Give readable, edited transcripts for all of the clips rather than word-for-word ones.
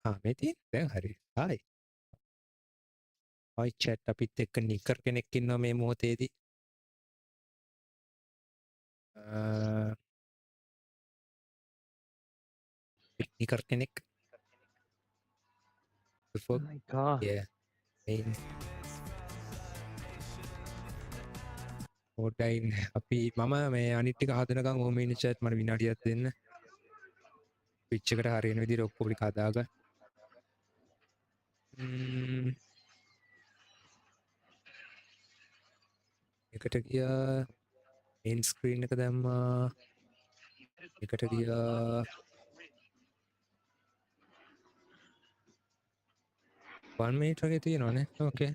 මේ තියෙන්නේ දැන් හරි. හායි. හායි chat අපිත් එක්ක නිකර් කෙනෙක් ඉන්නවා මේ මොහොතේදී. නිකර් කෙනෙක්. Oh my god. Yeah. main ඕටයින් අපි මම මේ අනිත් ටික හදනකම් ඕම ඉන්න chat මට විනාඩියක් දෙන්න. Twitch එකට හරියන විදිහට ඔක්කොම ටික හදාගන්න. එකට ගියා main screen එක දැම්මා. එකට ගියා 1 minute වගේ තියෙනවානේ. Okay.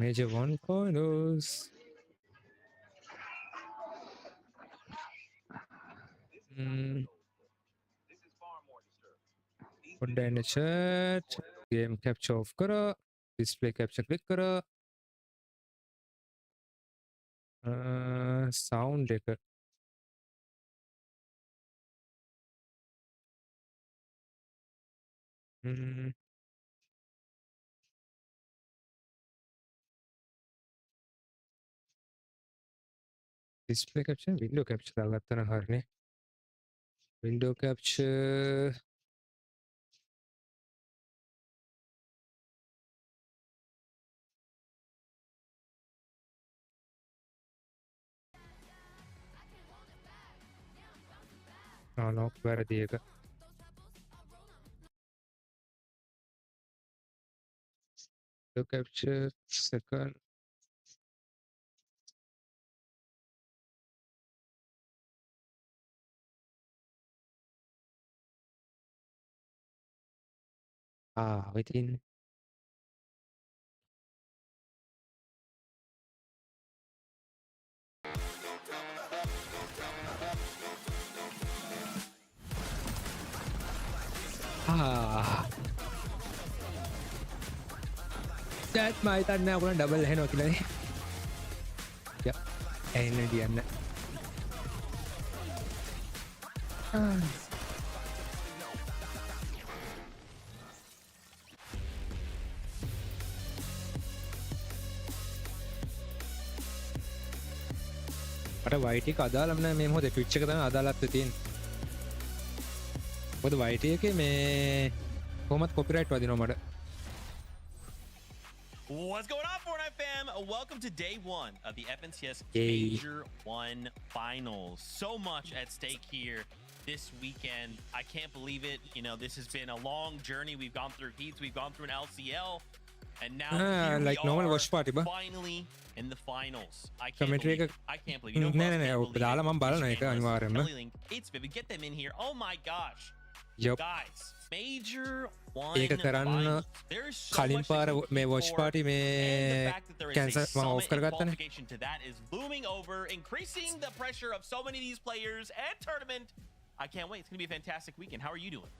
Major 1 finals. Put in the chat. Game capture off करो. Display capture click करो. Sound එක display capture window capture දාගත්තා නම් හරිනේ. Window capture no වැරදි එක. Window capture second within that my තන්න ඔයගොල්ලෝ ඩබල් එහෙනවා කියලානේ. යප්. එන්නේ දියන්න. මට YT එක අදාළම නැහැ මේ මොහොතේ Twitch එක තමයි අදාළත්ව තියෙන්නේ. මොකද YT එකේ මේ කොහොමද copyright වදිනවා මට. What's going on, Fortnite fam? Welcome to day one of the FNCS Yay. Major 1 Finals. So much at stake here this weekend. I can't believe it. You know, this has been a long journey. We've gone through heats, we've gone through an LCL, and now here like we normal are watch party, ba? finally in the finals. I can't Commentary believe it. I can't believe it. You know, නෑ නෑ ඔය දාලා මම බලනවා ඒක අනිවාර්යයෙන්ම. It's vivid. Get them in here. Oh my gosh. Yup. Guys, Major 1 ඒක කරන්න Finals. There's so කලින් much to පාර compete මේ watch for. party මේ And the fact that there is cancel a මම off summit and කරගත්තනේ. qualification to that is looming over, increasing the pressure of so many of these players and tournament. I can't wait. It's going to be a fantastic weekend. How are you doing?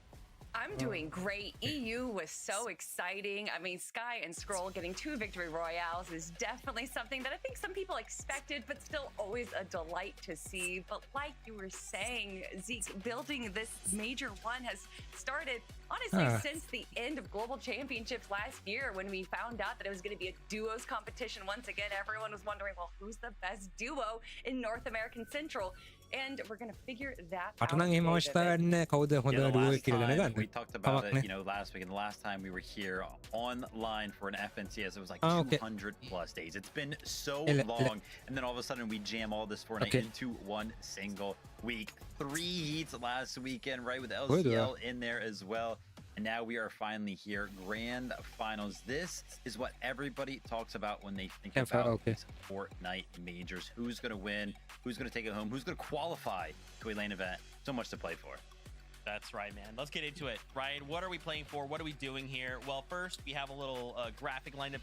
I'm doing great. EU was so exciting. I mean, Sky and Scroll getting 2 victory royales is definitely something that I think some people expected, but still always a delight to see. But like you were saying, Zeke, building this Major 1 has started, honestly, since the end of Global Championships last year when we found out that it was going to be a duos competition. Once again, everyone was wondering, well, who's the best duo in North American Central? And we're going to figure that out. මට නම් එහෙම අවශ්‍යතාවයක් නැහැ කවුද හොඳ ඩුවෝ එක කියලා දැනගන්න. We talked about it, you know, last week, and the last time we were here online for an FNCS, it was like 200 plus days. It's been so long, and then all of a sudden we jam all this Fortnite into one single week. 3 heats last weekend, right, with LCL in there as well. And now we are finally here, grand finals. This is what everybody talks about when they think about these Fortnite majors. Who's going to win? Who's going to take it home? Who's going to qualify to a lane event? So much to play for. That's right, man. Let's get into it. Ryan, what are we playing for? What are we doing here? Well, first, we have a little graphic lineup.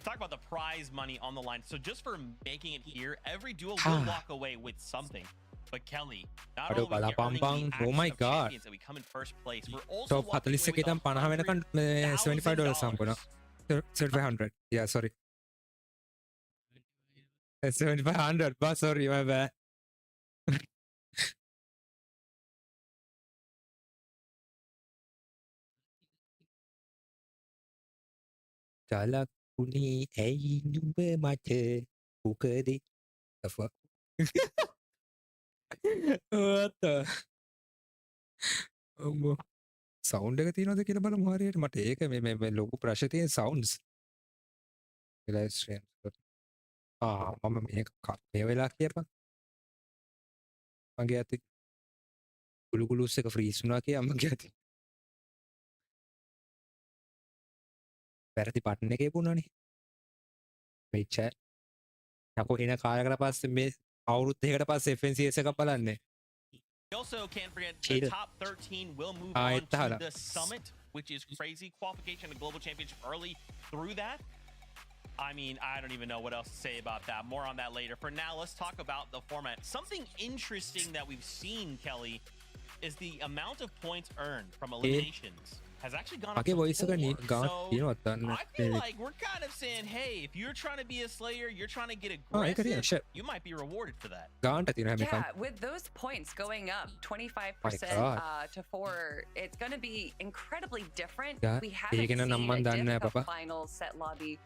Talk about the prize money on the line. So just for making it here, every duo will walk away with something. But Kelly, not only are we earning the Oh my Action of God. Champions that we come in first place, we're also top walking away 41 ඉඳන් 50 වෙනකන් $75 හම්බුණා. 7500. Yeah, sorry. 7500. But sorry, my bad. ජලකුණේ ඇයි නුඹ මට මොකද the fuck what the sound එක තියෙනවද කියලා බලමු හරියට මට ඒක මේ ලොකු ප්‍රශ්න තියෙන සවුන්ඩ්ස් ලයිව් ස්ට්‍රීම් මම මේක මේ වෙලා කියපන් මගේ ඇති ගුළුගුළුස් එක ෆ්‍රීස් වුණා කියලා මගේ ඇති වැරදි බටන් එකේ පුණානේ මේ chat යකෝ එන කාලයකට පස්සේ මේ අවුරුදු දෙකකට පස්සේ FNCS එකක් බලන්නේ We also can't forget the top 13 will move on to the summit, which is crazy. Qualification to global championship early through that. I mean, I don't even know what else to say about that. More on that later. For now, let's talk about the format. Something interesting that we've seen, Kelly, is the amount of points earned from eliminations has actually gone up to 4. So I feel like we're kind of saying, hey, if you're trying to be a slayer, you're trying to get aggressive, you might be rewarded for that. Yeah, with those points going up 25% to 4, it's going to be incredibly different. We haven't seen a difficult final set lobby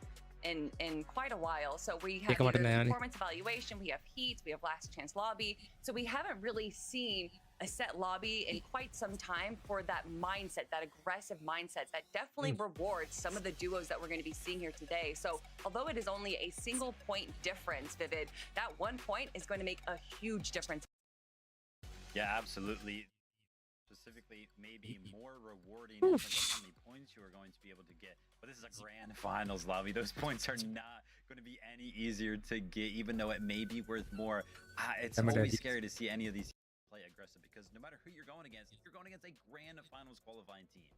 in quite a while. So we have performance evaluation, we have heat, we have last chance lobby. So we haven't really seen a set lobby in quite some time for that mindset, that aggressive mindset that definitely rewards some of the duos that we're going to be seeing here today. So although it is only a single point difference, Vivid, that 1 point is going to make a huge difference. Yeah, absolutely. Specifically, maybe more rewarding in terms of how many points you are going to be able to get. But this is a grand finals lobby. Those points are not going to be any easier to get, even though it may be worth more. It's always scary to see any of these play aggressive because no matter who you're going against a grand finals qualifying team.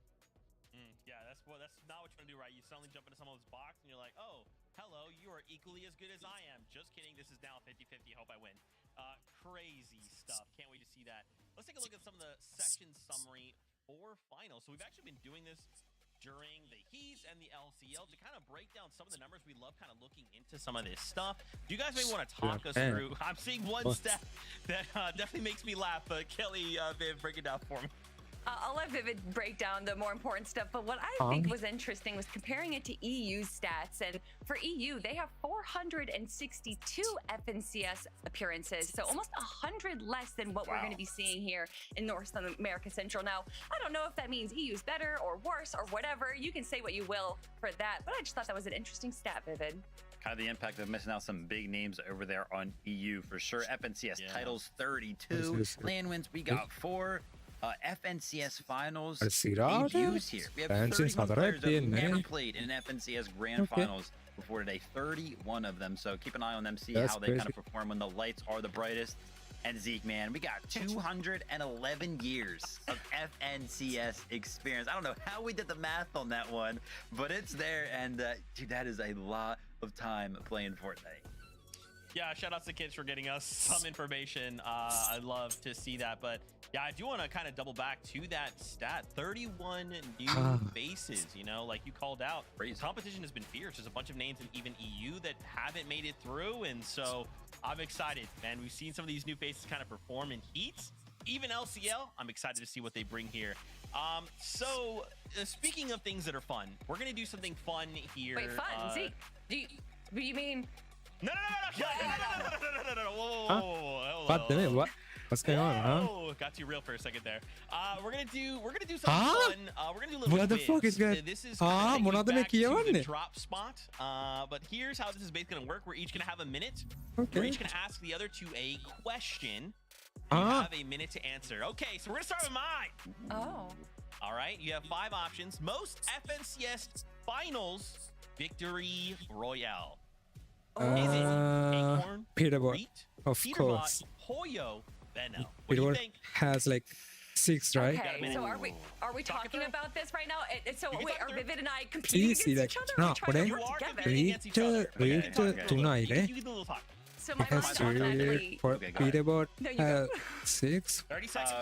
Yeah, that's not what you're gonna do, right? You suddenly jump into someone's box and you're like, oh, hello, you are equally as good as I am. Just kidding, this is now 50-50. Hope I win. Crazy stuff. Can't wait to see that. Let's take a look at some of the section summary for finals. So we've actually been doing this during the Heats and the LCL to kind of break down some of the numbers. We love kind of looking into some of this stuff. Do you guys maybe want to talk us through? I'm seeing one stat that definitely makes me laugh, but Kelly, Viv, break it down for me. I'll let Vivid break down the more important stuff, but what I think was interesting was comparing it to EU's stats. And for EU, they have 462 FNCS appearances, so almost 100 less than what we're going to be seeing here in North America Central. Now, I don't know if that means EU's better or worse or whatever. You can say what you will for that, but I just thought that was an interesting stat, Vivid. Kind of the impact of missing out some big names over there on EU for sure. FNCS titles 32, LAN wins we got 4. FNCS finals debuts here. We have 31 players that have never played in an FNCS grand finals before today. 31 of them. So keep an eye on them, see how they kind of perform when the lights are the brightest. And Zeke, man, we got 211 years of FNCS experience. I don't know how we did the math on that one, but it's there. And dude, that is a lot of time playing Fortnite. Yeah, shout out to kids for getting us some information. I love to see that, but yeah, I do want to kind of double back to that stat. 31 new faces, you know, like you called out. Competition has been fierce. There's a bunch of names in even EU that haven't made it through, and so I'm excited, man. We've seen some of these new faces kind of perform in heats. Even LCL, I'm excited to see what they bring here. So speaking of things that are fun, we're going to do something fun here. Wait, fun? Zeke, do you mean... No. Whoa. What? What's going on, huh? Got you real for a second there. We're gonna do something fun. We're gonna do a little what the fuck is going? This is back to the drop spot. But here's how this is basically gonna work. We're each gonna have a minute. We're each gonna ask the other two a question. You have a minute to answer. Okay, so we're gonna start with mine. All right, you have 5 options. Most FNCS finals victory royale. Is it Acorn, Peterbot, Reet, of course. Hoyo, Venno? What do you Peterbot think? has like 6, right? Okay, so are we talking about this right now? So wait, are Vivid and I competing against each other? Or are we trying to work together? Reet 2 So my mind's automatically... Peterbot 6. 30 seconds.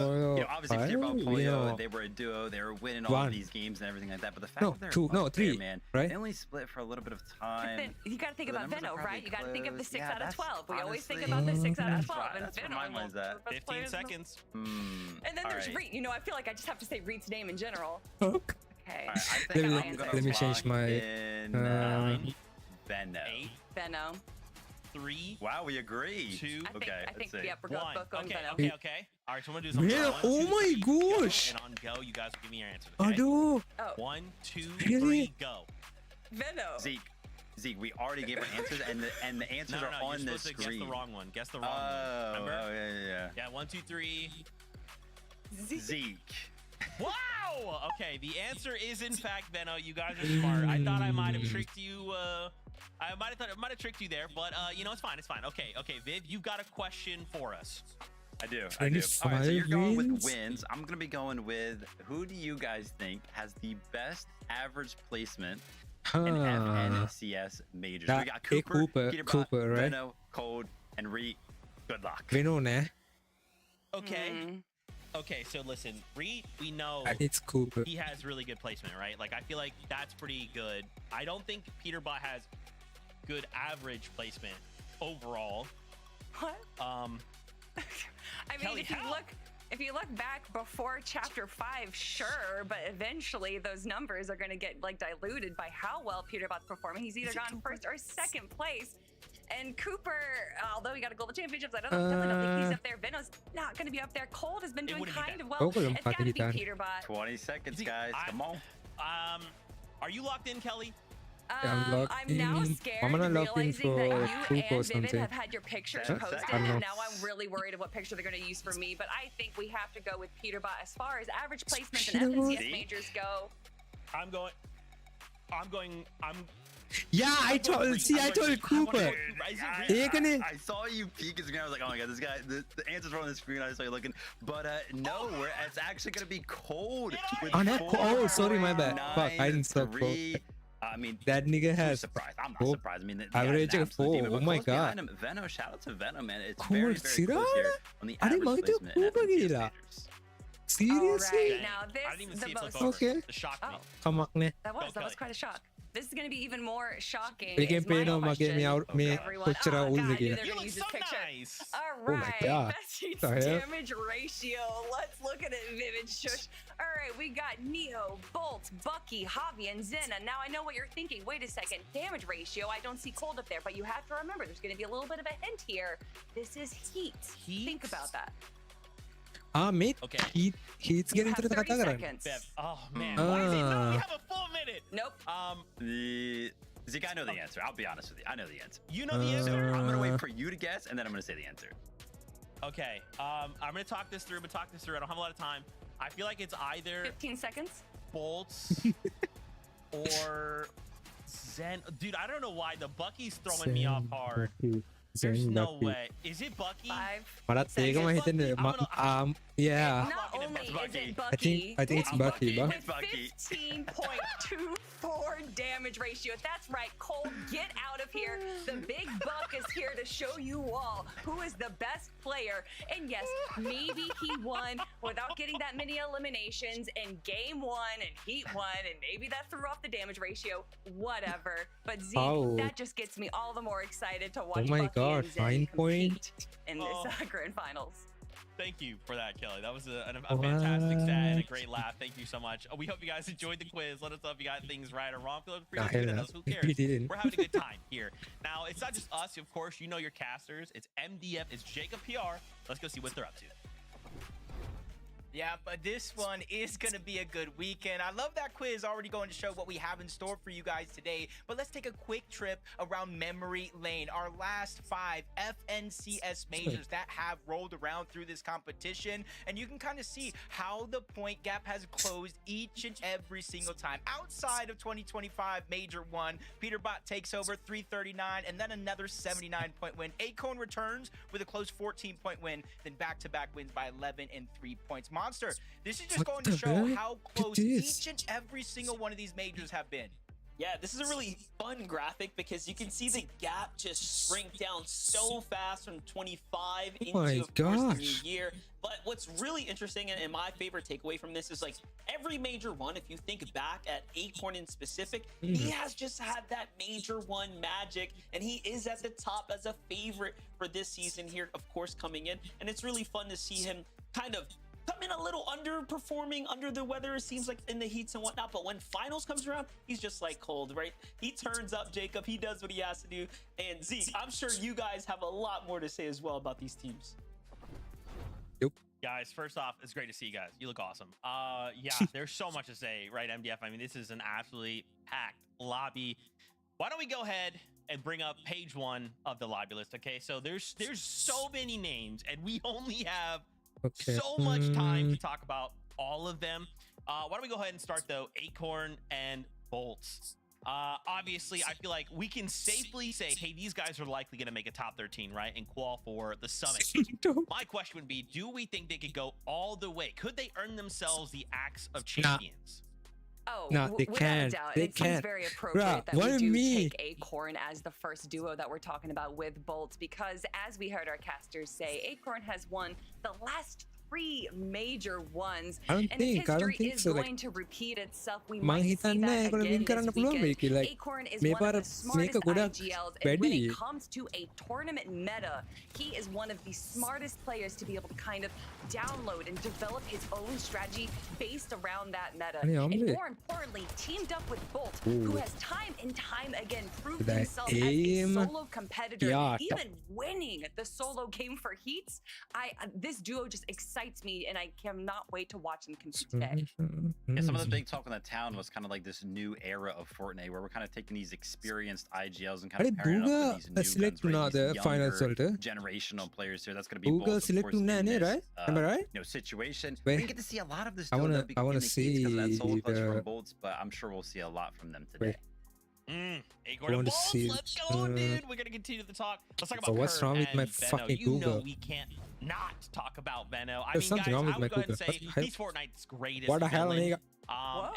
Obviously, if you're about Pollo, they were a duo. They were winning all of these games and everything like that. But the fact that they're 3, man, right? they only split for a little bit of time. Then you got to think about Venno, right? You got to think of the 6 out of 12. We always think about the 6 out of 12. And Venno, 15 seconds. And then there's Reet. You know, I feel like I just have to say Reet's name in general. Okay. Okay. All right, I Let think me- I'm gonna let me change lock my, in, Nine, Venno. 8, Benno. 3, Wow, we agree. 2, Okay, I think let's see. yep, we're 1. both going Okay, Benno. okay, okay. All right, so I'm gonna do something. Man, 1, oh 2, my 3, go, gosh. and on go, you guys will give me your answers. Okay. Aduh. Oh, 1, 2, Really? 3, go. Benno. Zeke, we already gave our answers, and the answers No, are you're on the supposed to guess screen. the wrong one. Guess the wrong Oh, one. Remember? yeah. Yeah, 1, 2, 3. Zeke. Wow! Okay, the answer is in fact Benno. You guys are smart. I thought I might have tricked you. I might have tricked you there, but you know, it's fine. It's fine. Okay, Viv, you've got a question for us. I do. All right, 25 so you're going with wins? wins. I'm gonna be going with who do you guys think has the best average placement in FNCS majors? That- We got hey, Cooper, Peterbot, Cooper, right? Venno, Cold, and Reed. Good luck. Veno na. Okay. Hmm. Okay, so listen, Reed, we know It's Cooper. he has really good placement, right? Like, I feel like that's pretty good. I don't think Peterbot has good average placement overall. What? Um, I mean, Kelly, how? if you look back before chapter 5, sure, but eventually those numbers are going to get like diluted by how well Peterbot's performing. He's either gotten first or second place. And Cooper, although he got a global championships, I definitely don't think he's up there. Venno's not going to be up there. Cold has been doing wouldn't be kind bad. of well. Cold It's got to be done. Peterbot. 20 seconds, See, guys. Come on. are you locked in, Kelly? I'm locked I'm now in. scared, I'm gonna log in realizing for that you Cooper or and Vivid something. have had your pictures 10 posted, seconds. and now I'm really worried of what picture they're going to use for me. But I think we have to go with Peterbot as far as average placements in Peterbot. FNCS majors go. I'm going. Yeah, I told Cooper. I saw you peek his screen. I was like, oh my god, this guy. The answers were on the screen. I saw you looking, but no, it's actually gonna be Cold. With Oh, not oh, sorry, my bad. 4, Fuck, I didn't stop. 3. I mean, That nigga who's has surprised. I'm not four- surprised. I mean, the guy's an average of absolute 4. demon, Oh but my close behind god. him, Venno, shout out to Venno, man. It's Cool, very, very close here on the Ada average mau itu placement in Cooper FNCS gila. majors. Seriously? Alright, now this I didn't even the see it flip most. over. Okay. It shocked me. Oh, Kamak ne. that was Kelly. quite a shock. This is going to be even more shocking. Bigyan is my pa no question. magay mi out me Everyone. kutsara Oh, God, I ulo knew gila. they're You gonna look use so this picture. nice. All Oh my right, God. best cheats The hell? damage ratio. Let's look at it, Vivid Shush. All right, we got Neo, Bolt, Bucky, Javi, and Zena. Now I know what you're thinking. Wait a second, damage ratio. I don't see Cold up there, but you have to remember there's going to be a little bit of a hint here. This is Heat. Think about that. Mate. Okay. He's You getting have to the 30 katagaran. seconds. Bev. Oh man. Why is it? No, we have a full minute. Nope. Zeke, I know the answer. I'll be honest with you. I know the answer. You know the So answer. I'm gonna wait for you to guess, and then I'm gonna say the answer. Okay. I'm gonna talk this through. I don't have a lot of time. I feel like it's either 15 seconds. Bolts or Zen. Dude, I don't know why the Bucky's throwing me off hard. There's no way. Is it Bucky? 5. Marate ka Seconds. mahitin eh. Yeah. Not locking it, only that's is it Bucky. Bucky, I think it's Bucky, ba? It's Bucky. 15.24 damage ratio. That's right, Cole, get out of here. The big buck is here to show you all who is the best player. And yes, maybe he won without getting that many eliminations in game 1 and heat 1, and maybe that threw off the damage ratio, whatever. But Zeke, Oh. that just gets me all the more excited to watch Oh my Bucky god, and Zen 9 point. compete in this Oh. grand finals. Thank you for that, Kelly. That was a fantastic stat and a great laugh. Thank you so much. We hope you guys enjoyed the quiz. Let us know if you got things right or wrong. Feel free to tweet at us. Who cares? We didn't. We're having a good time here. Now, it's not just us. Of course, you know your casters. It's MDF. It's Jacob PR. Let's go see what they're up to. Yeah, but this one is going to be a good weekend. I love that quiz already going to show what we have in store for you guys today. But let's take a quick trip around memory lane. Our last 5 FNCS majors that have rolled around through this competition. And you can kind of see how the point gap has closed each and every single time. Outside of 2025 Major 1, Peterbot takes over 339 and then another 79-point win. Acorn returns with a close 14-point win, then back-to-back wins by 11 and 3 points. Monster, this is just What going the to show heck? how Look at close this. each and every single one of these majors have been. Yeah, this is a really fun graphic because you can see the gap just shrink down so fast from 25 into, my of course, the new gosh. year. But what's really interesting and my favorite takeaway from this is like every major one, if you think back at Acorn in specific, he has just had that major one magic and he is at the top as a favorite for this season here, of course, coming in. And it's really fun to see him kind of come in a little underperforming, under the weather, it seems like in the heats and whatnot. But when finals comes around, he's just like cold, right? He turns up, Jacob. He does what he has to do. And Zeke, I'm sure you guys have a lot more to say as well about these teams. Guys, first off, it's great to see you guys. You look awesome. Yeah, there's so much to say, right, MDF? I mean, this is an absolutely packed lobby. Why don't we go ahead and bring up page 1 of the lobby list, okay? So there's so many names, and we only have so much time to talk about all of them. Why don't we go ahead and start, though? Acorn and Bolts. Obviously, I feel like we can safely say, hey, these guys are likely going to make a top 13, right, and qual for the summit. My question would be, do we think they could go all the way? Could they earn themselves the Axe of Champions? Oh, No, they without can't. a doubt. They It seems can't. very appropriate that what we do do you mean? take Acorn as the first duo that we're talking about with Bolts, because as we heard our casters say, Acorn has won the last 3 major ones, I don't and think history is so. Like, going to repeat itself. We මං might see හිතන්නේ that ඒගොල්ලෝ again win කරන්න this පුළුවන් වෙයි weekend. කියලා. Like, Acorn is මේ one of පාර the smartest මේක ගොඩක් IGLs, and when වැඩි. it comes to a tournament meta, he is one of the smartest players to be able to kind of download and develop his own strategy based around that meta. අනේ And අම්මේ. more importantly, teamed up with Bolt, Ooh. who has time and time again proved That himself as a aim. solo competitor, Yeah. even winning the solo game for Heats. This duo just excites me, and I cannot wait to watch them compete today. Yeah, some of the big talk in the town was kind of like this new era of Fortnite, where we're kind of taking these experienced IGLs and kind අනේ of pairing Google up with these new select guns, right? වුණාද These finals younger වලට? generational players here. That's going to be Google both, of select course, වුණා in නේ, this, right? Am I right? situation. Wait. We didn't get to see a lot of this I duo wanna- though, I wanna in the Heats because of that see solo clutch the- from Bolts, but I'm sure we'll see a lot from them today. Wait. Acorn I and want to Bolts, see- let's go, dude. We're gonna continue the talk. Let's talk about what's Kurt wrong with and my Venno. fucking You know Google? we can't not talk about Venno. I There's mean, something guys, wrong with I my would go ahead and Google. say What the he's Fortnite's greatest What the hell, villain. nigga?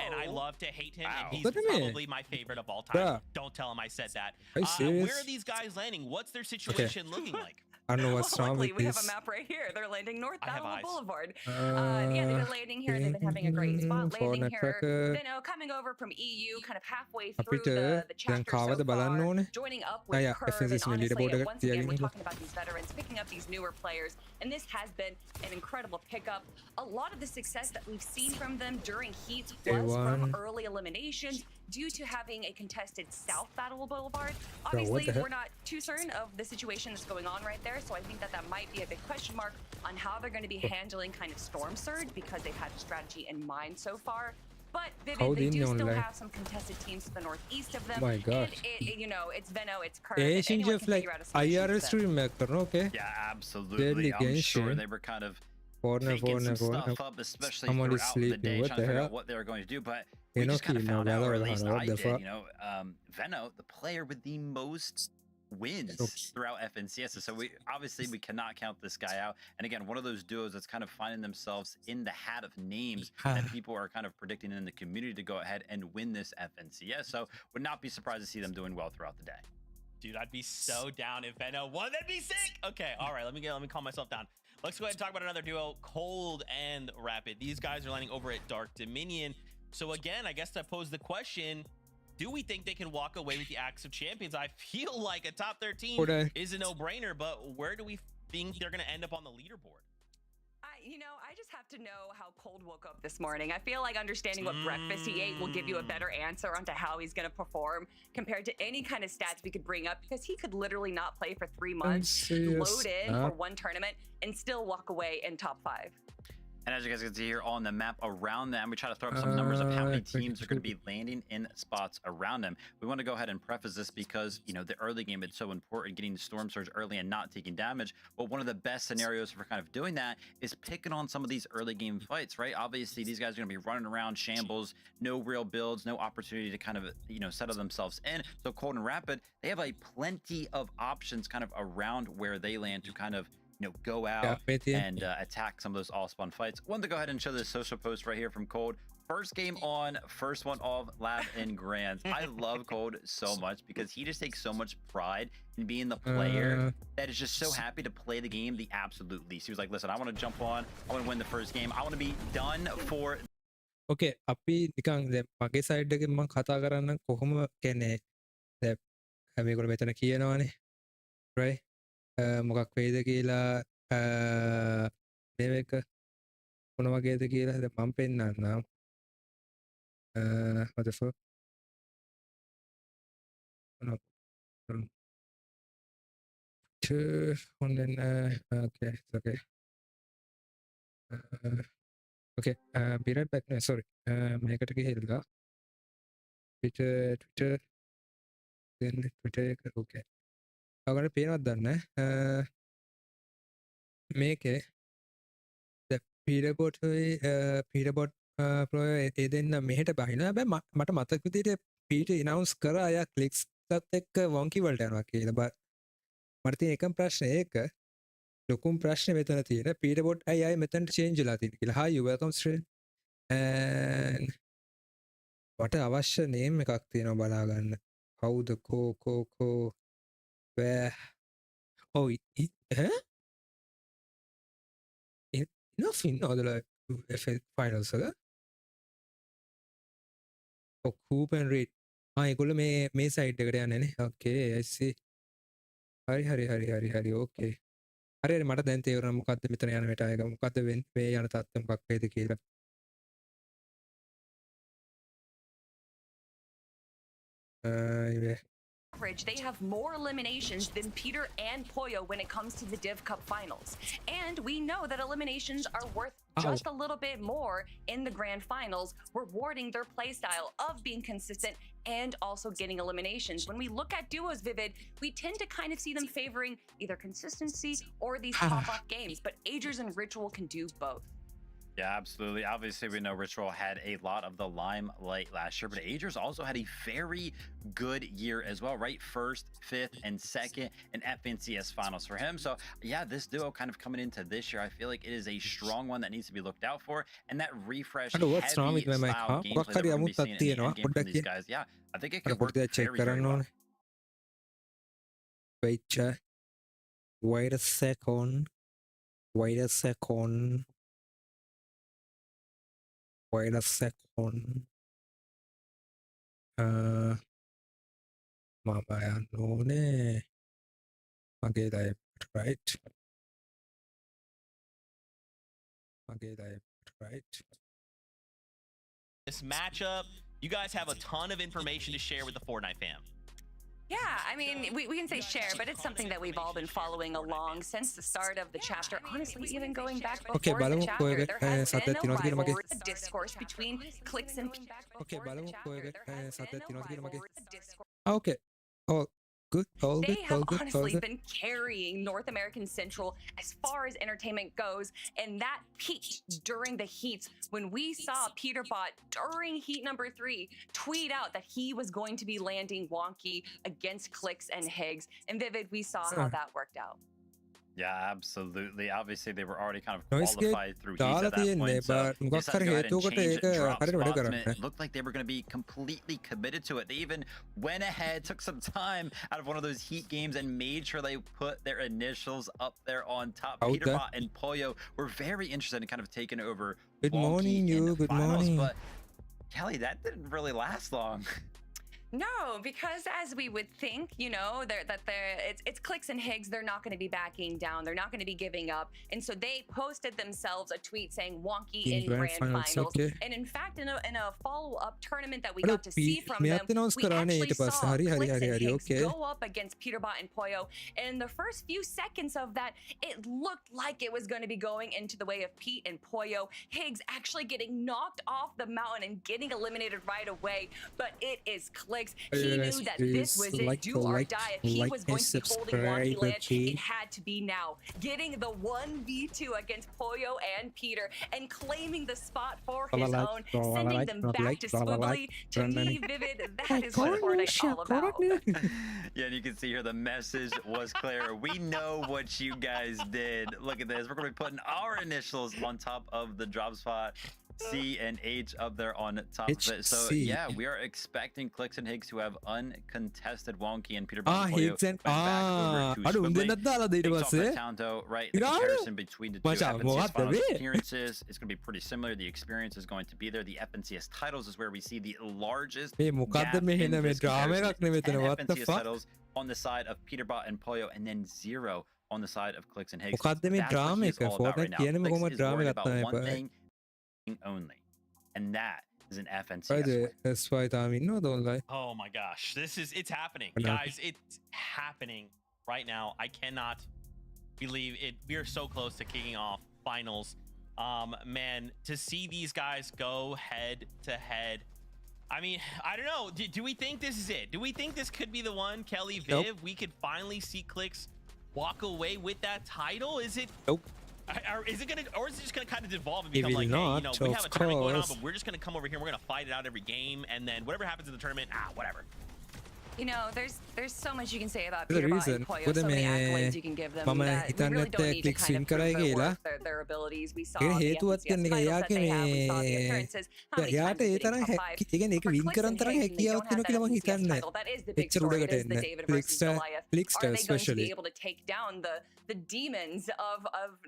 And I Whoa. love to hate him, Wow. and he's What do you mean? probably my favorite of all time. Bruh. Don't tell him I said that. Are you serious? Where are these guys landing? What's their situation looking like? I don't know what's Well, wrong luckily, with we have this. a map right here. They're landing north I have Battle eyes. Boulevard. Yeah, they've been landing here. They've been having a great spot landing Fortnite here. Tracker. Then, coming over from EU, kind of halfway අපිට through the දැන් chapter so කාවද බලන්න far, ඕනේ? joining up with yeah, Curve, FNCS and honestly, leaderboard එක once again, we're තියාගෙන talking about these veterans, picking up these newer players, and this has been an incredible pickup. A lot of the success that we've seen from them during Heats was from A1. early eliminations due to having a contested South Battle Boulevard. what Obviously, the heck? we're not too certain of the situation that's going on right there, so I think that that might be a big question mark on how they're going to be handling kind of Storm Surge, because they've had a strategy in mind so far. But How they they do know, still like- have some contested teams to the northeast of them. My And gosh. it's Venno, it's Kurt. A and anyone ෂින්ජර් can like figure out a solution IRL to them. stream එකක් කරනවා okay? Yeah, absolutely. Deadly I'm sure Genshin. they were kind of Fortnite, faking some Fortnite, stuff up, especially Someone is throughout the sleeping. day, What trying to the figure hell? out what they were going to do. But we You know, just kind of Kino, found out, or at Valorant, least what I the did, fuck? you know, Venno, the player with the most wins throughout FNCS. So we cannot count this guy out. And again, one of those duos that's kind of finding themselves in the hat of names that people are kind of predicting in the community to go ahead and win this FNCS. So would not be surprised to see them doing well throughout the day. Dude, I'd be so down if Venno won. That'd be sick. Okay, all right. Let me calm myself down. Let's go ahead and talk about another duo, Cold and Rapid. These guys are landing over at Dark Dominion. So again, I guess to pose the question, do we think they can walk away with the Axe of Champions? I feel like a top 13 Would I? is a no-brainer, but where do we think they're going to end up on the leaderboard? I just have to know how Cold woke up this morning. I feel like understanding what breakfast he ate will give you a better answer onto how he's going to perform compared to any kind of stats we could bring up, because he could literally not play for 3 months, serious. load in for one tournament, and still walk away in top 5. And as you guys can see here on the map around them, we try to throw up some numbers of how many teams are going to be landing in spots around them. We want to go ahead and preface this because, you know, the early game is so important, getting Storm Surge early and not taking damage. But one of the best scenarios for kind of doing that is picking on some of these early game fights, right? Obviously, these guys are going to be running around shambles, no real builds, no opportunity to kind of, you know, settle themselves in. So Cold and Rapid, they have a plenty of options kind of around where they land to kind of, you know, go out and attack some of those all spawn fights. Wanted to go ahead and show this social post right here from Cold. First game on, first one off, lab in Grands. I love Cold so much because he just takes so much pride in being the player that is just so happy to play the game the absolute least. He was like, listen, I want to jump on, I want to win the first game, I want to be done for. Okay, අපි නිකන් දැන් මගේ side එකෙන් මම කතා කරන්න කොහොම කියන්නේ දැන් මේගොල්ලෝ මෙතන කියනවානේ right මොකක් වෙයිද කියලා මේ එක මොන වගේද කියලා මම පෙන්නන්නම්. what the fuck? And then okay, it's okay. Okay, be right back. No, sorry. මේකට ගිහිල්ලා Twitter then Twitter එක okay. ඔයාලට පේනවද දන්නේ මේකේ පීටබොට් පීටබොට් ප්‍රෝ ඒ දෙන්න මෙහෙට බහිනවා. හැබැයි මට මතක විදිහට පීට ඉනවුන්ස් කරා අය ක්ලික්ස් එක්ක වොන්කි වලට යනවා කියලා. මට තියෙන එකම ප්‍රශ්නේ ඒක. ලොකුම ප්‍රශ්නේ මෙතන තියෙන පීටබොට් අය මෙතනට චේන්ජ් වෙලා තියෙන කියලා. Hi, you welcome Sri. And මට අවශ්‍ය නේම් එකක් තියෙනවා බලා ගන්න. කවුද කෝ where oh enough ඉන්නවද FL finals වල? ඔව් Coop and Reed. ඒගොල්ලෝ මේ සයිඩ් එකට යන්නේ නේ. Okay, I see. හරි okay. හරි මට දැන් තේරුණා මොකද්ද මෙතන යන මෙට එක මොකද්ද මේ යන තත්ත්වය මොකක් වේද කියලා. They have more eliminations than Peter and Poyo when it comes to the Div Cup finals. And we know that eliminations are worth just a little bit more in the grand finals, rewarding their playstyle of being consistent and also getting eliminations. When we look at duos, Vivid, we tend to kind of see them favoring either consistency or these pop-up games, but Agers and Ritual can do both. Yeah, absolutely. Obviously, we know Ritual had a lot of the limelight last year, but Agers also had a very good year as well, right? First, fifth, and second in FNCS finals for him. So, yeah, this duo kind of coming into this year, I feel like it is a strong one that needs to be looked out for. And that refresh heavy style gameplay that we're going to be seeing in the end game from these guys, yeah, I think it could work very, very well. Wait a second. Wait a second. මම යන්න ඕනේ මගේ live right. This matchup, you guys have a ton of information to share with the Fortnite fam. Yeah, I mean, we can say share, but it's something that we've all been following along since the start of the chapter. Honestly, even going back before the chapter, there has been a rivalry, a discourse between Clicks and Okay. Oh, good. They have honestly been carrying North American Central as far as entertainment goes, and that peaked during the heats when we saw Peterbot during heat number 3 tweet out that he was going to be landing wonky against Clicks and Higgs. And Vivid, we saw how that worked out. Yeah, absolutely. Obviously, they were already kind of qualified through heats at that point. So they decided to go ahead and change it, drop spots, and it looked like they were going to be completely committed to it. They even went ahead, took some time out of one of those heat games and made sure they put their initials up there on top. Peterbot and Poyo were very interested in kind of taking over. Good morning, you. Good morning. But Kelly, that didn't really last long. No, because as we would think, you know, it's Clicks and Higgs. They're not going to be backing down. They're not going to be giving up. And so they posted themselves a tweet saying wonky in grand finals. Okay. And in fact, in a follow-up tournament that we got to see from them, we actually saw Clicks and Higgs go up against Peterbot and Poyo. And in the first few seconds of that, it looked like it was going to be going into the way of Pete and Poyo. Higgs actually getting knocked off the mountain and getting eliminated right away. But it is Clicks. He knew that this was it, do or die. If he was going to be holding Wonky Land, it had to be now. Getting the 1v2 against Poyo and Peter and claiming the spot for his own, sending them back to Squibbly. To me, Vivid, that is what Fortnite all about. Yeah, and you can see here the message was clear. We know what you guys did. Look at this. We're going to be putting our initials on top of the drop spot. C and H up there on top of it. So yeah, we are expecting Clicks and Higgs to have uncontested Wonky and Peter Higgs and right, the comparison between the two FNCS finals appearances is going to be pretty similar. The experience is going to be there. The FNCS titles is where we see the largest gap in this comparison. And FNCS titles on the side of Peterbot and Poyo, and then 0 on the side of Clicks and Higgs. That's what he's all about right now. Clicks is worried about one thing. only, and that is an FNCS By the win. that's why තාම ඉන්නවද online? Oh my gosh, it's happening, I know. guys. It's happening right now. I cannot believe it. We are so close to kicking off finals. Man, to see these guys go head to head. I mean, I don't know. Do we think this is it? Do we think this could be the one, Kelly, Viv? Nope. We could finally see Clicks walk away with that title? Is it? Nope. Or is it gonna, or is it just gonna kind of devolve and It become will like, hey, you know, not, we of have a tournament going on, course. but we're just gonna come over here and we're gonna fight it out every game, and then whatever happens in the tournament, whatever. You know, there's so much you can say about There's a Peter reason. and Poyo, With so many the accolades you can give them. මම That we හිතන්නේ really don't need to Clicks kind win of prove කරයි their කියලා. worth, their abilities. We saw ඒක the හේතුවක් FNCS තියෙන එක finals that එයාගේ they have. We saw the මේ appearances. How many එයාට times ඒ did they තරම් top five? ඒ කියන්නේ ඒක For වින් Clicks කරන් and තරම් Higgs, they හැකියාවක් don't have තියෙනවා that කියලා මම FNCS හිතන්නේ. title. That is the big එච්චර story. උඩකට It is the එන්න. David versus Goliath. Clicks Are they going to especially. be able to take down the demons of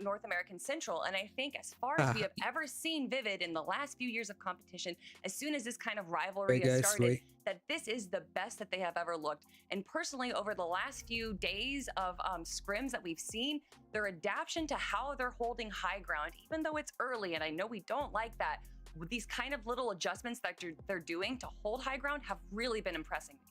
North American Central? And I think as far as we have ever seen Vivid in the last few years of competition, as soon as this kind of rivalry Wait, has guys, started, wait. that this is the best that they have ever looked. And personally, over the last few days of scrims that we've seen, their adaptation to how they're holding high ground, even though it's early, and I know we don't like that, with these kind of little adjustments that they're doing to hold high ground have really been impressing me.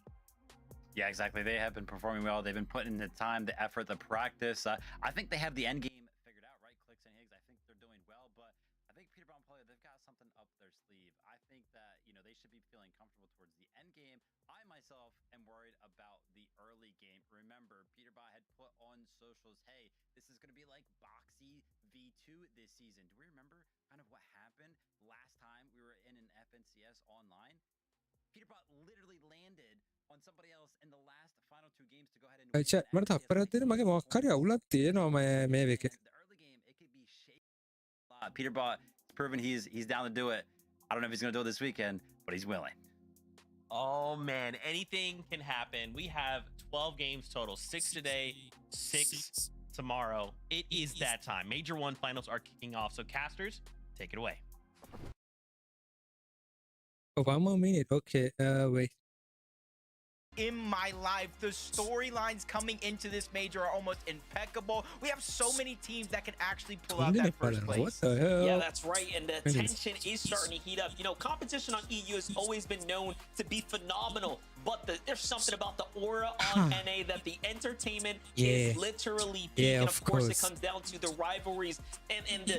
Yeah, exactly. They have been performing well. They've been putting the time, the effort, the practice. I think they have the end game figured out, right? Clicks and Higgs, I think they're doing well, but I think Peter Brown Poyo, they've got something up their sleeve. I think that, you know, they should be feeling comfortable towards the end game. I myself am worried about the early game. Remember, Peter Brown had put on socials, hey, this is going to be like Boxy V2 this season. Do we remember kind of what happened last time we were in an FNCS online? Peter Brown literally landed on somebody else in the last final two games to go ahead and win අයිචා an මට FNCS තප්පරයක් තියෙන මගේ මොකක් හරි අවුලක් තියෙනවා මේ වෙකේ. the early game, it could be shaky a lot. Peter Bott has proven he's down to do it. I don't know if he's going to do it this weekend, but he's willing. Oh man, anything can happen. We have 12 games total, 6 today, 6 tomorrow. It is that time. Major 1 finals are kicking off. So casters, take it away. Oh, 1 more minute. Okay. Wait. In my life, the storylines coming into this major are almost impeccable. We have so many teams that can actually pull out that first What place. the hell? Yeah, that's right. And the tension is starting to heat up. You know, competition on EU has always been known to be phenomenal, but there's something about the aura on NA that the entertainment is literally peak. Yeah, And of of course, it course. comes down to the rivalries and the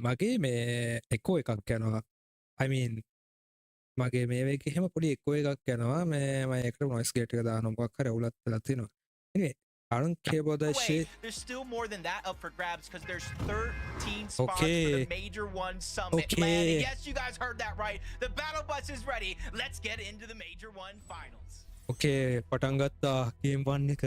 මගේ මේ එකෝ එකක් යනවා. I mean මගේ මේ වෙක එහෙම පොඩි එකෝ එකක් යනවා. මේ මම ඒකට noise gate එක දානවා මොකක් හරි අවුලක් වෙලා තියෙනවා. Anyway, I don't care about that Wait, shit. there's still more than that up for grabs because there's 13 spots for Okay. the Major 1 Summit. Okay. Man, and yes, you guys heard that right. The battle bus is ready. Let's get into the Major 1 finals. Okay, පටන් ගත්තා game 1 එක.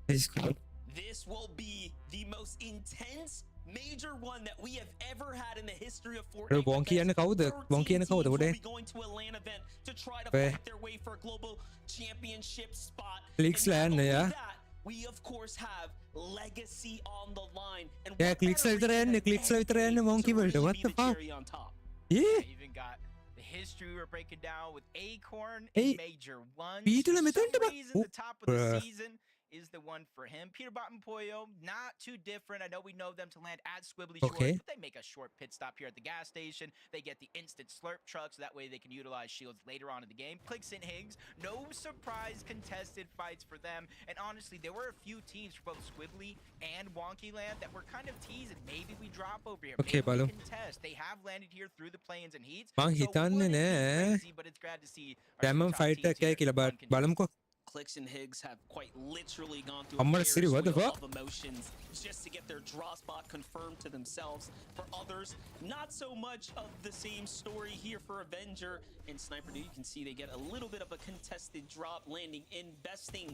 Let's go. This will be the most intense Major 1 that we have ever had in the history of Fortnite. Wonky and because කවුද? 13 Wonky and කවුද? teams will උඩේ? be going to a LAN event to try to Where? fight their way for a global championship spot. Clicks And not LAN, only yeah. that, we of course have legacy on the line. And Yeah, what Clicks better විතර reason යන්නේ, than Clicks end විතර යන්නේ game Wonky to වලට. really What be the the fuck? cherry on top? Yeah. I even got the history we were breaking down with Acorn Hey, in Major 1. Peter For මෙතෙන්ට some බ- reason, the top of the bruh. season is the one for him. Peter Bottom Poyo, not too different. I know we know them to land at Squibbly Shores, Okay. but they make a short pit stop here at the gas station. They get the instant slurp truck, so that way they can utilize shields later on in the game. Clicks and Higgs, no surprise contested fights for them. And honestly, there were a few teams for both Squibbly and Wonky Land that were kind of teasing. Maybe we drop over here. Okay, Maybe we බලමු. contest. They have landed here through the plains and heats. මං So හිතන්නේ wouldn't be නෑ crazy, but it's glad to see our දැම්මම two top fight teams එකක් යයි here කියලා on contest. බලමුකෝ. Clicks and Higgs have quite literally gone through I'm a gonna see what the Ferris fuck? wheel of emotions just to get their draw spot confirmed to themselves. For others, not so much of the same story here for Avenger and Sniper. You can see they get a little bit of a contested drop, landing in besting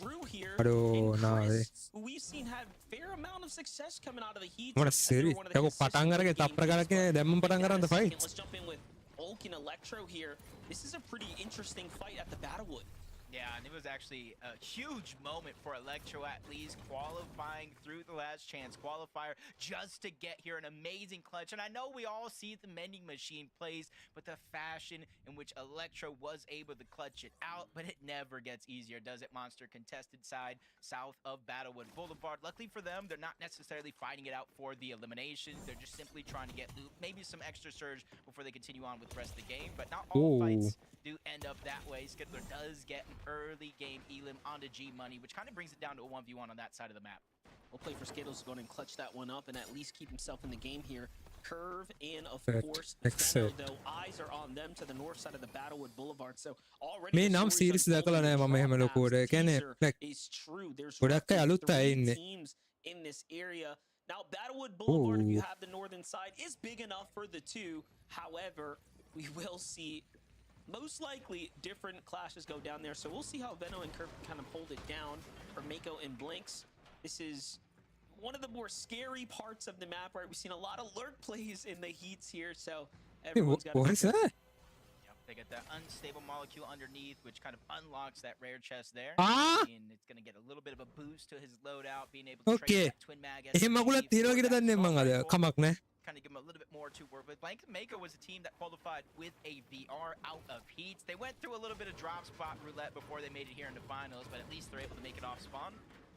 Drew here. අඩෝ And නාවේ. Chris, who we've seen have fair amount of success coming out of the heat. මට as they Siri were one of the යකෝ consistent පටන් අරගෙන game තප්පර leaders, ගලක but දැම්මම පටන් in අරන් that the fight. second, let's jump in with Ulk and Electro here. This is a pretty interesting fight at the Battlewood. Yeah, and it was actually a huge moment for Electro, at least qualifying through the last chance qualifier just to get here. An amazing clutch. And I know we all see the vending machine plays, but the fashion in which Electro was able to clutch it out, but it never gets easier, does it, Monster? Contested side south of Battlewood Boulevard. Luckily for them, they're not necessarily fighting it out for the elimination. They're just simply trying to get loot, maybe some extra surge before they continue on with the rest of the game. But not all fights do end up that way. Skittler does get an early game elim onto G Money, which kind of brings it down to a 1v1 on that side of the map. We'll play for Skittles to go and clutch that one up and at least keep himself in the game here. Curve and of course Venno, though eyes are on them to the north side of the Battlewood Boulevard. So already මේ නම් series දැකලා නැහැ මම එහෙම ලොකුවට. ඒ කියන්නේ is true. There's ගොඩක් අය අලුත් අය ඉන්නේ. teams in this area. Now Battlewood Boulevard, if you have the northern side, is big enough for the two. However, we will see most likely different clashes go down there. So we'll see how Venno and Curve kind of hold it down for Mako and Blinks. This is one of the more scary parts of the map, right? We've seen a lot of lurk plays in the heats here, so everyone's got what is that? Yep, they get that unstable molecule underneath, which kind of unlocks that rare chest there. And it's going to get a little bit of a boost to his loadout, being able to trade that twin mag. එහෙම මගුලක් තියනවා කියලා දන්නේ මම අද කමක් නැහැ. Kind of give them a little bit more to work with. Blank Mako was a team that qualified with a VR out of heats. They went through a little bit of drop spot roulette before they made it here in the finals, but at least they're able to make it off spawn.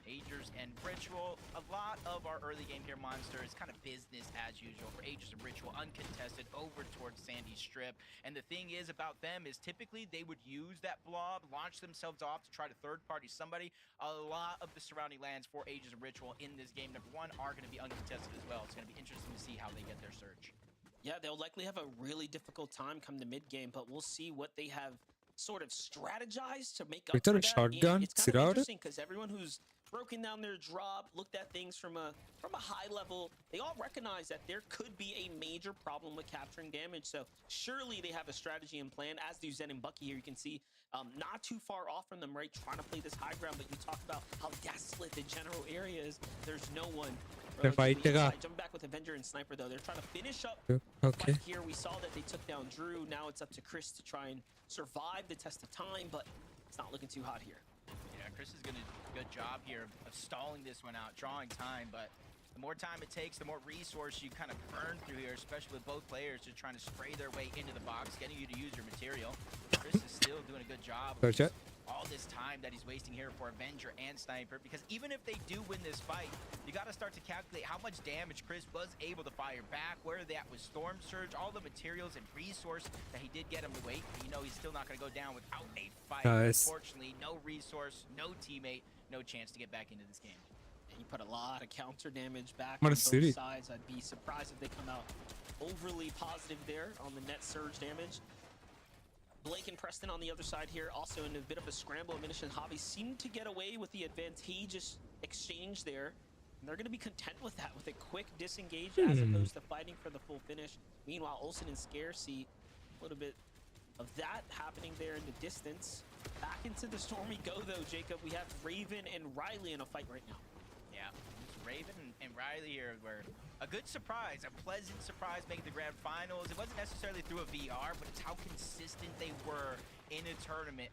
Agers and Ritual. A lot of our early game here, Monster, is kind of business as usual for Agers and Ritual, uncontested over towards Sandy Strip. And the thing is about them is typically they would use that blob, launch themselves off to try to third party somebody. A lot of the surrounding lands for Agers and Ritual in this game, number one, are going to be uncontested as well. It's going to be interesting to see how they get their surge. Yeah, they'll likely have a really difficult time come to mid game, but we'll see what they have sort of strategized to make up for that. Shotgun, it's kind of interesting because everyone who's broken down their drop, looked at things from a high level, they all recognize that there could be a major problem with capturing damage. So surely they have a strategy and plan, as do Zen and Bucky here. You can see not too far off from them, right? Trying to play this high ground, but you talk about how desolate the general area is. There's no one. Jump back with Avenger and Sniper though. They're trying to finish up fight here. We saw that they took down Drew. Now it's up to Chris to try and survive the test of time, but it's not looking too hot here. Yeah, Chris is going to do a good job here of stalling this one out, drawing time, but the more time it takes, the more resource you kind of burn through here, especially with both players just trying to spray their way into the box, getting you to use your material. Chris is still doing a good job of all this time that he's wasting here for Avenger and Sniper, because even if they do win this fight, you got to start to calculate how much damage Chris was able to fire back, where that was Storm Surge, all the materials and resource that he did get him to wait. But you know he's still not going to go down without a fight. Unfortunately, no resource, no teammate, no chance to get back into this game. He put a lot of counter damage back on both sides. I'd be surprised if they come out overly positive there on the net surge damage. Blake and Preston on the other side here, also in a bit of a scramble. Minish and Hobby seem to get away with the advantageous exchange there. And they're going to be content with that, with a quick disengage as opposed to fighting for the full finish. Meanwhile, Olsen and Scare see a little bit of that happening there in the distance. Back into the storm we go, though, Jacob. We have Raven and Riley in a fight right now. Yeah, Raven and Riley here were a good surprise, a pleasant surprise making the grand finals. It wasn't necessarily through a VR, but it's how consistent they were in a tournament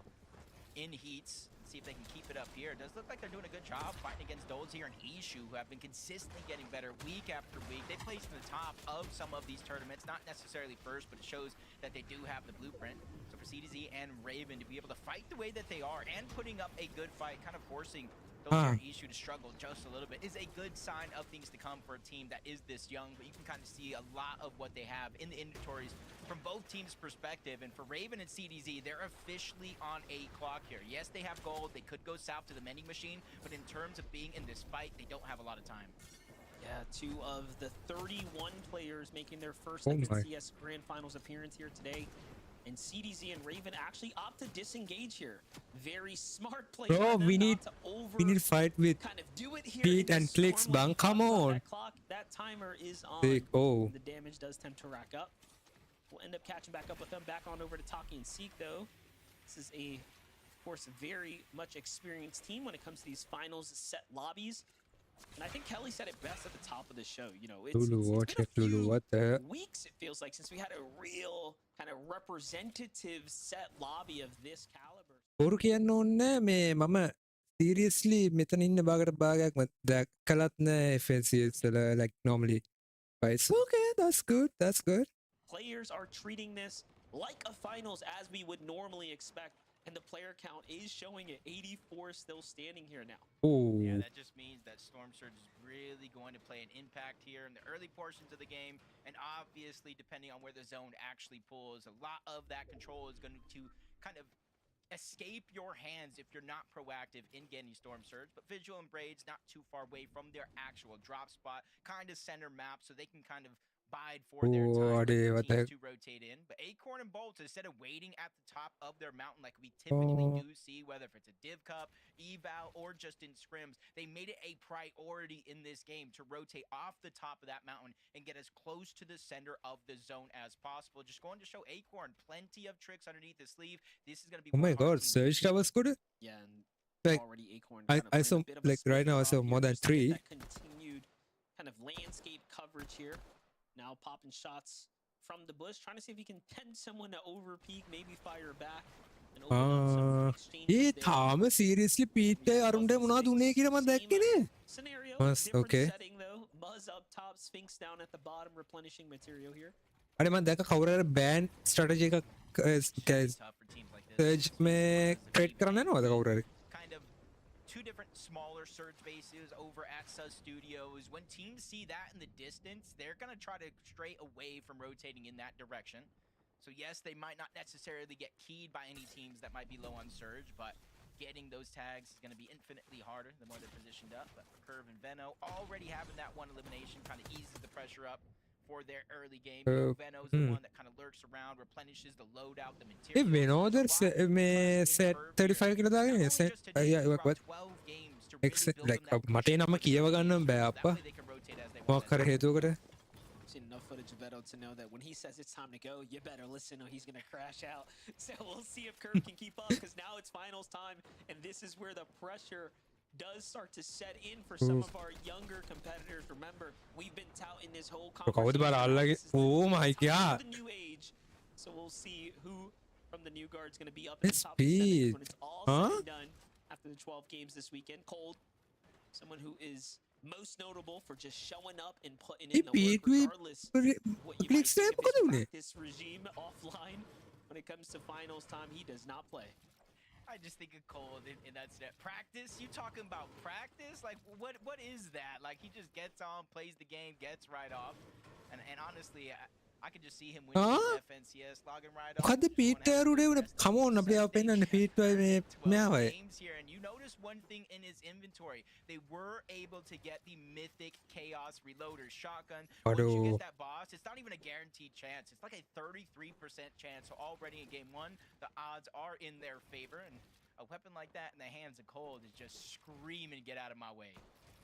in heats. Let's see if they can keep it up here. It does look like they're doing a good job fighting against Dozier and Ishu, who have been consistently getting better week after week. They placed in the top of some of these tournaments, not necessarily first, but it shows that they do have the blueprint. So for CDZ and Raven to be able to fight the way that they are and putting up a good fight, kind of forcing Dozier and Ishu to struggle just a little bit, is a good sign of things to come for a team that is this young. But you can kind of see a lot of what they have in the inventories from both teams' perspective. And for Raven and CDZ, they're officially on a clock here. Yes, they have gold. They could go south to the vending machine, but in terms of being in this fight, they don't have a lot of time. Yeah, 2 of the 31 players making their first FNCS Grand Finals appearance here today. And CDZ and Raven actually opt to disengage here. Very smart play. Bro, we need fight with kind of do it here Pete and Clicks, bang. Come on. That timer is on. The damage does tend to rack up. We'll end up catching back up with them. Back on over to Taki and Seek, though. This is of course, a very much experienced team when it comes to these finals set lobbies. And I think Kelly said it best at the top of the show. You know, it's been a few weeks, it feels like, since we had a real kind of representative set lobby of this caliber. බොරු කියන්න ඕන්න මේ මම seriously මෙතන ඉන්න බාගට භාගයක්ම දැක් කලත් නෑ FNCSල like normally but it's okay, that's good. Players are treating this like a finals as we would normally expect, and the player count is showing it. 84 still standing here now. Oh, Yeah, that just means that Storm Surge is really going to play an impact here in the early portions of the game. And obviously, depending on where the zone actually pulls, a lot of that control is going to kind of escape your hands if you're not proactive in getting Storm Surge. But Visual and Braid's not too far away from their actual drop spot, kind of center map, so they can kind of bide for their Oh, time Ade, for what the teams heck? to rotate in. But Acorn and Bolt, instead of waiting at the top of their mountain like we typically Oh. do see, whether if it's a Div Cup, Eval, or just in scrims, they made it a priority in this game to rotate off the top of that mountain and get as close to the center of the zone as possible. Just going to show Acorn plenty of tricks underneath his sleeve. This is going to be Oh one my of our god, team's Surge Towers good? Yeah, and Like, already Acorn I- kind of I put in saw, a bit of a like, right now I sniper saw off more here than just to get 3. that continued kind of landscape coverage here. Now popping shots from the bush, trying to see if he can tempt someone to over peek, maybe fire back and open up some exchanges A there. තාම seriously පීට්ට අරුන්ට මොනවද උනේ කියලා මම දැක්කේ නෑ. Scenario, Must- different okay. setting though. Buzz up top, Sphinx down at the bottom, replenishing material here. අර මම දැක්ක කවුරු හරි බෑන් ස්ට්‍රැටජි එකක් guys tough for teams like this. Surge මේ ක්‍රේට් කරන්න යනවද කවුරු හරි? Kind of two different smaller surge bases over at Sus Studios. When teams see that in the distance, they're going to try to stray away from rotating in that direction. So yes, they might not necessarily get keyed by any teams that might be low on surge, but getting those tags is going to be infinitely harder the more they're positioned up. But for Curve and Veno, already having that one elimination kind of eases the pressure up for their early game. Veno's the one that kind of lurks around, replenishes the loadout, the material. ඒ වෙනෝදර් මේ set 35 කියලා දාගෙන like මට නම කියව ගන්න බෑ අප්පා. මොකක් හරි හේතුවකට. Seen enough footage of Beto to know that when he says it's time to go, you better listen or he's going to crash out. So we'll see if Curve can keep up, because now it's finals time, and this is where the pressure does start to set in for some of our younger competitors. Remember, we've been touting this whole කවුද conversation. බර අල්ලගේ? This is the Oh my time god. of the new age. So we'll see who from the new guard is going to be up in It's the top of the standings speed. when it's all Huh? said and done after the 12 games this weekend. Cold, someone who is most notable for just showing up and putting A in the work පීට් වේ regardless what you might clicks think නෑ of his මොකද උනේ? practice regime offline. When it comes to finals time, he does not play. I just think of Cold in that set. Practice? You talking about practice? Like, what is that? Like, he just gets on, plays the game, gets right off. And honestly, I could just see him winning Huh? the FNCS, logging right off. මොකද්ද පීට් ඇරුඩේ උනේ? Come on අපිට ආව පෙන්නන්න පීට් වේ මේ මෙයාවයි. games here, and you notice one thing in his inventory. They were able to get the mythic Chaos Reloader shotgun. Once you Aduh. get that boss, it's not even a guaranteed chance. It's like a 33% chance. So already in game one, the odds are in their favor, and a weapon like that in the hands of Cold is just screaming, "Get out of my way!"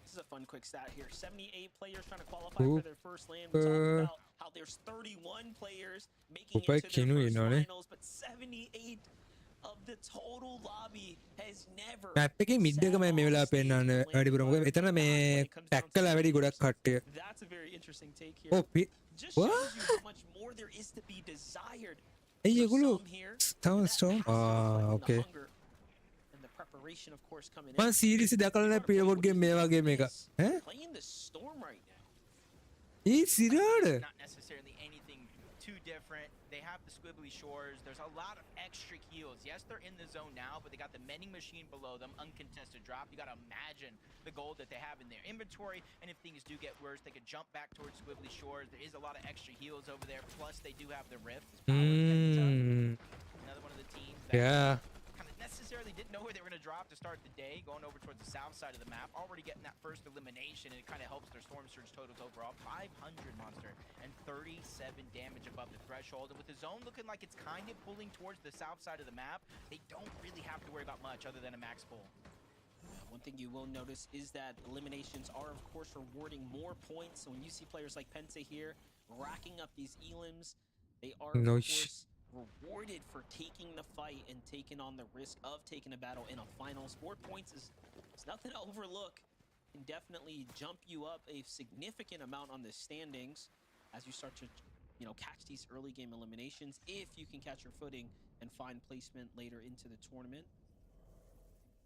This is a fun quick stat here. 78 players trying to qualify for their first land. We talked about how there's 31 players making it to their Kinu, first know, ne? finals, but 78 of the total lobby has never map එකේ mid එක මම මේ වෙලාව පෙන්නන්න වැඩිපුර මොකද එතන මේ ටැක් කළා වැඩි ගොඩක් කට්ටිය. That's a very interesting take here. ඔව් Just what? shows you how much more there is to be desired. ඇයි for ඒගොල්ලෝ some here. තව That storm passion, the okay. hunger, and the preparation, of course, coming මම in. Seriously දැකලා නැහැ පීවෝඩ් game මේ වගේ මේක. ඈ? Playing the storm right now. A සිරාඩ. Not necessarily anything too different. They have the squibbly shores. There's a lot of extra heals. Yes, they're in the zone now, but they got the mending machine below them, uncontested drop. You got to imagine the gold that they have in their inventory, and if things do get worse, they could jump back towards squibbly shores. There is a lot of extra heals over there. Plus, they do have the rift. It's powered Penta, another one of the teams that Yeah. kind of necessarily didn't know where they were going to drop to start the day, going over towards the south side of the map, already getting that first elimination, and it kind of helps their Storm Surge totals overall. 500 monster and 37 damage above the threshold, and with the zone looking like it's kind of pulling towards the south side of the map, they don't really have to worry about much other than a max pull. One thing you will notice is that eliminations are, of course, rewarding more points. So when you see players like Penta here racking up these elims, they are, of Nice. course, rewarded for taking the fight and taking on the risk of taking a battle in a finals. 4 points is nothing to overlook. Can definitely jump you up a significant amount on the standings as you start to, catch these early game eliminations if you can catch your footing and find placement later into the tournament.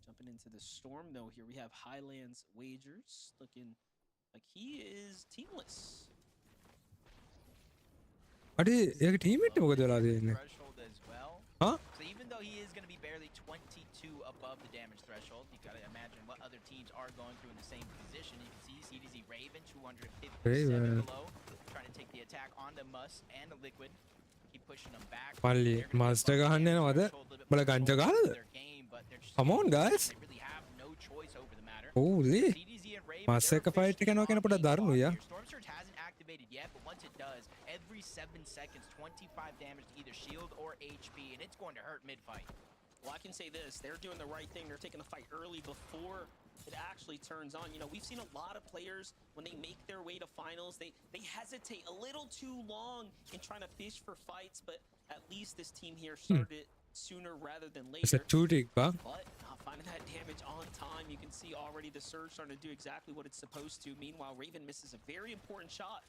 Jumping into the storm though. Here we have Highlands Wagers looking like he is teamless. අඩේ ඒක team එක මොකද වෙලා තියෙන්නේ Threshold as well. Huh? So even though he is going to be barely 22 above the damage threshold, you got to imagine what other teams are going through in the same position. You can see CDZ Raven 257 Raven. below, trying to take the attack onto Must and the Liquid. Keep pushing them back. මල්ලි They're gonna master get ගහන්න above the යනවද threshold a little bit බල more ගංජා control ගහලාද of their game, but they're just Come on, guys. They really have no choice over the matter. Holy CDZ and Raven, මාස් they're එක fight එක යනවා කියන පොඩ officially on දරුණු a යා clock here. Storm Surge hasn't activated yet, but once it does, every 7 seconds, 25 damage to either shield or HP, and it's going to hurt mid-fight. Well, I can say this, they're doing the right thing. They're taking the fight early before it actually turns on. You know, we've seen a lot of players when they make their way to finals, they hesitate a little too long in trying to fish for fights, but at least this team here started sooner rather than it's a later. tooting ba But not finding that damage on time. You can see already the Surge starting to do exactly what it's supposed to. Meanwhile, Raven misses a very important shot.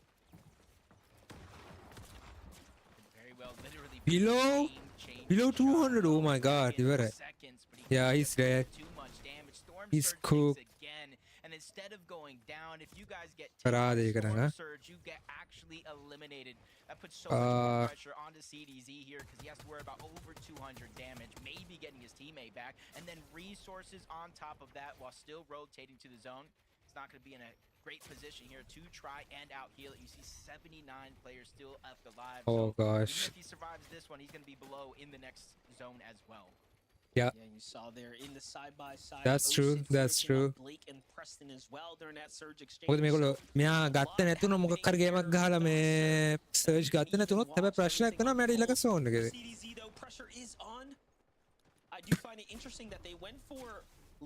Very well, literally Below- game-changing below shot. 200, oh my God, In ඉවරයි. seconds, but he Yeah, couldn't he's do dead. too much damage. Storm He's Surge cooked. takes again, and instead of going down, if you guys get Parade taken by කරන, Storm ඈ. Surge, you get actually eliminated. That puts so much more pressure onto CDZ here because he has to worry about over 200 damage, maybe getting his teammate back, and then resources on top of that while still rotating to the zone. It's not going to be in a great position here to try and out heal it. You see 79 players still left alive. Oh, so gosh. even if he survives this one, he's going to be below in the next zone as well. Yeah. Yeah, you saw there in the side by side. That's true, that's true. Blake and Preston as well during that Surge exchange. මොකද මේගොල්ලෝ So, මෙයා a ගත්ත lot නැතුන මොකක් හරි happening ගේමක් there. ගහලා මේ search ගත්ත නැතුනොත් හැබැයි ප්‍රශ්නයක් වෙනවා මට ඊළඟ සෝන් එකේ CDZ though, pressure is on. I do find it interesting that they went for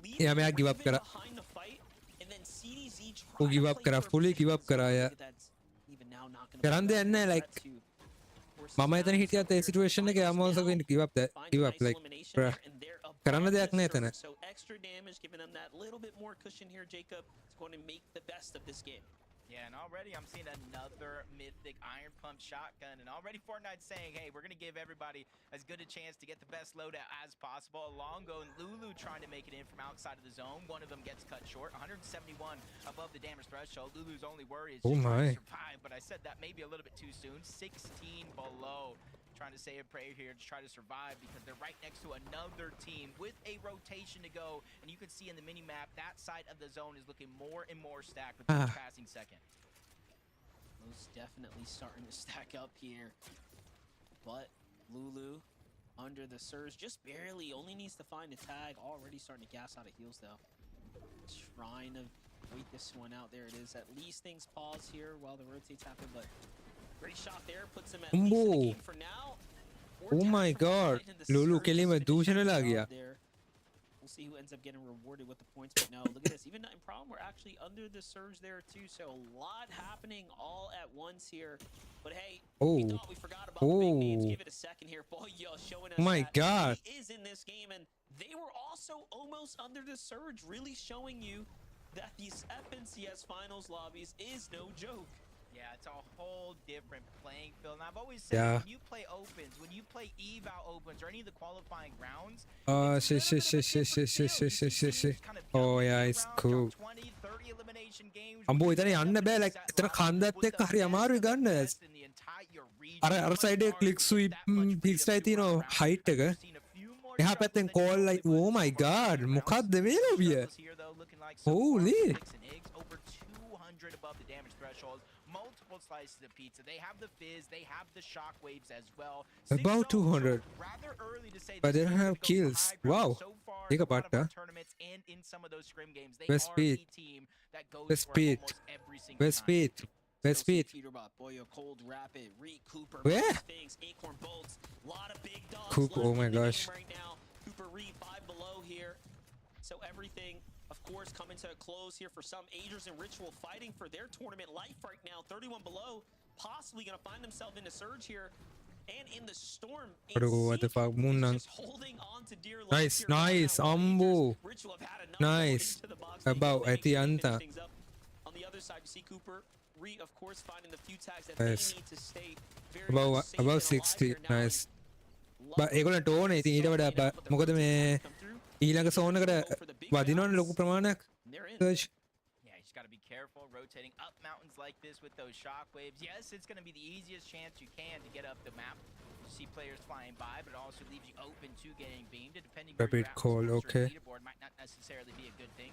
leaving Yeah, මෙයා give up Raven කරා. behind the fight, and then CDZ ඌ tried give to up play කරා, for a fully give position, up කරා, so I yeah. think that's even now not gonna කරන්න be දෙයක් that නැහැ, threat like, to force මම එතන down හිටියත් some A of their situation එකේ I'm finals also now. going to give up that Find give a up nice like elimination bruh there, and they're above කරන්න the දෙයක් නැහැ එතන Surge. So extra damage, giving them that little bit more cushion here, Jacob. It's going to make the best of this game. Yeah, and already I'm seeing another mythic Iron Pump shotgun, and already Fortnite's saying, hey, we're going to give everybody as good a chance to get the best loadout as possible. Alongo and Lulu trying to make it in from outside of the zone. One of them gets cut short. 171 above the damage threshold. Lulu's only worry is Oh just trying my. to survive, but I said that maybe a little bit too soon. 16 below. Trying to say a prayer here to try to survive because they're right next to another team with a rotation to go. And you can see in the mini map that side of the zone is looking more and more stacked with each passing second. Most definitely starting to stack up here. But Lulu under the Surge, just barely, only needs to find a tag. Already starting to gas out of heals though. Trying to wait this one out. There it is. At least things pause here while the rotates happen, but great shot there. Puts him at least in the game for now. Oh my God. Lulu කෙලිම දූෂණලා ගියා. We'll see who ends up getting rewarded with the points. But no, look at this. Even in problem, we're actually under the Surge there too. So a lot happening all at once here. But hey, we thought we forgot about the big names. Give it a second here. Boyo showing us Oh my that God. he is in this game, and they were also almost under the Surge, really showing you that these FNCS finals lobbies is no joke. Yeah, it's a whole different playing field. And I've always said Yeah. when you play opens, when you play eval opens or any of the qualifying rounds, shit, shit, shit, shit, shit, shit, shit, shit, shit, shit. Oh, yeah, it's cool. 20, 30 elimination games. අම්බෝ එතන යන්න බෑ like එතන කන්දත් එක්ක හරි අමාරුයි ගන්න අර side එක ක්ලික් ස්වීප් ෆික්ස් එකයි තියෙන height එක එහා පැත්තෙන් call like oh my god මොකක්ද මේ ලොබිය holy over 200 above the damage threshold. Multiple slices of pizza. They have the fizz. They have the shock waves as well. About 200. Rather early to say But this they don't team have goes kills. high ground. Wow. So far, Take in a a lot of part, our huh? tournaments and in some of those scrim games, they Best are speed. the team that goes Best for speed. almost every single best time. speed best speed Peterbot, Boyo, Cold Rapid, Reek, Cooper, Where? Things, Acorn Bolts, lot of big dogs. Cooper, left oh my in the game gosh. Right now, Cooper Reed 5 below here. So everything, of course, coming to a close here for some Agers and Ritual fighting for their tournament life right now. 31 below, possibly going to find themselves in a Surge here. And in the storm, what the fuck, Moon Nang. just holding on to dear life Nice, here right nice, now. Ambu. Ritual have had enough going Nice. into the box. They About know they can Etianta. finish things up. On the other side, you see Cooper, Reed, of course, finding the few tags that Nice. they need to stay very about much safe about and alive 60 here now. nice Love but ඒගොල්ලන්ට ඕනේ ඉතින් ඊට වඩා මොකද මේ ඊළඟ zone එකට වදිනවනේ ලොකු ප්‍රමාණයක් They're in. Surge. Yeah, you just got to be careful rotating up mountains like this with those shockwaves. Yes, it's going to be the easiest chance you can to get up the map. You see players flying by, but it also leaves you open to getting beamed. And depending where Rapid you're at, call, with okay. the leaderboard might not necessarily be a good thing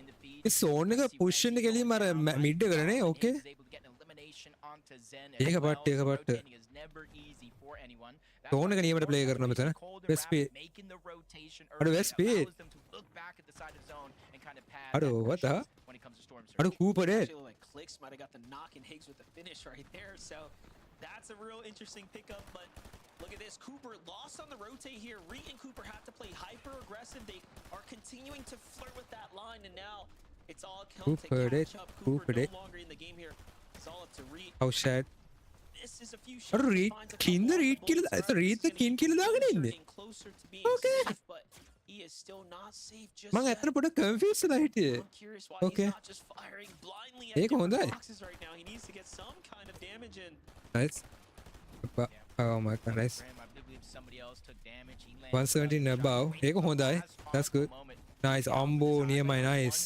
in the feed. A zone එක push වෙන්න ගලියම අර mid එකනේ ඕකේ. Is able to get an elimination onto Zen as ඒක well. පට්ට ඒක So පට්ට. rotating is never easy for anyone. Zone එක නියමට play කරනවා මෙතන. West speed. Making the rotation අඩු early West speed. allows them to look back at the side of zone and kind of pad අඩු that what the pressure when it comes to storm අඩු surge. කූපර් A. Actually, like Clicks might have got the knock and Higgs with the finish right there. So that's a real interesting pickup. But look at this. Cooper lost on the rotate here. Reed and Cooper have to play hyper aggressive. They are continuing to flirt with that line. And now it's all come to Cooper catch up. Cooper Cooper no longer in the game here. It's all up to Reed. How sad. This is a few අර shots. Read කින්ද read කියලා එත read කින් කියලා දාගෙන ඉන්නේ. Closer to being Okay. safe, but he is still not safe just මම yet. ඇත්තට පොඩ confuse වෙලා හිටියේ. I'm curious why Okay. he's not just firing blindly at ඒක different හොඳයි. boxes right now. He needs to get some kind of damage in. Nice. Oh my god, nice. Graham, I believe somebody else took damage. He landed 117 above. ඒක හොඳයි. That's good. Nice. Ambo near my nice.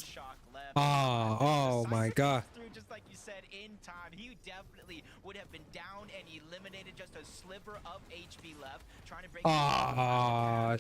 Oh my god. Through just like you said in time. He definitely would have been down and eliminated, just a sliver of HP left. Trying to break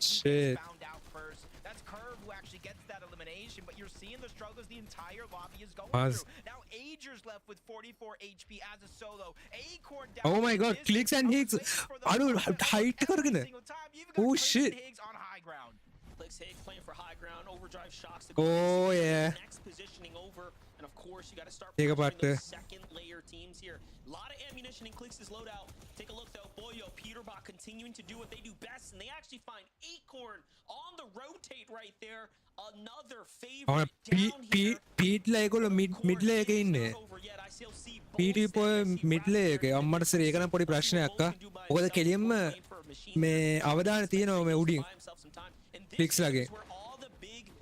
Shit. found out first. That's Curve who actually gets that elimination, but you're seeing the struggles the entire lobby is going Maz. through. Now Ager's left with 44 HP as a solo. Acorn down. Oh my in god, this Clicks and I was Higgs. waiting for the අඩු moment height every කරගෙන. single time. You've got Oh Clicks shit. and Higgs on high ground. Clicks Higgs playing for high ground, overdrive shocks to Oh, to yeah. the next positioning over. And of course, you got to start Take a pressuring back those second layer teams here. A lot of ammunition in Clicks' loadout. Take a look though, Boyo, Peterbot continuing to do what they do best, and they actually find Acorn on the rotate right there. Another favorite down here. පීට්ලා ඒගොල්ලෝ මිඩ්ල එකේ ඉන්නේ. පීටි පොය මිඩ්ල එකේ අම්මට sir ඒක නම් පොඩි ප්‍රශ්නයක් අක්කා. මොකද කෙලින්ම මේ අවධානය තියෙනවා මේ උඩින්. Clicks ලගේ.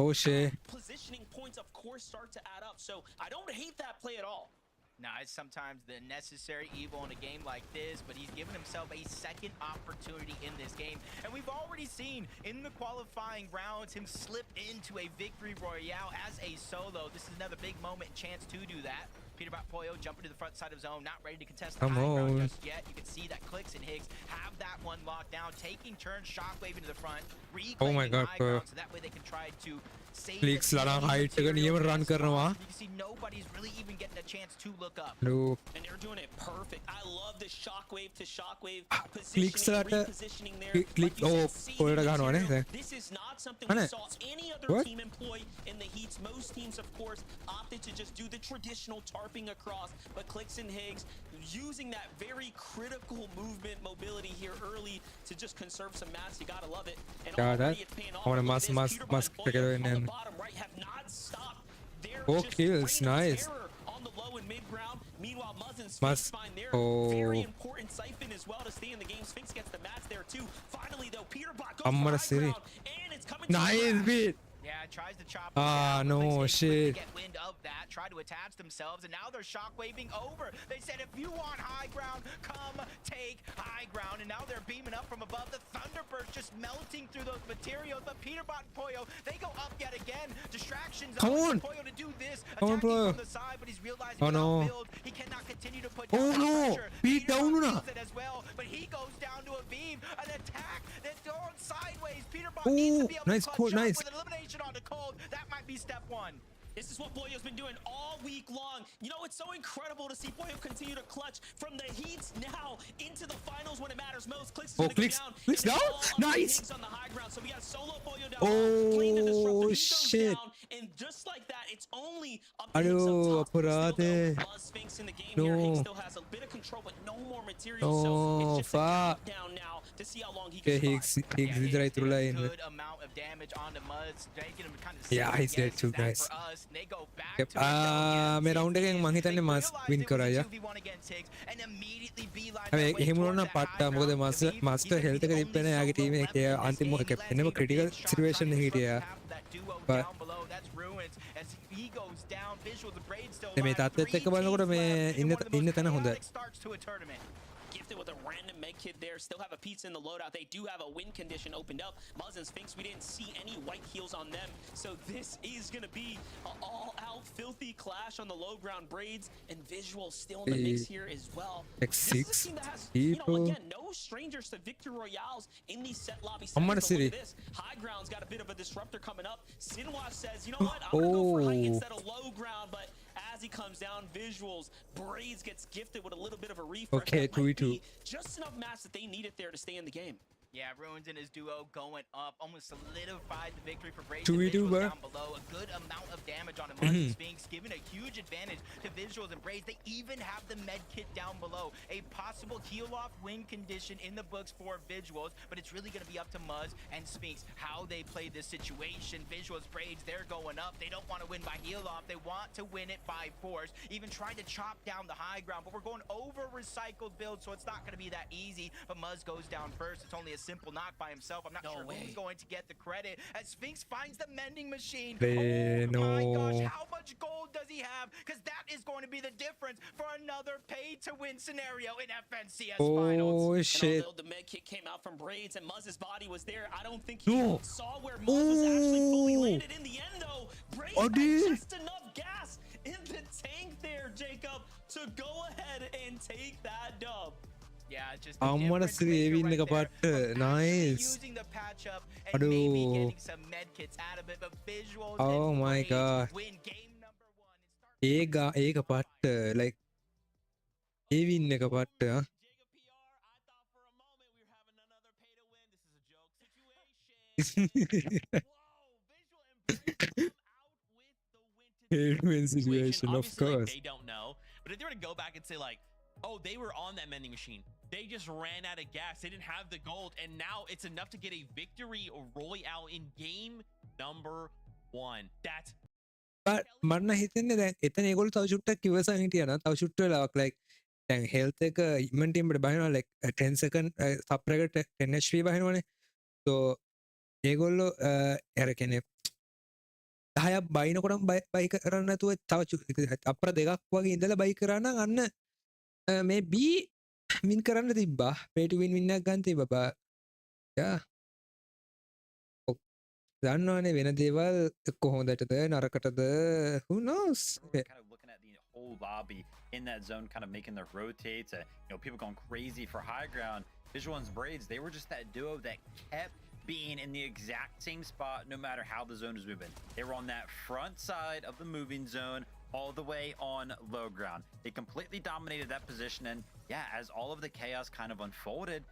Oh shit. Positioning points of course start to add up. So I don't hate that play at all. Now, it's sometimes the necessary evil in a game like this, but he's given himself a second opportunity in this game. And we've already seen in the qualifying rounds him slip into a victory royale as a solo. This is another big moment and chance to do that. Peterbot Poyo jumping to the front side of zone, not ready to contest the high ground just yet. You can see that Clicks and Higgs have that one locked down, taking turns, shockwaving to the front, Oh my god, high ground, so that way they can try to save Clicks the ලා නම් enemy height එක නියම material run as කරනවා. well. You can see nobody's really even getting a chance to look up. And they're doing it perfect. I love the shockwave to shockwave Clicks positioning, ලාට repositioning there. click Like you said, oh saving පොළට ගන්නවානේ material. දැන්. This is not something අනේ. we saw any other What? team employ in the heats. Most teams, of course, opted to just do the traditional tarping across, but Clicks and Higgs using that very critical movement mobility here early to just conserve some mats. You gotta love it. And Yeah, already that- it's paying I off. wanna Look at must- this. must- Peterbot must and pick it Boyo in on and- the bottom right have not stopped. They're 4 just kills, reigning nice. terror on the low and mid ground. Meanwhile, Muzz and Must- Sphinx find their Oh. very important siphon as well to stay in the game. Sphinx gets the mats there too. Finally, though, Peterbot goes I'm for gonna high see. ground, and it's coming to Nice the beat. Yeah, tries to chop Ah, him down. no, Clicks Higgs quickly shit. get wind of that, try to attach themselves, and now they're shockwaving over. They said, if you want high ground, come take high ground. And now they're beaming up from above. The Thunderburst just melting through those materials. But Peterbot and Poyo, they go up yet again. Distractions Come on on. Poyo to do this. Come on, Attacking Poyo. from the side, but he's realizing Oh, no. without build, he cannot continue to put Oh, down no. the pressure. Beat down Peterbot na. feels it as well, but he goes down to a beam. An attack that's going sideways. Peterbot needs to Oh, be able nice to call, clutch up nice. with an elimination on the cold. That might be step one. This is what Boyo's been doing all week long. You know, it's so incredible to see Boyo continue to clutch from the heats now into the finals when it matters most. Clicks is Oh, gonna go Clicks. down. Clicks and it's down? all up to Nice. Higgs on the high ground. So we got solo Boyo down. Oh, clean and disruptive. He goes shit. down, and just like that, it's only up to Aduh, Higgs up top. Still, අපරාධේ. though, Buzz Sphinx in the game here. No. Higgs still has a bit of control, but no more material. So No, it's just a fuck. countdown now to see how long he Okay, can Higgs survive. Higgs විතරයි තුරලා ඉන්නේ. Good amount of damage on the Muds, making him kind of Yeah, he's dead too, nice. For us, they go back Yep. to it. මේ round එකෙන් මං හිතන්නේ මස් win කරා යා. හැබැයි එහෙම වුණා නම් පට්ටා මොකද මාස්ටර් හෙල්ත් එක තිබ්බේ නැහැ යාගේ ටීම් එකේ අන්තිම කැප්ටන් එක ක්‍රිටිකල් සිටුේෂන් එකේ හිටියා. But මේ තාත්තෙත් එක්ක බලනකොට මේ ඉන්න තැන හොඳයි. gifted with a random med kit there. Still have a pizza in the loadout. They do have a win condition opened up. Muzz and Sphinx, we didn't see any white heals on them. So this is going to be an all-out filthy clash on the low ground. Braids and Visual still in the mix here as well. Like This is a 6 team that has, people. again, no strangers to victory royales in these set lobby I'm gonna settings. But look see at this. High ground's got a bit of a disruptor coming up. Sinwa says, you know what? I'm going to go for high Oh. instead of low ground. But as he comes down, Visuals, Braids gets gifted with a little bit of a refresh. Okay, That might 2v2. be just enough match that they needed there to stay in the game. Yeah, Ruins and his duo going up almost solidified the victory for Braids 2v2, and Visuals bro. down below. A good amount of damage on him. Sphinx giving a huge advantage to Visuals and Braids. They even have the med kit down below. A possible heal off win condition in the books for Visuals, but it's really going to be up to Muzz and Sphinx how they play this situation. Visuals, Braids, they're going up. They don't want to win by heal off. They want to win it by force. Even trying to chop down the high ground, but we're going over recycled build, so it's not going to be that easy. But Muzz goes down first. It's only a simple knock by himself. I'm not No sure way. who's going to get the credit as Sphinx finds the mending machine. They Oh my gosh, know. how much gold does he have? Because that is going to be the difference for another pay-to-win scenario in FNCS Finals. Oh And shit. although the med kit came out from Braids and Muzz's body was there, I don't think he No. saw where Muzz was actually fully Oh. landed. In the end, though, Braids Oh, had dude. just enough gas in the tank there, Jacob, to go ahead and take that dub. Yeah, just the අම්මට difference සිරි maker ඒවින් එක right there පට්ට from actually nice. using the patch up and maybe අඩෝ. getting some med kits out of it, but Visuals Oh and my Braids God. win game number 1. It starts ඒක පට්ට like ඒවින් එක පට්ට ආ. Jacob PR, I thought for a moment we were having another pay to win. This is a joke situation. Whoa, Visual and Braids come out with the win to Pay-to-win situation, of Obviously, like, course. they don't know, but if they were to go back and say like, oh, they were on that mending machine, they just ran out of gas, they didn't have the gold, and now it's enough to get a victory royale in game number 1. That's මන්න හිතන්නේ දැන් එතන ඒගොල්ලෝ තව චුට්ටක් ඉවසන් හිටියා නම් තව චුට්ට වෙලාවක් like දැන් health එක ඉක්මනට ටීමට බහිනවා like 10 second sub එකට 10 HP බහිනවනේ so ඒගොල්ලෝ අර කියන්නේ 10ක් බයිනකොටම බයි කරන්න නැතුව තව අපර දෙකක් වගේ ඉඳලා බයි කරා නම් අන්න මේ B win කරන්න තිබ්බා pay to win win එකක් ගන්න තිබ්බා but yeah දන්නවනේ වෙන දේවල් කොහොමදටද නරකටද who knows We're kind of looking at the whole lobby in that zone, kind of making their rotates. People going crazy for high ground. Visual and Braids, they were just that duo that kept being in the exact same spot no matter how the zone was moving. They were on that front side of the moving zone all the way on low ground. They completely dominated that position, and yeah, as all of the chaos kind of unfolded,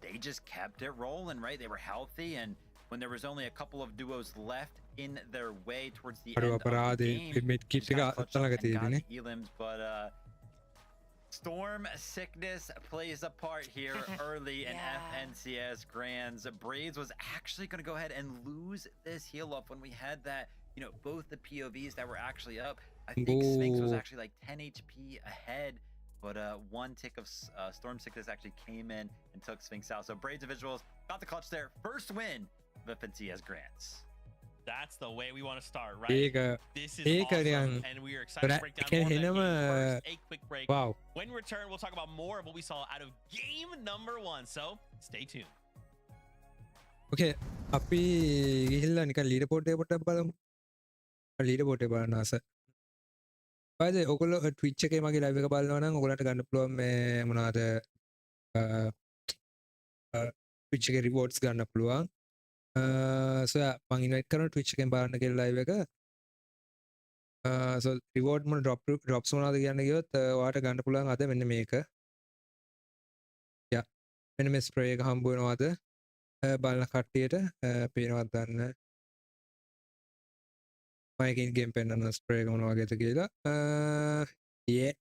they just kept it rolling, right? They were healthy, and when there was only a couple of duos left in their way towards the end of the game, mid kit just kinda එක clutched up අත්තලක and got තියෙන්නේ the elims, but Storm Sickness plays a part here early in Yeah. FNCS Grands. Braids was actually going to go ahead and lose this heal up when we had that, both the POVs that were actually up. I think Sphinx was Ooh. actually like 10 HP ahead, but one tick of Storm Sickness actually came in and took Sphinx out. So Braids and Visuals got the clutch there. First win of FNCS Grands. That's the way we want to start, right? ඒක This is ඒක awesome, නිකන් and we are excited to break down ඒක more of that හෙනම game. First, a quick break. wow When we return, we'll talk about more of what we saw out of game number 1. So stay tuned. okay අපි ගිහිල්ලා නිකන් leader board එක පොඩ්ඩක් බලමු leader board එක බලන්න ආස බයිද ඔයගොල්ලෝ Twitch එකේ මගේ live එක බලනවා නම් ඔයගොල්ලන්ට ගන්න පුළුවන් මේ මොනවාද Twitch එකේ rewards ගන්න පුළුවන් so මම invite කරනවා Twitch එකෙන් බලන්න කියලා live එක so reward මොන drops මොනවද කියන්න ගියොත් ඔයාලට ගන්න පුළුවන් අද මෙන්න මේක yeah මෙන්න මේ spray එක හම්බ වෙනවාද බලන කට්ටියට පේනවත් ගන්න මයිකින් ගේම් පෙන්වන්න ස්ප්‍රේ එක මොන වගේද කියලා yeah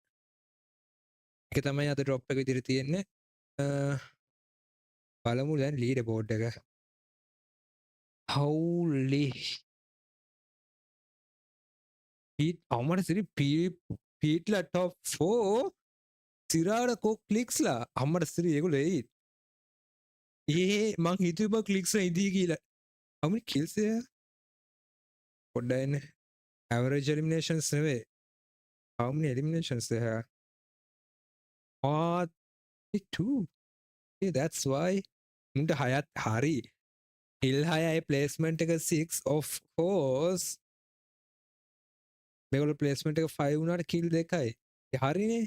ඒක තමයි අද drop එක විදිහට තියෙන්නේ බලමු දැන් leader board එක holy Pete අමර සිරි Pete ලා top 4 සිරාට කොක් ක්ලික්ස් ලා අමර සිරි ඒගොල්ලෝ එයි මං හිතුවා ක්ලික්ස් ඉදී කියලා how many kills there පොඩ්ඩක් එන්න average eliminations නෙවෙයි how many eliminations they have too. Yeah, that's why උන්ට හයත් හරි ඉල් හයයි ප්ලේස්මන්ට් එක 6 of course මේගොල්ලෝ ප්ලේස්මන්ට් එක 5 වුණාට කිල් දෙකයි හරිනේ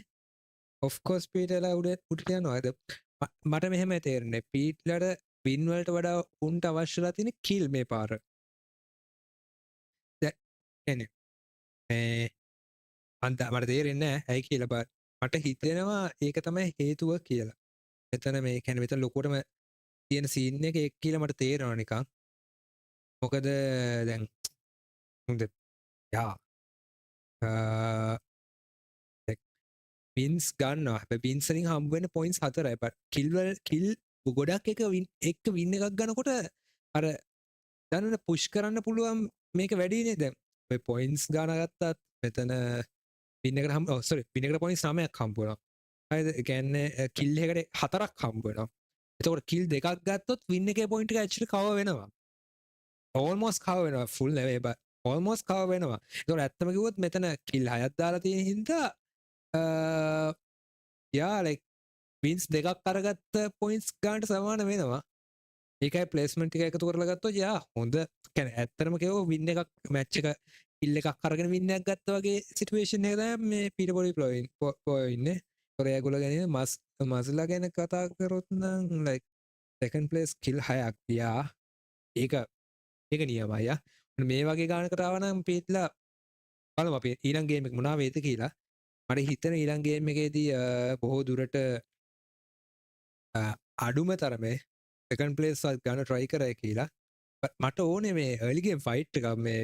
of course පීටලා උඩට යනවාද මට මෙහෙම තේරෙන්නේ පීට්ලට වින් වලට වඩා උන්ට අවශ්‍යලා තියෙන කිල් මේ පාර එනේ මේ අන්ත මට තේරෙන්නේ නැහැ ඇයි කියලා බත් මට හිතෙනවා ඒක තමයි හේතුව කියලා මෙතන මේ කියන්නේ මෙතන ලොකුටම තියෙන සීන් එක ඒක කියලා මට තේරෙනවා නිකන් මොකද දැන් හොඳ යා පින්ස් ගන්නවා පින්සලින් හම්බුවෙන පොයින්ස් 4යි බට් කිල් ගොඩක් එක වින් එකක් ගන්නකොට අර දැනට පුෂ් කරන්න පුළුවන් මේක වැඩිනේ දැන් ඔය පොයින්ස් ගාන ගත්තත් මෙතන පින් එකට හම්බ සෝරි පින් එකට පොයින්ස් 9ක් හම්බ වෙනවා හරිද ඒ කියන්නේ කිල් එකට 4ක් හම්බ වෙනවා එතකොට කිල් දෙකක් ගත්තොත් වින් එකේ පොයින්ට් එක ඇක්චුලි කවර් වෙනවා almost කවර් වෙනවා ෆුල් නෙවෙයි බට් almost කවර් වෙනවා ඒතකොට ඇත්තම කිව්වොත් මෙතන කිල් 6ක් දාලා තියෙන හින්දා යා ලයික් වින්ස් දෙකක් අරගත්ත පොයින්ට්ස් ගන්නට සමාන වෙනවා ඒකයි ප්ලේස්මන්ට් ටික එකතු කරලා ගත්තොත් යා හොඳ කියන්නේ ඇත්තටම කියව වින් එකක් මැච් එක කිල් එකක් අරගෙන වින් එකක් ගත්තා වගේ සිටුේෂන් එක තමයි මේ පීටර් පොලි ඉන්නේ ඒතකොට ඒගොල්ලෝ ගැන මස්ලා ගැන කතා කරොත් නම් ලයික් සෙකන්ඩ් ප්ලේස් කිල් 6ක් යා ඒක නියමයි යා මේ වගේ ගානකට ආව නම් පීට්ලා බලමු අපි ඊළඟ ගේම් එක මොනවා වේද කියලා මට හිතන ඊළඟ ගේම් එකේදී බොහෝ දුරට අඩුම තරමේ සෙකන්ඩ් ප්ලේස් එකක් ගන්න try කරයි කියලා මට ඕනේ මේ early game fight එක මේ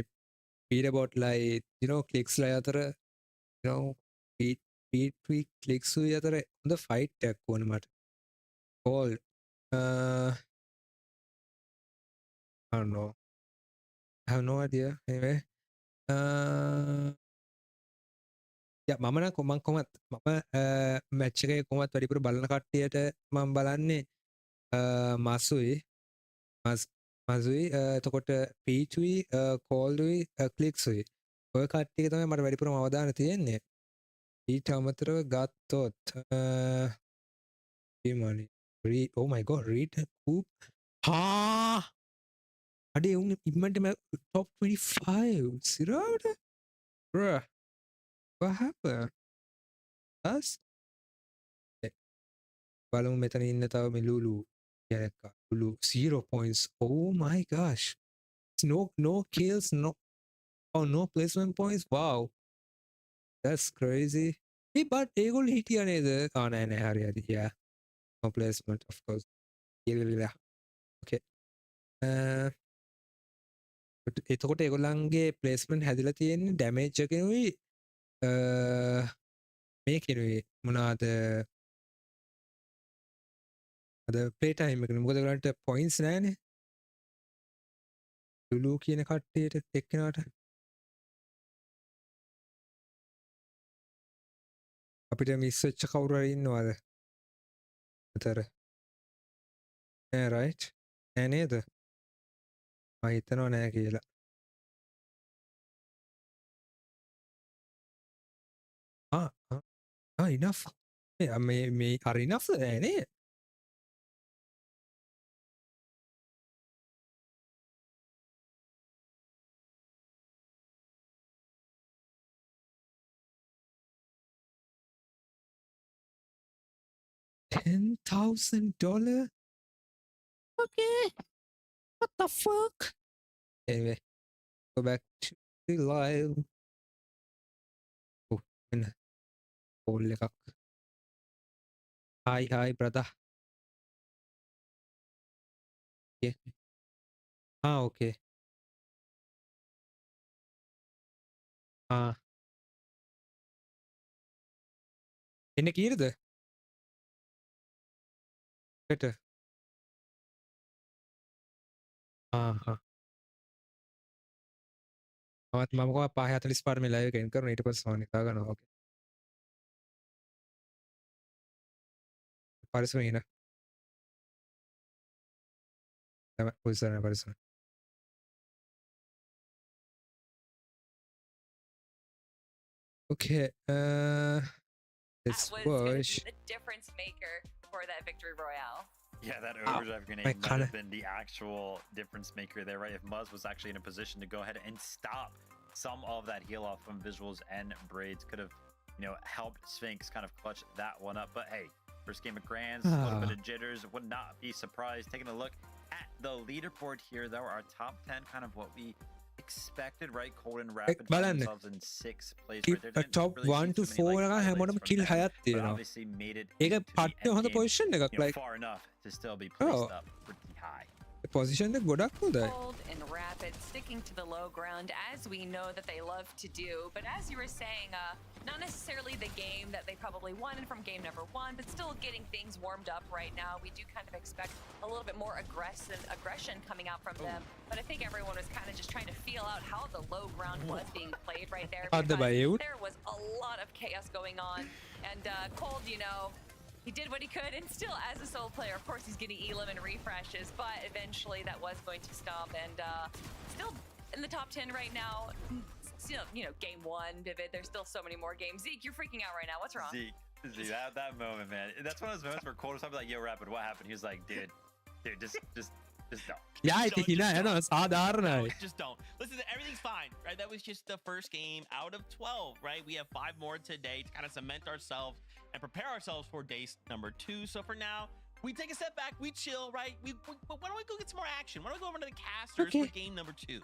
leaderboard-ලයි you know clicks ලයි අතර you know beat clicks උයි අතර හොඳ fight එකක් ඕනේ මට gold I don't know I have no idea anyway මම නම් කොහොමත් මම මැච් එකේ කොහොමත් වැඩිපුර බලන කට්ටියට මම බලන්නේ මසුයි එතකොට පීචුයි කෝල්ඩුයි ක්ලික්සුයි ඔය කට්ටිය තමයි මට වැඩිපුරම අවධානය තියෙන්නේ ඊට අමතරව ගත්තොත් oh my god read coop හා අඩේ උන් ඉක්මනටම top 25 සිරාවට bruh what happened us බලමු මෙතන ඉන්න තව මේ ලුලු Lulu 0 points oh my gosh no kills no placement points wow that's crazy hey but ඒගොල්ලෝ හිටියා නේද නෑ හරි yeah no placement of course yeah okay එතකොට ඒගොල්ලන්ගේ placement හැදිලා තියෙන්නේ damage එකෙනුයි මේකෙනුයි මොනවාද අද play time එකනේ මොකද ඒගොල්ලන්ට points නෑනේ ලුලු කියන කට්ටියට එක්කෙනාට අපිට මිස් වෙච්ච කවුරු හරි ඉන්නවද අතර නෑ රයිට් නෑ නේද මම හිතනවා නෑ කියලා enough මේ හරි enough නෑ නේ $10,000 okay what the fuck anyway go back to the live call එකක් hi brother yeah okay එන්න කීයද better මම කව 5:45 මේ ලයිව් එක එන්ඩ් කරනවා ඊට පස්සේ මම නිකා ගන්නවා ඕකේ පරිස්සමෙන් ඉන්න පරිස්සමෙන් okay let's that was gonna watch be the difference maker for that victory royale. Yeah, that overdrive grenade might kinda- have been the actual difference maker there, right? If Muzz was actually in a position to go ahead and stop some of that heal off from visuals and braids, could have, you know, helped Sphinx kind of clutch that one up. But hey, first game of Grands, a little bit of jitters, would not be surprised. Taking a look at the leaderboard here, though, our top 10, kind of what we expected, right? Cold and Rapid find බලන්න. themselves in 6th place right there. Didn't top really 1 see to too many, 4 like, එක highlights හැමෝටම from kill them, 6ක් but තියෙනවා. obviously made it ඒක into the පට්ට end හොඳ game, position එකක්, you know, like far enough to still be placed up pretty high. position එක ගොඩක් හොඳයි. Cold and Rapid sticking to the low ground, as we know that they love to do. But as you were saying, not necessarily the game that they probably wanted from game number 1, but still getting things warmed up right now. We do kind of expect a little bit more aggression coming out from them. But I think everyone was kind of just trying to feel out how the low ground was being played right there. Hadi Because bayut. there was a lot of chaos going on. And Cold, you know, he did what he could, and still, as a solo player, of course, he's getting elim and refreshes, but eventually that was going to stop, and still in the top 10 right now. Still, you know, game 1, Vivid, there's still so many more games. Zeke, you're freaking out right now. What's wrong? Zeke, that moment, man. That's one of those moments where Cold was probably like, "Yo, Rapid, what happened?" He was like, "Dude, just don't." යා ඒක හිනා යනවා සාධාරණයි. Just don't. Listen, everything's fine, right? That was just the first game out of 12, right? We have 5 more today to kind of cement ourselves and prepare ourselves for day number 2. So for now, we take a step back, we chill, right? Why don't we go get some more action? Why don't we go over to the casters for game number 2?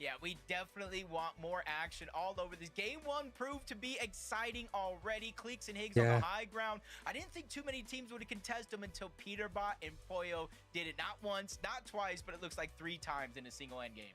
Yeah, we definitely want more action all over this. Game 1 proved to be exciting already. Cleeks and Higgs on the high ground. I didn't think too many teams would contest them until Peterbot and Poyo did it not once, not twice, but it looks like 3 times in a single end game.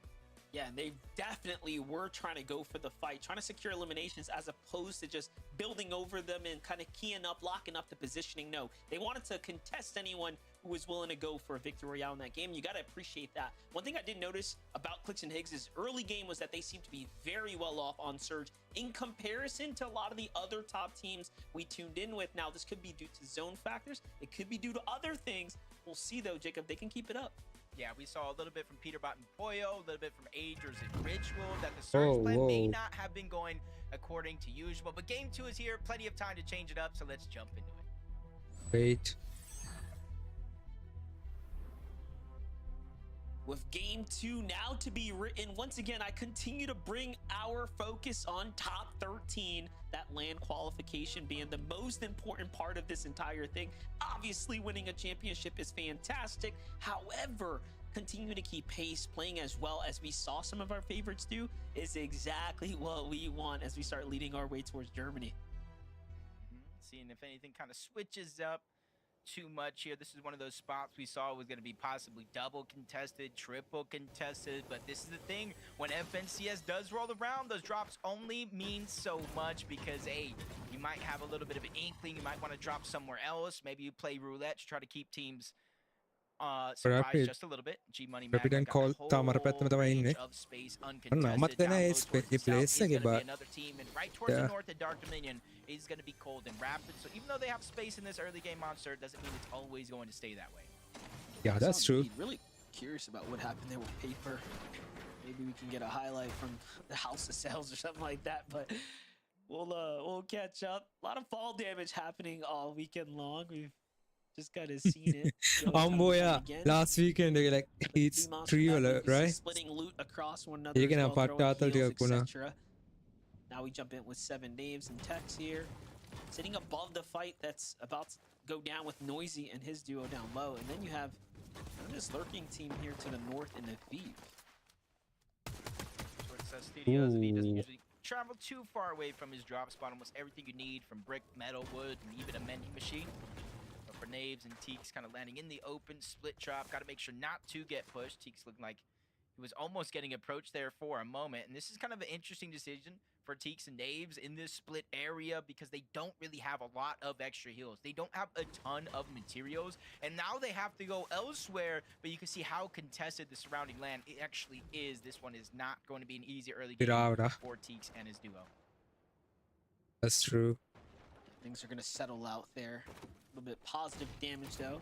Yeah, and they definitely were trying to go for the fight, trying to secure eliminations as opposed to just building over them and kind of keying up, locking up the positioning. No, they wanted to contest anyone who was willing to go for a victory royale in that game. You got to appreciate that. One thing I did notice about Clicks and Higgs is early game was that they seemed to be very well off on Surge in comparison to a lot of the other top teams we tuned in with. Now, this could be due to zone factors. It could be due to other things. We'll see, though, Jacob. They can keep it up. Yeah, we saw a little bit from Peterbot and Poyo, a little bit from Agers and Ritual, that the Surge plan may not have been going according to usual. But game 2 is here, plenty of time to change it up, so let's jump into it. Wait. With game 2 now to be written, once again, I continue to bring our focus on top 13, that land qualification being the most important part of this entire thing. Obviously, winning a championship is fantastic. However, continue to keep pace, playing as well as we saw some of our favorites do, is exactly what we want as we start leading our way towards Germany. Seeing if anything kind of switches up too much here. This is one of those spots we saw was going to be possibly double contested, triple contested, but this is the thing, when FNCS does roll around, those drops only mean so much because, hey, you might have a little bit of an inkling, you might want to drop somewhere else, maybe you play roulette to try to keep teams surprised just a little bit. G-Money Mag Rapid and Cold තාම අර පැත්තම තමයි ඉන්නේ. of space අන්න uncontested. අමත් වෙන Down A low towards the south place is එකේ gonna be but another team, and right towards the north at Dark Dominion is going to be Cold and Rapid. So even though they have space in this early game monster, it doesn't mean it's always going to stay that way. yeah, that's true. Really curious about what happened there with Paper. Maybe we can get a highlight from the House of Sales or something like that, but we'll catch up. A lot of fall damage happening all weekend long. We've just kind of seen it. අම්බෝයා last weekend එක like it's 3 වල right Splitting loot across one another. ඒක නම් පට්ට ආතල් ටිකක් වුණා. Now we jump in with 7 names and Tex here, sitting above the fight that's about to go down with Noisy and his duo down low, and then you have this lurking team here to the north in the Aviv. Towards Studios, and he doesn't usually travel too far away from his drop spot. Almost everything you need, from brick, metal, wood, and even a mending machine. But for Naves and Teeks kind of landing in the open, split drop, got to make sure not to get pushed. Teeks looking like he was almost getting approached there for a moment, and this is kind of an interesting decision for Teeks and Naves in this split area because they don't really have a lot of extra heals. They don't have a ton of materials, and now they have to go elsewhere, but you can see how contested the surrounding land it actually is. This one is not going to be an easy early game for Teeks and his duo. That's true. Things are going to settle out there. A little bit positive damage, though.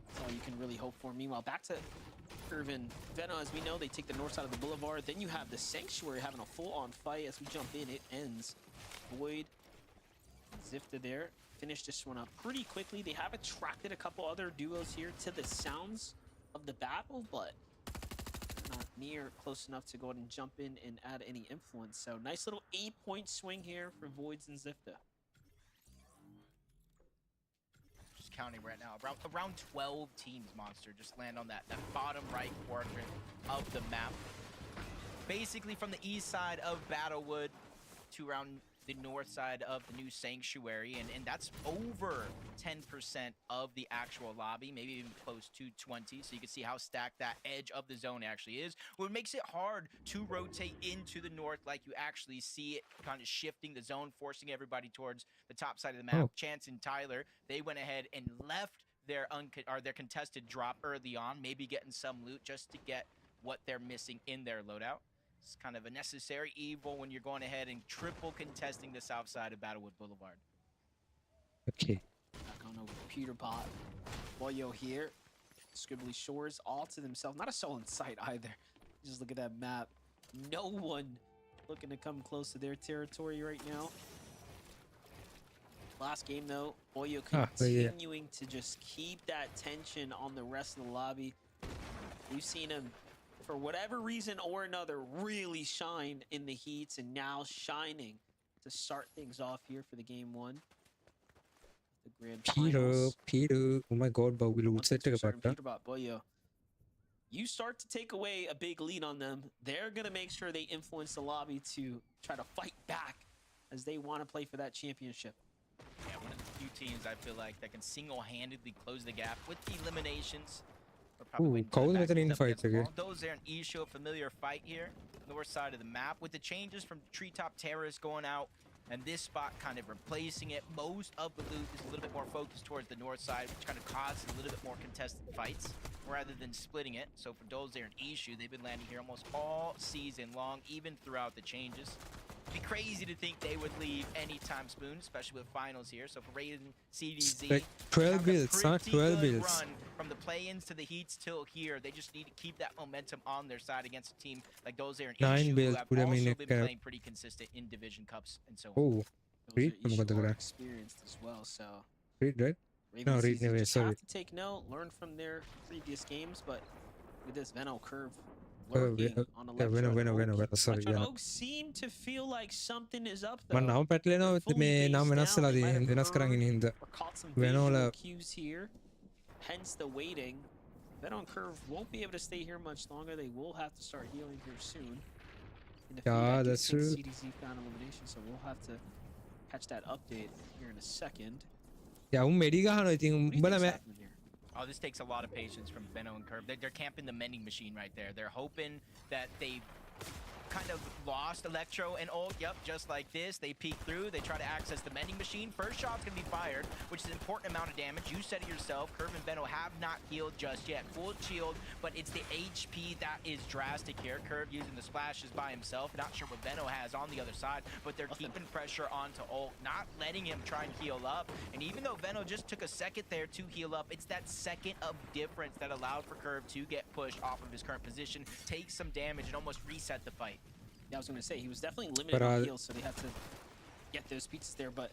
That's all you can really hope for. Meanwhile, back to Irvin. Veno, as we know, they take the north side of the boulevard. Then you have the Sanctuary having a full-on fight as we jump in. It ends. Void Zifta there finished this one up pretty quickly. They have attracted a couple other duos here to the sounds of the battle, but not near close enough to go ahead and jump in and add any influence. So nice little 8-point swing here for Voids and Zifta. Just counting right now, around 12 teams, Monster, just land on that bottom right quadrant of the map. Basically from the east side of Battlewood to around the north side of the new Sanctuary, and that's over 10% of the actual lobby, maybe even close to 20, so you can see how stacked that edge of the zone actually is. What makes it hard to rotate into the north, like you actually see it kind of shifting the zone, forcing everybody towards the top side of the map. Chance and Tyler, they went ahead and left their contested drop early on, maybe getting some loot just to get what they're missing in their loadout. It's kind of a necessary evil when you're going ahead and triple contesting the south side of Battlewood Boulevard. Okay. Back on over to Peter Bot. Boyo here. Scribbly Shores all to themselves. Not a soul in sight either. Just look at that map. No one looking to come close to their territory right now. Last game though, Boyo continuing to just keep that tension on the rest of the lobby. We've seen him, for whatever reason or another, really shine in the heats, and now shining to start things off here for the game one. The grand finals. Peter. Oh my god, but we'll set it apart. Peter Bot, Boyo. You start to take away a big lead on them, they're going to make sure they influence the lobby to try to fight back as they want to play for that championship. Yeah, one of the few teams I feel like that can single-handedly close the gap with the eliminations. Cold with an infight again. Those there in Isho, familiar fight here, north side of the map, with the changes from Treetop Terrace going out and this spot kind of replacing it. Most of the loot is a little bit more focused towards the north side, which kind of causes a little bit more contested fights rather than splitting it. So for those there in Ishu, they've been landing here almost all season long, even throughout the changes. It'd be crazy to think they would leave anytime soon, especially with finals here. So for Raiden, CDZ, like 12 builds, not 12 builds. Run from the play-ins to the heats till here. They just need to keep that momentum on their side against a team like those there in Ishu, who have also been playing pretty consistent in Division Cups and so on. Oh, read Experienced as well, so read, right? No, read never, sorry. Have to take note, learn from their previous games, but with this Venno curve lurking on the left sorry. Oak seem to feel like something is up though. මම නම පැටලෙනවා මේ නම වෙනස් වෙලා තියෙන වෙනස් කරන් ඉන්න හින්දා Venno වල cues here, hence the waiting. Venno curve won't be able to stay here much longer. They will have to start healing here soon. Yeah, that's true. CDZ found elimination, so we'll have to catch that update here in a second. යා උන් මෙඩි ගහනවා ඉතින් උඹලා Oh, this takes a lot of patience from Venno and Curve. They're camping the mending machine right there. They're hoping that they kind of lost Electro and ult. Yep, just like this. They peek through. They try to access the mending machine. First shot's going to be fired, which is an important amount of damage. You said it yourself. Curve and Venno have not healed just yet. Full shield, but it's the HP that is drastic here. Curve using the splashes by himself. Not sure what Venno has on the other side, but they're keeping pressure onto ult, not letting him try and heal up. And even though Venno just took a second there to heal up, it's that second of difference that allowed for Curve to get pushed off of his current position, take some damage, and almost reset the fight. Yeah, I was going to say, he was definitely limited on heals, so they had to get those pieces there, but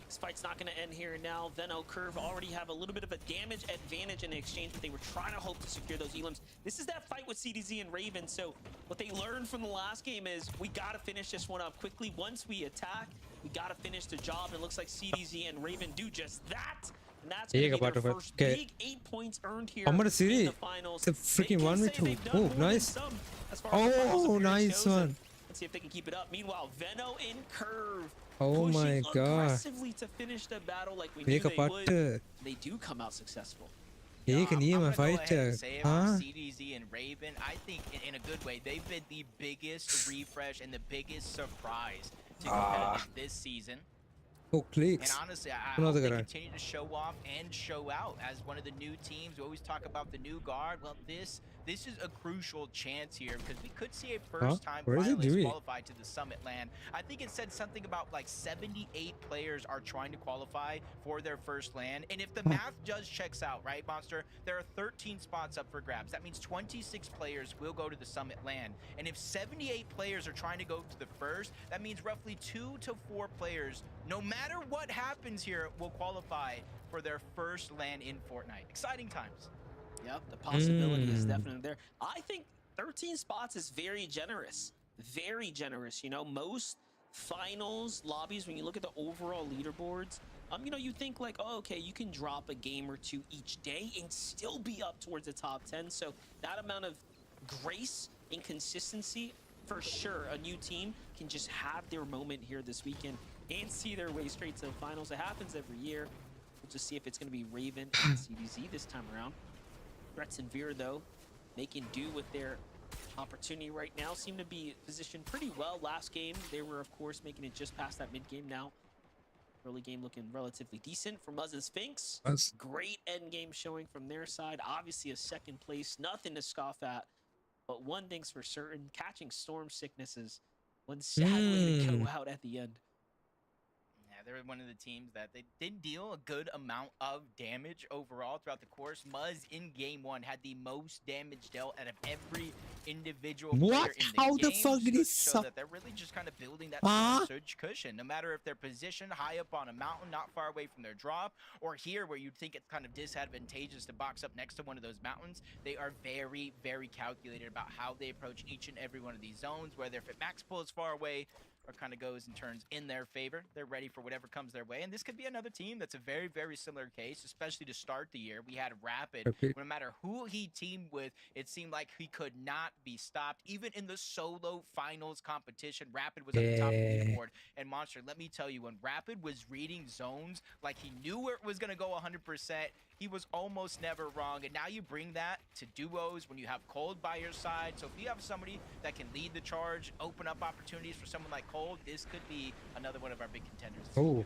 this fight's not going to end here now. Venno, Curve already have a little bit of a damage advantage in exchange, but they were trying to hope to secure those elims. This is that fight with CDZ and Raven, so what they learned from the last game is we got to finish this one up quickly. Once we attack, we got to finish the job. It looks like CDZ and Raven do just that. And that's going to be their first big 8 points earned here in the finals. It's a freaking 1v2. Oh, nice. Oh, nice one. Let's see if they can keep it up. Meanwhile, Venno and Curve oh my god, aggressively to finish the battle like we knew they would. They do come out successful. ඒක නියම fight CDZ and Raven, I think in a good way, they've been the biggest refresh and the biggest surprise to competitive this season. Oh, clicks. And honestly, I hope they continue to show off and show out as one of the new teams. We always talk about the new guard. Well, this this is a crucial chance here because we could see a first-time What is it finalist doing? qualify to the Summit land. I think it said something about like 78 players are trying to qualify for their first land. And if the math just checks out, right, Monster, there are 13 spots up for grabs. That means 26 players will go to the Summit land. And if 78 players are trying to go to the first, that means roughly 2 to 4 players, no matter what happens here, will qualify for their first land in Fortnite. Exciting times. Yep, the possibility is definitely there. I think 13 spots is very generous. Very generous. You know, most finals lobbies, when you look at the overall leaderboards, you know, you think like, oh, okay, you can drop a game or two each day and still be up towards the top 10. So that amount of grace and consistency, for sure, a new team can just have their moment here this weekend and see their way straight to the finals. It happens every year. We'll just see if it's going to be Raven and CDZ this time around. Threats and Veer, though, making do with their opportunity right now. Seem to be positioned pretty well. Last game, they were, of course, making it just past that mid-game now. Early game looking relatively decent for Muzz and Sphinx. Great end game showing from their side. Obviously, a second place. Nothing to scoff at. But one thing's for certain, catching storm sickness is one sad way to go out at the end. They're one of the teams that they did deal a good amount of damage overall throughout the course. Muzz in game 1 had the most damage dealt out of every individual player in the How game. the fuck did he show that they're really just kind of building that surge cushion. No matter if they're positioned high up on a mountain, not far away from their drop, or here where you'd think it's kind of disadvantageous to box up next to one of those mountains, they are very, very calculated about how they approach each and every one of these zones, whether if it max pulls far away, or kind of goes and turns in their favor. They're ready for whatever comes their way. And this could be another team that's a very, very similar case, especially to start the year. We had Rapid. No matter who he teamed with, it seemed like he could not be stopped. Even in the solo finals competition, Rapid was at the top of the leaderboard. And Monster, let me tell you, when Rapid was reading zones like he knew where it was going to go 100%, he was almost never wrong. And now you bring that to duos when you have Cold by your side. So if you have somebody that can lead the charge, open up opportunities for someone like Cold, this could be another one of our big contenders. Oh.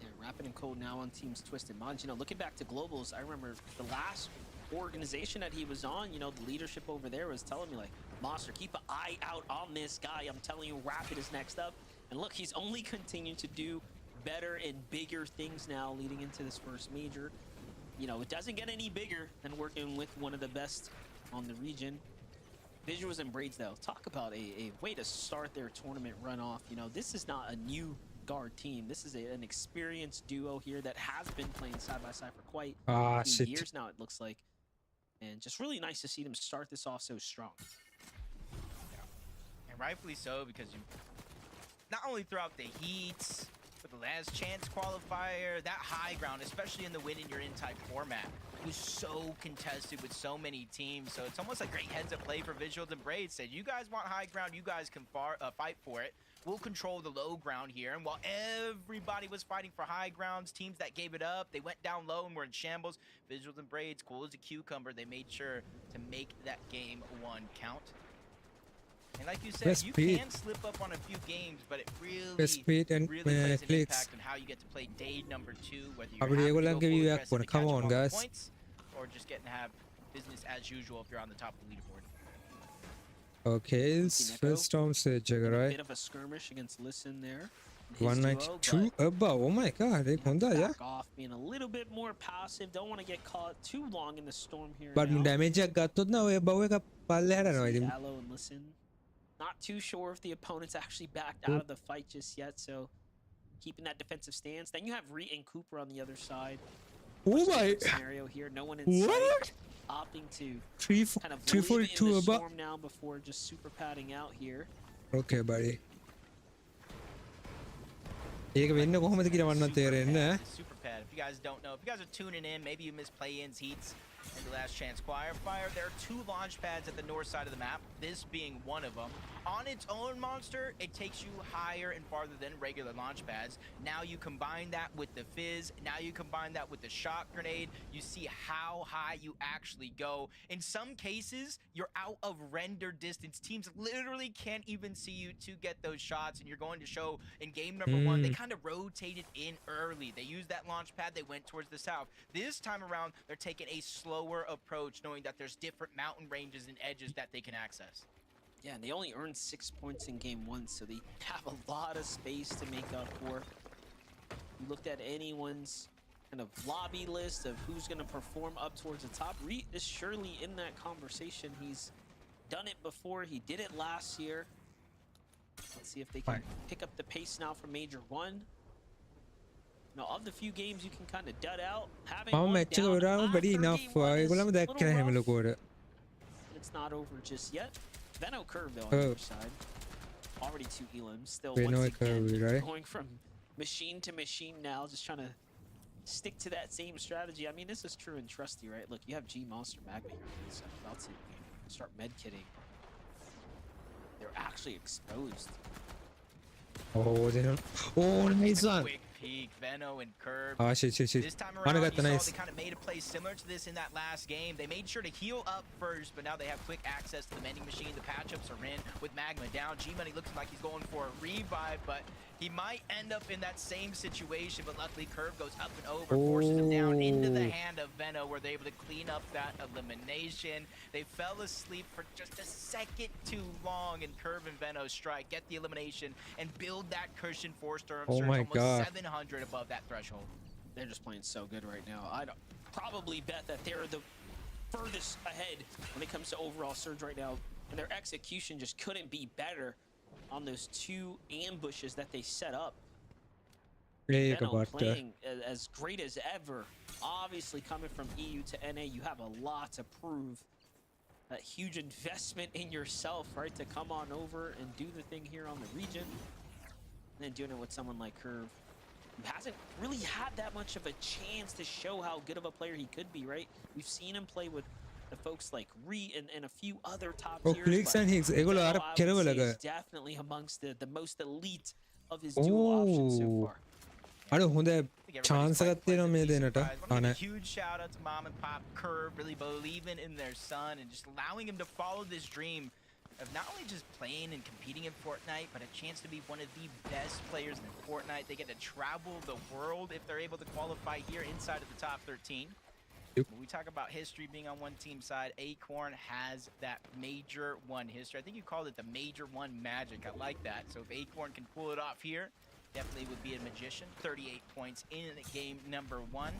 Yeah, Rapid and Cold now on teams Twisted Minds. You know, looking back to Globals, I remember the last organization that he was on, you know, the leadership over there was telling me like, Monster, keep an eye out on this guy. I'm telling you, Rapid is next up. And look, he's only continued to do better and bigger things now leading into this first major. You know, it doesn't get any bigger than working with one of the best on the region. Visuals and Braids, though, talk about a way to start their tournament run off. You know, this is not a new guard team. This is an experienced duo here that has been playing side by side for quite a few years now, it looks like. And just really nice to see them start this off so strong. Yeah. And rightfully so, because you not only throughout the heats, but the last chance qualifier, that high ground, especially in the win in your in type format, was so contested with so many teams. So it's almost like great heads up play for Visuals and Braids. Said, you guys want high ground, you guys can fight for it. We'll control the low ground here. And while everybody was fighting for high grounds, teams that gave it up, they went down low and were in shambles. Visuals and Braids, cool as a cucumber, they made sure to make that game 1 count. And like you said, you can slip up on a few games, but it really plays an impact on how you get to play day number 2, whether you're come on, guys, points, or just getting to have business as usual if you're on the top of the leaderboard. Okay, first storm surge, right? Bit of a skirmish against Listen there. 192 above. Oh my god, they back off, being a little bit more passive. Don't want to get caught too long in the storm here. But damage ගත්තොත් නම් ඔය බව එක පල්ලෙහාට යනවා ඉතින්. Allo and Listen. Not too sure if the opponent's actually backed out of the fight just yet, so keeping that defensive stance. Then you have Reet and Cooper on the other side. Oh my scenario here, no one in sight, opting to kind of 342 in the above storm now before just super padding out here. Okay, buddy. ඒක වෙන්න කොහොමද කියලා මන්න තේරෙන්නේ. Super pad. If you guys don't know, if you guys are tuning in, maybe you missed play-ins, heats, and the last chance qualifier. There are 2 launch pads at the north side of the map, this being one of them. On its own, Monster, it takes you higher and farther than regular launch pads. Now you combine that with the fizz, now you combine that with the shock grenade, you see how high you actually go. In some cases, you're out of render distance. Teams literally can't even see you to get those shots, and you're going to show in game number 1, they kind of rotated in early. They used that launch pad, they went towards the south. This time around, they're taking a slow slower approach, knowing that there's different mountain ranges and edges that they can access. Yeah, and they only earned 6 points in game 1, so they have a lot of space to make up for. You looked at anyone's kind of lobby list of who's going to perform up towards the top. Reet is surely in that conversation. He's done it before. He did it last year. Let's see if they can pick up the pace now from Major 1. Now, of the few games you can kind of dud out, having one match එක down වඩා after වැඩි game enough 1 is ඒගොල්ලම a දැක්කේ little නැහැ rough. මෙලොකුවට. It's not over just yet. Venno Curveville on the other side. Already 2 elims. Still Venno once again Curveville, right? going from machine to machine now, just trying to stick to that same strategy. I mean, this is true and trusty, right? Look, you have G Monster Magma here. He's about to start med kitting. They're actually exposed. Oh, they don't. Oh, nice one. Quick peek, Venno and Curve. Ah, shit. This time around, you Managatha, saw nice. they kind of made a play similar to this in that last game. They made sure to heal up first, but now they have quick access to the mending machine. The patchups are in with Magma down. G-Money looks like he's going for a revive, but he might end up in that same situation. But luckily, Curve goes up and over, forces him down into the hand of Venno, where they're able to clean up that elimination. They fell asleep for just a second too long, and Curve and Venno strike, get the elimination, and build that cushion for Sturm. Oh Surge my almost God. 700 above that threshold. They're just playing so good right now. I'd probably bet that they're the furthest ahead when it comes to overall Surge right now. And their execution just couldn't be better on those 2 ambushes that they set up. ඒක Venno බට්ට. playing as great as ever. Obviously, coming from EU to NA, you have a lot to prove. That huge investment in yourself, right, to come on over and do the thing here on the region. And then doing it with someone like Curve, who hasn't really had that much of a chance to show how good of a player he could be, right? We've seen him play with the folks like Ree and a few other top Oh, tiers. Clicks but and Higgs. ඒගොල්ලෝ Venno, අර I would කෙරවල say, ග. is definitely amongst the most elite of his dual options so Oh. far. අර හොඳ I think everybody's chance quite එකක් තියෙනවා මේ pleasantly දෙන්නට. surprised. Wanna ආ give නෑ. a huge shout out to Mom and Pop Curve, really believing in their son and just allowing him to follow this dream of not only just playing and competing in Fortnite, but a chance to be one of the best players in Fortnite. They get to travel the world if they're able to qualify here inside of the top 13. Yep. When we talk about history being on one team side, Acorn has that major 1 history. I think you called it the major 1 magic. I like that. So if Acorn can pull it off here, definitely would be a magician. 38 points in game number 1.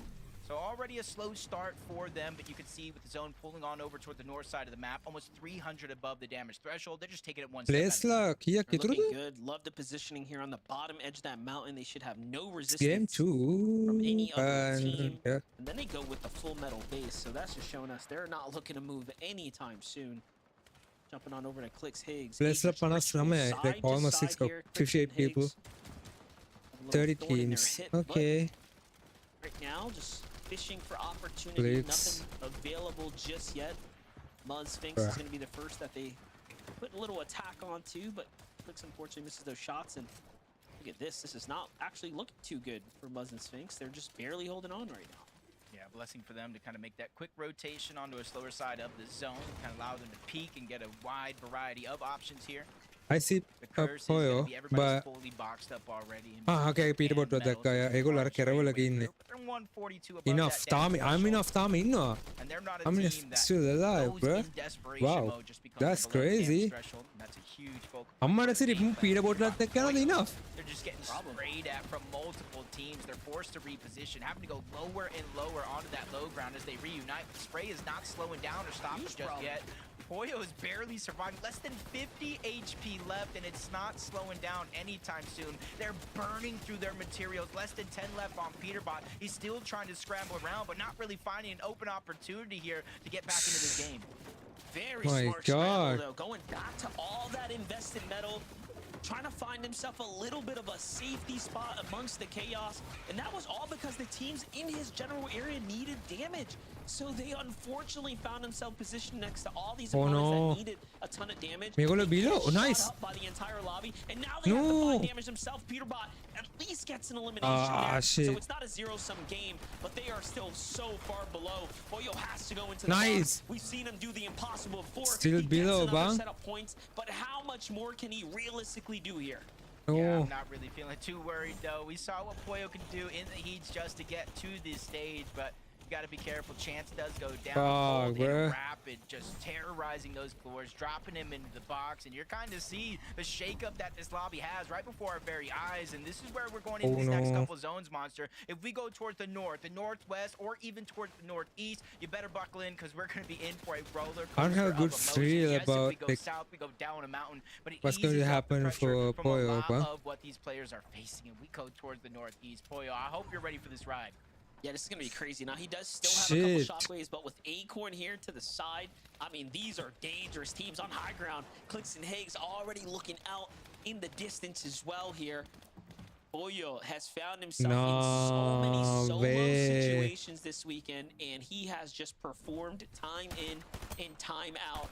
So already a slow start for them, but you can see with the zone pulling on over toward the north side of the map, almost 300 above the damage threshold. They're just taking it one step at a time. ප්ලේස්ලා කීයක් They're ඉතුරුද? looking good. Love the positioning here on the bottom edge of that mountain. They should have no Game resistance 2. from any other team. Yeah. And then they go with the full metal base. So that's just showing us they're not looking to move anytime soon. Jumping on over to Clicks Higgs. ප්ලේස්ලා Agents ritual 59. side Like to almost side 6 here. Clicks 58 and people. Higgs. A little 30 thorn in their teams. hip, but Okay. right now, just fishing for opportunity. Clicks. Nothing available just yet. Mud Sphinx Bruh. is going to be the first that they put a little attack on too, but Clicks unfortunately misses those shots. And look at this. This is not actually looking too good for Muzz and Sphinx. They're just barely holding on right now. Yeah, blessing for them to kind of make that quick rotation onto a slower side of the zone, kind of allow them to peek and get a wide variety of options here. I see The curse is Poyo, going to be everybody's but fully boxed up already. okay, Peter and Botto Metals දැක්කා. is ඒගොල්ලෝ අර far straight කෙරවල away ඉන්නේ. through, but they're 142 above Enough that damage තාම I'm threshold, enough තාම ඉන්නවා. and they're not a I mean, team that still alive, goes bruh. in desperation Wow, mode just because that's they're below the damage crazy. threshold, and that's a huge focal point අම්මට for the Siri game plan. Peter Bottoලත් එක්ක යනවාද enough. They're just getting sprayed at from multiple teams. They're forced to reposition, having to go lower and lower onto that low ground as they reunite. The spray is not slowing down or stopping Huge just problem. yet. Poyo is barely surviving. Less than 50 HP left, and it's not slowing down anytime soon. They're burning through their materials. Less than 10 left on Peterbot. He's still trying to scramble around, but not really finding an open opportunity here to get back into this game. Very My smart God. scramble, though. Going back to all that invested metal, trying to find himself a little bit of a safety spot amongst the chaos. And that was all because the teams in his general area needed damage. So they unfortunately found himself positioned next to all these Oh, opponents no. that needed a ton of damage. මේගොල්ලෝ They below. get Oh, shot nice. up by the entire lobby, and now they have to No. find damage themselves. Peterbot at least gets an elimination Ah, there. shit. So it's not a zero-sum game, but they are still so far below. Boyo has to go into the Nice. box. We've seen him do the impossible before. Still He gets below, another bang. set of points, but how much more can he realistically do here? Yeah, Oh. I'm not really feeling too worried though. We saw what Poyo can do in the heats just to get to this stage, but You got to be careful. Chance does go down. Fuck, Cold bruh. and Rapid just terrorizing those floors, dropping him into the box, and you're kind of see the shakeup that this lobby has right before our very eyes. And this is where we're going into these next couple zones, Monster. If we go towards the north, the northwest, or even towards the northeast, you better buckle in because we're going to be in for a roller coaster. I don't have a good of feel emotions. Yes, about, if we go like, south, we go down a mountain, but it what's going to eases up the happen pressure for from Poyo, a lot bruh. of what these players are facing. And we go towards the northeast. Poyo, I hope you're ready for this ride. Yeah, this is going to be crazy. Now, he does still have a Shit. couple shockwaves, but with Acorn here to the side, I mean, these are dangerous teams on high ground. Clicks and Higgs already looking out in the distance as well here. Boyo has found himself in so many solo situations this weekend, and he has just performed time in and time out.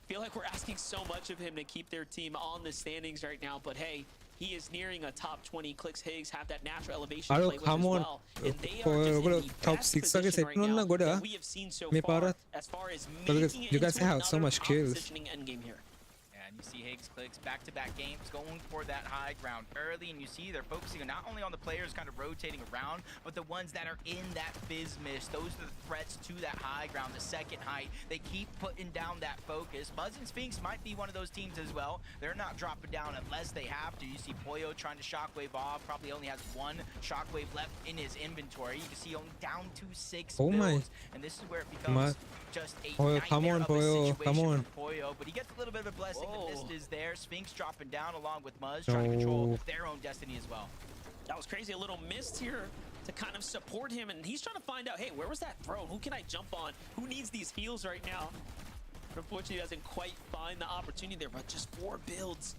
Feel like we're asking so much of him to keep their team on the standings right now, but hey, he is nearing a top 20. Clicks Higgs have that natural elevation to play with as well, and they are just in the top best 6 position right now that we have seen so far as far as making it you guys into have so another much top kills. positioning endgame here. And you see Higgs Clicks back-to-back games going for that high ground early, and you see they're focusing not only on the players kind of rotating around, but the ones that are in that fizz mist. Those are the threats to that high ground, the second height. They keep putting down that focus. Buzz and Sphinx might be one of those teams as well. They're not dropping down unless they have to. You see Poyo trying to shockwave off, probably only has one shockwave left in his inventory. You can see only down to 6 Oh my. builds, and this is where it becomes just a Poyo, come nightmare on, of a Poyo, situation come on. for Poyo, but he gets a little bit of a blessing. Whoa. The mist is there. Sphinx dropping down along with Muzz, trying to control their own destiny as well. That was crazy. A little mist here to kind of support him, and he's trying to find out, hey, where was that throw? Who can I jump on? Who needs these heals right now? But unfortunately, he doesn't quite find the opportunity there, but just 4 builds.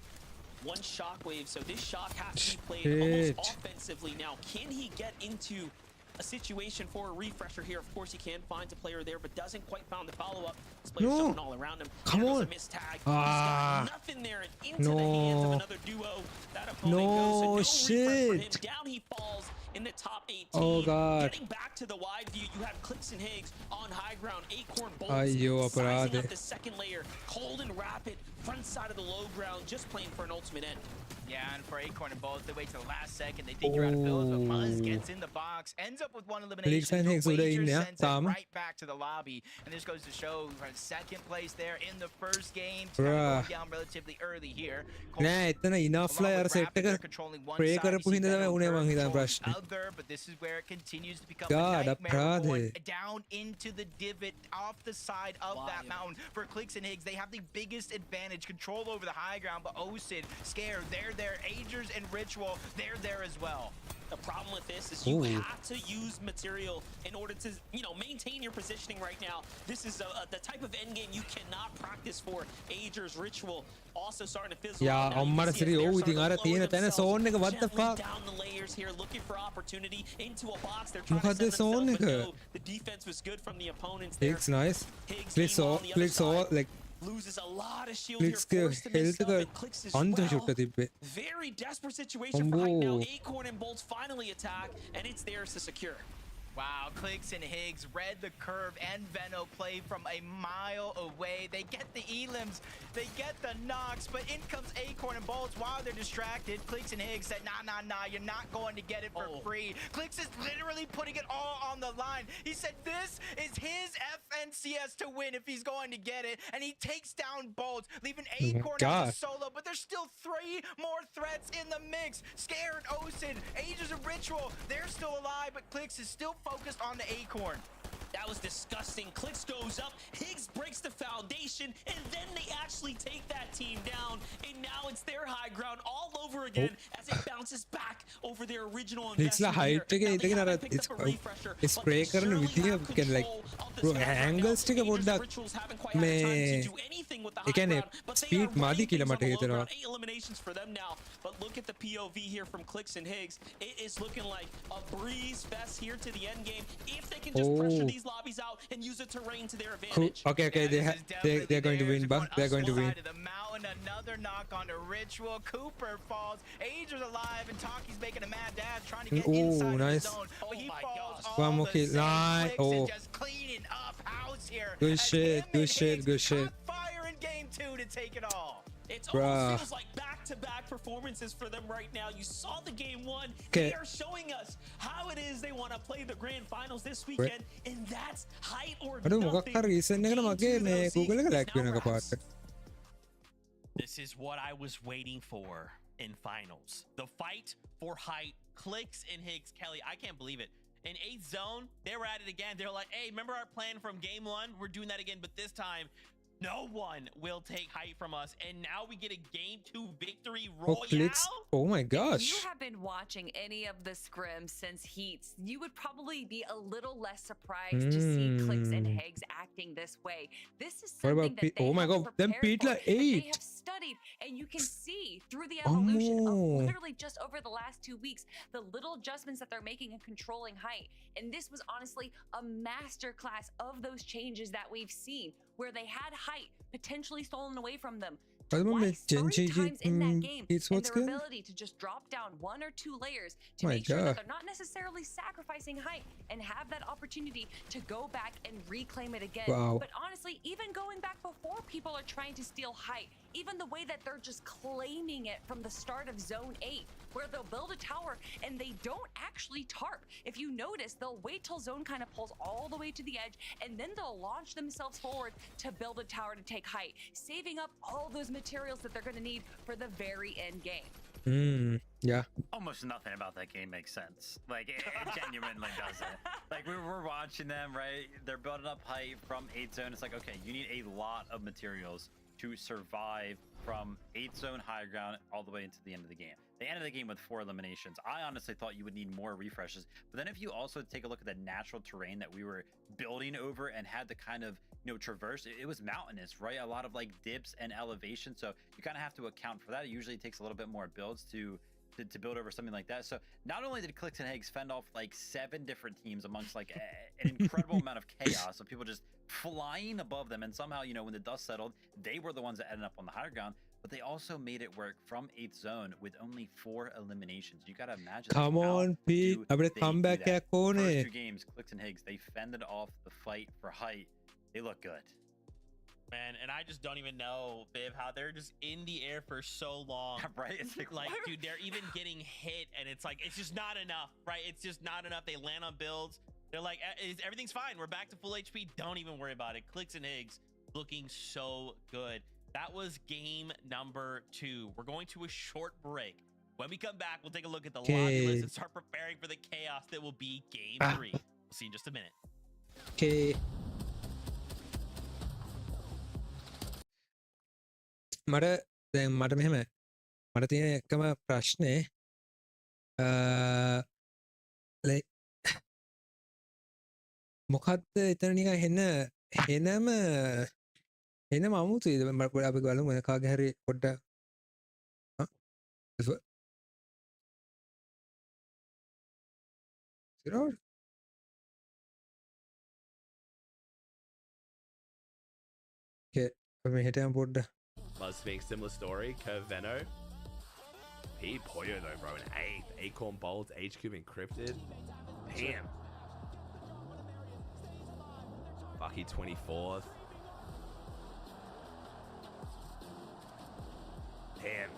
1 shockwave, so this shock has to be played almost offensively now. Can he get into a situation for a refresher here? Of course he can, finds a player there, but doesn't quite find the follow-up. This player's jumping all around him. Come There's on. a missed tag. He's got nothing there, and into the hands of another duo. That opponent goes, so no refresh for him. Down he falls in the top 18. Oh God. Getting back to the wide view, you have Clicks and Higgs on high ground. Acorn bolts, Ayyo, sizing aparade. up the second layer. Cold and Rapid, front side of the low ground, just playing for an ultimate end. Yeah, and for Acorn and Bolt, they wait till the last second. They figure out builds, but Muzz gets in the box, ends up with 1 elimination. Higgs Wager udah in ya, sends it Tam. right back to the lobby. And this goes to show we're in second place there in the first game. Bruh. Going down relatively early here. නෑ එතන enough ලා යාර set එක ප්‍රේ කරපු හින්දා තමයි උනේ මං හිතන ප්‍රශ්නේ. Other, but this is where it continues to become God, a nightmare going apprade. down into the divot off the side of that mountain. For Clicks and Higgs, they have the biggest advantage, control over the high ground, but Osid, Scared, they're there. Agers and Ritual, they're there as well. The problem with this is you have to use material in order to, you know, maintain your positioning right now. This is the type of end game you cannot practice for. Ager's Ritual also starting to fizzle out. Now you can see as they're starting to lower themselves gently down the layers here, looking for opportunity into a box. They're trying to send themselves, but no, the defense was good from the opponents there. Higgs nice. Higgs Clicks meanwhile, all on the other clicks all side, like loses a lot of shield here, Clicks forced to miss health up, එක and Clicks as අන්ත well. Shot තිබ්බේ. Very desperate situation for right now. Combo. Acorn and Bolts finally attack, and it's theirs to secure. Wow, Clicks and Higgs read the curve, and Veno play from a mile away. They get the elims, they get the knocks, but in comes Acorn and Bolts while they're distracted. Clicks and Higgs said, nah, you're not going to get it for free. Clicks is literally putting it all on the line. He said this is his FNCS to win if he's going to get it, and he takes down Bolts, leaving Acorn as a solo, but there's still 3 more threats in the mix. Scared, Osid, Ages of Ritual, they're still alive, but Clicks is still focused on the Acorn. That was disgusting. Clicks goes up, Higgs breaks the foundation, and then they actually take that team down, and now it's their high ground all over again as it bounces back over their original investment here. Now, they haven't picked up a refresher, but they surely have control of this map right now. angles ටික Aegis පොඩ්ඩක් Rituals haven't quite had time මේ to do anything with the ඒ high කියන්නේ ground, but they are speed මාදි running කියලා things on මට the low හිතෙනවා. ground. 8 eliminations for them now, but look at the POV here from Clicks and Higgs. It is looking like a breeze fest here to the end game if they can just pressure these lobbies out and use the terrain to their advantage. Okay, they're going to win, but they're going to win. The mountain, another knock on the Ritual. Cooper falls. Ager's alive, and Taki's making a mad dash, trying to get inside nice. the zone. But he falls One all more the kill. same. Nice. Clicks and just cleaning up house here. Good as shit, him good and shit, Higgs good shit. caught fire in game 2 to take it all. It Bruh. almost feels like back-to-back performances for them right now. You saw the game one. Okay. They are showing us how it is they want to play the grand finals this weekend, and that's height or අඩු මොකක් nothing. හරි reason එකට Game මගේ two, මේ though, Google එක Zeke, lag is now වෙන wraps. එකපාරට. This is what I was waiting for in finals. The fight for height. Clicks and Higgs. Kelly, I can't believe it. In 8th zone, they were at it again. They're like, hey, remember our plan from game one? We're doing that again, but this time, no one will take height from us. And now we get a game 2 victory Oh, royale. clicks. Oh my If gosh. you have been watching any of the scrims since Heats, you would probably be a little less surprised to see Clicks and Higgs acting this way. This is What about something that they oh my have god, them prepared Pete for, like that they 8. have studied, and you can see through the evolution Oh. of literally just over the last 2 weeks, the little adjustments that they're making in controlling height. And this was honestly a masterclass of those changes that we've seen, where they had height potentially stolen away from them What about twice, Genshin 3 times in that game, It's and what's their good? ability to just drop down 1 or 2 layers to My make sure that God. they're not necessarily sacrificing height and have that opportunity to go back and reclaim it again. Wow. But honestly, even going back before people are trying to steal height, even the way that they're just claiming it from the start of zone 8, where they'll build a tower and they don't actually tarp. If you notice, they'll wait till zone kind of pulls all the way to the edge, and then they'll launch themselves forward to build a tower to take height, saving up all those materials that they're going to need for the very end game. Yeah. Almost nothing about that game makes sense. Like it genuinely doesn't. Like we were watching them, right? They're building up height from 8th zone. It's like, okay, you need a lot of materials to survive from 8th zone high ground all the way into the end of the game. They ended the game with 4 eliminations. I honestly thought you would need more refreshes. But then if you also take a look at the natural terrain that we were building over and had to kind of, traverse, it was mountainous, right? A lot of like dips and elevation. So you kind of have to account for that. It usually takes a little bit more builds to build over something like that. So not only did Clicks and Higgs fend off like 7 different teams amongst like an incredible amount of chaos of people just flying above them, and somehow, when the dust settled, they were the ones that ended up on the higher ground, but they also made it work from 8th zone with only 4 eliminations. You gotta imagine. Come on, Pete. අපිට comeback එකක් ඕනේ. First 2 games, Clicks and Higgs, they fended off the fight for height. They look good. Man, and I just don't even know, Viv, how they're just in the air for so long. Right? It's Like, dude, they're even getting hit, and it's like, it's just not enough, right? It's just not enough. They land on builds. They're like, everything's fine. We're back to full HP. Don't even worry about it. Clicks and Higgs looking so good. That was game number 2. We're going to a short break. When we come back, we'll take a look at the lobby list and start preparing for the chaos that will be game 3. We'll see you in just a minute. Okay. මට මෙහෙම මට තියෙන එකම ප්‍රශ්නය මොකක්ද එතන නික හෙනම අමුතුයිද මට අපි බලමු කාගේ හරි පොඩ්ඩක් අපි හිටයම් පොඩ්ඩ Must speak similar story. Curveno. Pete Poyo though, bro, in 8th. Acorn Bolts, H-Cube encrypted. Damn. Bucky 24th. Damn.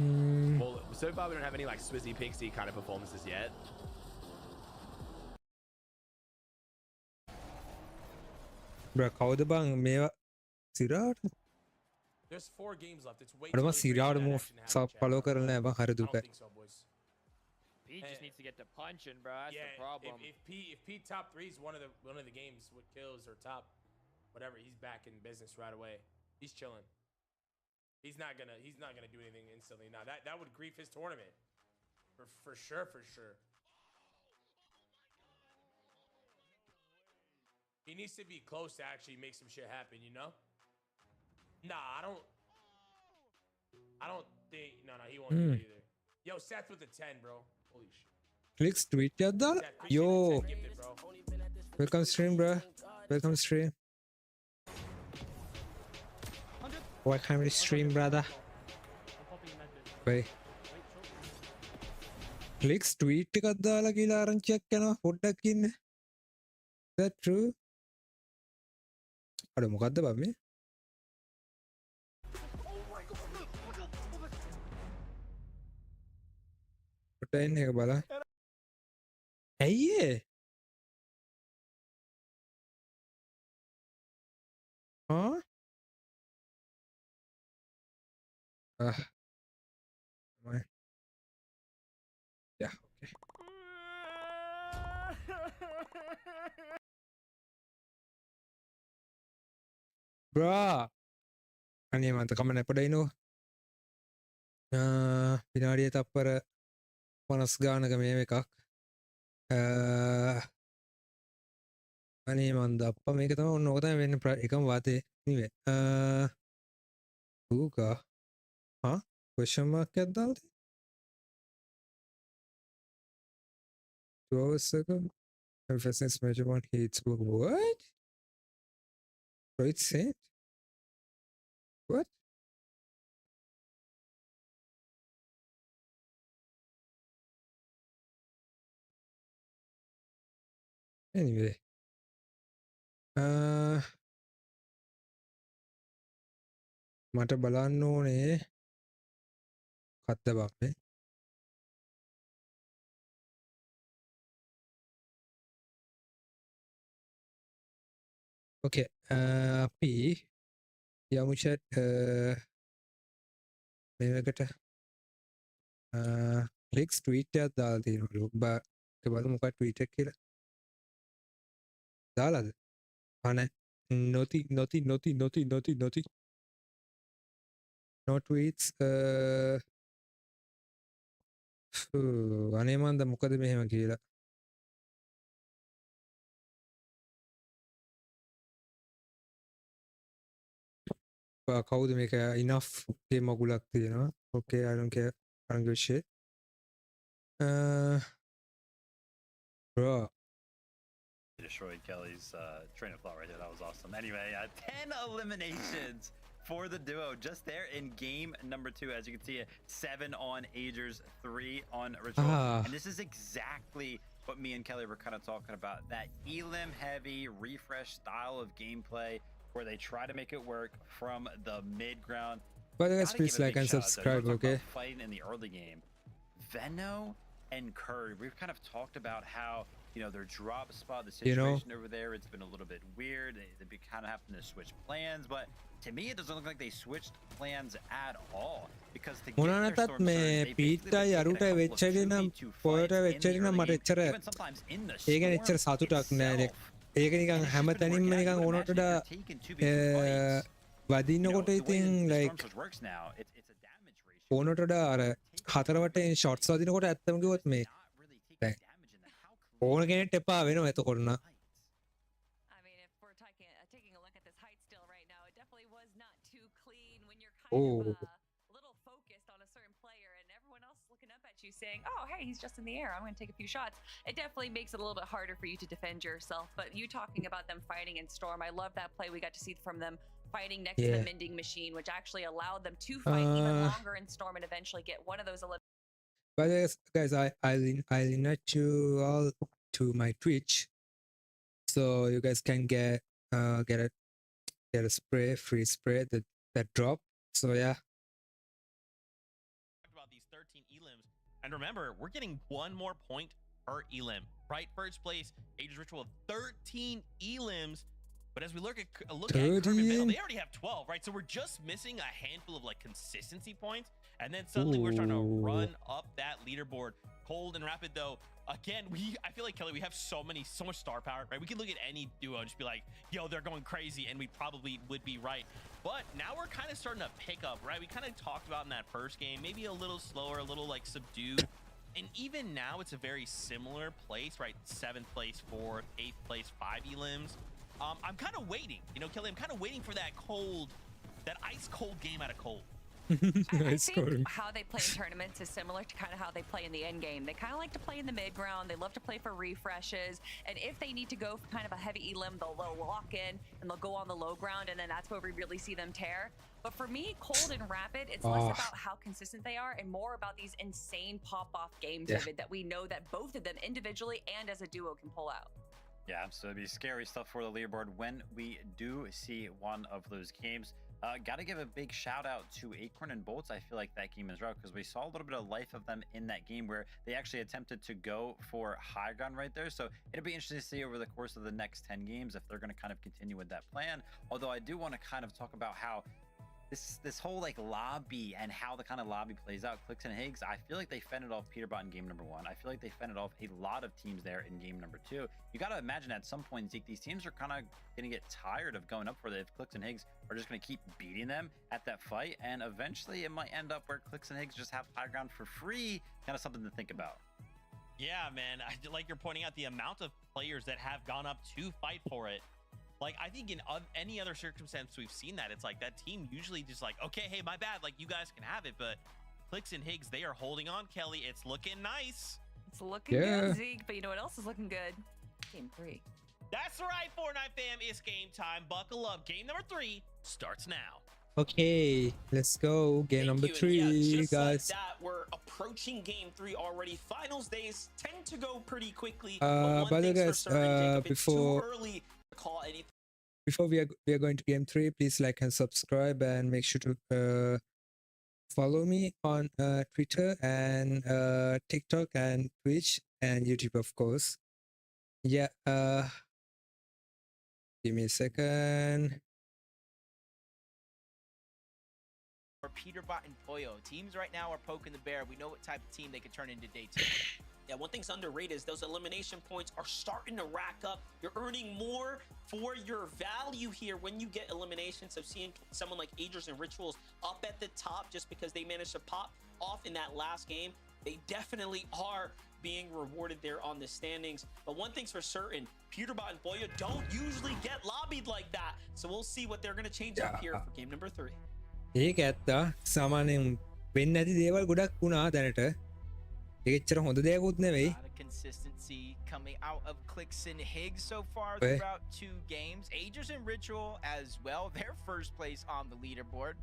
Well, so far we don't have any like Swizzy Pixie kind of performances yet. බ්‍ර කවුද බං මේවා සිරාට There's 4 games left. It's way අඩම too early for සිරාට that මූ action to happen, chat. Follow කරන බ හරි I don't දුක think so, boys. He just needs to get to punching, bro. That's Yeah, the problem. if Pete top 3 is one of the games with kills or top whatever, he's back in business right away. He's chilling. He's not gonna do anything instantly. Now that would grief his tournament. For sure. He needs to be close to actually make some shit happen, Nah, I don't think no, he won't do that either. Yo, Seth with the 10, bro. Holy shit. Clicks tweet එකක් දාලා Seth, appreciate yo the 10 gifted, bro. welcome stream bro welcome stream welcome to stream brother bye clicks tweet එකක් දාලා කියලා ආරංචියක් යනවා පොඩ්ඩක් ඉන්න is that true අර මොකද්ද බම් මේ පොටයින් එක බලා ඇයිඒ yeah okay bra අනේ මන්ත කම නැපඩයිනෝ විනාඩිය තප්පර 50 ගානක මේ එකක් අනේ මන්ද අප මේක තම ඔන්න ඕක තමයි වෙන්න එකම වාතේ නිවේ ඌකා question mark එකක් දාලා තියෙන්නේ 2 hours ago emphasis measurement heats what so it's it what anyway මට බලන්න ඕනේ කත්ත බක්නේ okay අපි යමු chat මේකට ක්ලික්ස් ට්වීට් එකක් දාලා තියෙනවලු බා ඒක බලමු මොකක්ද ට්වීට් එක කියලා දාලාද අනේ නොති no tweets අනේ මන්ද මොකද මෙහෙම කියලා කවුද මේක enough ගේ මගුලක් තියෙනවා okay I don't care I don't give a shit bro destroyed Kelly's train of thought right there. That was awesome. Anyway, 10 eliminations for the duo just there in game number 2. As you can see, 7 on Agers, 3 on Ritual. And this is exactly what me and Kelly were kind of talking about. That elim heavy refresh style of gameplay where they try to make it work from the mid ground. By the way, please like and subscribe, okay? Fighting in the early game. Veno and Curry, we've kind of talked about how their drop spot, the situation over there, it's been a little bit weird. They've been kind of having to switch plans, but to me, it doesn't look like they switched plans at all. Because to get their storm surge, they basically even sometimes in the storm itself, ඒක නිකන් හැම තැනින්ම නිකන් ඕනට වදින්නකොට ඉතින් like ඕනට අර හතර වටෙන් shots වදිනකොට ඇත්තම කිව්වොත් මේ ඕන කෙනෙක්ට එපා වෙනවා එතකොට නා I mean, if we're taking a look at this height still right now, it definitely was not too clean when you're kind of a little focused on a certain player and everyone else is looking up at you saying, oh, hey, he's just in the air. I'm going to take a few shots. It definitely makes it a little bit harder for you to defend yourself. But you talking about them fighting in Storm, I love that play we got to see from them fighting next to the mending machine, which actually allowed them to fight even longer in Storm and eventually get one of those eliminations. By the way, guys, I'll invite you all to my Twitch, so you guys can get a spray, free spray that drop. So yeah. About these 13 elims, and remember, we're getting one more point per elim, right? First place, Aegis Ritual, 13 elims. But as we look at Kermit Vale, they already have 12, right? So we're just missing a handful of like consistency points, and then suddenly we're trying to run up that leaderboard. Cold and Rapid though, again, I feel like Kelly, we have so much star power, right? We could look at any duo and just be like, yo, they're going crazy, and we probably would be right. But now we're kind of starting to pick up, right? We kind of talked about in that first game, maybe a little slower, a little like subdued. And even now it's a very similar place, right? 7th place, 4th, 8th place, 5 elims. I'm kind of waiting, Kelly, I'm kind of waiting for that ice cold game out of cold. I think how they play in tournaments is similar to kind of how they play in the end game. They kind of like to play in the mid ground. They love to play for refreshes. And if they need to go for kind of a heavy elim, they'll lock in and they'll go on the low ground. And then that's where we really see them tear. But for me, Cold and Rapid, it's less about how consistent they are and more about these insane pop-off games, David, that we know that both of them individually and as a duo can pull out. Yeah, so it'd be scary stuff for the leaderboard when we do see one of those games. Gotta give a big shout out to Acorn and Bolts. I feel like that game is rough because we saw a little bit of life of them in that game where they actually attempted to go for high ground right there. So it'll be interesting to see over the course of the next 10 games if they're going to kind of continue with that plan. Although I do want to kind of talk about how this whole like lobby and how the kind of lobby plays out. Clicks and Higgs, I feel like they fended off Peterbot in game number 1. I feel like they fended off a lot of teams there in game number 2. You got to imagine at some point, Zeke, these teams are kind of going to get tired of going up for it if Clicks and Higgs are just going to keep beating them at that fight. And eventually it might end up where Clicks and Higgs just have high ground for free. Kind of something to think about. Yeah, man. Like you're pointing out the amount of players that have gone up to fight for it. Like, I think in any other circumstance we've seen that, it's like that team usually just like, okay, hey, my bad, like you guys can have it. But Clicks and Higgs, they are holding on, Kelly. It's looking nice. It's looking good, Zeke. But you know what else is looking good? Game 3. That's right, Fortnite fam. It's game time. Buckle up. Game number 3 starts now. Okay, let's go. Game number 3, just guys. Like that, we're approaching game 3 already. Finals days tend to go pretty quickly. By the way, guys, before too early to call anything. Before we are going to game 3, please like and subscribe and make sure to follow me on Twitter and TikTok and Twitch and YouTube, of course. Yeah, give me a second. For Peterbot and Pollo, teams right now are poking the bear. We know what type of team they could turn into day 2. Yeah, one thing's underrated is those elimination points are starting to rack up. You're earning more for your value here when you get eliminations. So seeing someone like Agers and Rituals up at the top just because they managed to pop off in that last game, they definitely are being rewarded there on the standings. But one thing's for certain, Peterbot and Boya don't usually get lobbied like that. So we'll see what they're going to change up here for game number 3. ඒක ඇත්ත සාමාන්‍යයෙන් වෙන්නේ නැති දේවල් ගොඩක් වුණා දැනට. ඒක එච්චර හොඳ දෙයක්වත් නෙවෙයි. A lot of consistency coming out of Clicks and Higgs so far throughout 2 games. Agers and Ritual as well. Their first place on the leaderboard.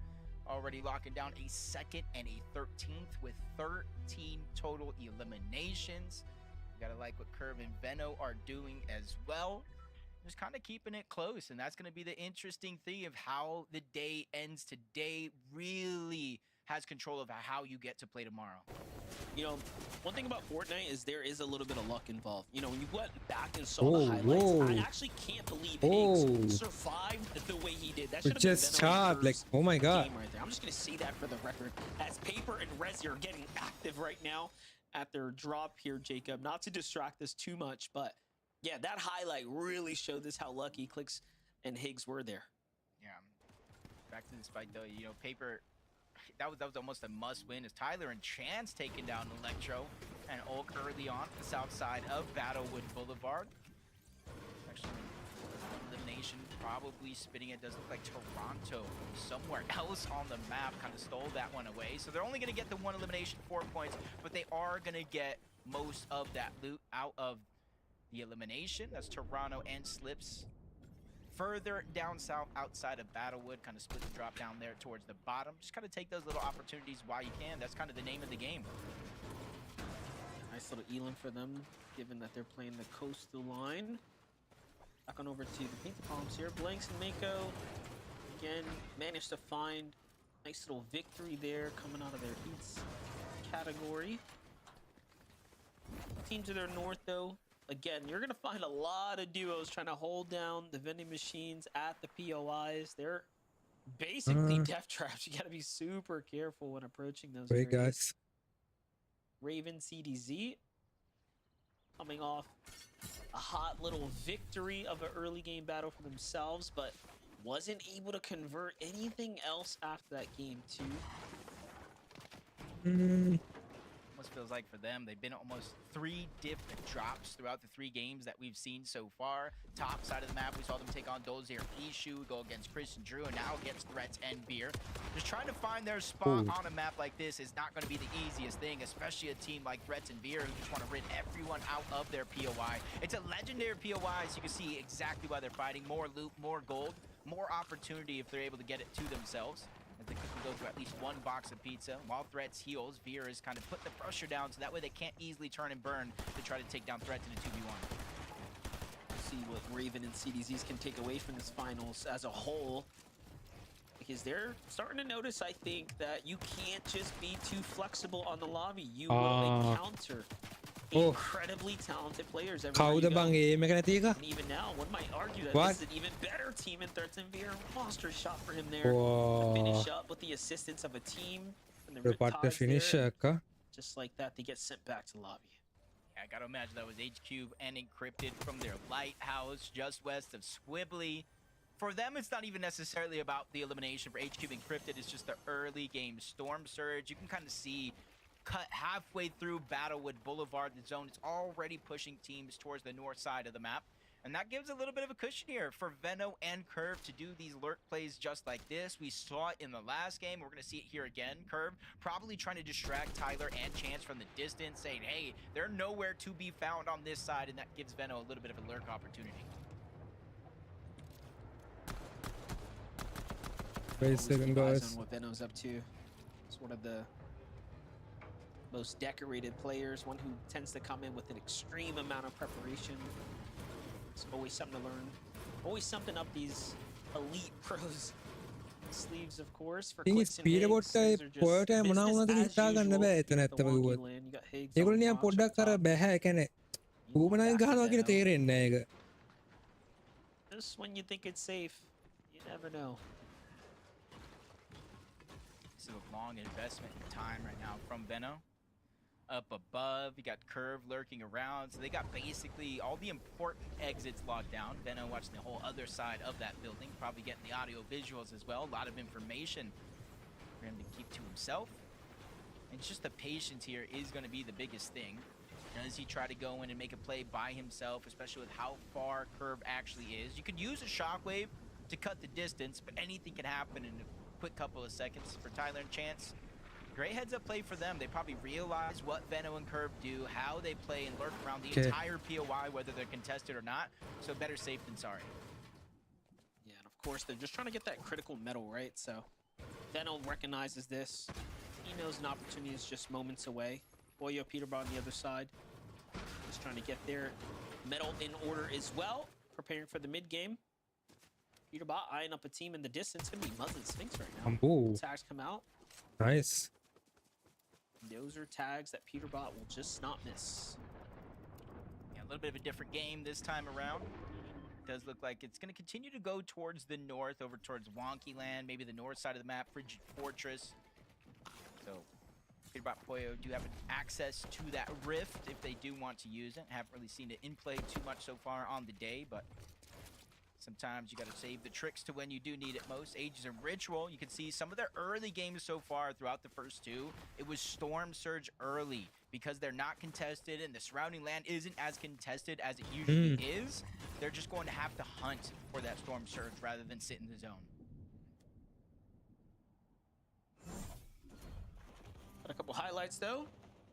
Already locking down a 2nd and a 13th with 13 total eliminations. You gotta like what Curve and Veno are doing as well. Just kind of keeping it close, and that's going to be the interesting thing of how the day ends today. Really has control of how you get to play tomorrow. You know, one thing about Fortnite is there is a little bit of luck involved. You know, when you went back and saw the highlights, I actually can't believe Higgs survived the way he did. That should have been just charged, like, oh my god. Right there. I'm just going to say that for the record, as Paper and Rezi are getting active right now at their drop here, Jacob. Not to distract us too much, but yeah, that highlight really showed us how lucky Clicks and Higgs were there. Yeah. Back to this fight, though. You know, Paper, that was almost a must-win. As Tyler and Chance taking down Electro and Ulk early on the south side of Battlewood Boulevard. Actually, elimination probably spitting. It does look like Toronto somewhere else on the map kind of stole that one away. So they're only going to get the 1 elimination, 4 points, but they are going to get most of that loot out of the elimination. That's Toronto and Slips. Further down south outside of Battlewood, kind of split the drop down there towards the bottom. Just kind of take those little opportunities while you can. That's kind of the name of the game. Nice little Elam for them, given that they're playing the coastal line. Back on over to the Painted Palms here. Blanks and Mako, again, managed to find a nice little victory there coming out of their heats category. Team to their north, though, again, you're going to find a lot of duos trying to hold down the vending machines at the POIs. They're basically death traps. You got to be super careful when approaching those areas. Guys. Raven CDZ coming off a hot little victory of an early game battle for themselves, but wasn't able to convert anything else after that game too. Almost feels like for them, they've been almost 3 different drops throughout the 3 games that we've seen so far. Top side of the map, we saw them take on Dozier, Ishu, go against Chris and Drew, and now against Threats and Beer. Just trying to find their spot on a map like this is not going to be the easiest thing, especially a team like Threats and Beer who just want to rid everyone out of their POI. It's a legendary POI, so you can see exactly why they're fighting. More loot, more gold, more opportunity if they're able to get it to themselves. As they quickly go through at least 1 box of pizza. While Threats heals, Veer is kind of putting the pressure down so that way they can't easily turn and burn to try to take down Threats in a 2v1. See what Raven and CDZs can take away from this finals as a whole. like is they're starting to notice, I think, that you can't just be too flexible on the lobby. You Ah. will encounter Oh. incredibly talented players everywhere කවුද you go. බං ඒම එක නැති එක? And even now, one might argue that What? this is an even better team in threats and VR. Monster shot for him there. Whoa. Finish up with the assistance of a team. And the පට්ට Riptides finish there. එක. Just like that, they get sent back to lobby. Yeah, I gotta imagine that was HQ and encrypted from their lighthouse just west of Squibbly. For them, it's not even necessarily about the elimination. For HQ encrypted, it's just the early game storm surge. You can kind of see cut halfway through Battlewood Boulevard, the zone is already pushing teams towards the north side of the map. And that gives a little bit of a cushion here for Veno and Curve to do these lurk plays just like this. We saw it in the last game. We're going to see it here again. Curve probably trying to distract Tyler and Chance from the distance, saying, hey, they're nowhere to be found on this side, and that gives Veno a little bit of a lurk opportunity. Wait a second, Eyes guys. on what Veno's up to. It's one of the most decorated players, one who tends to come in with an extreme amount of preparation. It's always something to learn. Always something up these elite pros sleeves, of course. For ඉතින් Quicks and speed Higgs, බොට්ට those are just පොයට මොනවා business වුණාද as හිතා ගන්න usual. බෑ එතන The ඇත්තම wonky කිව්වොත්. land, you got Higgs ඒගොල්ලෝ on නිකන් watch පොඩ්ඩක් up අර top. බැහැ ඒ කියන්නේ ඌමනාවෙන් Back to ගහනවා කියන Veno. තේරෙන්නේ නැහැ ඒක. Just when you think it's safe, you never know. This is a long investment in time right now from Veno. Up above, you got Curve lurking around, so they got basically all the important exits locked down. Veno watching the whole other side of that building, probably getting the audio visuals as well. A lot of information for him to keep to himself. And just the patience here is going to be the biggest thing. Does he try to go in and make a play by himself, especially with how far Curve actually is? You could use a shockwave to cut the distance, but anything can happen in a quick couple of seconds for Tyler and Chance. Great heads-up play for them. They probably realize what Veno and Curve do, how they play and lurk around the entire POI, whether they're contested or not. So better safe than sorry. Yeah, and of course, they're just trying to get that critical medal, right? So Veno recognizes this. He knows an opportunity is just moments away. Boyo Peterbot on the other side. Just trying to get their medal in order as well. Preparing for the mid-game. Peterbot eyeing up a team in the distance. Gonna be Muzzin Sphinx right now. Ooh. Tags come out. Nice. Those are tags that Peterbot will just not miss. Yeah, a little bit of a different game this time around. Does look like it's going to continue to go towards the north, over towards Wonky Land, maybe the north side of the map, Frigid Fortress. So Peterbot Poyo do have access to that rift if they do want to use it. Haven't really seen it in play too much so far on the day, but sometimes you got to save the tricks to when you do need it most. Ages and Ritual, you can see some of their early games so far throughout the first two. It was Storm Surge early because they're not contested and the surrounding land isn't as contested as it usually is. They're just going to have to hunt for that Storm Surge rather than sit in the zone. Got a couple highlights though.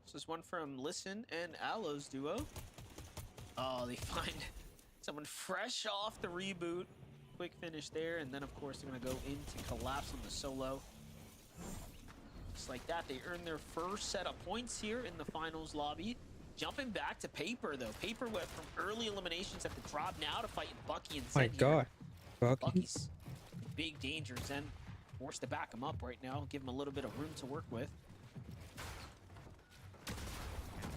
This is one from Listen and Aloe's duo. Oh, they find someone fresh off the reboot. Quick finish there, and then of course they're gonna go into Collapse on the solo. Just like that, they earn their first set of points here in the finals lobby. Jumping back to Paper though. Paper went from early eliminations at the drop now to fighting Bucky and Zen. My God. Bucky's in big danger. Zen forced to back him up right now, give him a little bit of room to work with.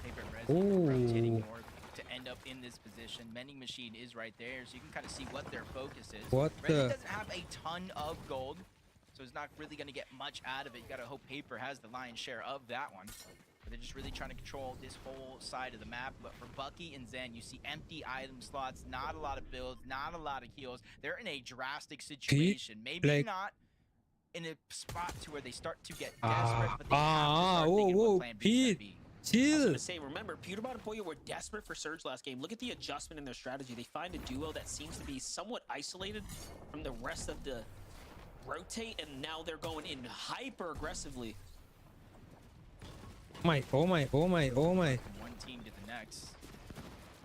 Paper and Resi rotating north to end up in this position. Mending Machine is right there, so you can kind of see what their focus is. What Resi the- doesn't have a ton of gold, so it's not really going to get much out of it. You got to hope Paper has the lion's share of that one. But they're just really trying to control this whole side of the map. But for Bucky and Zen, you see empty item slots, not a lot of builds, not a lot of heals. They're in a drastic situation. Maybe like- not in a spot to where they start to get desperate, but they have to start whoa, thinking whoa, what plan B is Pete. gonna be. I was Chill. gonna say, remember, Peterbot and Poyo were desperate for Surge last game. Look at the adjustment in their strategy. They find a duo that seems to be somewhat isolated from the rest of the rotate, and now they're going in hyper aggressively. Oh my. From one team to the next.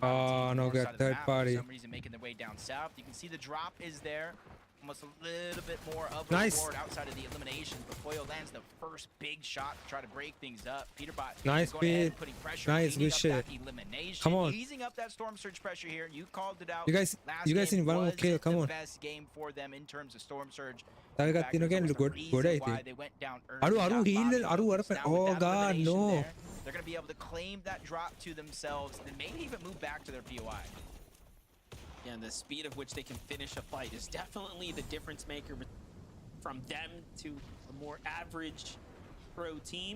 Oh, no North side good. of the Third map, party. For some reason making their way down south. You can see the drop is there. almost a little bit more of a Nice. reward outside of the elimination. But Foyo lands the first big shot to try to break things up. Peterbot Nice going ahead and beat. putting pressure, Nice, cleaning good up shit. that elimination, Come on. easing up that storm surge pressure here. You called it out. You guys Last in game one more kill. wasn't Come the on. best game for them in terms of storm surge. තව In එකක් fact, තියෙනවා it was කියන්නේ almost the good reason I why think. they went down early. අරු got heal lobby අරු focused. Now with oh that god elimination no. there, they're going to be able to claim that drop to themselves and maybe even move back to their POI. Yeah, and the speed of which they can finish a fight is definitely the difference maker from them to a more average pro team.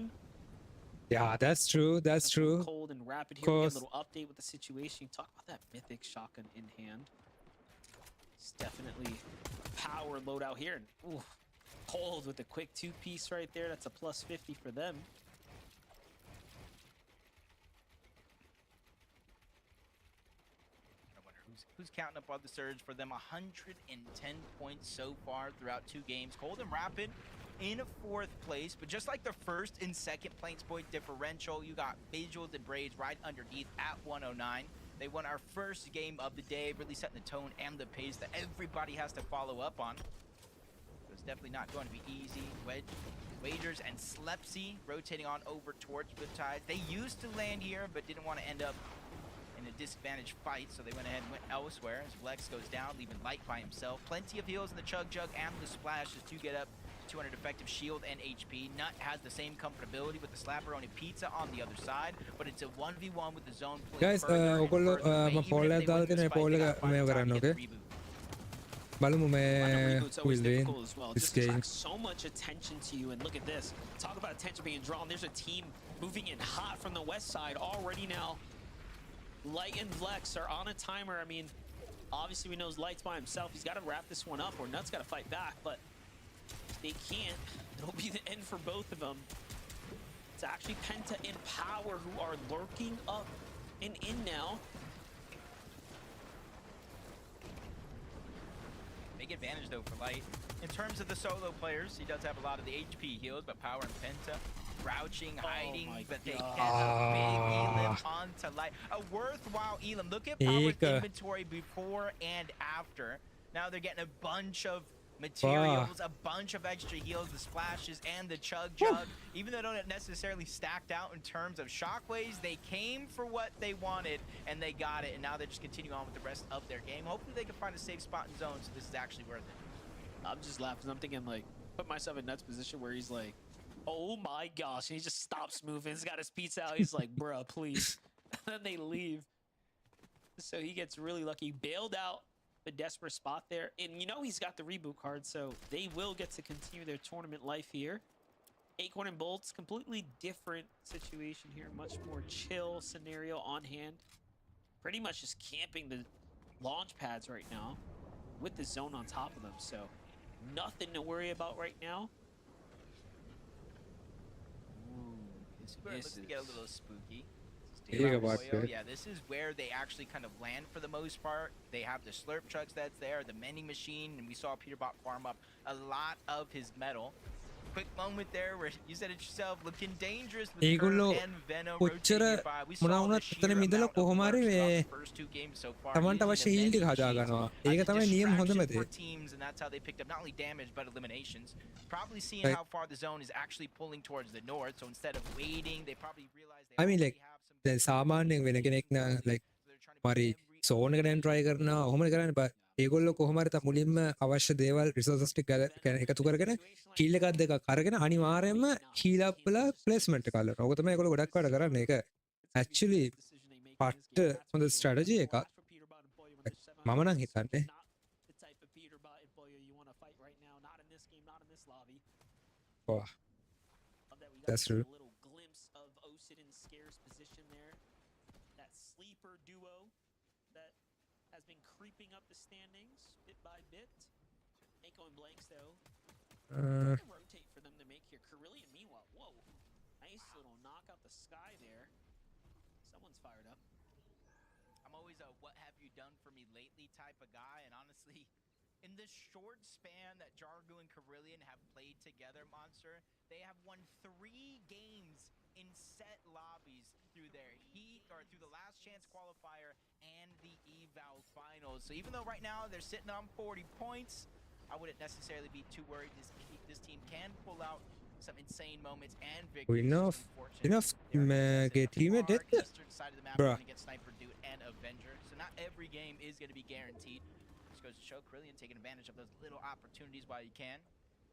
Yeah, that's true. That's true. Cold and rapid here. We get Course. a little update with the situation. You talk about that mythic shotgun in hand. It's definitely a power loadout here. And ooh, cold with a quick 2-piece right there. That's a plus 50 for them. Who's counting up on the surge for them? 110 points so far throughout 2 games. Cold and Rapid in 4th place, but just like the first and second place point differential, you got Visuals and Braids right underneath at 109. They won our first game of the day, really setting the tone and the pace that everybody has to follow up on. It's definitely not going to be easy. Wagers and Slepsy rotating on over towards Riptide. They used to land here, but didn't want to end up in a disadvantaged fight, so they went ahead and went elsewhere as Lex goes down, leaving Light by himself. Plenty of heals in the Chug Jug and the Splashes to get up to 200 effective shield and HP. Nut has the same comfortability with the Slapperoni Pizza on the other side, but it's a 1v1 with the zone pulling Guys, further and ඔයගොල්ලෝ further away. මම Even poll if එකක් they දාලා win this තියෙනවා. fight, poll they එක gotta find මේව time කරන්න to get okay. the reboot. බලමු මේ Reboot's who always will win difficult as well. this Just game. attracts so much attention to you. And look at this. Talk about attention being drawn. There's a team moving in hot from the west side already now. Light and Flex are on a timer. I mean, obviously we know Light's by himself. He's got to wrap this one up or Nut's got to fight back. But if they can't, it'll be the end for both of them. It's actually Penta and Power who are lurking up and in now. Big advantage though for Light. In terms of the solo players, he does have a lot of the HP heals, but Power and Penta crouching, hiding, but they get a big Elim onto Light. A worthwhile Elim. Look at Power's inventory before and after. Now they're getting a bunch of materials, a bunch of extra heals, the Splashes and the Chug Jug. Even though they don't necessarily stacked out in terms of shockwaves, they came for what they wanted and they got it, and now they just continue on with the rest of their game. Hopefully they can find a safe spot in zone, so this is actually worth it. I'm just laughing. I'm thinking like, put myself in Nut's position where he's like, oh my gosh, and he just stops moving. He's got his pizza out. He's like, bruh, please. And then they leave. So he gets really lucky. Bailed out a desperate spot there. And you know he's got the reboot card, so they will get to continue their tournament life here. Acorn and Bolts, completely different situation here. Much more chill scenario on hand. Pretty much just camping the launch pads right now with the zone on top of them. So nothing to worry about right now. This is where it looks to get a little spooky. Yeah, this is where they actually kind of land for the most part. They have the slurp trucks that's there, the mending machine, and we saw Peterbot farm up a lot of his metal. Quick moment there where you said it yourself, looking dangerous with ඒගොල්ලෝ Kurt and Venom කොච්චර rotating by. We මොනවා saw the වුණත් sheer එතන මිදලා amount of කොහොම හරි work මේ throughout the first 2 games so far. තමන්ට using අවශ්‍ය the heal ටික mending හදා machines ගන්නවා. as ඒක a තමයි නියම හොඳම distraction දේ. for teams, and that's how they picked up not only damage but eliminations. Probably seeing Like- how far the zone is actually pulling towards the north, so instead of waiting, they probably realized they I mean, like, already have some දැන් සාමාන්‍යයෙන් වෙන කෙනෙක් නම් like so they're trying to මරි put every zone එක දැන් try කරනවා ඔහොමද කරන්නේ බත් ඒගොල්ලෝ කොහොම හරි මුලින්ම අවශ්‍ය දේවල් resources ටික එකතු කරගෙන kill එකක් දෙකක් අරගෙන අනිවාර්යයෙන්ම heal up වෙලා placement එක අල්ලනවා. ඕක තමයි ඒගොල්ලෝ ගොඩක් වැඩ කරන්නේ. ඒක actually පට්ට හොඳ strategy එකක්. මම නම් හිතන්නේ. Wow. That's true. A little glimpse of Osid and Scare's position there. That sleeper duo that has been creeping up the standings bit by bit. Mako and Blanks though. Rotate for them to make here. Carillion meanwhile. Whoa. Nice little knock out the sky there. Someone's fired up. I'm always a what have you done for me lately type of guy, and honestly, in the short span that Jargu and Carillion have played together, Monster, they have won 3 games in set lobbies through their heat or through the last chance qualifier and the eval finals. So even though right now they're sitting on 40 points, I wouldn't necessarily be too worried. This team can pull out some insane moments and victories. enough Get team dead eastern side of the map, bruh. going to get Sniper Dude and Avenger. So not every game is going to be guaranteed. Just goes to show Krillian taking advantage of those little opportunities while you can.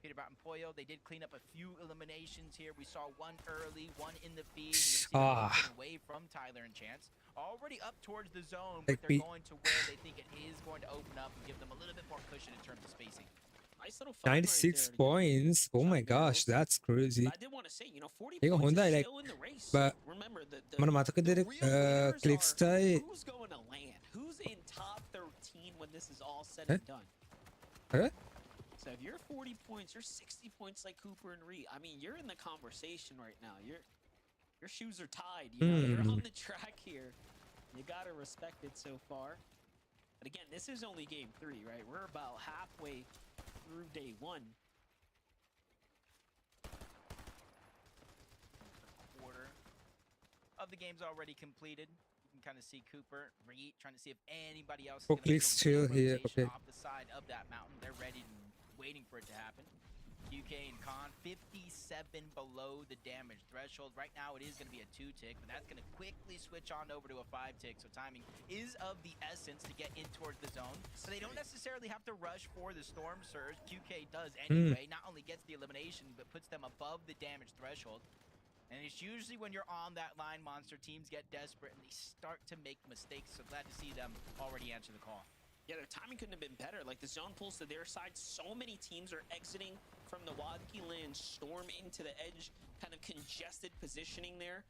Peter Bot and Pollo, they did clean up a few eliminations here. We saw one early, one in the feed. You can see them away from Tyler and Chance. Already up towards the zone, but they're going to where they think it is going to open up and give them a little bit more cushion in terms of spacing. Nice little fight 96 right there. points. Oh my gosh, that's crazy. I did want to say, you know, 40 ඒක points හොඳයි is like still in the race. but Remember මට මතකද the real winners clicks are tie who's going to land? Who's in top 13 when this is all said and done? So if you're 40 points, you're 60 points like Cooper and Ree. I mean, you're in the conversation right now. Your shoes are tied. You know, you're on the track here. You gotta respect it so far. But again, this is only game 3, right? We're about halfway through day 1. Quarter of the game's already completed. You can kind of see Cooper, Reed, trying to see if anybody else is Oh, gonna make clicks a chill real here, rotation okay. off the side of that mountain. They're ready and waiting for it to happen. QK and Khan, 57 below the damage threshold. Right now it is going to be a 2-tick, but that's going to quickly switch on over to a 5-tick. So timing is of the essence to get in towards the zone. So they don't necessarily have to rush for the Storm Surge. QK does anyway. Not only gets the elimination, but puts them above the damage threshold. And it's usually when you're on that line, monster teams get desperate and they start to make mistakes. So glad to see them already answer the call. Yeah, their timing couldn't have been better. Like, the zone pulls to their side. So many teams are exiting from the Wadki land, storm into the edge, kind of congested positioning there.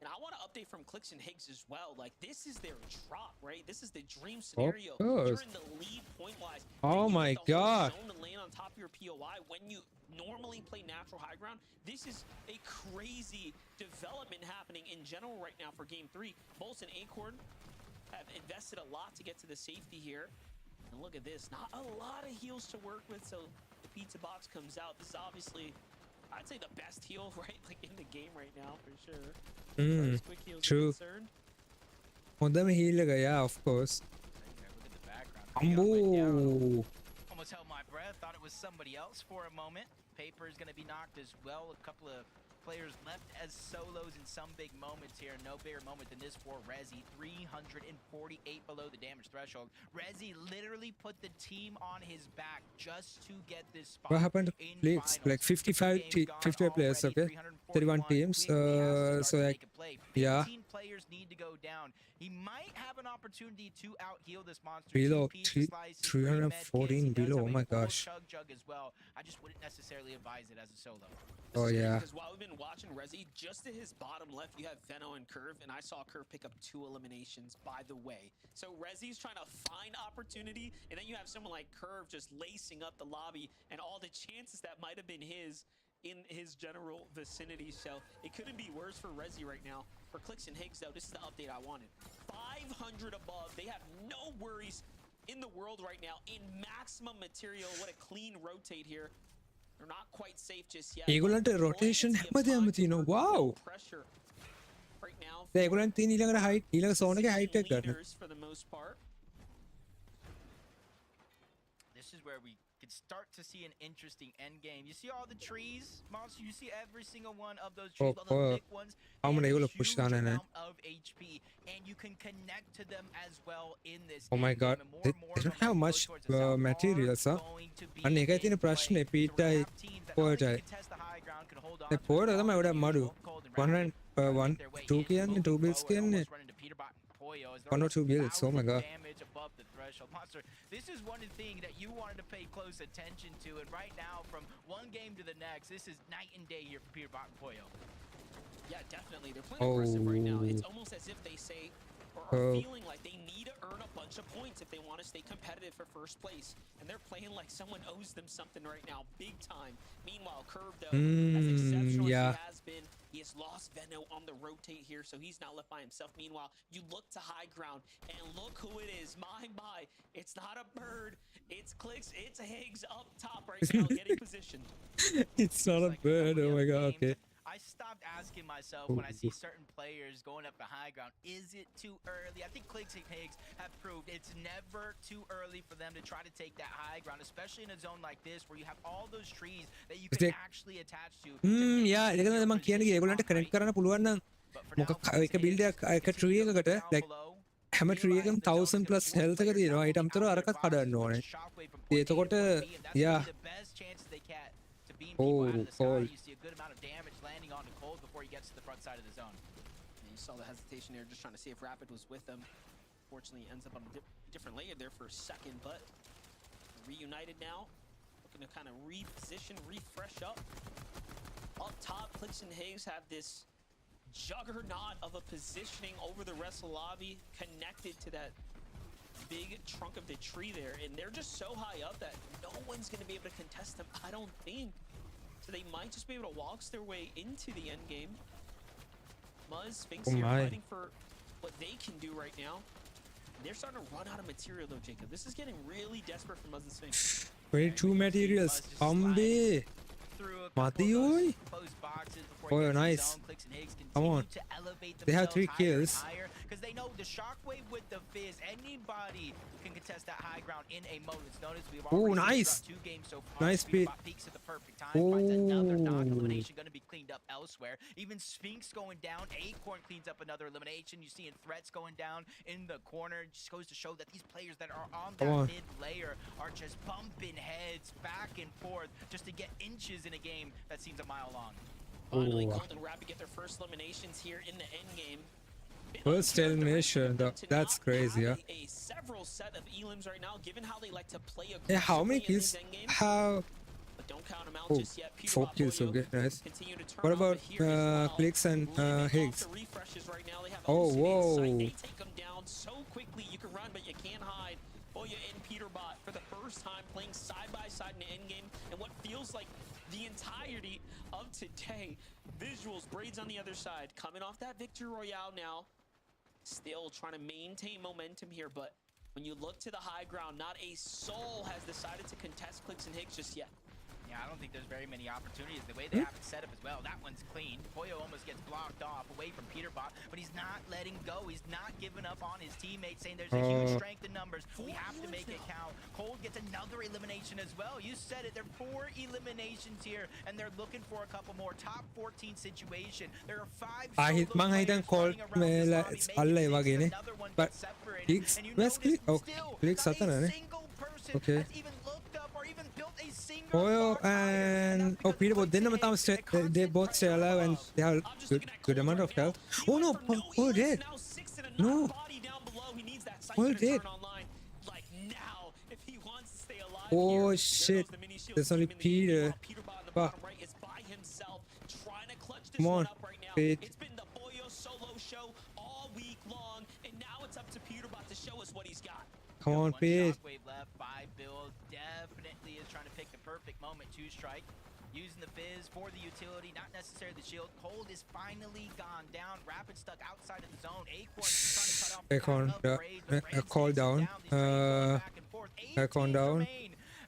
And I want to update from Clicks and Higgs as well. Like, this is their drop, right? This is the dream scenario. You're in the lead point-wise. Oh my god. Zone to land on top of your POI when you normally play natural high ground. This is a crazy development happening in general right now for game 3. Bolts and Acorn have invested a lot to get to the safety here. And look at this, not a lot of heals to work with, so the pizza box comes out. This is obviously, I'd say, the best heal, right? Like, in the game right now, for sure. As quick heals true. concerned. හොඳම heal එක, yeah, of course. Look at the background. අම්බෝ. Almost held my breath. Thought it was somebody else for a moment. Paper is going to be knocked as well. A couple of players left as solos in some big moments here. No bigger moment than this for Rezi. 348 below the damage threshold. Rezi literally put the team on his back just to get this spot. What happened to Blitz? Like 55 players, okay? 31 teams. So like, yeah. 15 players need to go down. He might have an opportunity to out-heal this monster. Below 314 314 below. Oh my gosh. Chug as well. I just wouldn't necessarily advise it as a solo. Oh yeah. Because while we've been watching Rezi, just to his bottom left, you have Veno and Curve, and I saw Curve pick up 2 eliminations, by the way. So Rezi's trying to find opportunity, and then you have someone like Curve just lacing up the lobby, and all the chances that might have been his in his general vicinity. So it couldn't be worse for Rezi right now. For Clicks and Higgs, though, this is the update I wanted. 500 above. They have no worries in the world right now. In maximum material, what a clean rotate here. They're not quite safe just yet. ඒගොල්ලන්ට rotation හැමදේම තියෙනවා. Wow. Pressure right now. ඒගොල්ලන් තියෙන ඊළඟට height ඊළඟ zone එකේ height එක ගන්න. Leaders for the most part. This is where we could start to see an interesting end game. You see all the trees, monster. You see every single one of those trees, all the big ones. I'm gonna and a go push huge down in it. amount of HP, and you can connect to them as well in this. Oh my end god. game. And more They, and more they of don't them have as we much go towards the south are materials, huh? going to be අන්න ඒකයි තියෙන in play. ප්‍රශ්නේ So we're පීටයි gonna have teams that not only පොයටයි. can test the high ground, can hold on A to it, පොයට but තමයි also වඩා මඩු. use cold and rapid. 1 2 කියන්නේ 2 builds කියන්නේ 1 or 2 builds. Oh my god. Damage above the threshold. Monster, this is one thing that you wanted to pay close attention to, and right now, from one game to the next, this is night and day here for Peterbot and Poyo. Yeah, definitely. They're playing aggressive right now. It's almost as if they say, or are feeling like they need to earn a bunch of points if they want to stay competitive for first place. And they're playing like someone owes them something right now, big time. Meanwhile, Curve, though, as exceptional yeah. as he has been, he has lost Veno on the rotate here, so he's now left by himself. Meanwhile, you look to high ground, and look who it is. My. It's not a bird. It's Clicks. It's Higgs up top right now, getting positioned. It's not a bird. Oh my god. Okay. I I stopped asking myself when I see certain players going up the high ground, is it too early? I think Clix and Higgs have proved it's never too early for them to try to take that high ground, especially in a zone like this where you have all those trees that you can actually attach to. යා ඒක තමයි මම කියන්නේ ඒගොල්ලන්ට connect කරන්න පුළුවන් නම් මොකක් එක බිල්ඩ් එක ට්‍රී එකකට like හැම ට්‍රී එකම 1000 plus health එක තියෙනවා ඊට අමතරව අරකට කඩන්න ඕනේ එතකොට යා Oh, Cold. You see a good amount of damage landing onto Cold before he gets to the front side of the zone. And you saw the hesitation there, just trying to see if Rapid was with them. Fortunately, he ends up on a different layer there for a second, but reunited now. Looking to kind of reposition, refresh up. Up top, Clix and Higgs have this juggernaut of a positioning over the rest of the lobby, connected to that big trunk of the tree there, and they're just so high up that no one's going to be able to contest them, I don't think. So they might just be able to waltz their way into the end game. Muzz, Sphinx here fighting for what they can do right now. They're starting to run out of material though, Jacob. This is getting really desperate for Muzz and Sphinx. 22 materials. Ambe. Matiyoy. Oh, nice. Come on. They have 3 kills. Because they know the shockwave with the fizz, anybody can contest that high ground in a mode. It's noticed we've already nice. 2 games so far. Nice speed. Peaks at the perfect time. Finds another knock. Elimination going to be cleaned up elsewhere. Even Sphinx going down. Acorn cleans up another elimination. You see in threats going down in the corner. Just goes to show that these players that are on that mid layer are just bumping heads back and forth just to get inches in a game that seems a mile long. Finally, Cold and Rapid get their first eliminations here in the end game. First elimination, that's crazy, yeah. Several set of elims right now, given how they like to play a yeah, how many kills? How? But don't count them out just yet. 4 kills, okay, nice. What about Clix and Higgs? Oh, whoa. They take them down so quickly. You can run, but you can't hide. Boya and Peterbot for the first time playing side by side in the end game, and what feels like the entirety of today. Visuals, Braids on the other side, coming off that victory royale now. Still trying to maintain momentum here, but when you look to the high ground, not a soul has decided to contest Clix and Higgs just yet. Yeah, I don't think there's very many opportunities. The way they have it set up as well, that one's clean. Poyo almost gets blocked off away from Peterbot, but he's not letting go. He's not giving up on his teammates, saying there's a huge strength in numbers. We have to make it count. Cold gets another elimination as well. You said it. There are 4 eliminations here, and they're looking for a couple more. Top 14 situation. There are 5 I hit මං හිතන් Cold අල්ල ඒ වගේනේ. But Higgs where's Clix? Oh, Clix අතනනේ. Okay. Poyo and Peterbot දෙන්නම තාම they both stay alive and they have good amount of health. Oh no, Poyo dead. No. Poyo dead. Oh shit. There's only Peter. Wow. Come on, Pete. It's been the Boyo solo show all week long, and now it's up to Peterbot to show us what he's got. Come on, Pete. Left, 5 build definitely is trying to pick the perfect moment to strike. Using the fizz for the utility, not necessarily the shield. Cold is finally gone down. Rapid stuck outside of the zone. Acorn is trying to cut off. Acorn, call down. Acorn down.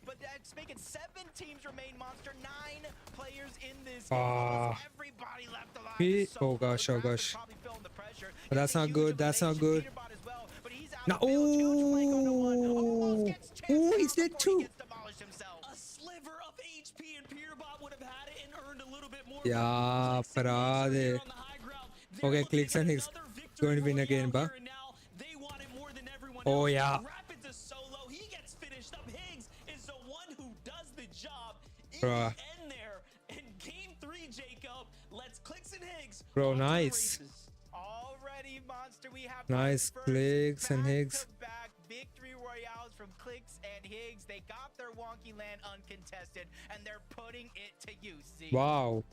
But that's making 7 teams remain, Monster. 9 players in this game. Everybody left alive. Pete, oh gosh, oh gosh. But that's not good. That's not good. Now, oh, he's dead too. A sliver of HP and Peterbot would have had it and earned a little bit more. Yeah, parade. Okay, Clix and Higgs going to win again, but. Oh yeah. Rapid's a solo. He gets finished up. Higgs is the one who does the job. Bruh. In there. In game 3, Jacob. Let's Clix and Higgs. Bro, nice. Already, Monster. We have nice Clix and Higgs. Back victory royales from Clix and Higgs. They got their wonky land uncontested, and they're putting it to use. Wow.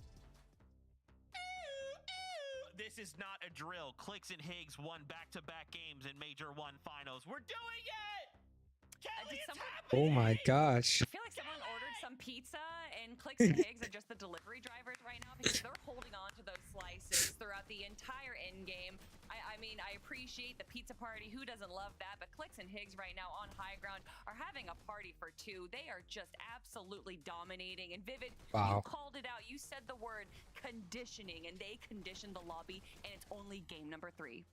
This is not a drill. Clix and Higgs won back-to-back games in Major 1 finals. We're doing it! Kelly, it's happening! Oh my gosh. I feel like someone ordered some pizza and Clicks and Higgs are just the delivery drivers right now because they're holding on to those slices throughout the entire end game. I mean, I appreciate the pizza party. Who doesn't love that? But Clicks and Higgs right now on high ground are having a party for two. They are just absolutely dominating. And Vivid, you called it out. You said the word conditioning, and they conditioned the lobby, and it's only game number 3.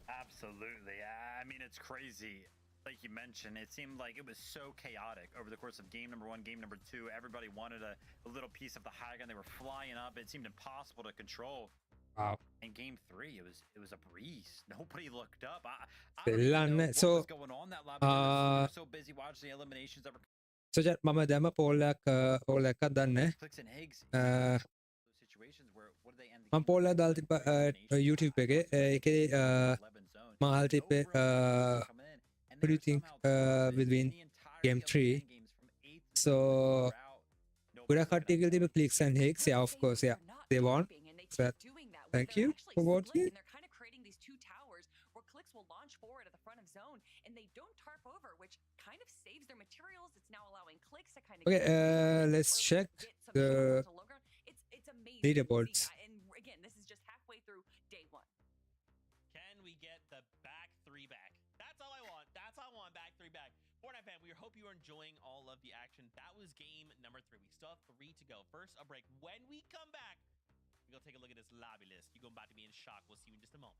Absolutely. I mean, it's crazy. Like you mentioned, it seemed like it was so chaotic over the course of game number 1, game number 2. Everybody wanted a little piece of the high ground. They were flying up. It seemed impossible to control. Wow. In game 3, it was a breeze. Nobody looked up. I don't even know what was going on that lobby. We were so busy watching the eliminations that were. So mama dama pollak එකක් දන්නේ. Clicks and Higgs. Situations where what do they end the මම පොල්ලා දාලා තිබ්බ YouTube එකේ ඒකේ මම අහලා තිබ්බේ what do you think between game 3? So ගොඩක් කට්ටිය කියලා තිබ්බ Clicks and Higgs. Yeah, of course, yeah. They won. So thank you for voting. And they're kind of creating these 2 towers where Clicks will launch forward at the front of zone, and they don't tarp over, which kind of saves their materials. It's now allowing Clicks to kind of let's check the it's amazing leaderboards. And again, this is just halfway through day 1. Can we get the back 3 back? That's all I want. That's all I want. Back 3 back. Fortnite fan, we hope you are enjoying all of the action. That was game number 3. We still have 3 to go. First, a break. When we come back, we're going to take a look at this lobby list. You're about to be in shock. We'll see you in just a moment.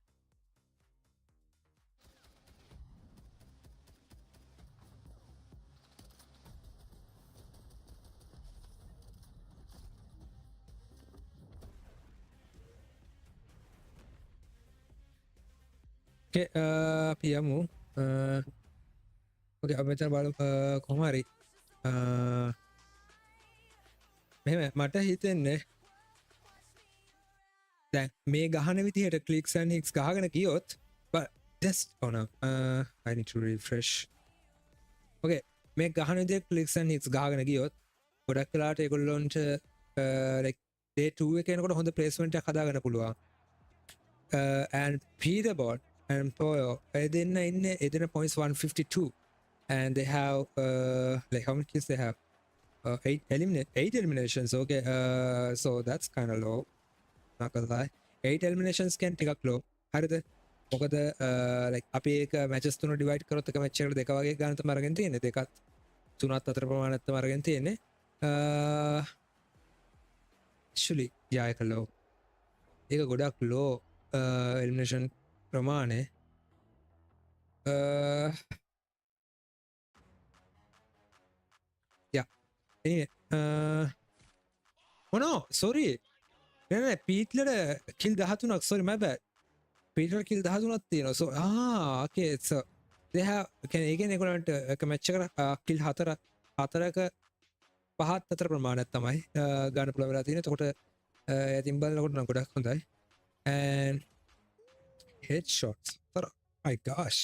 Okay, පියමු. Okay, අපි මෙතන බලමු කොහොම හරි. මෙහෙම මට හිතෙන්නේ දැන් මේ ගහන විදිහට Clicks and Higgs ගහගෙන ගියොත් but just oh no I need to refresh. Okay, මේ ගහන විදිහට Clicks and Higgs ගහගෙන ගියොත් ගොඩක් වෙලාවට ඒගොල්ලොන්ට like day 2 එකේ එනකොට හොඳ placement එකක් හදාගන්න පුළුවන්. And Peterboard and Poyo they points 152 and they have like how many kills they have 8 eliminations. Okay, so that's kind of low, not gonna lie. 8 eliminations can take up low. හරිද මොකද like අපි ඒක matches 3 divide කරොත් එක match එකට දෙක වගේ ගන්න තමයි අරගෙන තියෙන්නේ. දෙකත් තුනත් අතර ප්‍රමාණයක් තමයි අරගෙන තියෙන්නේ. Actually yeah ඒක low. ඒක ගොඩක් low elimination ප්‍රමාණය. Yeah. Anyway, oh no, sorry. නෑ පීට්ලට kill 13ක්, sorry my bad. පීට්ලට kill 13ක් තියෙනවා. So okay, so they have again ඒගොල්ලන්ට එක match එකට kill 4ක 5ත් අතර ප්‍රමාණයක් තමයි ගන්න පුළුවන් වෙලා තියෙන්නේ. එතකොට යතින් බලනකොට නම් ගොඩක් හොඳයි. And headshots. Oh my gosh.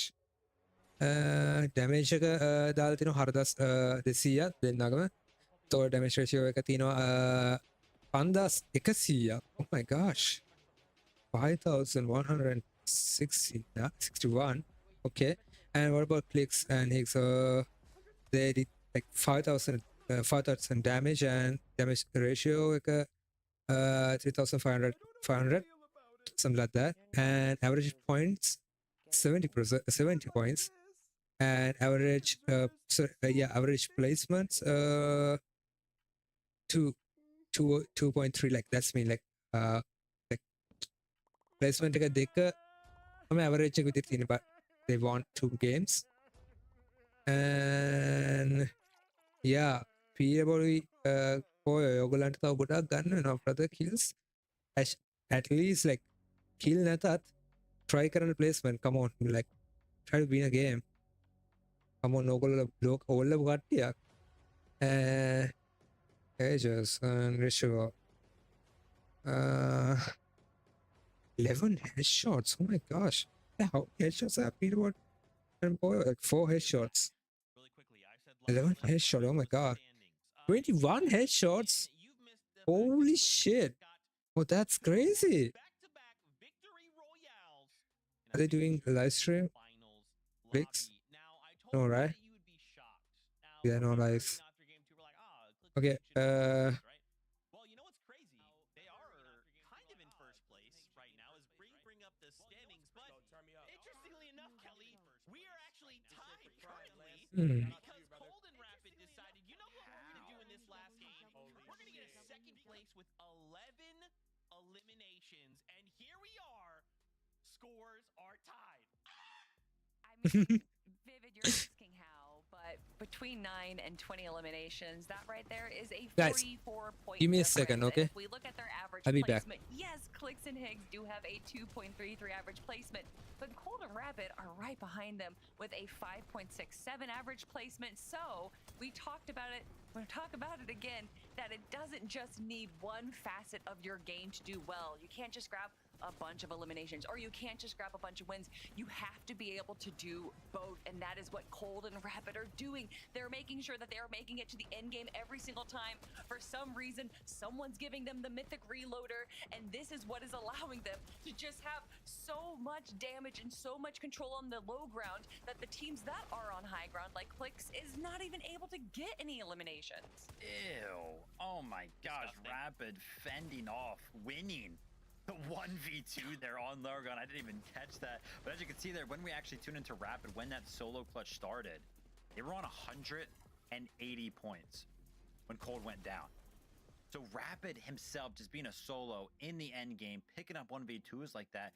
Damage එක දාලා තිනවා 4200ක් දෙන්නගම. તો damage ratio එක තිනවා 5100. Oh my gosh. 5161. Okay. And what about Clicks and Higgs? They did like 5000 damage and damage ratio like 3500 something like that. And average points 70 points. And average average placements 2.3 like that's mean like placement එක දෙක I'm average එක විදිහට තියෙන but they won 2 games. And yeah, Peterboard ඔයගොල්ලන්ට තව ගොඩක් ගන්න වෙනවා brother kills. At least like kill නැතත් try කරන placement. Come on, like try to win a game. Come on, ඔයගොල්ලෝ block ඕල්ල කට්ටියක්. Ages and ratio 11 headshots. Oh my gosh. How headshots are Peterboard and Poyo? Like 4 headshots. 11 headshots. Oh my god. 21 headshots. Holy shit. Oh, that's crazy. Are they doing a live stream? Clicks? No, right? Yeah, no live. Okay, Because Cold and Rapid decided, you know what we're going to do in this last game? We're going to get a second place with 11 eliminations. And here we are. Scores are tied. I mean, Vivid, you're asking how, but between 9 and 20 eliminations, that right there is a 44-point give me a difference. second, And okay? if we look at their average I'll be back. placement, yes, Clicks and Higgs do have a 2.33 average placement, but Cold and Rapid are right behind them with a 5.67 average placement. So we talked about it. We'll talk about it again, that it doesn't just need one facet of your game to do well. You can't just grab a bunch of eliminations, or you can't just grab a bunch of wins. You have to be able to do both, and that is what Cold and Rapid are doing. They're making sure that they're making it to the end game every single time. For some reason, someone's giving them the mythic reloader, and this is what is allowing them to just have so much damage and so much control on the low ground that the teams that are on high ground, like Clicks, is not even able to get any eliminations. Ew. Oh my gosh. Disgusting. Rapid fending off, winning. The 1v2 there on low ground. I didn't even catch that. But as you can see there, when we actually tuned into Rapid, when that solo clutch started, they were on 180 points when Cold went down. So Rapid himself, just being a solo in the end game, picking up 1v2s like that,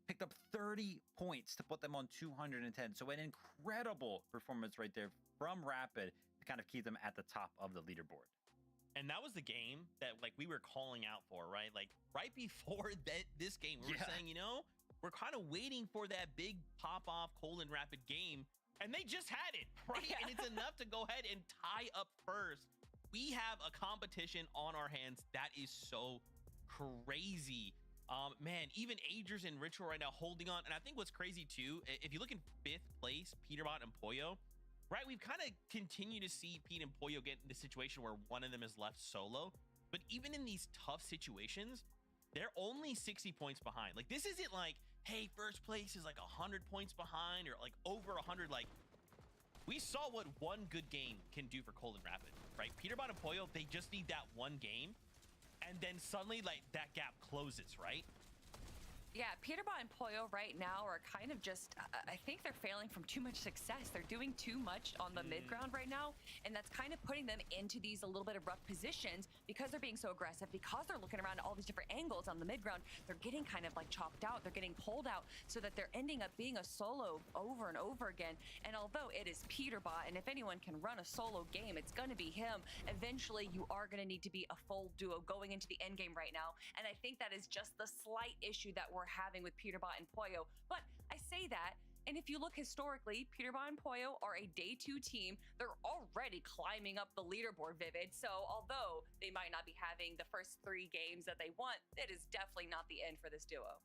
picked up 30 points to put them on 210. So an incredible performance right there from Rapid to kind of keep them at the top of the leaderboard. And that was the game that like we were calling out for, right? Like right before this game, we were saying, you know, we're kind of waiting for that big pop off Cold and Rapid game, and they just had it, right? And it's enough to go ahead and tie up first. We have a competition on our hands that is so crazy. Man, even Agers and Ritual right now holding on. And I think what's crazy too, if you look in 5th place, Peterbot and Poyo, right, we've kind of continued to see Pete and Poyo get in the situation where one of them is left solo. But even in these tough situations, they're only 60 points behind. Like, this isn't like, hey, first place is like 100 points behind or like over 100. Like, we saw what one good game can do for Cold and Rapid, right? Peterbot and Poyo, they just need that one game. And then suddenly, like, that gap closes, right? Yeah, Peterbot and Poyo right now are kind of just, I think they're failing from too much success. They're doing too much on the mid ground right now, and that's kind of putting them into these a little bit of rough positions because they're being so aggressive, because they're looking around at all these different angles on the mid ground. They're getting kind of like chopped out. They're getting pulled out so that they're ending up being a solo over and over again. And although it is Peterbot, and if anyone can run a solo game, it's going to be him. Eventually, you are going to need to be a full duo going into the end game right now. And I think that is just the slight issue that we're having with Peterbot and Poyo. But I say that, and if you look historically, Peterbot and Poyo are a day 2 team. They're already climbing up the leaderboard, Vivid. So although they might not be having the first 3 games that they want, it is definitely not the end for this duo.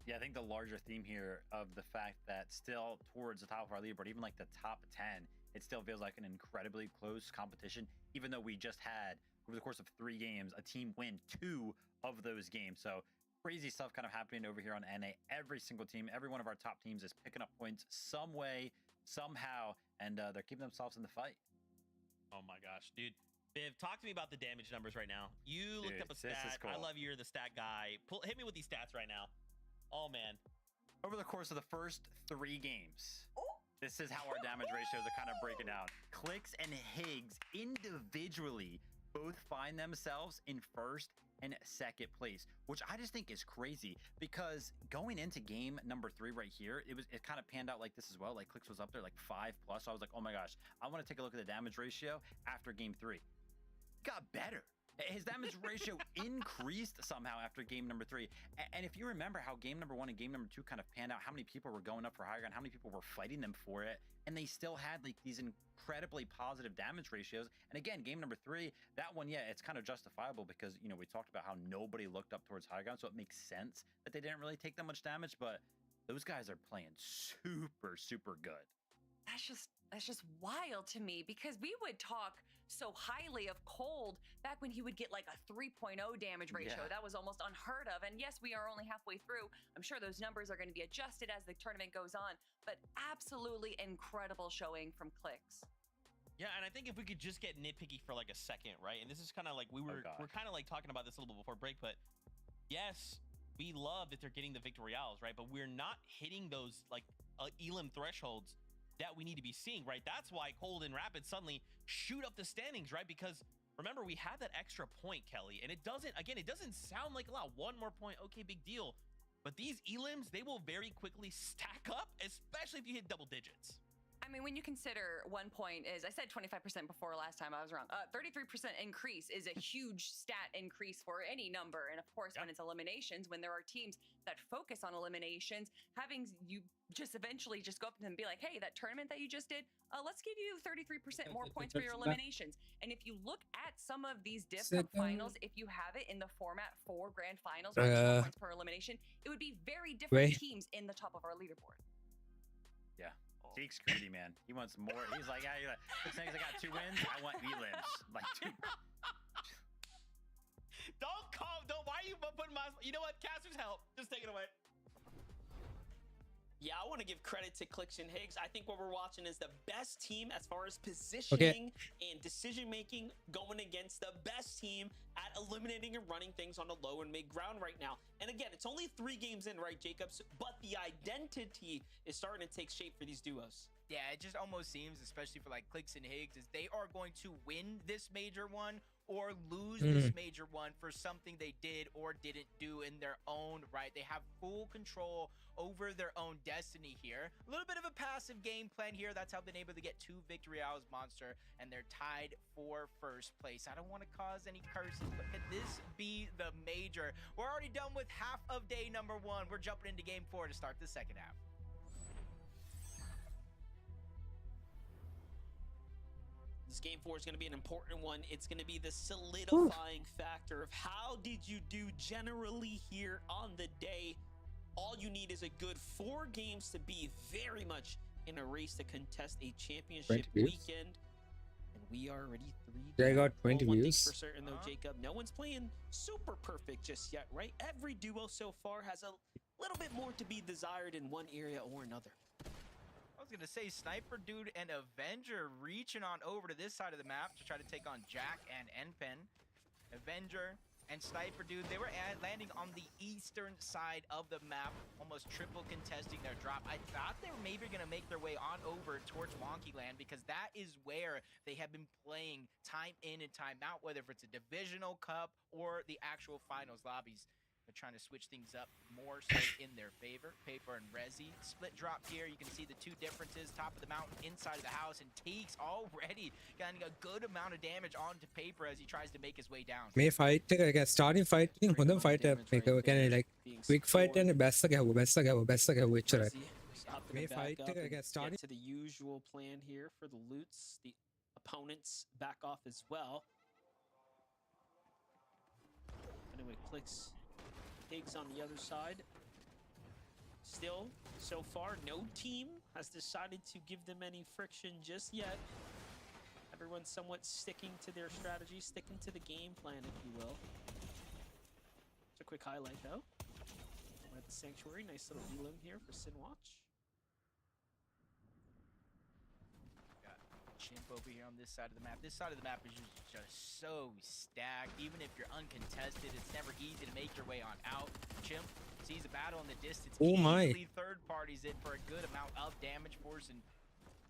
Yeah, I think the larger theme here of the fact that still towards the top of our leaderboard, even like the top 10, it still feels like an incredibly close competition, even though we just had, over the course of 3 games, a team win 2 of those games. So crazy stuff kind of happening over here on NA. Every single team, every one of our top teams is picking up points some way, somehow, and they're keeping themselves in the fight. Oh my gosh, dude. Viv, talk to me about the damage numbers right now. You looked Dude, up a this is stat. cool. I love you're the stat guy. Hit me with these stats right now. Oh man. Over the course of the first 3 games, this is how our damage ratios are kind of breaking down. Clicks and Higgs individually both find themselves in 1st and 2nd place, which I just think is crazy, because going into game number 3 right here, it kind of panned out like this as well. Like Clicks was up there like 5+. So I was like, oh my gosh, I want to take a look at the damage ratio after game 3. Got better. His damage ratio increased somehow after game number 3. And if you remember how game number 1 and game number 2 kind of panned out, how many people were going up for high ground, how many people were fighting them for it, and they still had like these incredibly positive damage ratios. And again, game number 3, that one, yeah, it's kind of justifiable because, you know, we talked about how nobody looked up towards high ground, so it makes sense that they didn't really take that much damage, but those guys are playing super, super good. That's just wild to me, because we would talk so highly of Cold back when he would get like a 3.0 damage ratio. Yeah. That was almost unheard of. And yes, we are only halfway through. I'm sure those numbers are going to be adjusted as the tournament goes on, but absolutely incredible showing from Clicks. Yeah, and I think if we could just get nitpicky for like a second, right? And this is kind of like we're kind of like talking about this a little bit before break, but yes, we love that they're getting the victory royales, right? But we're not hitting those like elim thresholds that we need to be seeing, right? That's why Cold and Rapid suddenly shoot up the standings, right? Because remember, we had that extra point, Kelly, and it doesn't sound like a lot. One more point, okay, big deal. But these elims, they will very quickly stack up, especially if you hit double digits. I mean, when you consider 1 point is, I said 25% before last time, I was wrong. 33% increase is a huge stat increase for any number. And of course, when it's eliminations, when there are teams that focus on eliminations, having you just eventually just go up to them and be like, hey, that tournament that you just did, let's give you 33% more points for your eliminations. And if you look at some of these Div Cup finals, if you have it in the format for grand finals, 4 points per elimination, it would be very different teams in the top of our leaderboard. Yeah. Zeke's greedy, man. He wants more. He's like, I got 2 wins. I want elims. Like, dude. Why are you putting my, you know what? Casters help. Just take it away. Yeah, I want to give credit to Clicks and Higgs. I think what we're watching is the best team as far as positioning and decision making going against the best team at eliminating and running things on the low and mid ground right now. And again, it's only 3 games in, right, Jacobs? But the identity is starting to take shape for these duos. Yeah, it just almost seems, especially for like Clicks and Higgs, is they are going to win this major one or lose this major one for something they did or didn't do in their own right. They have full control over their own destiny here. A little bit of a passive game plan here. That's how they've been able to get 2 victory hours, Monster, and they're tied for first place. I don't want to cause any curses, but could this be the major? We're already done with half of day number 1. We're jumping into game 4 to start the second half. This game 4 is going to be an important one. It's going to be the solidifying factor of how did you do generally here on the day. All you need is a good 4 games to be very much in a race to contest a championship weekend. And we are already 3 They got 20 One views. thing for certain though, Jacob, no one's playing super perfect just yet, right? Every duo so far has a little bit more to be desired in one area or another. I was gonna say Sniper Dude and Avenger reaching on over to this side of the map to try to take on Jack and Npen. Avenger and Sniper Dude, they were landing on the eastern side of the map, almost triple contesting their drop. I thought they were maybe gonna make their way on over towards Wonky Land because that is where they have been playing time in and time out, whether if it's a divisional cup or the actual finals lobbies. They're trying to switch things up more so in their favor. Paper and Resi. Split drop here. You can see the 2 differences. Top of the mountain, inside of the house. And TAKS already getting a good amount of damage onto Paper as he tries to make his way down. මේ fight එක starting fight එකෙන් හොඳම fight එක කියන්නේ like quick fight යන බැස්ස ගැහුවා එච්චරයි. May fight starting to the usual plan here for the loots. The opponents back off as well. Anyway, Clicks. Higgs on the other side. Still, so far, no team has decided to give them any friction just yet. Everyone's somewhat sticking to their strategy, sticking to the game plan, if you will. It's a quick highlight, though. We're at the Sanctuary. Nice little elim here for Sinwatch. Chimp over here on this side of the map. This side of the map is just so stacked. Even if you're uncontested, it's never easy to make your way on out. Chimp sees a battle in the distance. Oh my. Easily third parties it for a good amount of damage, forcing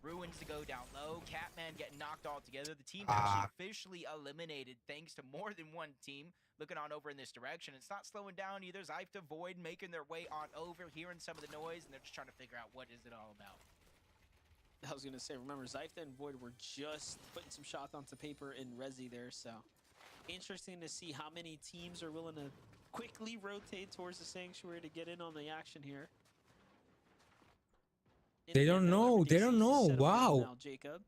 Ruins to go down low. Catman getting knocked all together. The team actually officially eliminated thanks to more than one team looking on over in this direction. It's not slowing down either. Zypta, Void making their way on over, hearing some of the noise, and they're just trying to figure out what is it all about. I was gonna say, remember, Zypta and Void were just putting some shots onto Paper in Resi there, so interesting to see how many teams are willing to quickly rotate towards the Sanctuary to get in on the action here. They don't know. They don't know. Wow. Now, Jacob.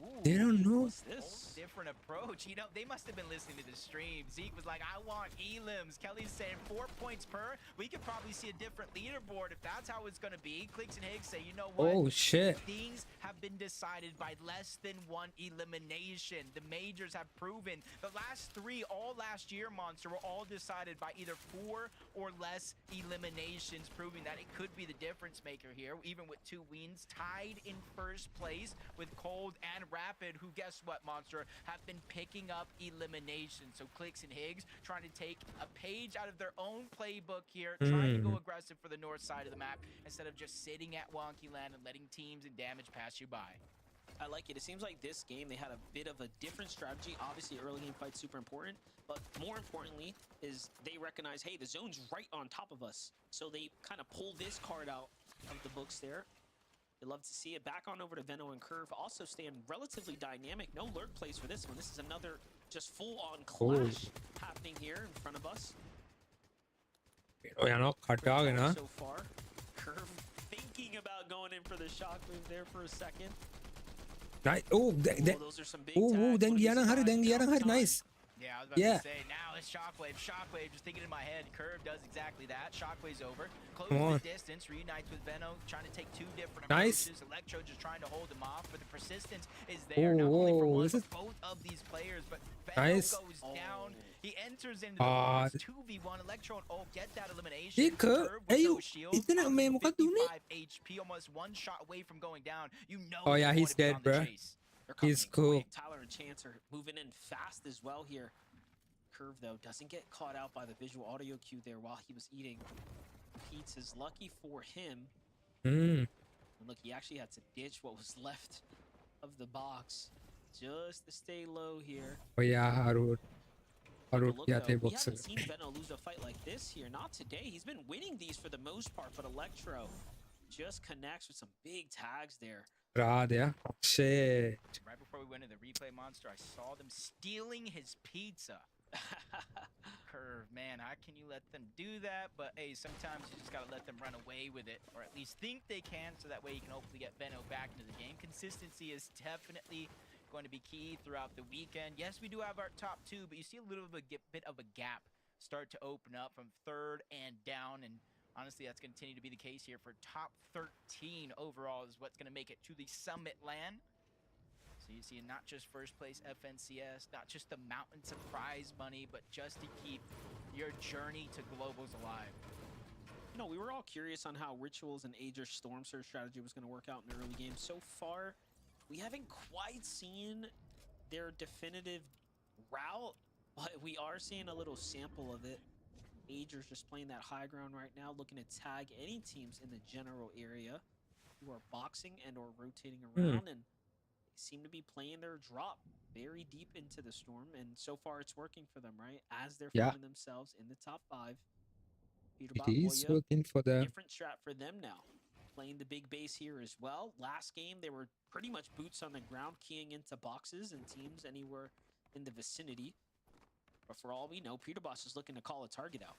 Ooh, They don't know. What's this? different approach. You know, they must have been listening to the stream. Zeke was like, I want elims. Kelly's saying 4 points per. We could probably see a different leaderboard if that's how it's going to be. Clicks and Higgs say, you know what? Oh, shit. Things have been decided by less than one elimination. The majors have proven the last 3 all last year, Monster, were all decided by either 4 or less eliminations, proving that it could be the difference maker here, even with 2 wins, tied in first place with Cold and and Rapid, who, guess what, Monster, have been picking up elimination. So Clicks and Higgs trying to take a page out of their own playbook here, trying to go aggressive for the north side of the map instead of just sitting at Wonky Land and letting teams and damage pass you by. I like it. It seems like this game, they had a bit of a different strategy. Obviously, early game fight's super important, but more importantly is they recognize, hey, the zone's right on top of us. So they kind of pull this card out of the books there. You'd love to see it. Back on over to Veno and Curve. Also staying relatively dynamic. No lurk plays for this one. This is another just full-on clash happening here in front of us. Oh, yeah, no, cut dog, So far, Curve thinking about going in for the shockwave there for a second. Nice. Oh, Those are some big tags. then Gianna nice. Yeah, I was about to say, now it's Shockwave. Shockwave, just thinking in my head, Curve does exactly that. Shockwave's over. Closes the distance, reunites with Veno, trying to take two different approaches. Electro just trying to hold him off, but the persistence is there, not only for one, but both of these players. But Veno goes down. He enters into the box, 2v1. Electro and Ult get that elimination. Curve with no shield, 55 HP, almost one shot away from going down. You know he's dead, bro. He's cool. Tyler and Chance are moving in fast as well here. Curve, though, doesn't get caught out by the visual audio cue there while he was eating pizzas. Lucky for him. And look, he actually had to ditch what was left of the box just to stay low here. Oh, yeah, Harut. We haven't seen Veno lose a fight like this here. Not today. He's been winning these for the most part, but Electro just connects with some big tags there. Shit. Right before we went to the replay, Monster, I saw them stealing his pizza. Curve, man, how can you let them do that? But hey, sometimes you just gotta let them run away with it, or at least think they can, so that way you can hopefully get Veno back into the game. Consistency is definitely going to be key throughout the weekend. Yes, we do have our top two, but you see a little bit of a gap start to open up from third and down, and honestly, that's going to continue to be the case here for top 13 overall is what's going to make it to the Summit Land. So you see not just first place FNCS, not just the mountains of prize money, but just to keep your journey to globals alive. You know, we were all curious on how Rituals and Aegis Storm Surge strategy was going to work out in the early game. So far, we haven't quite seen their definitive route, but we are seeing a little sample of it. Aegis just playing that high ground right now, looking to tag any teams in the general area who are boxing and or rotating around, and they seem to be playing their drop very deep into the storm, and so far it's working for them, right? As they're finding themselves in the top 5. It is working for them. Different strat for them now. Playing the big base here as well. Last game, they were pretty much boots on the ground, keying into boxes and teams anywhere in the vicinity. But for all we know, Peter Boss is looking to call a target out.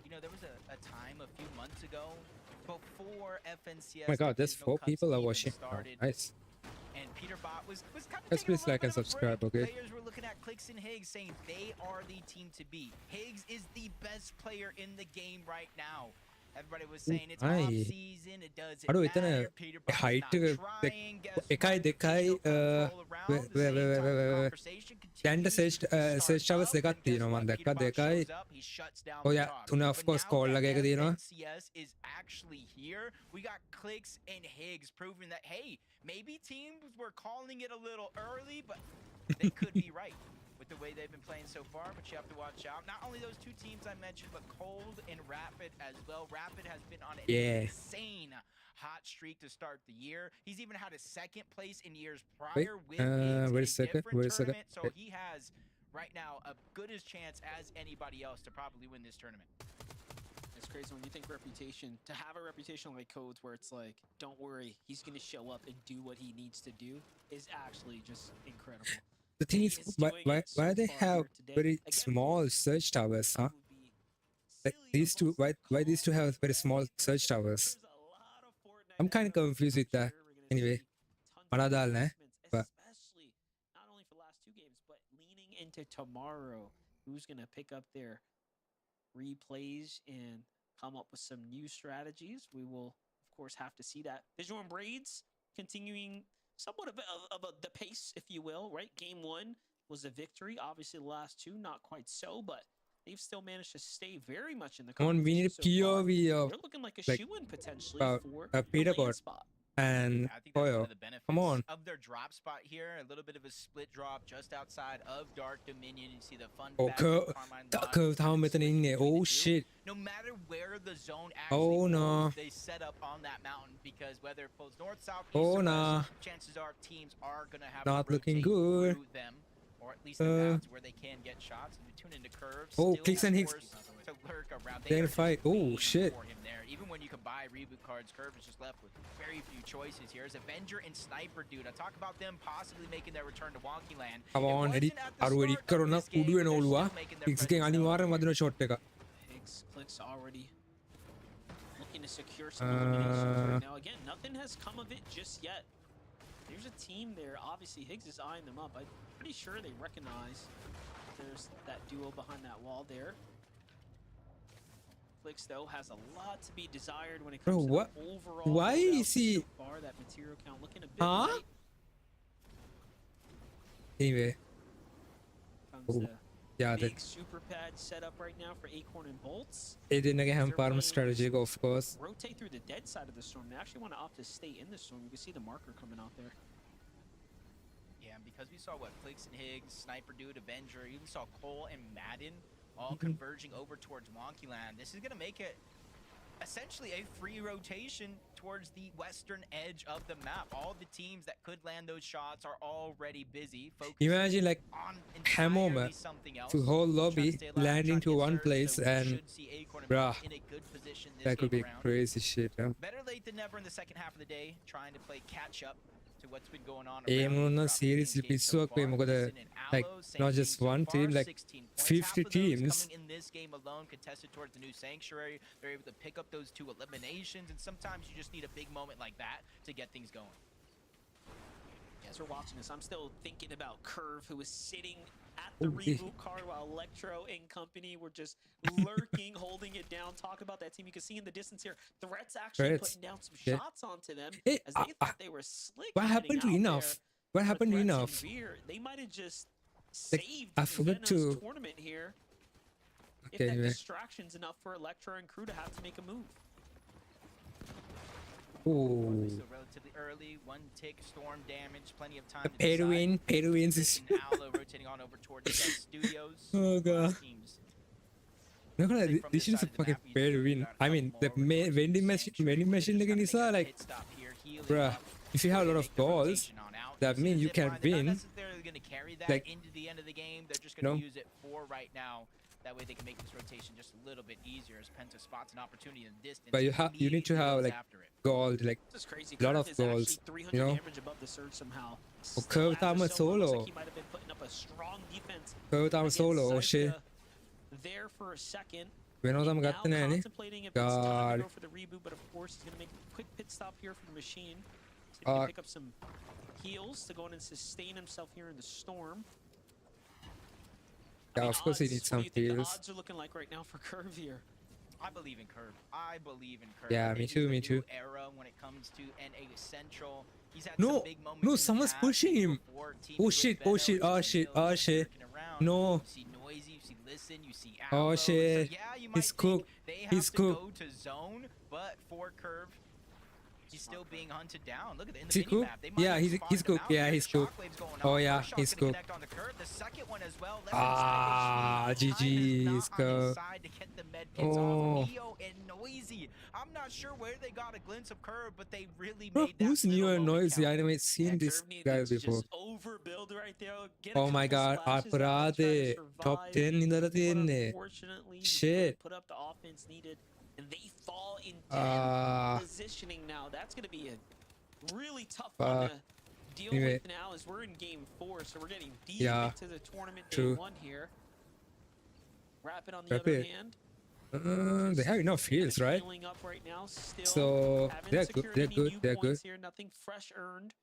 You know, there was a time a few months ago before FNCS. Oh my god, there's 4 people are watching. Oh, nice. And Peter Bot was kind of let's please like and subscribe, okay? Players were looking at Clicks and Higgs saying they are the team to beat. Higgs is the best player in the game right now. Everybody was saying it's off season, it doesn't matter. Peter Bot's not trying. Ekයි දෙකයි දැන්ට සේෂ් towers දෙකක් තියෙනවා මම දැක්කා දෙකයි ඔය තුන of course call එකක තියෙනවා. FNCS is actually here. We got Clicks and Higgs proving that hey, maybe teams were calling it a little early, but they could be right with the way they've been playing so far, but you have to watch out. Not only those 2 teams I mentioned, but Cold and Rapid as well. Rapid has been on an insane hot streak to start the year. He's even had a 2nd place in years prior with a different tournament. So he has right now a good as chance as anybody else to probably win this tournament. It's crazy when you think reputation, to have a reputation like Codes where it's like, don't worry, he's going to show up and do what he needs to do is actually just incredible. The thing is, why they have very small search towers, huh? Like these two, why these two have very small search towers? I'm kind of confused with that. Anyway, but especially not only for the last 2 games, but leaning into tomorrow, who's gonna pick up their replays and come up with some new strategies? We will, of course, have to see that. Visual and Braids continuing somewhat of the pace, if you will, right? Game 1 was a victory. Obviously, the last 2, not quite so, but they've still managed to stay very much in the competition. We need a POV of they're looking like a shoe-in potentially for Peter Bot. and I think that's one Poyo. of the benefits Come on. of their drop spot here. A little bit of a split drop just outside of Dark Dominion. You see the fun Oh, fact curve. of Carmine That Lodge curve is gonna how switch in there. between Oh the two. shit. No matter where the zone actually Oh falls, no. they set up on that mountain because whether it pulls north, south, east, Oh or no. west, chances are teams are gonna have Not to looking rotate good. through them, or at least the paths where they can get shots. And we tune into Curve. Oh, still Clicks and Hicks. forced to lurk around. They're They in are a fight. just Oh waiting shit. for him there. Even when you can buy reboot cards, Curve is just left with very few choices here. As Avenger and Sniper Dude, I talk about them possibly making their return to Wonky Land. Come It on, wasn't Eddie. at the අර start edit of කරන this game, කුඩු but වෙන they're ඔළුවා still making their clicks එකෙන් presence අනිවාර්යෙන් known. වදින shot එක. Higgs clicks already looking to secure some eliminations right now. Again, nothing has come of it just yet. There's a team there. Obviously, Higgs is eyeing them up. I'm pretty sure they recognize there's that duo behind that wall there. Flicks, though, has a lot to be desired when it comes Bro, to what? the overall Why loadout is he- so far. That material count looking a bit Huh? light. Anyway. Comes Oh, the yeah, that big super pad set up right now for Acorn and Bolts. ඒ දෙන්නගේ හැම්පාරම strategy එක of course. Rotate through the dead side of the storm. They actually want to opt to stay in the storm. You can see the marker coming out there. Yeah, and because we saw what Clicks and Higgs, Sniper Dude, Avenger, even saw Cole and Madden all converging over towards Wonky Land. This is gonna make it essentially a free rotation towards the western edge of the map. All the teams that could land those shots are already busy focusing Imagine like on හැමෝම entirely something else. to whole Trying to lobby stay alive, land trying to into get one surge, place so we and should see Acorn and bruh, Bolts in a good position this that could be game around. crazy shit. Yeah. Better late than never in the second half of the day, trying to play catch up to what's been going on. A around මොන the drop seriously game so පිස්සුවක් වේ far. මොකද Listen and like Aloe, same not team just so one far, team like 16 points. 50 Half of those teams. coming in this game alone, contested towards the new sanctuary. They're able to pick up those 2 eliminations, and sometimes you just need a big moment like that to get things going. As we're watching this, I'm still thinking about Curve, who was sitting at the Ooh, reboot card while Electro and company were just lurking, holding it down. Talk about that team. You can see in the distance here, Threats actually Threats. putting down some Yeah. shots onto them Hey, as they thought they were slick. what getting happened to out Enough? there. What For happened to Threats and Enough? Veer, they might have just Like, saved I forgot Venom's to- tournament here. If Okay, that anyway. distraction's enough for Electro and crew to have to make a move. Ooh. Still relatively early, 1 tick, storm damage, plenty of time to Pay to decide. win, pay to win. Listen, Aloe rotating on over towards the studios. Oh, God. Teams No, no, Say from this this is a side of the fucking map, you pay do to win. got a I mean, couple the more towards vending the machine, sanctuary. vending machine Just again gotta is make a like, pit stop here, healing bruh, up if you have a before lot they of make the balls, rotation on out. that You see means the you zip can line, they're not win. necessarily gonna carry that Like, into the end of the game. They're just gonna no. use it for right now. That way they can make this rotation just a little bit easier as Penta spots an opportunity in the distance. But you need to immediately have goes like after it. gold, like This is crazy. lot Curve of is goals, actually 300 you know? damage above the surge somehow. Oh, Still Curve as a tama solo. Looks solo. like he might have been putting up a strong defense Curve tama against solo. Oh shit. Zyka there for a second. වෙනවදම And now ගත්ත නෑනේ. contemplating if it's time to God. go for the reboot, but of course he's gonna make a quick pit stop here for the machine. So he Uh, can pick up some heals to go in and sustain himself here in the storm. I Yeah, mean, of course he odds, needs what some do you think the heals. odds are looking like right now for Curve here? I believe in Curve. I believe in Curve. Yeah, I me think too, he's the me new too. Era when it comes to NA Central. He's had No, some big moments no, in the someone's past, pushing even him. before teaming Oh with shit, Venom, oh shit, he's oh still shit, just oh shit. lurking around. No. You see Noisy, you see Listen, you see Oh Aloe. shit. So yeah, you might He's think cooked. they have He's to cooked. go to zone, but for Curve, he's still being hunted down. Look at it in Is the he cooked? mini-map. They might Yeah, have he's spotted him cooked. out Yeah, there. he's cooked. Shockwave's going Oh, off. yeah, First shot's he's gonna cooked. connect on the Curve. The second one as well. Left Ah, side, time is GG's, not on his go. side to get the med kits Oh. off. Neo and Noisy. I'm not sure where they got a glimpse of Curve, but they really Bro, made that who's little Neo and moment Noisy? I count. haven't seen Yeah, this Curve needed guy to before. just overbuild right there. Get a Oh my couple god, splashes out there, try to අපරාධේ top survive. 10 ඉඳලා But තියෙන්නේ. unfortunately, he Shit. couldn't put up the offense needed, and they fall in 10 Ah. positioning now. That's going to be a really tough Fuck. one to deal Anyway. with now as we're in game 4, so we're getting deep Yeah. into the tournament True. day 1 here. Rapid on the other Rapid. hand. They have enough heals, right? Healing up right now, still So haven't they're secured good. They're any good. new They're good. points here. Nothing fresh earned.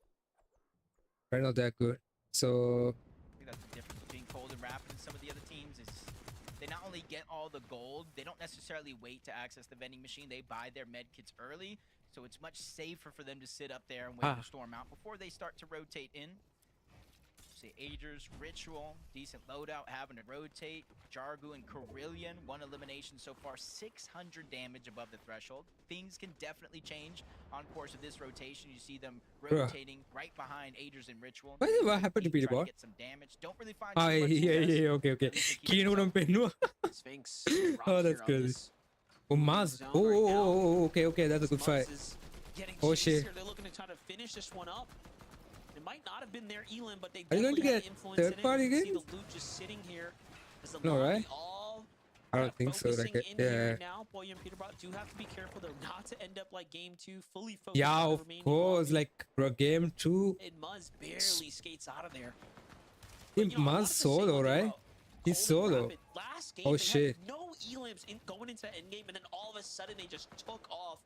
Right now they're good. So I think that's the difference between Cold and Rapid and some of the other teams is they not only get all the gold, they don't necessarily wait to access the vending machine. They buy their med kits early, so it's much safer for them to sit up there and wait Ah. the storm out before they start to rotate in. say Agers, Ritual, decent loadout, having to rotate. Jargu and Carillion, 1 elimination so far, 600 damage above the threshold. Things can definitely change on course of this rotation. You see them rotating right behind Agers and Ritual. What happened to Peter Trying Boy? to get some damage. Don't really find Ah, too much yeah, success. yeah, okay. At least they keep Kino themselves- ng penwa. Sphinx. Oh, that's good. Oh, Maz. Oh, okay. That's a good fight. Oh, shit. They're looking to try to finish this one up. It might not have been their Elam, but they Are you going to definitely had get influence in it. third-party You can see games? the loot just sitting here. As the No, lobby right? all I don't think so. focusing Like, in here yeah. right now. Boy and Peterbot do have to be careful though not to end up like game 2, fully focused Yeah, on the of remaining course. lobby. Like, bro, game 2. And Muzz barely skates out of there. Him, You know, I wanted Maz to say solo, one thing right? about He's Cold and solo. Rapid. Last game, Oh, they shit. had no elims in going into that end game, and then all of a sudden they just took off,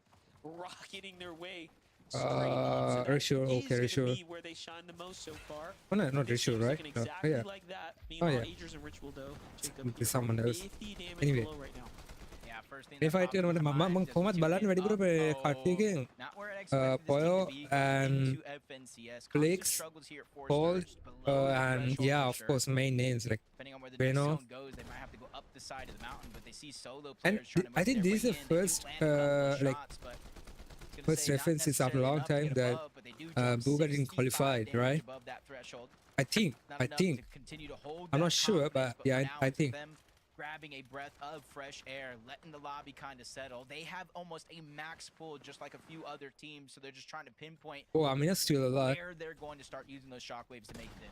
rocketing their way straight on. So that Ritual, is okay, gonna Ritual. be where they shine the most so far. Oh, no, not This Ritual, game's right? looking No. Oh, exactly yeah. like that. Meanwhile, yeah. Agers and Ritual though, Jacob, With you're someone else. 50 damage Anyway. below right now. Yeah, first thing Ini that fight pops yun into naman, mind mang is komat to balan get ready bro up. pre kartiking. Not where I expected this Poyo team to be going and into FNCS. Constant Clicks, struggles here at Cold, Force below the and threshold yeah, for of sure. course, main names like Depending on where the Beno. next zone goes, they might have to go up the side of the mountain, but they see solo And players trying to I make think their this way is the in. They do first, land a couple of like, shots, but it's gonna first say not references after a necessarily long enough to time get that above, but they do jump Booga didn't 65 qualify, damage right? above that threshold. I think, Not I enough think. to continue to hold I'm that not sure, confidence, but yeah, now I it's think. them grabbing a breath of fresh air, letting the lobby kind of settle. They have almost a max pull, just like a few other teams, so they're just trying to pinpoint Oh, I mean, that's still a lot. where they're going to start using those shockwaves to make them.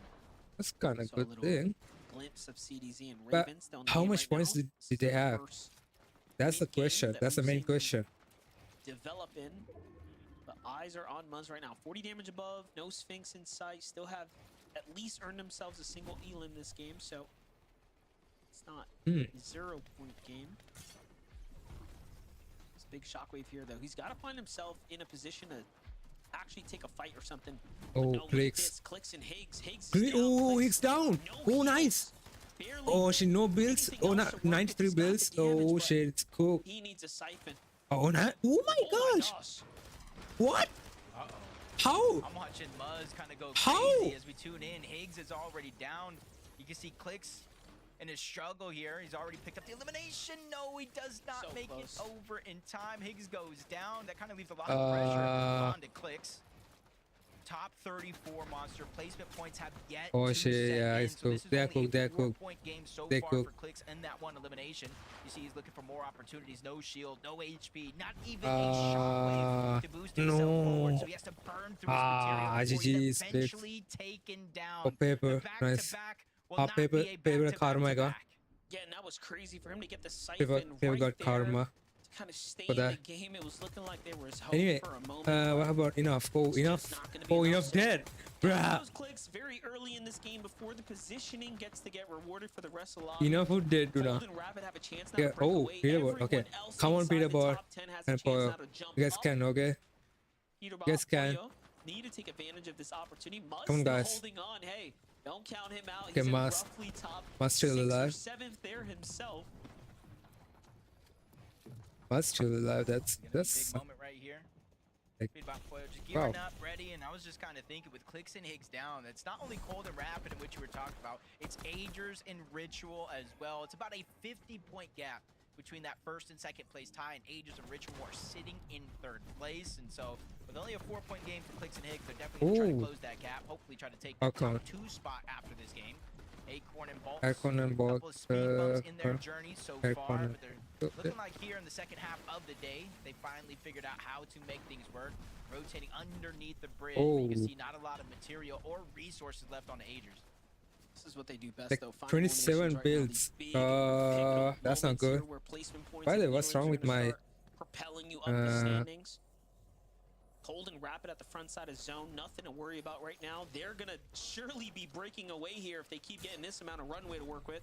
That's kind of So a good little thing. glimpse of CDZ and But Ravens down the how game much right points now. did This is they the have? first That's the big game question. that That's the we've main seen them question. develop in. The eyes are on Muzz right now. 40 damage above, no Sphinx in sight. Still have at least earned themselves a single Elim this game, so it's not Hmm. 0-point game. This big shockwave here, though. He's got to find himself in a position to actually take a fight or something. But Oh, no, look at Clicks. this. Clicks and Higgs. Higgs is Cli- down. oh, Clicks, Higgs down. no Oh, heals. nice. Barely Oh, she no builds. anything Oh, else not to work 93 with. It's not the builds. damage, Oh but shit, it's cool. He needs a siphon. Oh, not. Oh my gosh. What? Uh-oh. How? I'm watching Muzz kind of go How? crazy as we tune in. Higgs is already down. You can see Clicks in his struggle here. He's already picked up the elimination. No, he does not So make close. it over in time. Higgs goes down. That kind of leaves a lot of pressure onto Clicks. Top 34 monster placement points have yet Oh, to shit, set yeah, in, it's so this cooked. is They're only cooked, a they're cooked. 4-point game so They're far cooked. for Clicks and that one elimination. You see he's looking for more opportunities. No shield, no HP, not even a shockwave to boost himself forward. no. So he has to burn through his material before GG, he's Clicks. eventually taken down. Oh, paper. The Nice. back-to-back will Ah, not paper- be a paper back-to-back karma to ka. back. Yeah, and that was crazy for him to get the Paper, siphon paper right got there. karma. To kind of stay for in the that. game. It was looking like there was hope Anyway, for a moment. what about enough? Oh, It's enough. just not gonna be Oh, enough. enough dead. Bruh. Those Clicks very early in this game before the positioning gets to get rewarded for the rest of the lobby. Enough who dead, Cold Duna. and Rapid have a chance now Yeah. to break Oh, away. Peterbot. Okay. Everyone else Come on, inside the Peterbot. top 10 has a And chance Poyo. now to jump You guys up. can, okay? Peterbot, Yes, can. Poyo need to take advantage of this opportunity. Must Come on, still guys. holding on. Hey, don't count him out. Okay, He's in Must. roughly top Must still 6th or alive. 7th there himself. Must still alive. That's Gonna be a that's. big moment right here. Like, Feedback Foil just wow. gearing up, ready, and I was just kind of thinking with Clicks and Higgs down, it's not only Cold and Rapid in which you were talking about, it's Agers and Ritual as well. It's about a 50-point gap between that first and second place tie, and Agers and Ritual are sitting in third place. And so with only a 4-point game for Clicks and Higgs, they're definitely going to try to Ooh. close that gap, hopefully try to take the Okay. top 2 spot after this game. Acorn and Bolt, Acorn and a couple Bolt, of speed bumps in their uh, journey so Acorn far, and- but they're looking like here in the second half of the day, they finally figured out how to make things work. Rotating underneath the bridge, where you can Oh. see not a lot of material or resources left on the Agers. This is what they do best, Like though. Find 27 eliminations right now, builds. these big, pivotal That's not moments here good. where placement points By the and way, what's healers wrong are with gonna my, start propelling you up the standings? Cold and Rapid at the front side of zone, nothing to worry about right now. They're gonna surely be breaking away here if they keep getting this amount of runway to work with.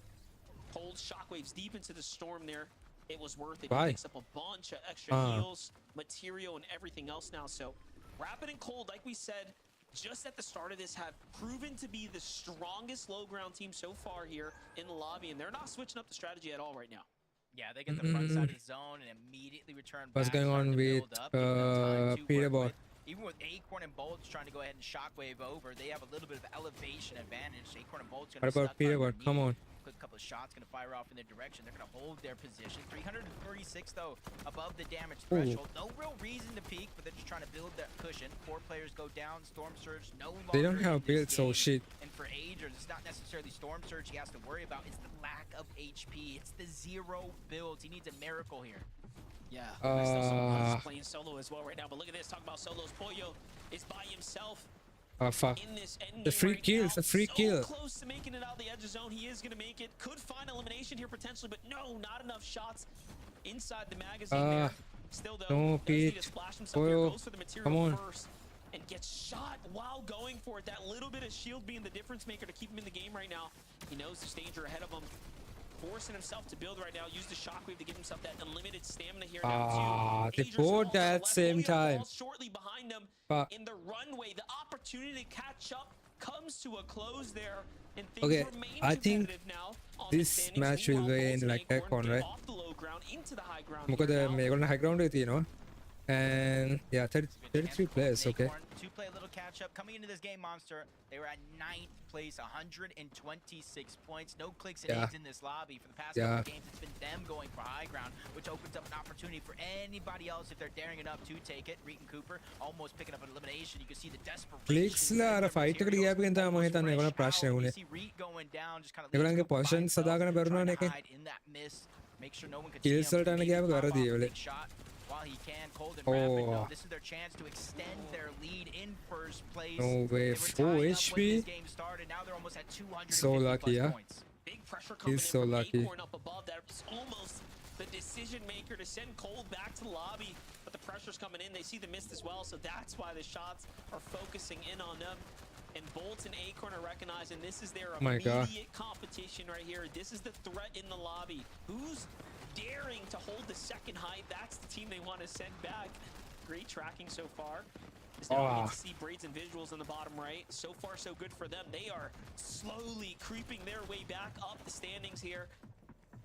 Cold shockwaves deep into the storm there. It was worth it. He Why? picks up a bunch of extra heals, material, and everything else now. So Rapid and Cold, like we said, just at the start of this, have proven to be the strongest low ground team so far here in the lobby, and they're not switching up the strategy at all right now. Yeah, they get the front side of the zone and immediately return what's back, going starting on to with build up, give them time to work Peterbot? with. Even with Acorn and Bolts trying to go ahead and shockwave over, they have a little bit of elevation advantage. Acorn and Bolts going to What be about stuck Peter? underneath. Come on. Quick couple of shots going to fire off in their direction. They're going to hold their position. 336 though, above the damage threshold. No real reason to peek, but they're just trying to build that cushion. 4 players go down. Storm Surge no longer. They don't have in this builds, so game. shit. And for Agers, it's not necessarily Storm Surge he has to worry about. It's the lack of HP. It's the 0 builds. He needs a miracle here. Yeah, there's still someone playing solo as well right now. But look at this. Talk about solos. Pollo is by himself. Oh fuck. In this end The free right kill, now. the free So kill. Close to making it out the edge of zone. He is going to make it. Could find elimination here potentially, but no, not enough shots inside the magazine there. Still though, no, does need to Pete. splash himself here. Well, Goes for the material come on. first and gets shot while going for it. That little bit of shield being the difference maker to keep him in the game right now. He knows there's danger ahead of him. Forcing himself to build right now. Use the shockwave to give himself that unlimited stamina here now too. They both at the same time. Shortly behind them in the runway. The opportunity to catch up comes to a close there. And things Okay, remain I think competitive now on the this standings. match will Meanwhile, be in Bolts and like Acorn Acorn, get right? off the low ground into the high ground මොකද here now. මේගොල්ලෝ high ground එකේ තියෙනවා. And yeah, 33 players, okay. To play a little catch up. Coming into this game, Monster, they were at 9th place, 126 points. No clicks and aids in this lobby. For the past couple of games, it's been them going for high ground, which opens up an opportunity for anybody else if they're daring enough to take it. Reed and Cooper almost picking up an elimination. You can see the desperation. Clicks ලා අර fight එකට ගියාපු ගෙන් තමයි මම හිතන්නේ ඒගොල්ලෝ ප්‍රශ්නේ You වුණේ. see Reed going down, just kind of ඒගොල්ලන්ගේ position සදාගෙන බැරුණානේ එකේ. in that miss. Make sure no one can Kills see him. වලට යන ගියාපු වැරදි ඒවලේ. Shot while he can. Cold and Rapid, Oh. though, this is their chance to extend their lead in first place. No way, They were 4 tied up when HP. this game started. Now they're almost at 250 So lucky, plus yeah. points. Big pressure coming He's in so from lucky. Acorn up above. That's almost the decision maker to send Cold back to the lobby. But the pressure's coming in. They see the mist as well, so that's why the shots are focusing in on them. And Bolts and Acorn are recognizing this is their My God. immediate competition right here. This is the threat in the lobby. Who's daring to hold the second height? That's the team they want to send back. Great tracking so far. Now we get to see Braids and visuals in the bottom right. So far, so good for them. They are slowly creeping their way back up the standings here.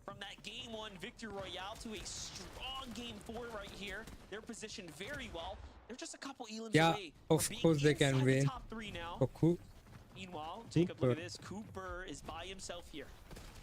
From that game 1 victory royale to a strong game 4 right here. They're positioned very well. They're just a couple elims away. Of course they can win. Top 3 now. Meanwhile, Jacob, look at this. Cooper is by himself here.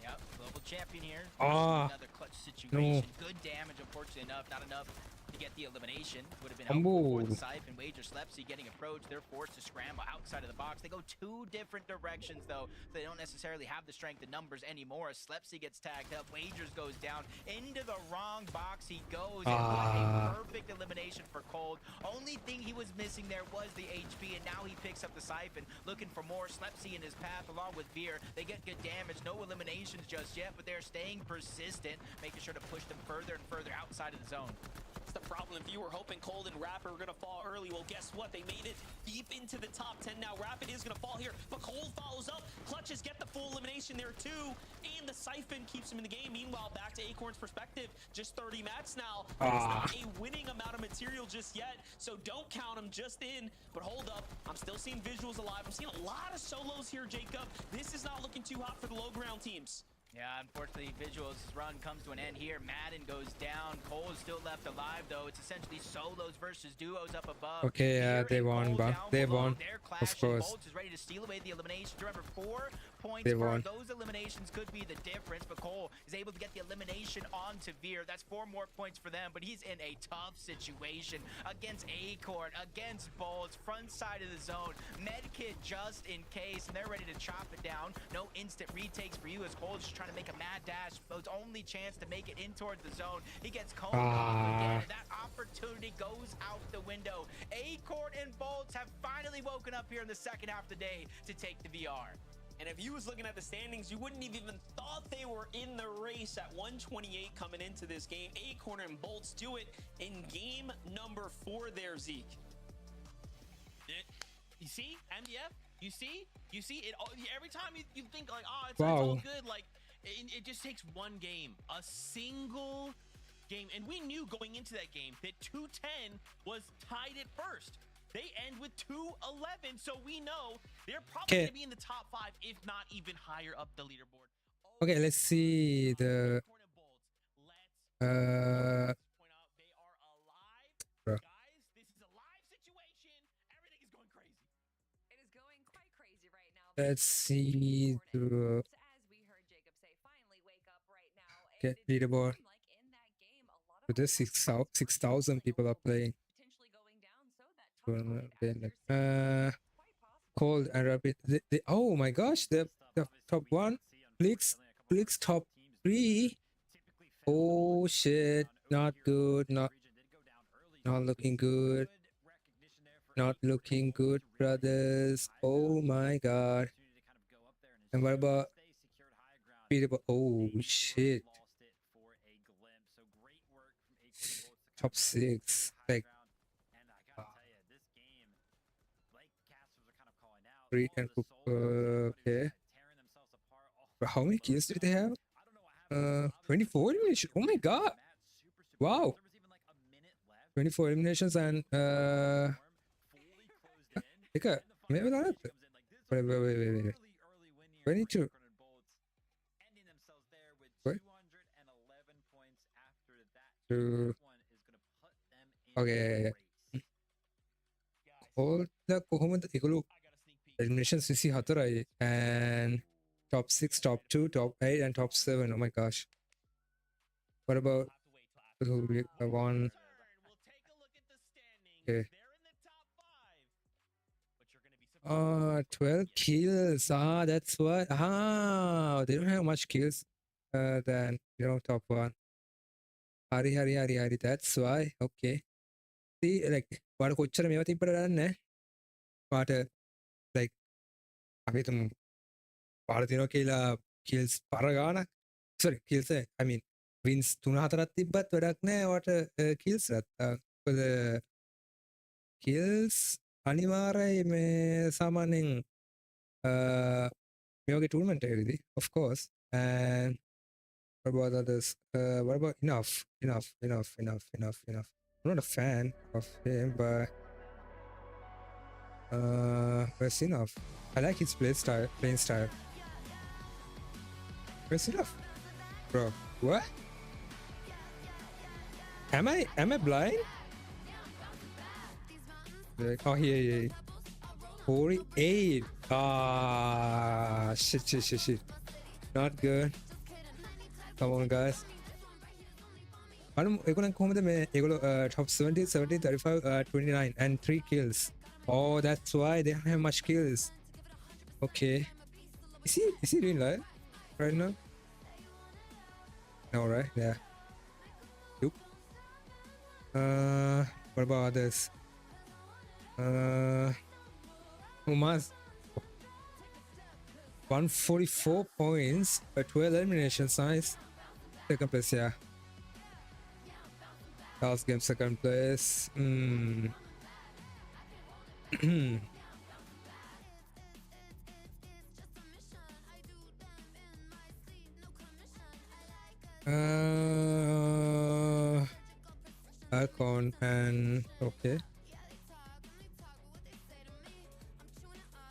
Yep, global champion here. Ah, Another clutch situation. Good damage, unfortunately enough. Not enough to get the elimination. Would have been helpful for the Siphon. Wager Slepsy getting approached. They're forced to scramble outside of the box. They go 2 different directions, though. So they don't necessarily have the strength in numbers anymore. Slepsy gets tagged up. Wagers goes down. Into the wrong box he goes. And what a perfect elimination for Cold. Only thing he was missing there was the HP, and now he picks up the Siphon. Looking for more. Slepsy in his path along with Veer. They get good damage. No eliminations just yet, but they're staying persistent, making sure to push them further and further outside of the zone. That's the problem. If you were hoping Cold and Rapid were going to fall early, well, guess what? They made it deep into the top 10 now. Rapid is going to fall here, but Cold follows up. Clutches get the full elimination there, too. And the Siphon keeps him in the game. Meanwhile, back to Acorn's perspective, just 30 mats now. It's not a winning amount of material just yet, so don't count them just in. But hold up, I'm still seeing visuals alive. I'm seeing a lot of solos here, Jacob. This is not looking too hot for the low ground teams. Yeah, unfortunately, Visual's run comes to an end here. Madden goes down. Cole is still left alive, though. It's essentially solos versus duos up above. Okay, yeah, they won, but they won. Of course. Bolts is ready to steal away the elimination. Remember, 4 points They for won. those eliminations could be the difference, but Cole is able to get the elimination onto Veer. That's 4 more points for them, but he's in a tough situation against Acorn, against Bolts, front side of the zone. Medkit just in case, and they're ready to chop it down. No instant retakes for you as Cole's just trying to make a mad dash. His only chance to make it in towards the zone. He gets Cole off again, and that opportunity goes out the window. Acorn and Bolts have finally woken up here in the second half of the day to take the VR. And if you was looking at the standings, you wouldn't have even thought they were in the race at 128 coming into this game. Acorn and Bolts do it in game number 4 there, Zeke. You see, MDF? You see it. Every time you think like, oh, it's Wow. all good. Like, it just takes one game, a single game, and we knew going into that game that 210 was tied at first. They end with 211, so we know they're probably going to be in the top 5, if not even higher up the leaderboard. Okay, let's see the Point out they are alive. Bruh. Guys, this is a live situation. Let's see the get leaderboard. But there's 6,000 people are playing. Cold and rapid. Oh my gosh, the top one. Clicks top 3. Oh shit, not good. Not looking good. Not looking good, brothers. Oh my god. And what about Peter? Oh shit. Top 6. Like Reed and Cook. Okay. But how many kills did they have? 24 eliminations. Oh my god. Wow. 24 eliminations and maybe not. Wait. 22. What? Okay. All the කොහොමද ඒගොල්ලෝ eliminations 24යි and top 6, top 2, top 8 and top 7. Oh my gosh. What about the one? Okay. 12 kills. That's what. They don't have much kills than top 1. Hari. That's why. Okay. See, like, what කොච්චර මේවා තිබ්බට දන්නේ පාට like අපි තුමු පාට තියනවා කියලා kills පරගානක්. Sorry, kills I mean wins 3-4ක් තිබ්බත් වැඩක් නැහැ. වට kills මොකද kills අනිවාර්යයි මේ සාමාන්‍යයෙන් මේ වගේ tournament එකකදී of course. And what about others? What about enough? I'm not a fan of him, but where's enough? I like his playing style. Where's enough? Bro, what? Am I blind? Like, oh here. 48. Shit. Not good. Come on, guys. ඒගොල්ලන් කොහොමද මේ ඒගොල්ලෝ top 70, 35, 29 and 3 kills. Oh, that's why they don't have much kills. Okay. Is he doing live right now? No, right? Yeah. Nope. What about others? Umas 144 points, 12 eliminations. Nice. Second place, yeah. Last game, second place. Alcon and okay.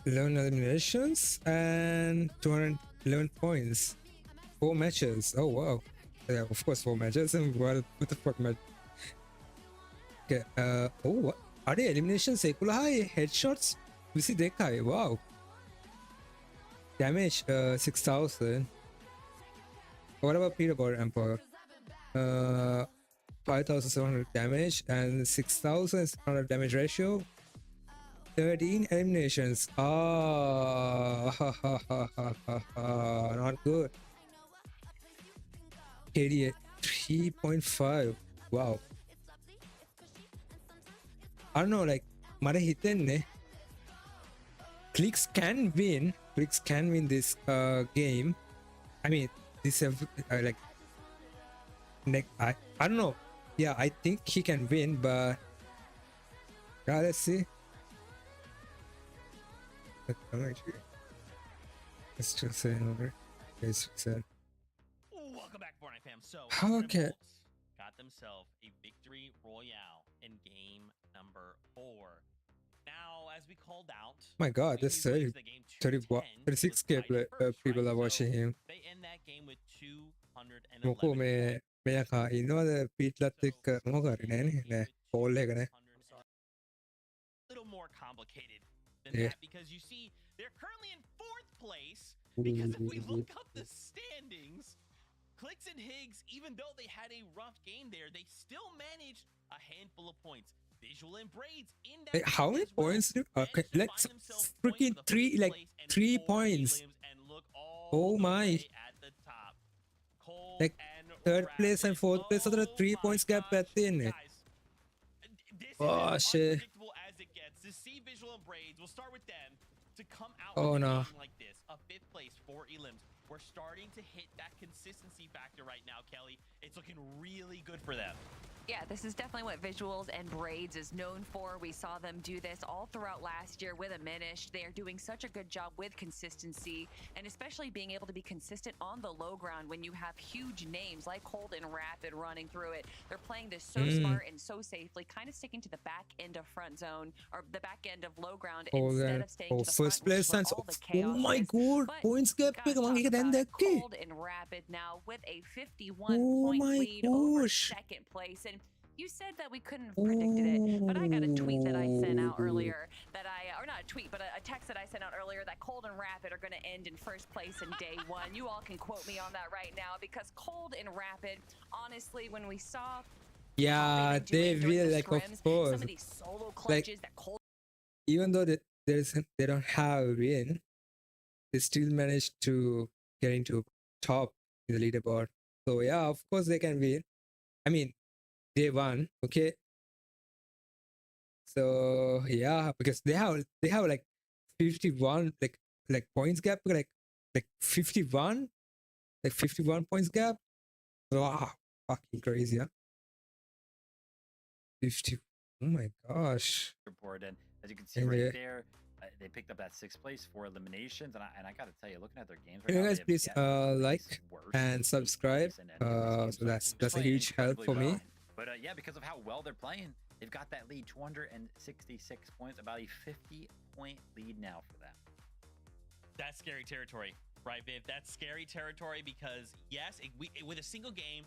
11 eliminations and 211 points. 4 matches. Oh wow. Yeah, of course 4 matches. And what the fuck match? Okay, what? Are the eliminations 11 headshots 22? Wow. Damage 6,000. What about Peterborough Empire? 5,700 damage and 6,600 damage ratio. 13 eliminations. Not good. KD 3.5. Wow. I don't know, like මට හිතෙන්නේ clicks can win this game. I mean this like I don't know. Yeah, I think he can win, but yeah, let's see. Let's just say over. Welcome back, Fortnite fam. So okay, got themselves a victory royale in game number 4. Now, as we called out, my god, there's 36k people are watching him. They end that game with 211 මොකෝ මේ මෙයා ඉන්නවද පීට්ලත් එක්ක මොකරි නෑනේ call එක නේ. little more complicated than Yeah. that because you see they're currently in 4th Because if we look up the standings, Clicks and Higgs, even though they had a rough game there, they still managed a handful of points. Visual and Braids in that. Wait, how many points? Okay, let's freaking 3 points. Oh my! Like third place and fourth place are the 3 points gap at the end. Oh shit! Unpredictable as it gets. To see Visual and Braids, we'll start with them. To come out Oh with a no! game like this, a 5th place for Elims. We're starting to hit that consistency factor right now, Kelly. It's looking really good for them. Yeah, this is definitely what Visuals and Braids is known for. We saw them do this all throughout last year with Aminished. They are doing such a good job with consistency, and especially being able to be consistent on the low ground when you have huge names like Cold and Rapid running through it. They're playing this so smart and so safely, kind of sticking to the back end of front zone or the back end of low ground instead of staying to the first front, place and all the chaos oh my is. god, But points gap gotta talk about Cold and Rapid now with a 51-point lead over second place. And you said that we couldn't have predicted it, but I got a tweet that I sent out earlier that or not a tweet, but a text that I sent out earlier that Cold and Rapid are going to end in first place in day one. You all can quote me on that right now, because Cold and Rapid, honestly, when we saw yeah, they will, like, of course, some of these solo clutches like, that Cold, even though they don't have a win, they still managed to get into top in the leaderboard. So yeah, of course they can win. I mean, they won, okay. So yeah, because they have like 51 like points gap, like 51 points gap. Wow, fucking crazy, huh? 50. Oh my gosh. Report, and as you can see right there, they picked up that 6th place for eliminations, and I gotta tell you, looking at their games right Can you now, guys please like and subscribe? So that's a huge help for me. But yeah, because of how well they're playing, they've got that lead, 266 points, about a 50-point lead now for them. That's scary territory, right, Viv? That's scary territory because, yes, with a single game,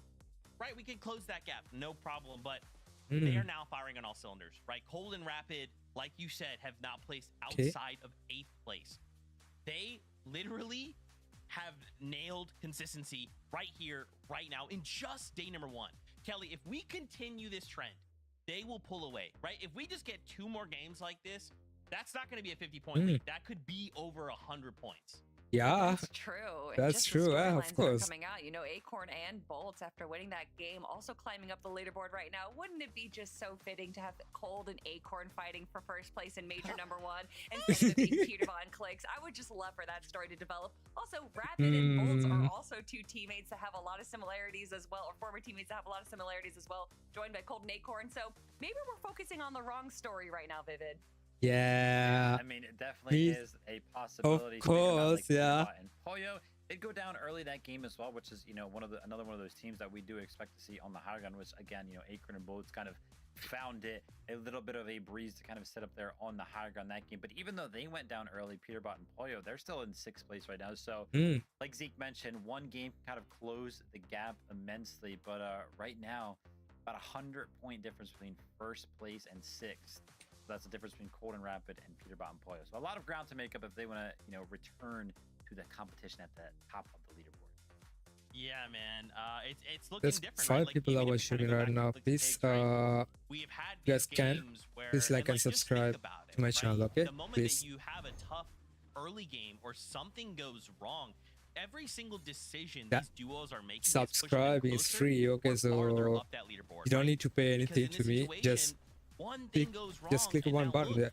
right, we can close that gap, no problem, but they are now firing on all cylinders, right? Cold and Rapid, like you said, have not placed outside of 8th place. They literally have nailed consistency right here, right now, in just day number 1. Kelly, if we continue this trend, they will pull away, right? If we just get 2 more games like this, that's not going to be a 50-point lead. That could be over 100 points. Yeah, that's true. That's true. Yeah, of course. Coming out, you know, Acorn and Bolts after winning that game, also climbing up the leaderboard right now. Wouldn't it be just so fitting to have Cold and Acorn fighting for first place in Major number 1 instead of the big Pewdiepie and Clicks? I would just love for that story to develop. Also, Rapid and Bolts are also 2 teammates that have a lot of similarities as well, or former teammates that have a lot of similarities as well, joined by Cold and Acorn. So maybe we're focusing on the wrong story right now, Vivid. Yeah, I mean, it definitely is a possibility. Of course, yeah. And Pollo did go down early that game as well, which is, you know, another one of those teams that we do expect to see on the high ground, which again, you know, Acorn and Bolts kind of found it a little bit of a breeze to kind of sit up there on the high ground that game. But even though they went down early, Peterbot and Pollo, they're still in 6th place right now. So like Zeke mentioned, one game kind of closed the gap immensely, but right now about 100-point difference between 1st place and 6th. That's the difference between Cold and Rapid and Peterbot and Pollo. So a lot of ground to make up if they want to, you know, return to the competition at the top of the leaderboard. Yeah, man. It's looking There's different. 5 right? people are watching right now. Please, you guys can please like and subscribe to my channel, okay? The moment Please. that you have a tough early game or something goes wrong, every single decision these duos are making, subscribe is free, okay? So you don't need to pay anything to me. Just click one button there.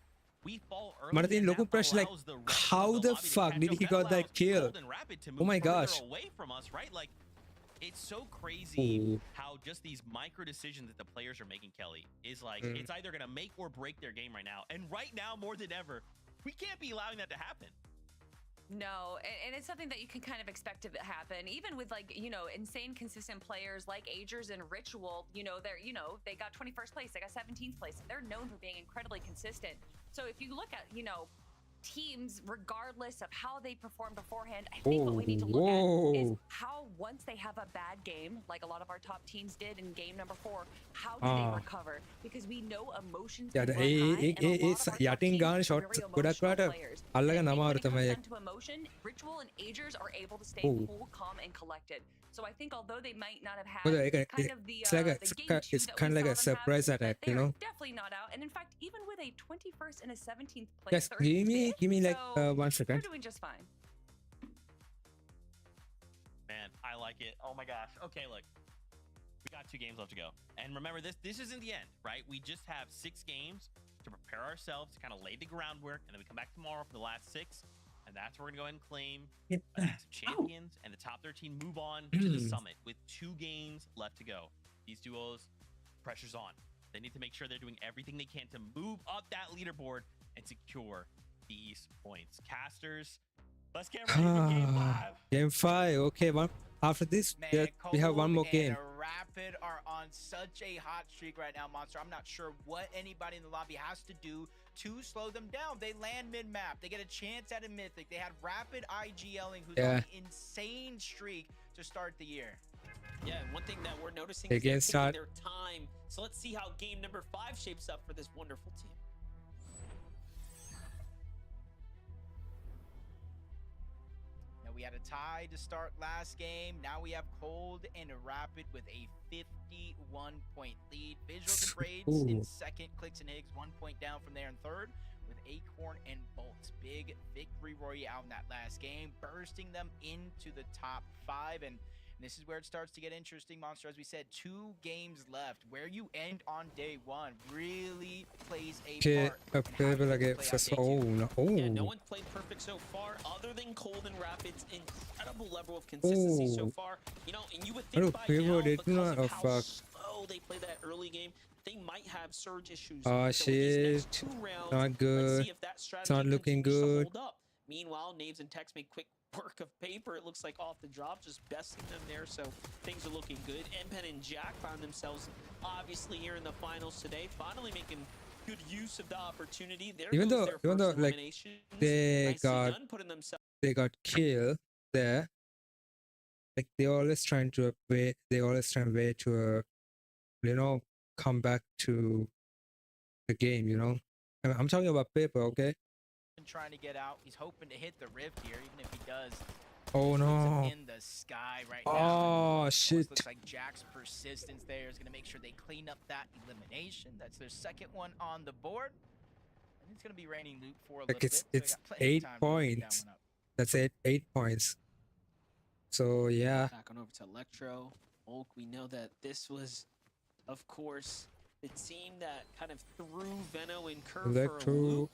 Martin, look at pressure, like, how the fuck did he got that kill? Oh my gosh. Away from us, right? Like, it's so crazy how just these micro decisions that the players are making, Kelly, is like, it's either going to make or break their game right now. And right now, more than ever, we can't be allowing that to happen. No, and it's something that you can kind of expect to happen, even with, like, you know, insane consistent players like Agers and Ritual. You know, they got 21st place, they got 17th place. They're known for being incredibly consistent. So if you look at, you know, teams, regardless of how they perform beforehand, I think what we need to look at is how, once they have a bad game, like a lot of our top teams did in game number 4, how do they recover? Because we know emotions can run high, and a lot of our top teams are very emotional players. And I think when it comes down to emotion, Ritual and Agers are able to stay cool, calm, and collected. So I think although they might not have had kind of the game 2 it's that kind of we like a saw them surprise have, attack, they you are know. definitely not out. And in fact, even with a 21st and a 17th place, Yes, give me like so 1 second. they're doing just fine. Man, I like it. Oh my gosh. Okay, look. We got 2 games left to go. And remember, this isn't the end, right? We just have 6 games to prepare ourselves, to kind of lay the groundwork, and then we come back tomorrow for the last 6. And that's where we're going to go ahead and claim champions, and the top 13 move on to the summit with 2 games left to go. These duos, pressure's on. They need to make sure they're doing everything they can to move up that leaderboard and secure these points. Casters, let's get ready for game 5. Game 5. Okay, after this, we have one more game. Rapid are on such a hot streak right now, Monster. I'm not sure what anybody in the lobby has to do to slow them down. They land mid-map. They get a chance at a Mythic. They had Rapid IGLing, who's on an insane streak to start the year. Yeah, and one thing that we're noticing is they're taking their time. So let's see how game number 5 shapes up for this wonderful team. Now we had a tie to start last game. Now we have Cold and Rapid with a 51-point lead. Visuals and Braids in second. Clicks and Higgs 1 point down from there in third, with Acorn and Bolts. Big victory royale in that last game, bursting them into the top 5. And this is where it starts to get interesting, Monster. As we said, 2 games left. Where you end on day 1 really plays a part. Yeah, no one's played perfect so far, other than Cold and Rapid's incredible level of consistency so far. You know, and you would think by now, because of how slow they play that early game, they might have surge issues. Oh shit! Not good. Let's see if that strategy It's not looking good. hold up. Meanwhile, Naves and Tex make quick work of paper. It looks like off the drop, just besting them there. So things are looking good. Mpen and Jack found themselves obviously here in the finals today, finally making good use of the opportunity. There even goes though their first like eliminations. they got killed there, like they always trying to wait to you know, come back to the game, you know. I'm talking about paper, okay? Trying to get out. He's hoping to hit the rift here, even if he does. Oh no! In the sky right now. Oh shit! Looks like Jack's persistence there is going to make sure they clean up that elimination. That's their second one on the board, and it's going to be raining loot for a little bit. It's 8 points. That's 8 points. So yeah. Back on over to Electro. Oak, we know that this was, of course, the team that kind of threw Veno and Curve for a loop.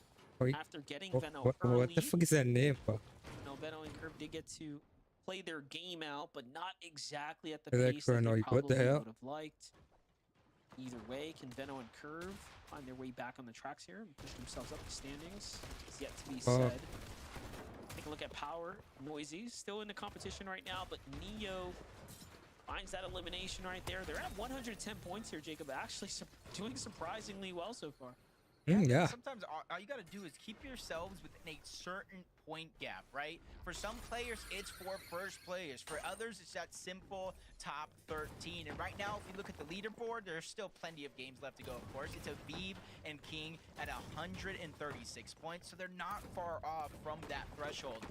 After getting Veno early. What the fuck is that name? No, Veno and Curve did get to play their game out, but not exactly at the pace that they probably would have liked. Either way, can Veno and Curve find their way back on the tracks here and push themselves up the standings? It's yet to be said. Take a look at Power. Noisy still in the competition right now, but Neo finds that elimination right there. They're at 110 points here, Jacob. Actually doing surprisingly well so far. Yeah. Sometimes all you got to do is keep yourselves within a certain point gap, right? For some players, it's for first players. For others, it's that simple top 13. And right now, if you look at the leaderboard, there's still plenty of games left to go, of course. It's Aviv and King at 136 points, so they're not far off from that threshold,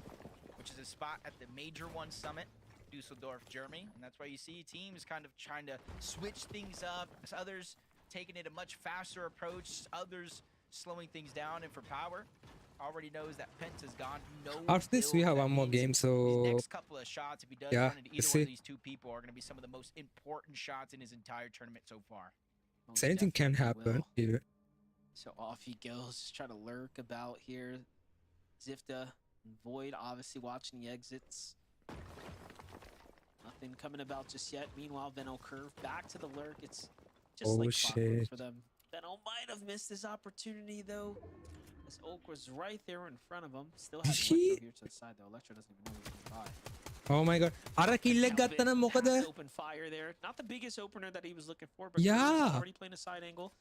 which is a spot at the Major One Summit, Dusseldorf, Germany. And that's why you see teams kind of trying to switch things up. As others taking it a much faster approach, others slowing things down. And for Power, already knows that Penta's gone. No, after this we have one more game, so next couple of shots, if he does run into either one of these two people, are going to be some of the most important shots in his entire tournament so far. So anything can happen here. So off he goes, try to lurk about here. Zifta and Void obviously watching the exits. Nothing coming about just yet. Meanwhile, Veno Curve back to the lurk. It's just like clockwork for them. Veno might have missed his opportunity though, as Oak was right there in front of him. Still has Electro here to the side though. Electro doesn't even know he's by. Oh my god. Ara kill gatta na mokada. Open fire there. Not the biggest opener that he was looking for, but he's already playing a side angle.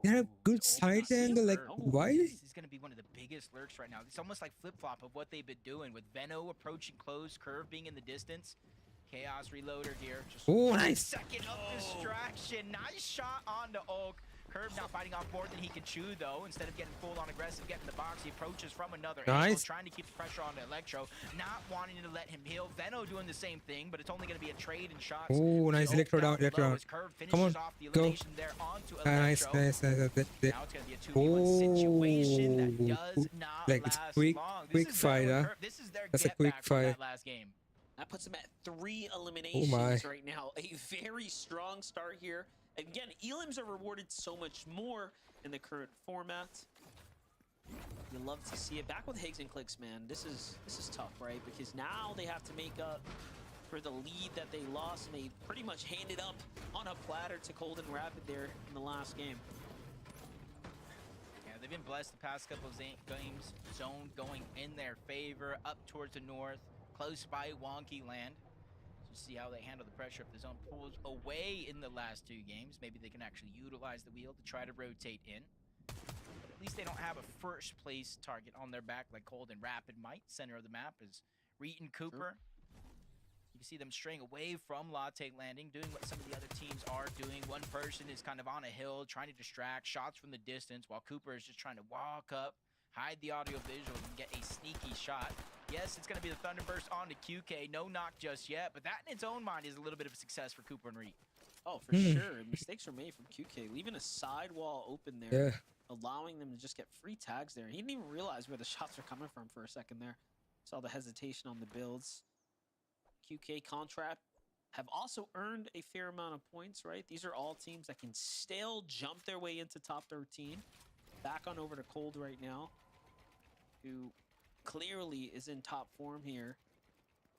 They have good so side Ultimate angle. Like, Super. why? This is going to be one of the biggest lurks right now. It's almost like flip-flop of what they've been doing with Veno approaching close, Curve being in the distance. Chaos Reloader here. Just Oh, 1 nice. second of distraction. Nice shot onto Ulk. Curve now fighting off more than he can chew, though. Instead of getting full-on aggressive, getting the box, he approaches from another angle, trying to keep the pressure on the Electro, not wanting to let him heal. Veno doing the same thing, but it's only going to be a trade in shots. Oh, nice. Electro down. Electro down. Curve Come on. finishes off the Go. elimination there onto Nice. Electro. Nice. Now it's going to be a 2v1 situation that does not Like, it's last quick, long. quick This is Veno fight, and huh? Curve. This is their That's a get quick back from fight. that last game. That puts him at 3 eliminations right now. A very strong start here. Again, elims are rewarded so much more in the current format. You love to see it. Back with Higgs and Clicks, man. This is tough, right? Because now they have to make up for the lead that they lost, and they pretty much handed up on a platter to Cold and Rapid there in the last game. Yeah, they've been blessed the past couple of games. Zone going in their favor, up towards the north, close by Wonky Land. So see how they handle the pressure if the zone pulls away in the last 2 games. Maybe they can actually utilize the wheel to try to rotate in. But at least they don't have a first place target on their back like Cold and Rapid might. Center of the map is Reet and Cooper. You can see them straying away from Latte Landing, doing what some of the other teams are doing. One person is kind of on a hill, trying to distract shots from the distance, while Cooper is just trying to walk up, hide the audio visuals, and get a sneaky shot. Yes, it's going to be the Thunderburst onto QK. No knock just yet, but that in its own mind is a little bit of a success for Cooper and Reet. Oh, for sure. Mistakes were made from QK, leaving a sidewall open there, allowing them to just get free tags there. He didn't even realize where the shots were coming from for a second there. Saw the hesitation on the builds. QK Contract have also earned a fair amount of points, right? These are all teams that can still jump their way into top 13. Back on over to Cold right now, who clearly is in top form here.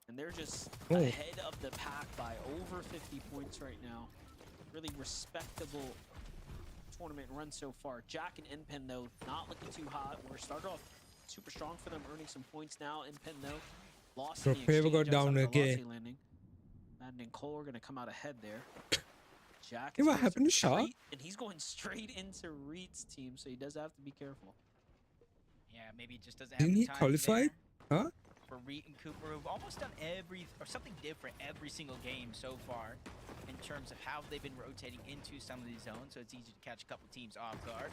And they're just ahead of the pack by over 50 points right now. Really respectable tournament run so far. Jack and Enpen, though, not looking too hot. We're started off super strong for them, earning some points now. Enpen, though, lost in the exchange got down again. landing. Madden and Cole are going to come out ahead there. Jack Hey, what happened to Shaw? And he's going straight into Reed's team, so he does have to be careful. Yeah, maybe he just doesn't have Didn't the he time qualify? there. Huh? For Reet and Cooper, who've almost done something different every single game so far in terms of how they've been rotating into some of these zones, so it's easy to catch a couple teams off guard.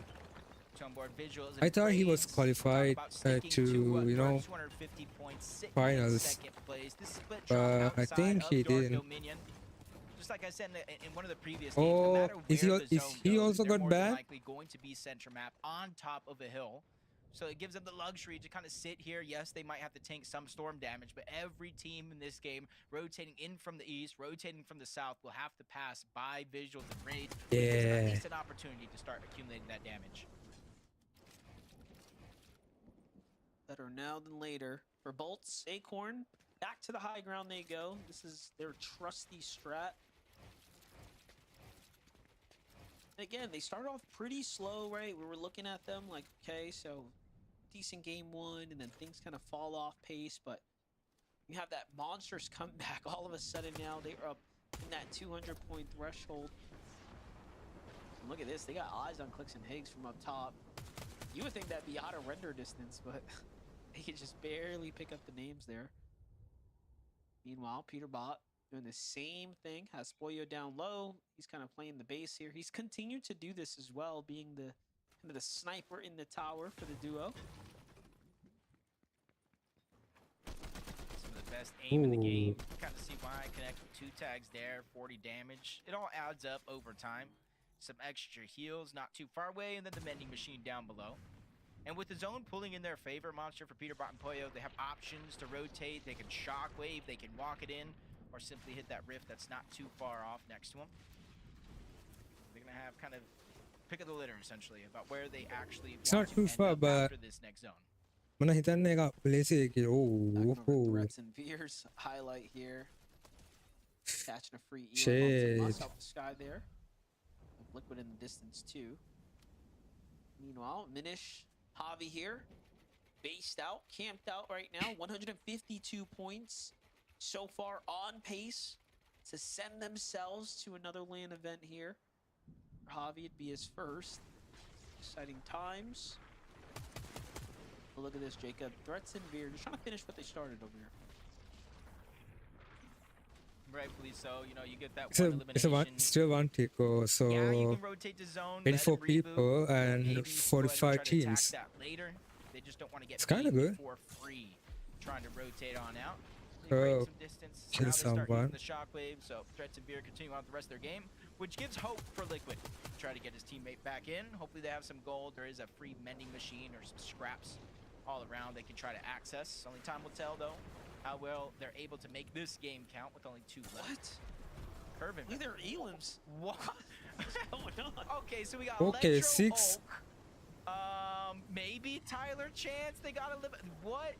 Onboard visuals. I thought he was qualified to, you know, 250 points, finals. second place. This split I think he didn't. Dominion. Just like I said in one of the previous games, Oh, no matter is where he, the is zone he goes, also they're got more than banned? likely going to be center map on top of a hill. So it gives them the luxury to kind of sit here. Yes, they might have to tank some storm damage, but every team in this game rotating in from the east, rotating from the south, will have to pass by visuals and raids. At least an opportunity to start accumulating that damage. Better now than later. For Bolts, Acorn, back to the high ground they go. This is their trusty strat. Again, they started off pretty slow, right? We were looking at them like, okay, so decent game 1, and then things kind of fall off pace, but you have that monstrous comeback. All of a sudden now they are up in that 200-point threshold. And look at this. They got eyes on Clicks and Higgs from up top. You would think that'd be out of render distance, but they could just barely pick up the names there. Meanwhile, Peterbot doing the same thing, has Spoyo down low. He's kind of playing the base here. He's continued to do this as well, being the kind of the sniper in the tower for the duo. Some of the best aim in the game. Kind of see why I connect with 2 tags there, 40 damage. It all adds up over time. Some extra heals not too far away, and then the mending machine down below. And with the zone pulling in their favor, Monster for Peterbot and Poyo, they have options to rotate. They can shockwave, they can walk it in, or simply hit that rift that's not too far off next to them. They're going to have kind of pick of the litter, essentially, about where they actually It's want not to too end far, up but after this next zone. Mana hitanne එක ලේසි කියලා. Oh. Threats and Veers highlight here. Catching a free eel Shit. must out the sky there. Liquid in the distance too. Meanwhile, Minish, Javi here, based out, camped out right now. 152 points so far, on pace to send themselves to another LAN event here. For Javi, it'd be his first. Exciting times. But look at this, Jacob. Threats and Veer just trying to finish what they started over here. Rightfully so. You know, you get that It's one a elimination. still one tick. So Yeah, you can rotate the zone. 24 let 'em people reboot, and maybe go ahead and 45 try to attack teams. that later. They just don't want to get It's kinda beat good. for free. Trying to rotate on out. They Oh, break some distance. kill Now they start someone. using the shockwave, so Threats and Beer continue on with the rest of their game, which gives hope for Liquid. Try to get his teammate back in. Hopefully they have some gold. There is a free mending machine or some scraps all around they can try to access. Only time will tell, though, how well they're able to make this game count with only 2 left. What? Curvin. Look at their elims. What? What's going on? Okay, so we got Okay, Electro 6. Oak. Maybe Tyler Chance. They got to live. What?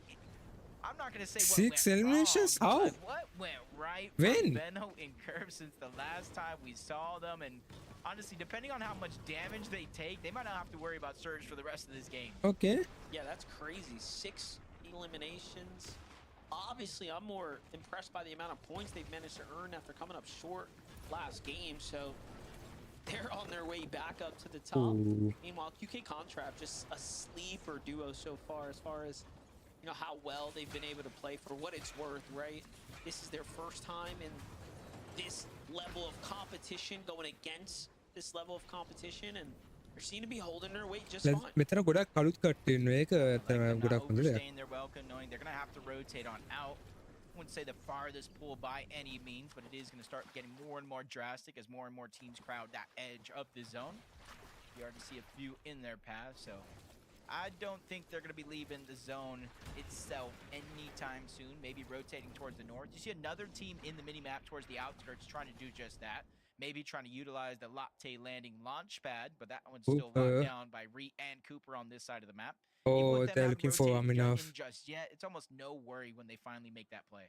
I'm not gonna say what 6 went eliminations? wrong, How? but what went right When? from Venno and Curve since the last time we saw them? And honestly, depending on how much damage they take, they might not have to worry about Surge for the rest of this game. Okay. Yeah, that's crazy. 6 eliminations. Obviously, I'm more impressed by the amount of points they've managed to earn after coming up short last game. So they're on their way back up to the top. Ooh. Meanwhile, QK Contract just a sleeper duo so far as you know how well they've been able to play for what it's worth, right? This is their first time in this level of competition, going against this level of competition, and they seem to be holding their weight just fine. මෙතන ගොඩක් කලුත් කට්ටිය ඉන්නවා. ඒක Like තමයි they're not ගොඩක් හොඳ දෙයක්. overstaying their welcome, knowing they're gonna have to rotate on out. I wouldn't say the farthest pull by any means, but it is going to start getting more and more drastic as more and more teams crowd that edge of the zone. You already see a few in their path, so I don't think they're going to be leaving the zone itself anytime soon. Maybe rotating towards the north. You see another team in the mini-map towards the outskirts trying to do just that. Maybe trying to utilize the Latte landing launch pad, but that one's still locked down by Reet and Cooper on this side of the map. Even Oh, with them they're having looking for rotated enough. in just yet, it's almost no worry when they finally make that play.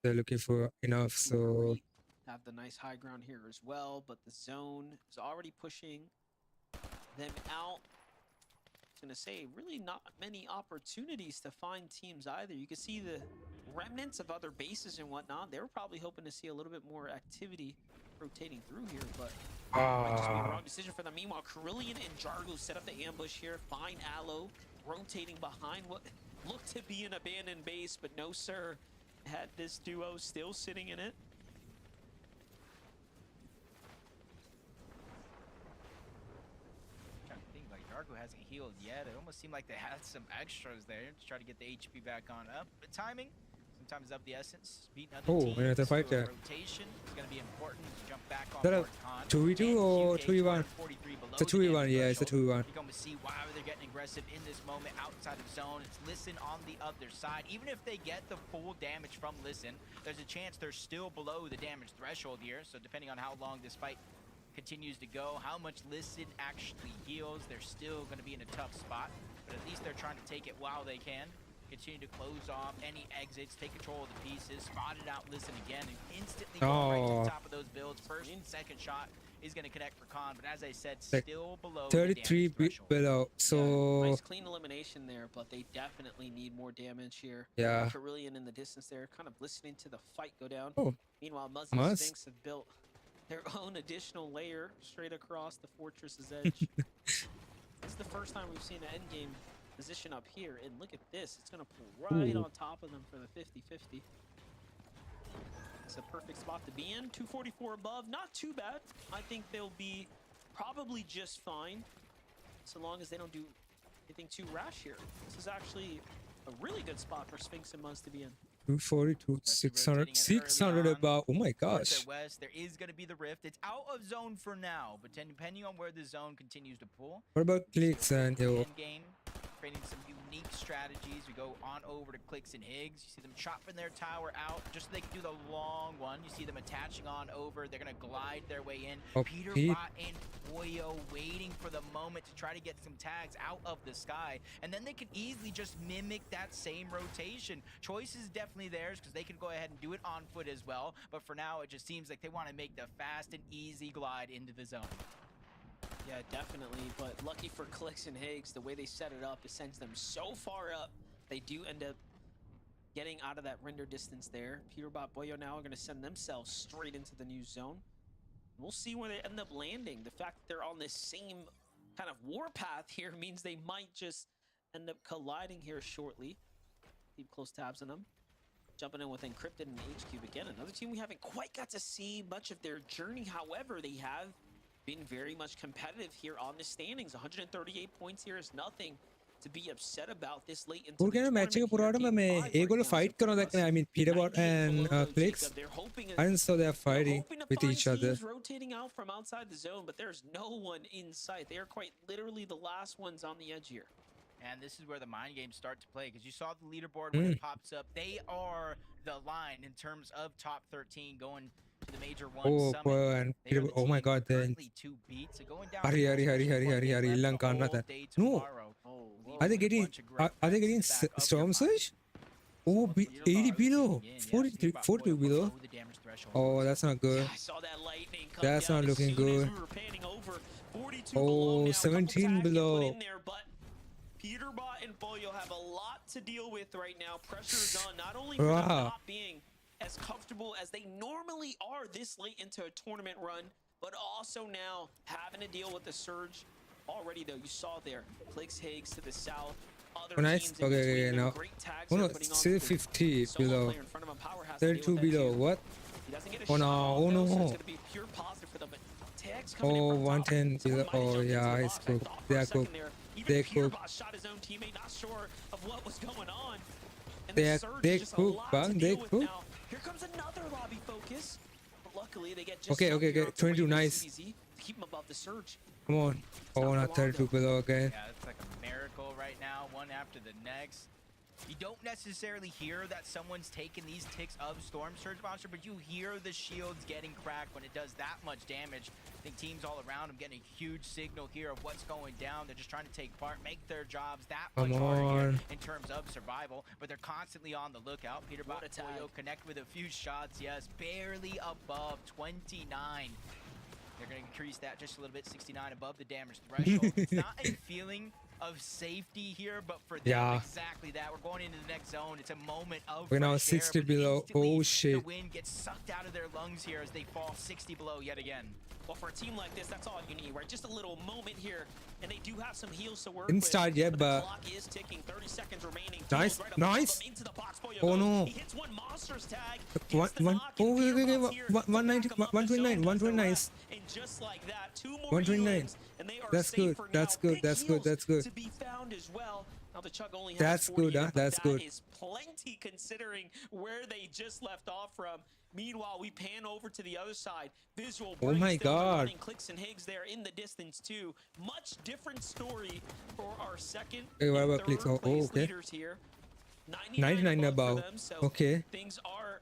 They're looking for enough. So Reet have the nice high ground here as well, but the zone is already pushing them out. I was gonna say, really not many opportunities to find teams either. You can see the remnants of other bases and whatnot. They were probably hoping to see a little bit more activity rotating through here, but might just be a wrong decision for them. Meanwhile, Carillion and Jargo set up the ambush here. Find Aloe rotating behind what looked to be an abandoned base, but no sir. Had this duo still sitting in it. Trying to think, like Darko hasn't healed yet. It almost seemed like they had some extras there to try to get the HP back on up. But timing sometimes is of the essence. Beating other teams. another fight so there. rotation is going to be important to jump back on Is that a board Khan. 2v2 And or QK 2v1? 243 below It's a the 2v1, damage yeah, it's a threshold. 2v1. You're going to see why they're getting aggressive in this moment outside of zone. It's Listen on the other side. Even if they get the full damage from Listen, there's a chance they're still below the damage threshold here. So depending on how long this fight continues to go, how much Listen actually heals, they're still going to be in a tough spot. But at least they're trying to take it while they can. Continue to close off any exits, take control of the pieces, spotted out Listen again, and instantly go right to the top of those builds. First and second shot is going to connect for Khan, but as I said, Like still below 33 the damage threshold. below. So Yeah, nice clean elimination there, but they definitely need more damage here. Yeah. Carillion in the distance there, kind of listening to the fight go down. Oh. Meanwhile, Muzzy Muzz. Sphinx have built their own additional layer straight across the fortress's edge. This is the first time we've seen an endgame position up here, and look at this. It's going to pull right Ooh. on top of them for the 50-50. It's a perfect spot to be in. 244 above, not too bad. I think they'll be probably just fine, so long as they don't do anything too rash here. This is actually a really good spot for Sphinx and Muzz to be in. 242, 600, rotating it 600 early on. about. Oh my North or gosh. west, there is going to be the rift. It's out of zone for now, but then depending on where the zone continues to pull, What about clicks and yo? end game, creating some unique strategies. We go on over to Clicks and Higgs. You see them chopping their tower out just so they can do the long one. You see them attaching on over. They're going to glide their way in. Oh, Peter Pete. Bot and Boyo waiting for the moment to try to get some tags out of the sky. And then they can easily just mimic that same rotation. Choice is definitely theirs because they can go ahead and do it on foot as well. But for now, it just seems like they want to make the fast and easy glide into the zone. Yeah, definitely, but lucky for Clicks and Higgs, the way they set it up, it sends them so far up, they do end up getting out of that render distance there. Peterbot Boyo now are going to send themselves straight into the new zone. We'll see where they end up landing. The fact that they're on this same kind of warpath here means they might just end up colliding here shortly. Keep close tabs on them. Jumping in with Encrypted and HQ again. Another team we haven't quite got to see much of their journey. However, they have been very much competitive here on the standings. 138 points here is nothing to be upset about this late into the We're match එක පුරාටම මේ ඒගොල්ලෝ fight කරනවා දැක්කනේ. I mean Peterbot and Clicks. And so they're fighting with each other. Rotating out from outside the zone, but there's no one in sight. They are quite literally the last ones on the edge here. And this is where the mind games start to play, because you saw the leaderboard when it pops up. They are the line in terms of top 13 going to the major one summit. And oh my god, then Two beats. So going down Hari Lanka another. No, are they getting storm surge? Oh, 80 below, 42 below. Oh, that's not good. I saw that lightning come That's down not as looking soon as good. we were panning over. 42 Oh, below now. 17 below. Put in there, but Peterbot and Boyo have a lot to deal with right now. Pressure is on, not only for them not being as comfortable as they normally are this late into a tournament run, but also now having to deal with the surge. Already though, you saw there, Clicks Higgs to the south. Other Nice. teams in Okay, between, now. great tags Oh no, they're putting on. still 50 Solo below. player in front of him, Power has to deal 32 with that below. too. What? He doesn't get a Oh shot no, off, oh though, so no. it's gonna be pure positive for them, but tags coming in Oh, from top. 110 Someone below. might have Oh jumped into yeah, the it's box. I cooked. thought for They a are second cooked. there, They even cooked. Peterbot shot his own teammate, not sure of what was going on. And They the are- surge they is just a cooked, lot bang, to they deal with cooked. now. Here comes another lobby focus. But luckily, they get just Okay, enough okay, here okay. onto 22, regular nice. CBZ to keep them above the surge. Come on. Oh, not 32 below again. Yeah, it's like a miracle right now, one after the next. You don't necessarily hear that someone's taking these ticks of Storm Surge Monster, but you hear the shields getting cracked when it does that much damage. I think teams all around them getting a huge signal here of what's going down. They're just trying to take part, make their jobs that much Come harder here on. in terms of survival, but they're constantly on the lookout. Peterbot What a tag. Boyo connect with a few shots, yes, barely above 29. They're going to increase that just a little bit, 69 above the damage threshold. It's not a feeling of safety here, but for them, Yeah. exactly that. We're going into the next zone. It's a moment of We're now fresh air, 60 but below. instantly Oh, shit. The wind gets sucked out of their lungs here as they fall 60 below yet again. Well, for a team like this, that's all you need, right? Just a little moment here, and they do have some heals to work Didn't with. start yet, the but- clock is ticking. 30 seconds remaining. Nice, Right above nice. them, into the box. Boyo Oh, goes. no. He hits one monster's tag. One, Gets the one, knock, oh, and wait, wait, Peterbot's wait, here one- to 190, back him up. The 129, zone does the 129. rest, and just like that, 2 more 129. healings, and they are That's good, safer that's now. good, Big that's good, heals that's good. to be found as well. Now the Chug only has That's 40 good, here, huh? but That's that good. is plenty considering where they just left off from. Meanwhile, we pan over to the other side. Visual Oh Break my still God. running. Clicks and Higgs there in the distance too. Much different story for our second Hey, what and about third Clicks? Oh, place okay. leaders here. 99 above above. for them, so Okay. things are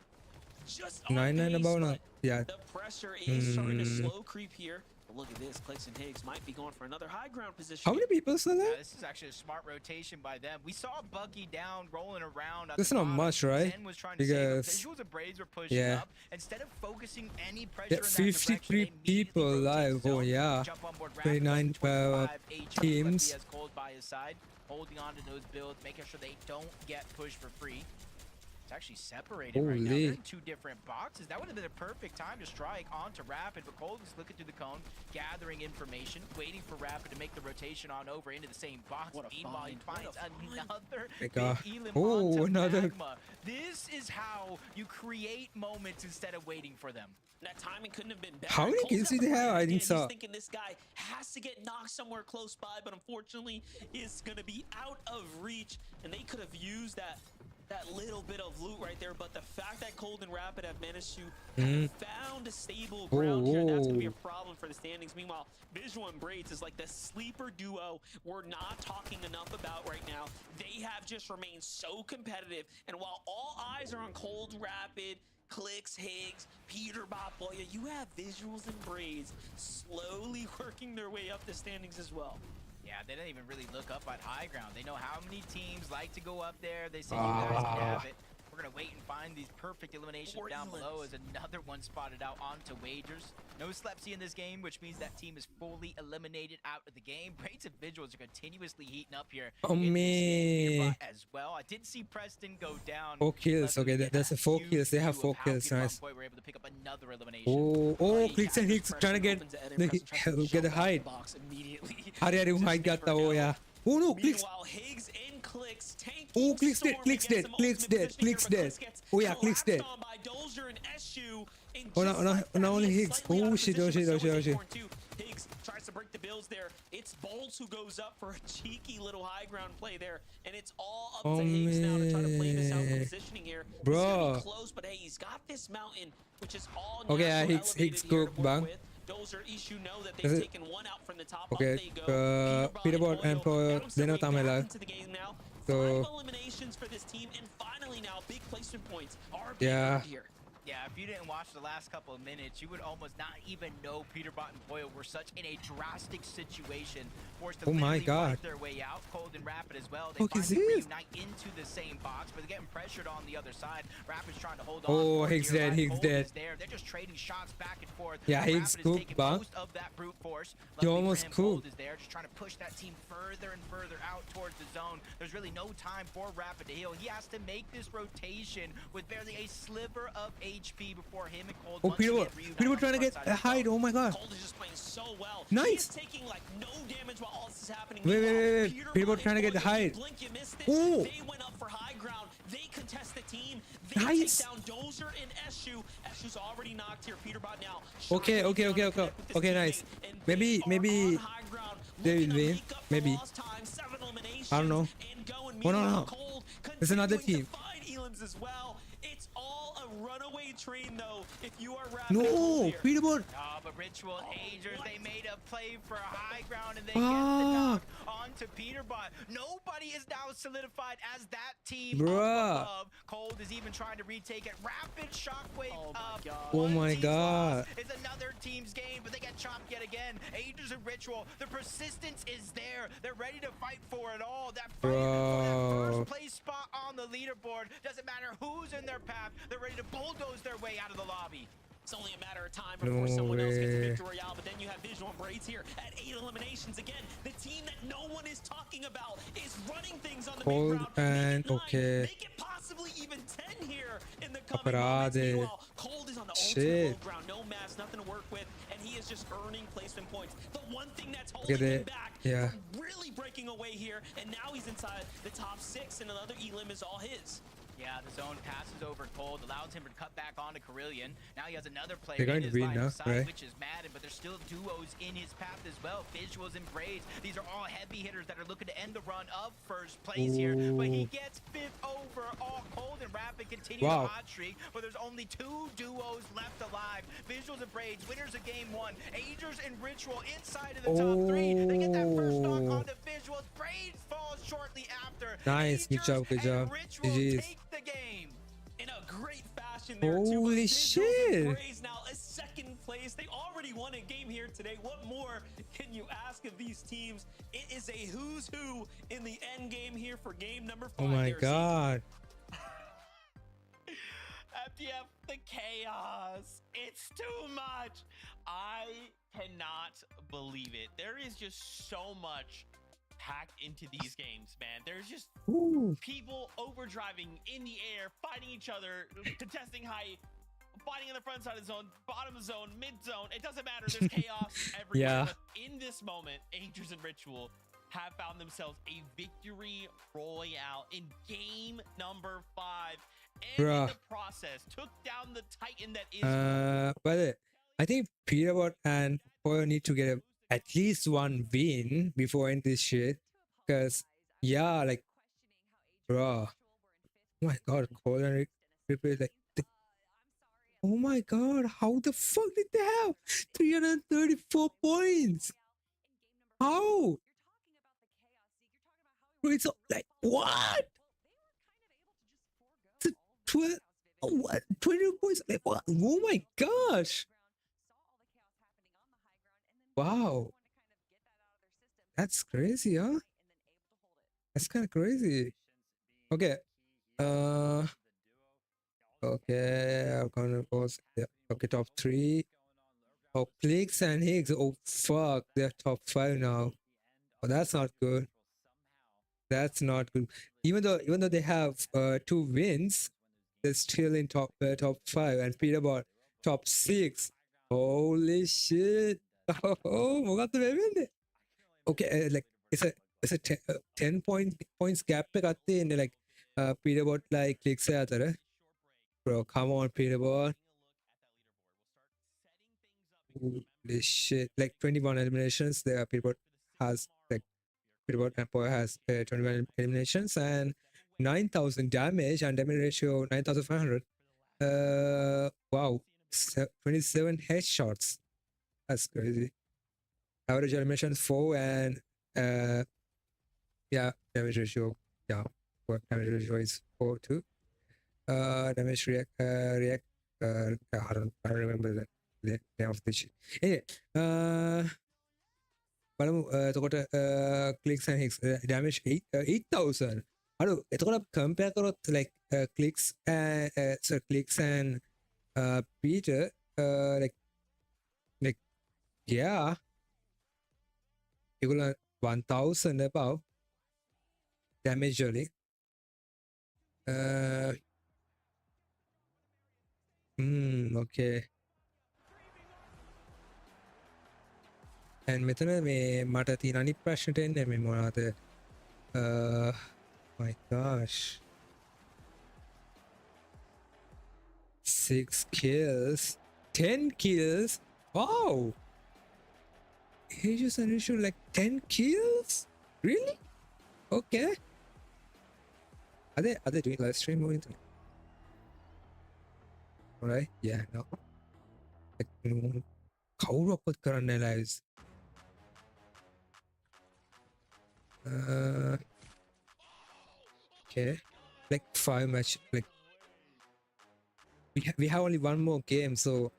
just on 99 pace, above now. but Yeah. the pressure is starting to Hmm. slow creep here. But look at this. Clicks and Higgs might be going for another high ground position. How many people saw Yeah, that? this is actually a smart rotation by them. We saw Buggy down, rolling around. At That's the not bottom. much, right? Zen was trying to save him. Because- Visuals and Braids were pushing Yeah. up. Instead of focusing any pressure Yeah, in that direction, 53 they immediately people rotate live. the Oh, zone, yeah. jump on board rapid, 29 25 HQ, teams. He has Cold by his side, holding on to those builds, making sure they don't get pushed for free. It's actually separated right now. Holy. They're in two different boxes. That would have been a perfect time to strike onto Rapid, but Cold is looking through the cone, gathering information, waiting for Rapid to make the rotation on over into the same box. What a Meanwhile, he find. finds What a find. another My big God. Elim Oh, onto another- Magma. This is how you create moments instead of waiting for them. That timing couldn't have been better. How many Cole's kills got did the they have? plan I didn't again. saw. He's thinking this guy has to get knocked somewhere close by, but unfortunately is going to be out of reach. And they could have used that little bit of loot right there. But the fact that Cold and Rapid have managed to have found a stable ground here, that's going to be a problem for the standings. Meanwhile, Visual and Braids is like the sleeper duo we're not talking enough about right now. They have just remained so competitive. And while all eyes are on Cold, Rapid, Clicks, Higgs, Peterbot, Boya, you have Visuals and Braids slowly working their way up the standings as well. Yeah, they didn't even really look up at high ground. They know how many teams like to go up there. They say you guys can have it. We're gonna wait and find these perfect eliminations down below as another one spotted out onto Wagers. No Slepsy in this game, which means that team is fully eliminated out of the game. Rates and visuals are continuously heating up here. Oh, man. As well. I did see Preston go down. 4 kills. Okay, that's a 4 kills. They have 4 kills. Nice. Were able to pick up another elimination. Oh, clicks and hits trying to get the hide. Hari hari hide got the oh yeah. Oh no, clicks. Oh, clicks dead. Oh yeah, clicks dead. Oh no, only Higgs. Oh shit. Higgs tries to break the builds there. It's Bolts who goes up for a cheeky little high ground play there, and it's all up to Higgs now to try to play this out positioning here. Bro. It's gonna be close, but hey, he's got this mountain, which is all Okay, Higgs cook bang. Dozer issue know that they've taken one out from the top. Okay, Peterbot and Pro they know Tamela. So 5 eliminations for this team, and finally now big placement points are yeah. here. Yeah, if you didn't watch the last couple of minutes, you would almost not even know Peterbot and Boyle were such in a drastic situation, forced to fight their way out. Cold and Rapid as well. They finally reunite into the same box, but they're getting pressured on the other side. Rapid's trying to hold on. Oh, Higgs dead. They're just trading shots back and forth. Yeah, Higgs cooked, most of that brute force. You almost cooked. Is there, just trying to push that team further and further out towards the zone. There's really no time for Rapid to heal. He has to make this rotation with barely a sliver of HP before him and Cold. Oh, Peterbot trying to get a hide. Oh my god. Cold is just playing so well. Nice. He is taking like no damage while all this is happening. Wait. Peterbot trying to get the hide. Blink, you missed it. Oh. They went up for high ground. They contest the team. They take down Dozer and Eshu. Eshu's already knocked here. Peterbot now. Okay, nice. Maybe they will win. Maybe. I don't know. Oh no. There's another team. As well. It's all a runaway train though. If you are no, Peterbot. Oh, but Ritual Agers, they made a play for high ground and they get the knock onto Peterbot. Nobody is now solidified as that team above. Cold is even trying to retake it. Rapid Shockwave up. Oh my god. It's another team's game, but they get chopped yet again. Agers and Ritual, the persistence is there. They're ready to fight for it all. That fight for that first place spot on the leaderboard. Doesn't matter who's in their path. They're ready to bulldoze their way out of the lobby. It's only a matter of time before someone else gets a victory royale, but then you have Visual and Braids here at 8 eliminations. Again, the team that no one is talking about is running things on the main ground. And Make it possibly even 10 here in the coming moments. Meanwhile, Cold is on the ultimate low ground, no mass, nothing to work with, and he is just earning placement points. The one thing that's holding him back from really breaking away here, and now he's inside the top 6, and another elim is all his. Yeah, the zone passes over Cold, allows him to cut back onto Carillion. Now he has another player They're going in his to win line now, of sight, right? which is Madden, but there's still duos in his path as well. Visuals and Braids. These are all heavy hitters that are looking to end the run of first place here. But he gets 5th overall. Cold and Rapid continue the hot streak, but there's only 2 duos left alive. Visuals and Braids, winners of game 1. Agers and Ritual inside of the top 3. They get that first knock on the Visuals. Braids falls shortly after. Nice, good job. Ritual GG's. take the game. In a great fashion there too. Holy shit. Braids now a 2nd place. They already won a game here today. What more can you ask of these teams? It is a who's who in the end game here for game number 5. Oh my god. FTF, the chaos. It's too much. I cannot believe it. There is just so much packed into these games, man. There's just people overdriving in the air, fighting each other, contesting height, fighting on the front side of the zone, bottom zone, mid zone. It doesn't matter. There's chaos everywhere. But in this moment, Agers and Ritual have found themselves a victory royale in game number 5. And in the process, took down the Titan that is. But I think Peterbot and Poyo need to get at least 1 win before end this shit. Because, yeah, like, bro. Oh my god, Cole and Ripper, like, oh my god, how the fuck did they have 334 points? How? Bro, it's like, what? 20 points? Like, what? Oh my gosh. Wow. That's crazy, huh? That's kind of crazy. Okay. Okay, I'm gonna pause. Yeah. Okay, top 3. Oh, Clicks and Higgs. Oh, fuck. They're top 5 now. Oh, that's not good. That's not good. Even though they have 2 wins, they're still in top 5 and Peterborough top 6. Holy shit. Oh, මොකක්ද වෙන්නේ? Okay, like it's a 10 points gap එකක් තියෙන්නේ like Peterborough like Clicks අතර. Bro, come on, Peterborough. Holy shit. Like 21 eliminations. There Peterborough has like Peterborough Empire has 21 eliminations and 9,000 damage and damage ratio 9,500. Wow. 27 headshots. That's crazy. Average eliminations 4 and yeah, damage ratio. Yeah, damage ratio is 4 too. Damage react I don't remember the name of this shit. Anyway, බලමු එතකොට clicks and hits damage 8,000. අර එතකොට compare කරොත් like clicks and Peter like yeah ඒගොල්ලෝ 1,000 above damage වලින් okay. And මෙතන මේ මට තියෙන අනිත් ප්‍රශ්නට එන්නේ මේ මොනවද my gosh 6 kills 10 kills wow Aegis and issue like 10 kills really okay are they doing live stream or anything alright yeah no like කවුරක්වත් කරන්නේ lives okay like 5 match like we have only one more game so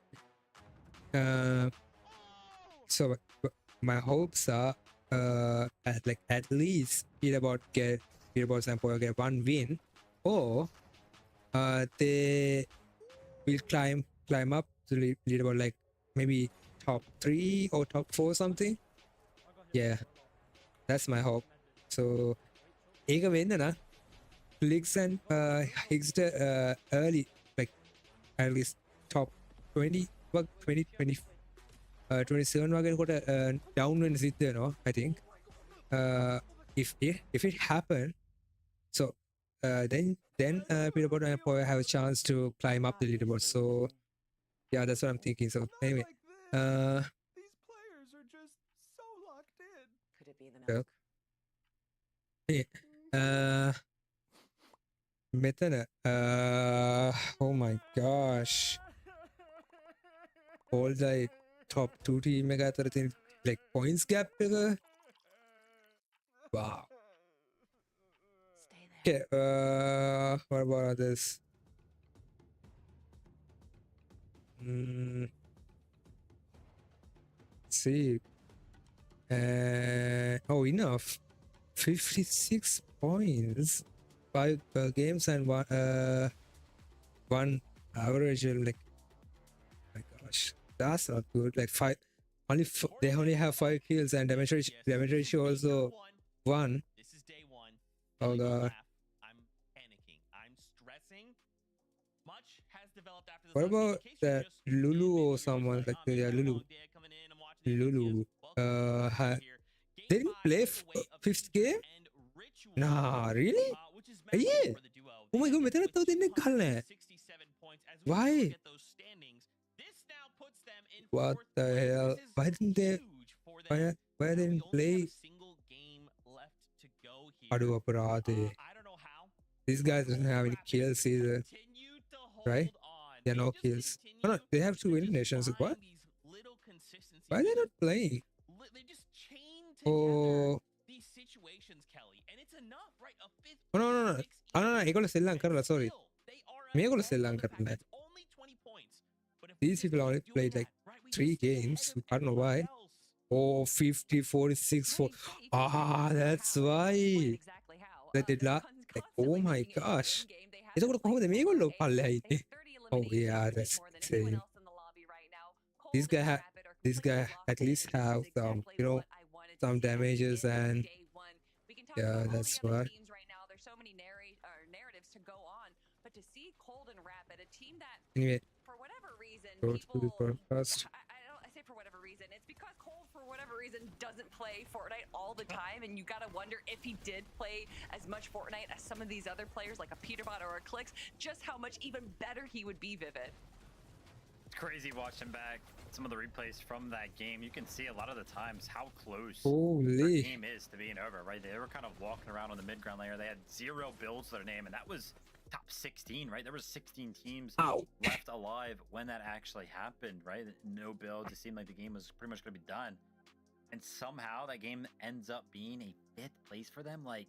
my hopes are at least Peterborough Empire get 1 win or they will climb up to leaderboard like maybe top 3 or top 4 something yeah that's my hope so ඒක වෙන්න නම් Clicks and Higgs early like at least top 20 27 වගේ කොට down වෙන්න සිද්ධ වෙනවා I think if it happen so then Peterborough Empire have a chance to climb up the leaderboard so yeah that's what I'm thinking so anyway these players are just so locked in. Could it be the milk? මෙතන oh my gosh all the top 2 team එක අතර තියෙන like points gap එක wow okay what about others see oh enough 56 points 5 games and one average like my gosh that's not good like 5 they only have 5 kills and damage ratio also 1 This is day 1. oh god I'm panicking. I'm stressing. Much has developed after this. what about that Lulu or someone like yeah Lulu they didn't play 5th game nah really yeah oh my god මෙතනත් තව දෙන්නෙක් ගහලා why what the hell why didn't they why didn't play අඩු අපරාධේ these guys doesn't have any kills either right yeah no kills no they have 2 eliminations what why are they not playing they just chain together these situations Kelly and it's enough right a 5th no ඒගොල්ලෝ සෙල්ලම් කරලා sorry මේගොල්ලෝ සෙල්ලම් කරලා these people only played like 3 games I don't know why oh 50 46 4 that's why they did like oh my gosh එතකොට කොහොමද මේගොල්ලෝ පල්ලෙහා ඉන්නේ Oh yeah, that's insane. These guy at least have some, some damages and yeah, that's what. Right now, there's so many narratives to go on, but to see Cold and Rapid, a team that Anyway, for whatever reason, go to the broadcast. I say for whatever reason, it's because Cold for whatever reason doesn't play Fortnite all the time, and you gotta wonder if he did play as much Fortnite as some of these other players like a Peterbot or a Clicks, just how much even better he would be, Vivid. It's crazy watching back some of the replays from that game. You can see a lot of the times how close Holy their game is to being over, right? They were kind of walking around on the mid-ground layer. They had 0 builds to their name, and that was top 16, right? There was 16 teams left alive when that actually happened, right? No builds. It seemed like the game was pretty much going to be done. And somehow that game ends up being a 5th place for them. Like,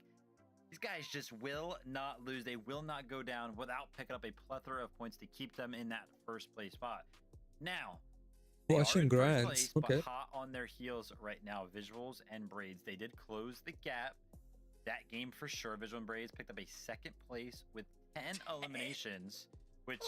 these guys just will not lose. They will not go down without picking up a plethora of points to keep them in that 1st place spot. Now, watching Grants, okay. Hot on their heels right now. Visuals and Braids, they did close the gap. That game for sure. Visual and Braids picked up a 2nd place with 10 eliminations, which,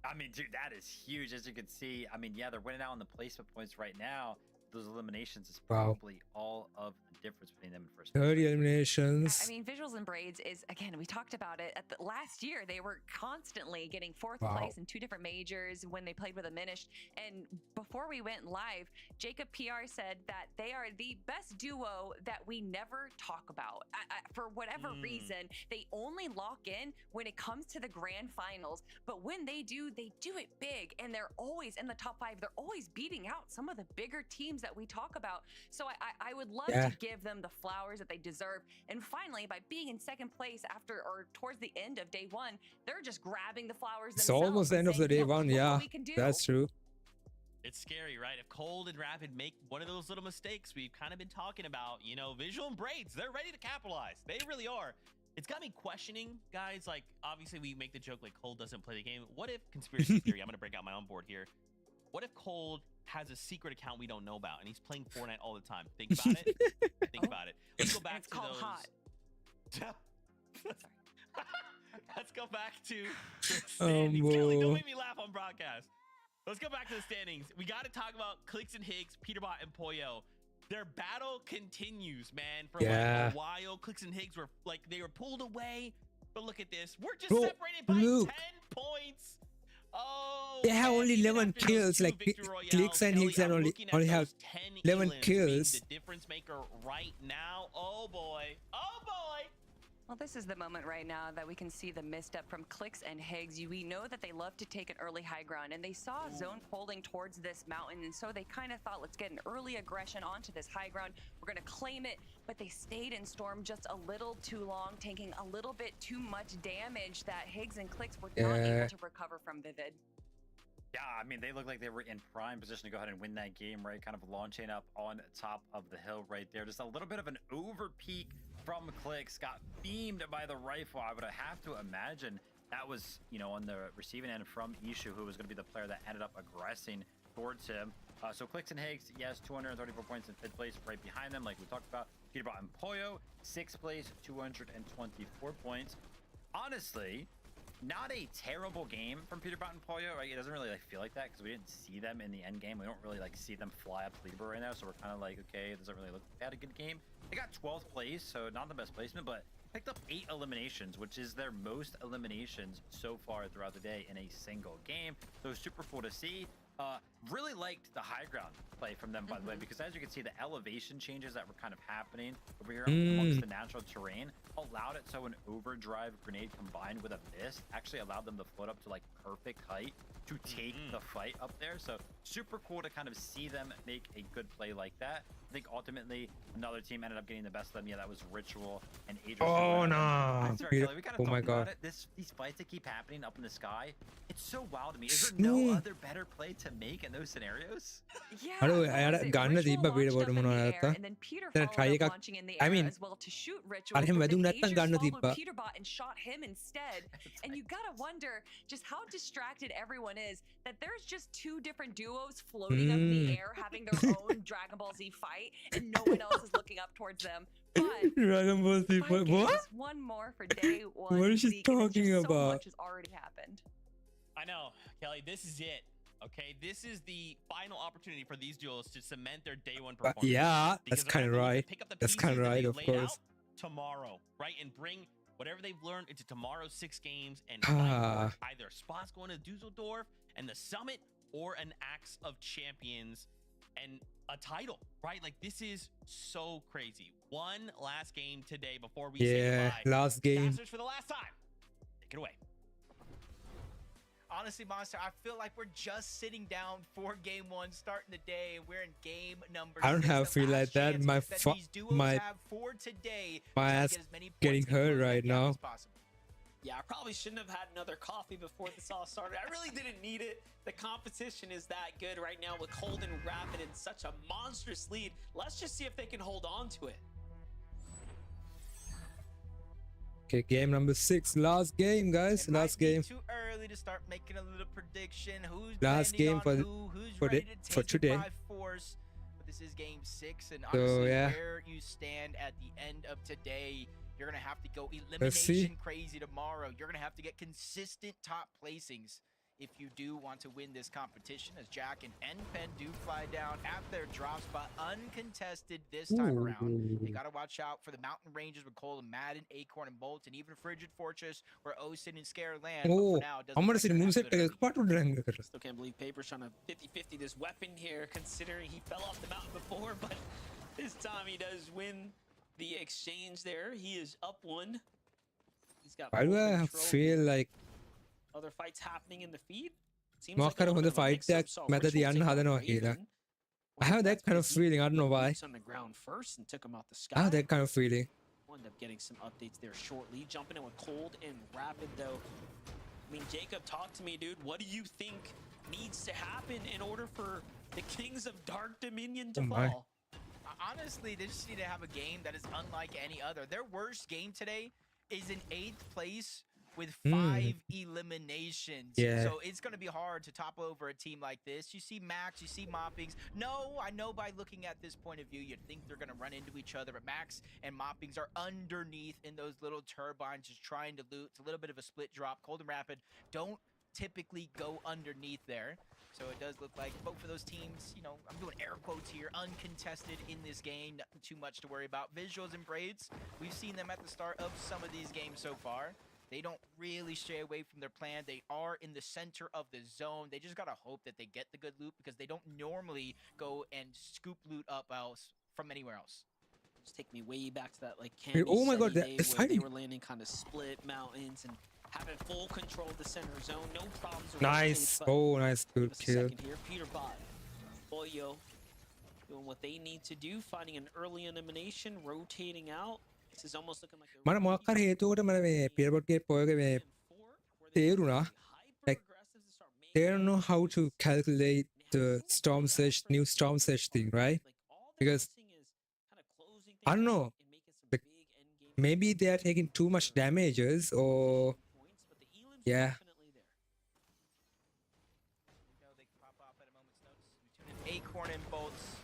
I mean, dude, that is huge. As you can see, I mean, yeah, they're winning out on the placement points right now. Those eliminations is probably all of the difference between them and 1st place. 30 eliminations. I mean, Visuals and Braids is, again, we talked about it at the last year. They were constantly getting 4th place in 2 different majors when they played with Diminished. And before we went live, Jacob PR said that they are the best duo that we never talk about. For whatever reason, they only lock in when it comes to the grand finals. But when they do it big, and they're always in the top 5. They're always beating out some of the bigger teams that we talk about. So I would love to give them the flowers that they deserve. And finally, by being in 2nd place after or towards the end of day 1, they're just grabbing the flowers It's themselves. almost the end of the day 1, yeah. That's true. It's scary, right? If Cold and Rapid make one of those little mistakes we've kind of been talking about, Visual and Braids, they're ready to capitalize. They really are. It's got me questioning, guys. Like, obviously, we make the joke like Cold doesn't play the game. What if, conspiracy theory, I'm going to break out my own board here. What if Cold has a secret account we don't know about and he's playing Fortnite all the time? Think about it. Think about it. Let's go back to those. Hot. Let's go back to the standings. Kelly, don't make me laugh on broadcast. Let's go back to the standings. We got to talk about Clicks and Higgs, Peterbot, and Poyo. Their battle continues, man. For like a while, Clicks and Higgs were like, they were pulled away. But look at this. We're just separated by 10 points. Oh, they have only 11 kills. Like Clicks and Higgs and only have 11 kills. The difference maker right now. Oh boy. Oh boy. Well, this is the moment right now that we can see the misstep from Clicks and Higgs. We know that they love to take an early high ground, and they saw zone holding towards this mountain, and so they kind of thought, let's get an early aggression onto this high ground. We're going to claim it, but they stayed in Storm just a little too long, taking a little bit too much damage that Higgs and Clicks were not able to recover from, Vivid. Yeah, I mean, they look like they were in prime position to go ahead and win that game, right? Kind of launching up on top of the hill right there. Just a little bit of an over peak from Clicks, got beamed by the rifle. I would have to imagine that was, on the receiving end from Ishu, who was going to be the player that ended up aggressing towards him. So Clicks and Higgs, yes, 234 points in 5th place, right behind them, like we talked about. Peterbot and Poyo, 6th place, 224 points. Honestly, not a terrible game from Peterbot and Poyo, right? It doesn't really feel like that because we didn't see them in the end game. We don't really see them fly up to leaderboard right now, so we're kind of like, okay, it doesn't really look like they had a good game. They got 12th place, so not the best placement, but picked up 8 eliminations, which is their most eliminations so far throughout the day in a single game. So super cool to see. Really liked the high ground play from them, by the way, because as you can see, the elevation changes that were kind of happening over here amongst the natural terrain allowed it so an overdrive grenade combined with a mist actually allowed them to float up to like perfect height to take the fight up there. So super cool to kind of see them make a good play like that. I think ultimately another team ended up getting the best of them. Yeah, that was Ritual and Adrian. Oh no! We gotta talk about it. These fights that keep happening up in the sky, it's so wild to me. Is there no other better play to make in those scenarios? Yeah. ගන්න තිබ්බ පීඩ පොඩ මොනවා නැත්තා. දැන් try එකක්. I mean, අර එහෙම වැදුම් නැත්තම් ගන්න තිබ්බා. Peterbot and shot him instead. And you gotta wonder just how distracted everyone is that there's just 2 different duos floating up in the air having their own Dragon Ball Z fight, and no one else is looking up towards them. But Dragon Ball Z fight. What? One more for day 1. What is she talking about? So much has already happened. I know, Kelly. This is it. Okay, this is the final opportunity for these duels to cement their day one performance. Yeah, Because that's they're kind of gonna right. pick up the That's kind of pieces that right, they of laid course. out tomorrow, right, and bring whatever they've learned into tomorrow's 6 games and fight for either spots going to Dusseldorf and the Summit or an Axe of Champions and a title, right? Like, this is so crazy. One last game today before we say Yeah, goodbye. last game. Masters for the last time. Take it away. Honestly, Monster, I feel like we're just sitting down for game 1, starting the day, and we're in game number 6. I don't have The feel last like that. chance My these duos have for today to my try to ass get as many getting points hurt and close right that gap now. as possible. Yeah, I probably shouldn't have had another coffee before this all started. I really didn't need it. The competition is that good right now with Cold and Rapid in such a monstrous lead. Let's just see if they can hold on to it. Okay, game number 6, last game, guys. It Last might be game. too early to start making a little prediction. Who's Last landing game on for who's for ready the- to for take today. it by force. But this is game 6, and So, honestly, yeah. where you stand at the end of today, you're gonna have to go see. elimination crazy tomorrow. You're gonna have to get consistent top placings if you do want to win this competition, as Jack and NPen do fly down at their drop spot uncontested this time around. They gotta watch out for the mountain ranges with Cole and Madden, Acorn and Bolt, and even Frigid Fortress where Osin and Scare land. But Oh, for now, it doesn't Amara look like සිට they're moveset gonna have එක පාට උඩ රැංග කරලා. Still can't believe Paper's trying to 50-50 this weapon here, considering he fell off the mountain before, but this time he does win the exchange there. He is up 1. He's got Why do full I control. feel like Other fights happening in the feed? Seems මොකක් like a හරි little හොඳ bit of a fight mix-up. එකක් Saw මැදදී Ritual යන්න take out හදනවා කියලා. Raven. I have that kind of feeling. I don't know why. Boots on the ground first and took him out the I sky. have that kind of feeling. We'll end up getting some updates there shortly. Jumping in with Cold and Rapid, though. I mean, Jacob, talk to me, dude. What do you think needs to happen in order for the Kings of Dark Dominion to Oh my. fall? Honestly, they just need to have a game that is unlike any other. Their worst game today is in 8th place with 5 eliminations. Yeah. So it's going to be hard to topple over a team like this. You see Max, you see Moppings. No, I know by looking at this point of view, you'd think they're going to run into each other, but Max and Moppings are underneath in those little turbines just trying to loot. It's a little bit of a split drop. Cold and Rapid don't typically go underneath there. So it does look like both of those teams, you know, I'm doing air quotes here, uncontested in this game, nothing too much to worry about. Visuals and Braids, we've seen them at the start of some of these games so far. They don't really stray away from their plan. They are in the center of the zone. They just gotta hope that they get the good loot because they don't normally go and scoop loot up else from anywhere else. Just take me way back to that like Candy oh my God, City that day is where they fighting. were landing kind of split mountains and having full control of the center zone. No problems. with Nice. those, but Oh, nice. Good give us a kill. second here. Peter Bot, Boyo, doing what they need to do, finding an early elimination, rotating out. This is almost looking like a මට මොකක් හරි හේතුවකට මට මේ පියරබොට්ගේ පොයක මේ තේරුණා. Like, they don't know how to calculate the storm surge, new storm surge thing, right? Because I don't know. Like, maybe they are taking too much damages or yeah. Acorn and Bolts.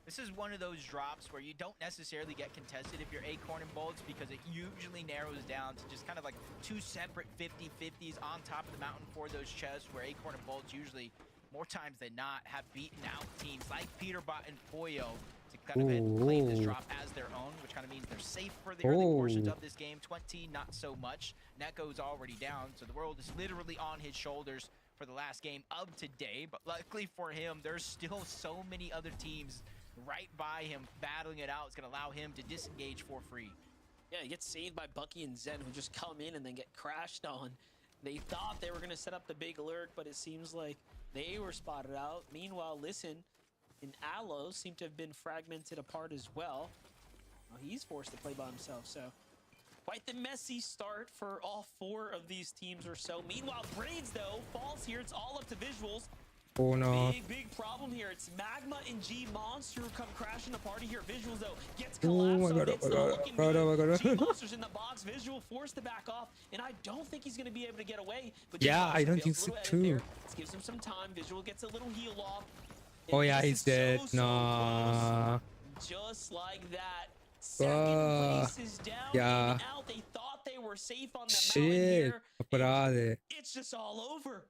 This is one of those drops where you don't necessarily get contested if you're Acorn and Bolts because it usually narrows down to just kind of like 2 separate 50-50s on top of the mountain for those chests where Acorn and Bolts usually, more times than not, have beaten out teams like Peterbot and Poyo to kind of claim this drop as their own, which kind of means they're safe for the early portions of this game. 20, not so much. Neko's already down, so the world is literally on his shoulders for the last game of today. But luckily for him, there's still so many other teams right by him battling it out. It's going to allow him to disengage for free. Yeah, he gets saved by Bucky and Zen, who just come in and then get crashed on. They thought they were going to set up the big alert, but it seems like they were spotted out. Meanwhile, Listen and Aloe seem to have been fragmented apart as well. Well, he's forced to play by himself, so quite the messy start for all 4 of these teams or so. Meanwhile, Braids, though, falls here. It's all up to Visuals. Oh no. Big problem here. It's Magma and G Monster who come crashing the party here. Visuals, though, gets Oh collapsed. my on. God, It's oh my not God, looking oh my good. God. G Monster's in the box. Visual forced to back off, and I don't think he's going to be able to get away. But Yeah, G I don't Monster think feels so a little too. ahead there. This gives him some time. Visual gets a little heal off. Oh And yeah, this he's is dead. so Nah. close. Just like that. Second place is down. yeah. And out. They thought they were safe on the mountain Shit. here. Aparade. It's just all over.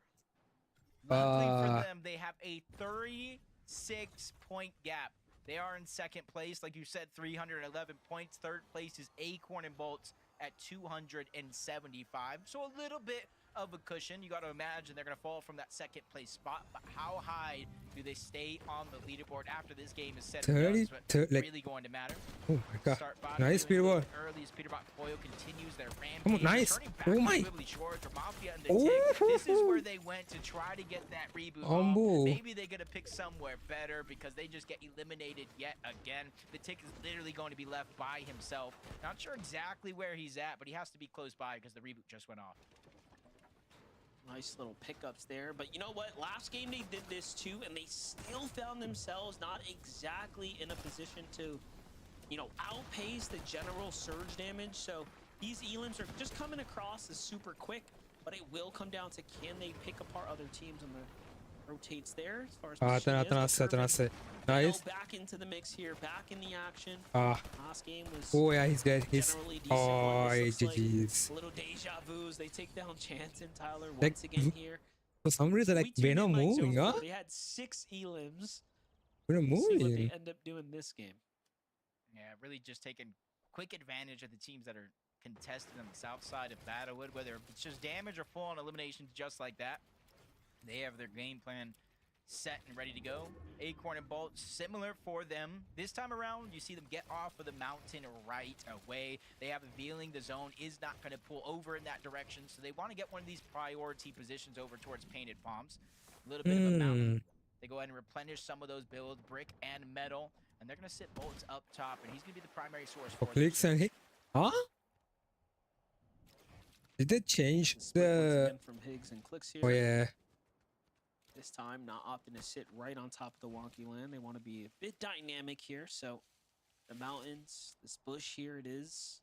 Luckily for them, they have a 36-point gap. They are in second place, like you said, 311 points. Third place is Acorn and Bolts at 275. So a little bit of a cushion. You got to imagine they're going to fall from that second place spot. But how high do they stay on the leaderboard after this game is set? 30, really going to matter. Oh my god. Nice Peter Peterbot. Early as Peterbot Foil continues their rampage. Come on, nice. Turning back Oh to my. Wibbly Shores for Mafia and the Tick. This is where they went to try to get that reboot off. Maybe they're going to pick somewhere better because they just get eliminated yet again. The Tick is literally going to be left by himself. Not sure exactly where he's at, but he has to be close by because the reboot just went off. Nice little pickups there. But you know what? Last game they did this too, and they still found themselves not exactly in a position to, you know, outpace the general surge damage. So these elims are just coming across as super quick, but it will come down to can they pick apart other teams on the rotates there as far as nice. Back into the mix here, back in the action. Last game was yeah, he's dead. He's GG's. Little deja vus. They take down Chance and Tyler once again here. For some reason, like we're not moving, huh? They had 6 elims. We're not moving. See what they end up doing this game. Yeah, really just taking quick advantage of the teams that are contested on the south side of Battlewood, whether it's just damage or full-on eliminations just like that. They have their game plan set and ready to go. Acorn and Bolt, similar for them. This time around, you see them get off of the mountain right away. They have a feeling the zone is not going to pull over in that direction, so they want to get one of these priority positions over towards Painted Palms. A little bit of a mountain. They go ahead and replenish some of those builds, brick and metal, and they're going to sit Bolts up top, and he's going to be the primary source for clicks and hit. Huh? Did they change the... From Higgs and Clicks here. Oh, yeah. This time, not opting to sit right on top of the wonky land. They want to be a bit dynamic here. So, the mountains, this bush here it is.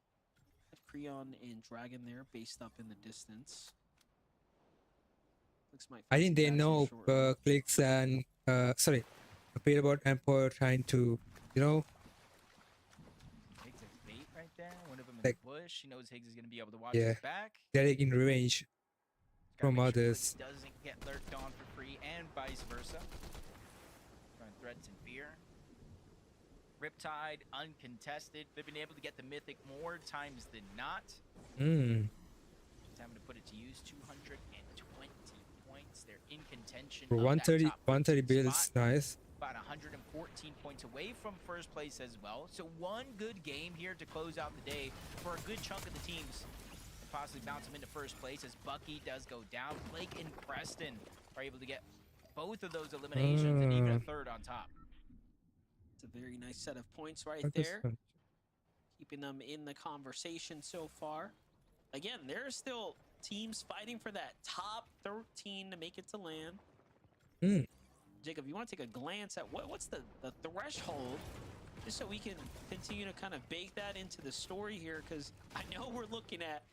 Creon and Dragon there, based up in the distance. I think they know Clicks and sorry, Peterbot and Poe trying to, you know. Higgs has bait right there. One of them in the bush. He knows Higgs is going to be able to watch his back. They're in revenge from others. Sure doesn't get lurked on for free, and vice versa. Throwing threats and fear. Riptide uncontested. They've been able to get the mythic more times than not. Just having to put it to use. 220 points. They're in contention. For 130 builds, nice. About 114 points away from first place as well. So one good game here to close out the day for a good chunk of the teams. Possibly bounce them into first place as Bucky does go down. Blake and Preston are able to get both of those eliminations and even a third on top. It's a very nice set of points right there. Keeping them in the conversation so far. Again, there are still teams fighting for that top 13 to make it to land. Jacob, you want to take a glance at what's the threshold, just so we can continue to kind of bake that into the story here, because I know we're looking at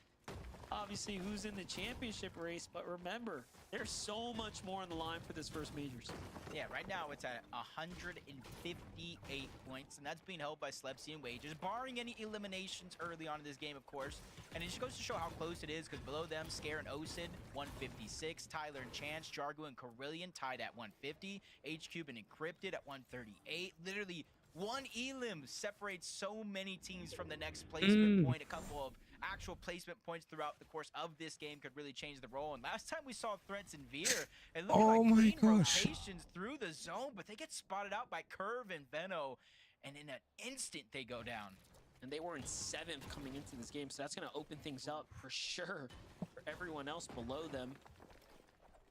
obviously who's in the championship race, but remember, there's so much more on the line for this first majors. Yeah, right now it's at 158 points, and that's being held by Slepsy and Wages, barring any eliminations early on in this game, of course. And it just goes to show how close it is, because below them, Scare and Osid, 156, Tyler and Chance, Jargo and Carillion tied at 150, H-Cube and Encrypted at 138. Literally, one elim separates so many teams from the next placement point. A couple of actual placement points throughout the course of this game could really change the role. And last time we saw Threats and Veer, it looked like clean rotations through the zone, but they get spotted out by Curve and Veno, and in an instant they go down. And they were in 7th coming into this game, so that's going to open things up for sure for everyone else below them.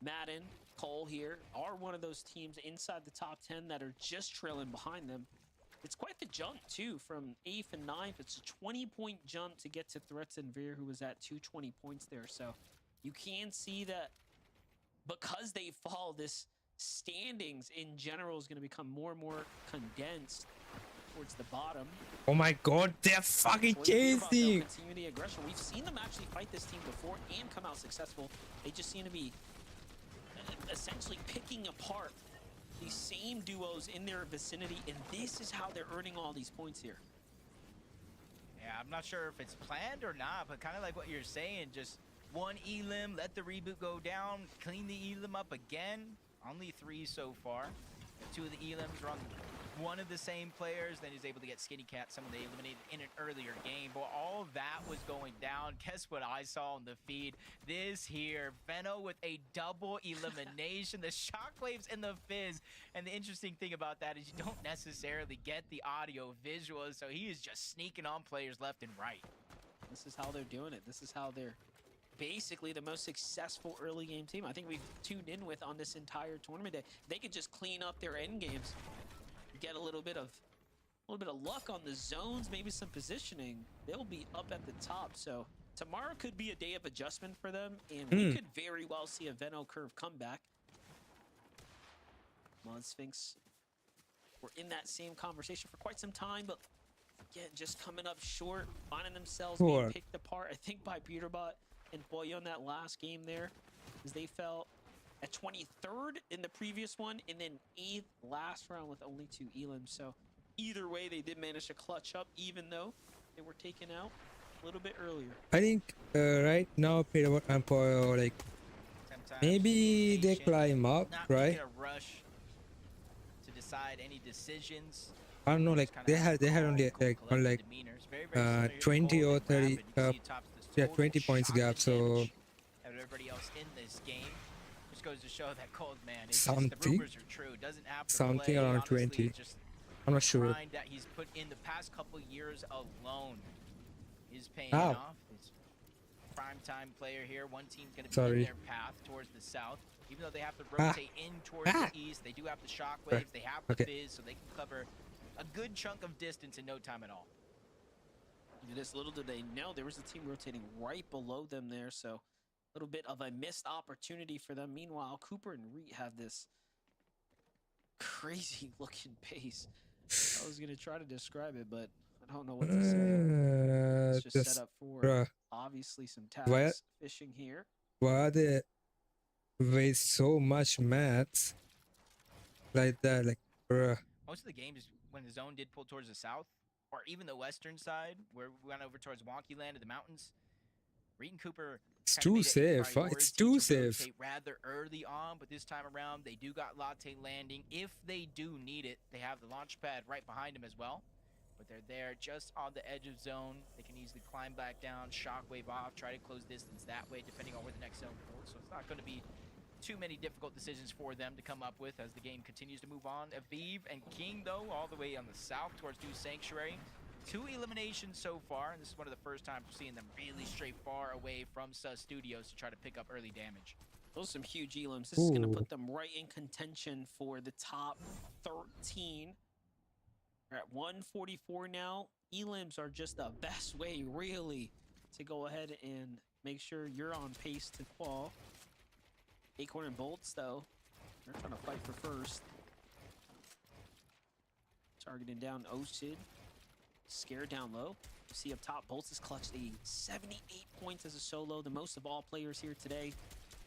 Madden, Cole here are one of those teams inside the top 10 that are just trailing behind them. It's quite the jump, too, from 8th and 9th. It's a 20-point jump to get to Threats and Veer, who was at 220 points there. So you can see that because they fall, this standings in general is going to become more and more condensed towards the bottom. Oh my god, they're fucking chasing! Continue the aggression. We've seen them actually fight this team before and come out successful. They just seem to be essentially picking apart these same duos in their vicinity, and this is how they're earning all these points here. Yeah, I'm not sure if it's planned or not, but kind of like what you're saying, just one elim, let the reboot go down, clean the elim up again. Only 3 so far. 2 of the elims are on one of the same players. Then he's able to get Skinny Cat, someone they eliminated in an earlier game. But all of that was going down. Guess what I saw on the feed? This here, Veno with a double elimination. The shockwaves and the fizz. And the interesting thing about that is you don't necessarily get the audio visuals. So he is just sneaking on players left and right. This is how they're doing it. This is how they're basically the most successful early game team I think we've tuned in with on this entire tournament day. They could just clean up their end games, get a little bit of luck on the zones, maybe some positioning. They'll be up at the top. So tomorrow could be a day of adjustment for them, and we could very well see a Veno curve comeback. Mod Sphinx were in that same conversation for quite some time, but again, just coming up short, finding themselves being picked apart, I think, by Peterbot and Boyo in that last game there, as they fell at 23rd in the previous one, and then 8th last round with only 2 elims. So either way, they did manage to clutch up, even though they were taken out a little bit earlier. I think right now, Peterbot and Boyo, like, maybe they climb up, right? Not a rush to decide any decisions. I don't know, like they had only like on like 20 or 30 yeah, 20 points gap, so everybody else in this game, which goes to show that Cold Man is something, the rumors are true. Doesn't have to something play. around Honestly, 20. just I'm not sure. grind that he's put in the past couple years alone is paying off. He's prime time player here. One team's going to be in their path towards the south. Even though they have to rotate in towards the east, they do have the shockwaves, they have the fizz, so they can cover a good chunk of distance in no time at all. This little did they know there was a team rotating right below them there, so a little bit of a missed opportunity for them. Meanwhile, Cooper and Reet have this crazy looking pace. I was gonna try to describe it, but I don't know what to say. It's just set up for obviously some tags fishing here. Why they waste so much mats like that? Like, most of the games when the zone did pull towards the south, or even the western side, where we went over towards Wonky Land and the mountains, Reed and Cooper. It's too safe. It's too safe. Rather early on, but this time around they do got latte landing. If they do need it, they have the launch pad right behind them as well. But they're there just on the edge of zone. They can easily climb back down, shockwave off, try to close distance that way, depending on where the next zone falls. So it's not going to be too many difficult decisions for them to come up with as the game continues to move on. Aviv and King, though, all the way on the south towards New Sanctuary. 2 eliminations so far, and this is one of the first times we're seeing them really stray far away from Sus Studios to try to pick up early damage. Those are some huge elims. This is going to put them right in contention for the top 13. We're at 144 now. Elims are just the best way, really, to go ahead and make sure you're on pace to qual. Acorn and Bolts, though, they're trying to fight for first. Targeting down Osid. Scared down low. You see up top, Bolts has clutched a 78 points as a solo, the most of all players here today.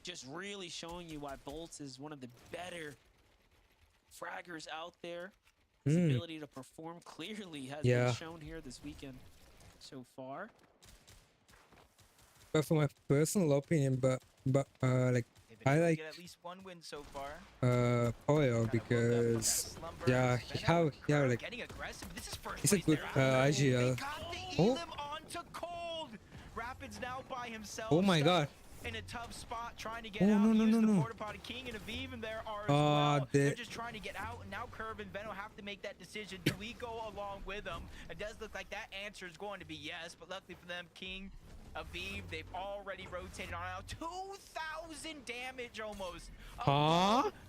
Just really showing you why Bolts is one of the better fraggers out there. His ability to perform clearly has been shown here this weekend so far. But for my personal opinion, but like I like get at least 1 win so far. Poyo because like getting aggressive. This is first it's a good IGL. Oh. Onto Cold. Rapids now by himself. Oh my god. In a tough spot, trying to get out. No. Porta Potty King and Aviv and there are as well. They're just trying to get out, and now Curve and Veno have to make that decision. Do we go along with them? It does look like that answer is going to be yes, but luckily for them, King, Aviv, they've already rotated on out. 2,000 damage almost.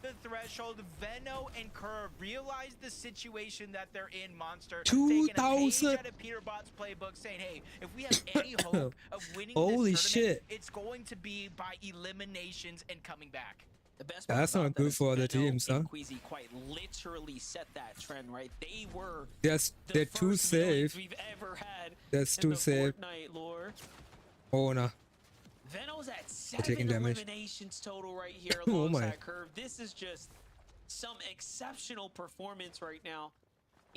The threshold. Veno and Curve realize the situation that they're in, Monster. 2,000 out of Peterbot's playbook saying, hey, if we have any hope of winning holy this shit, it's going to be by eliminations and coming back. The best that's not good for other teams, huh? Queasy quite literally set that trend, right? They were they're too safe. We've ever had. That's too safe. Fortnite lore. Oh no. Veno's at 7 eliminations total right here alongside Curve. This is just some exceptional performance right now.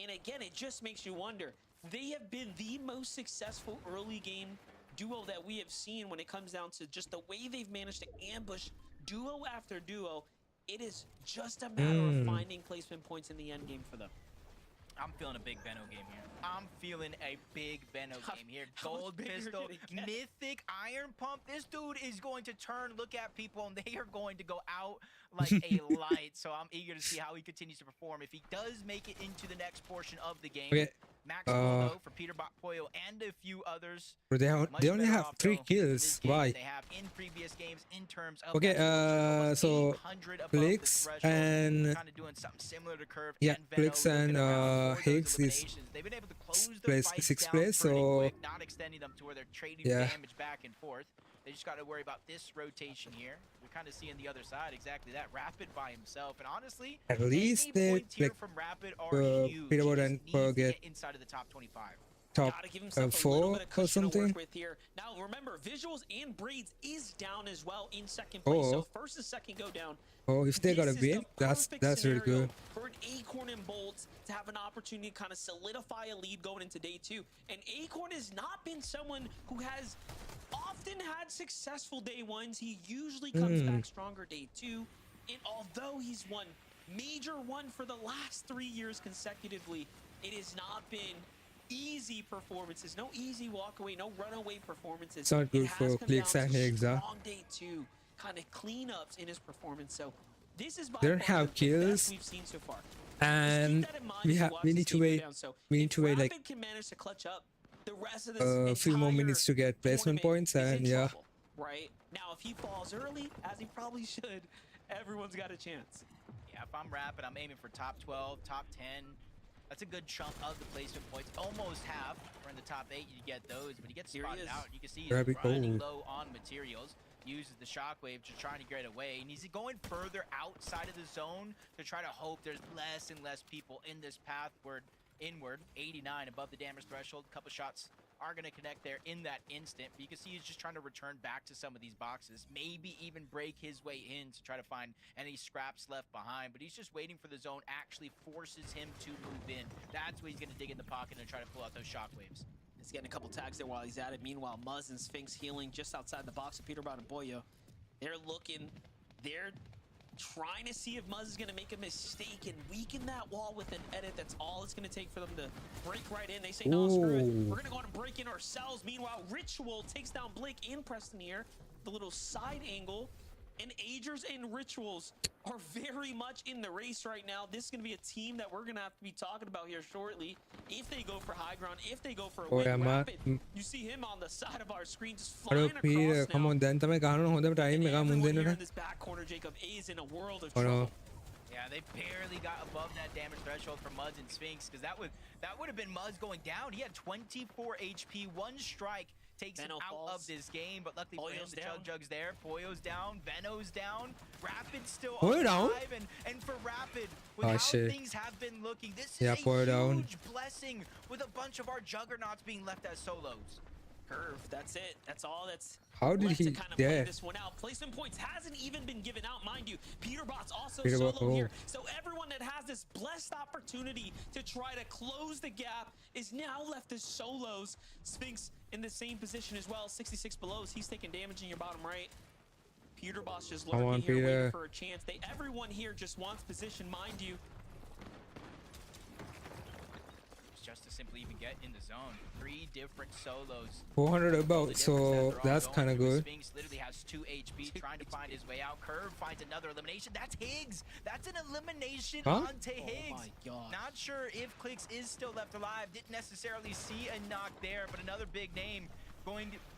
And again, it just makes you wonder, they have been the most successful early game duo that we have seen when it comes down to just the way they've managed to ambush duo after duo. It is just a matter of finding placement points in the end game for them. I'm feeling a big Benno game here. I'm feeling a big Benno game here. Gold pistol, mythic, iron pump. This dude is going to turn, look at people, and they are going to go out like a light. So I'm eager to see how he continues to perform. If he does make it into the next portion of the game, maximum though for Peter Poyo and a few others. Bro, they only have 3 kills. Why? They have in previous games in terms of so Clicks and kind of doing something similar to Curve. Clicks and Higgs is they've been able to close the fight 6th down place, pretty so quick, not extending them to where they're trading damage back and forth. They just got to worry about this rotation here. We're kind of seeing the other side, exactly that. Rapid by himself, and honestly, at least they like from Rapid are huge. Peter and get inside of the top 25. Top Gotta give himself 4 or something. With here. Now remember, Visuals and Braids is down as well in second place. So first and second go down. Oh, if they got a win, that's really good. For an Acorn and Bolts to have an opportunity to kind of solidify a lead going into day 2. And Acorn has not been someone who has often had successful day 1s. He usually comes back stronger day 2. And although he's won major 1 for the last 3 years consecutively, it has not been easy performances, no easy walk away, no runaway performances. It's not good for Clicks and Higgs, huh? Long day 2, kind of cleanups in his performance. So this is by they don't have kills, we've seen so far. and we need to wait. We need to wait like can manage to clutch up the rest of a few more minutes to get placement points, and yeah. Right now, if he falls early, as he probably should, everyone's got a chance. Yeah, if I'm Rapid, I'm aiming for top 12, top 10. That's a good chunk of the placement points. Almost half. We're in the top 8. You get those, but he gets spotted out. You can see he's running low on materials. Uses the shockwave to trying to get away, and he's going further outside of the zone to try to hope there's less and less people in this pathward inward. 89 above the damage threshold. A couple shots are going to connect there in that instant, but you can see he's just trying to return back to some of these boxes, maybe even break his way in to try to find any scraps left behind, but he's just waiting for the zone actually forces him to move in. That's where he's going to dig in the pocket and try to pull out those shockwaves. He's getting a couple tags there while he's at it. Meanwhile, Muzz and Sphinx healing just outside the box of Peterbot and Boyo. They're trying to see if Muzz is going to make a mistake and weaken that wall with an edit. That's all it's going to take for them to break right in. They say, no, screw it. We're going to go out and break in ourselves. Meanwhile, Ritual takes down Blake and Preston here. The little side angle. And Agers and Rituals are very much in the race right now. This is going to be a team that we're going to have to be talking about here shortly. If they go for high ground, if they go for a win, Rapid, you see him on the side of our screen just flying across come on, then time here in this back corner, Jacob is in a world of trouble. Yeah, they barely got above that damage threshold for Muzz and Sphinx, because that would have been Muzz going down. He had 24 HP, 1 strike takes him out of this game, but luckily for him, the Chug Jug's there. Poyo's down, Veno's down, Rapid's still alive, and for Rapid, with how things have been looking, this is a huge blessing with a bunch of our juggernauts being left as solos. Curve, that's it. That's all that's how did he play this one out. Placement points hasn't even been given out, mind you. Peterbot's also solo here. So everyone that has this blessed opportunity to try to close the gap is now left as solos. Sphinx in the same position as well, 66 below. He's taking damage in your bottom right. Peterbot's just lurking here, waiting for a chance. Everyone here just wants position, mind you. Just to simply even get in the zone. 3 different solos. 400 about, so that's kind of good. Sphinx literally has 2 HP, trying to find his way out. Curve finds another elimination. That's Higgs. That's an elimination onto Higgs. Oh my God. Not sure if Clicks is still left alive. Didn't necessarily see a knock there, but another big name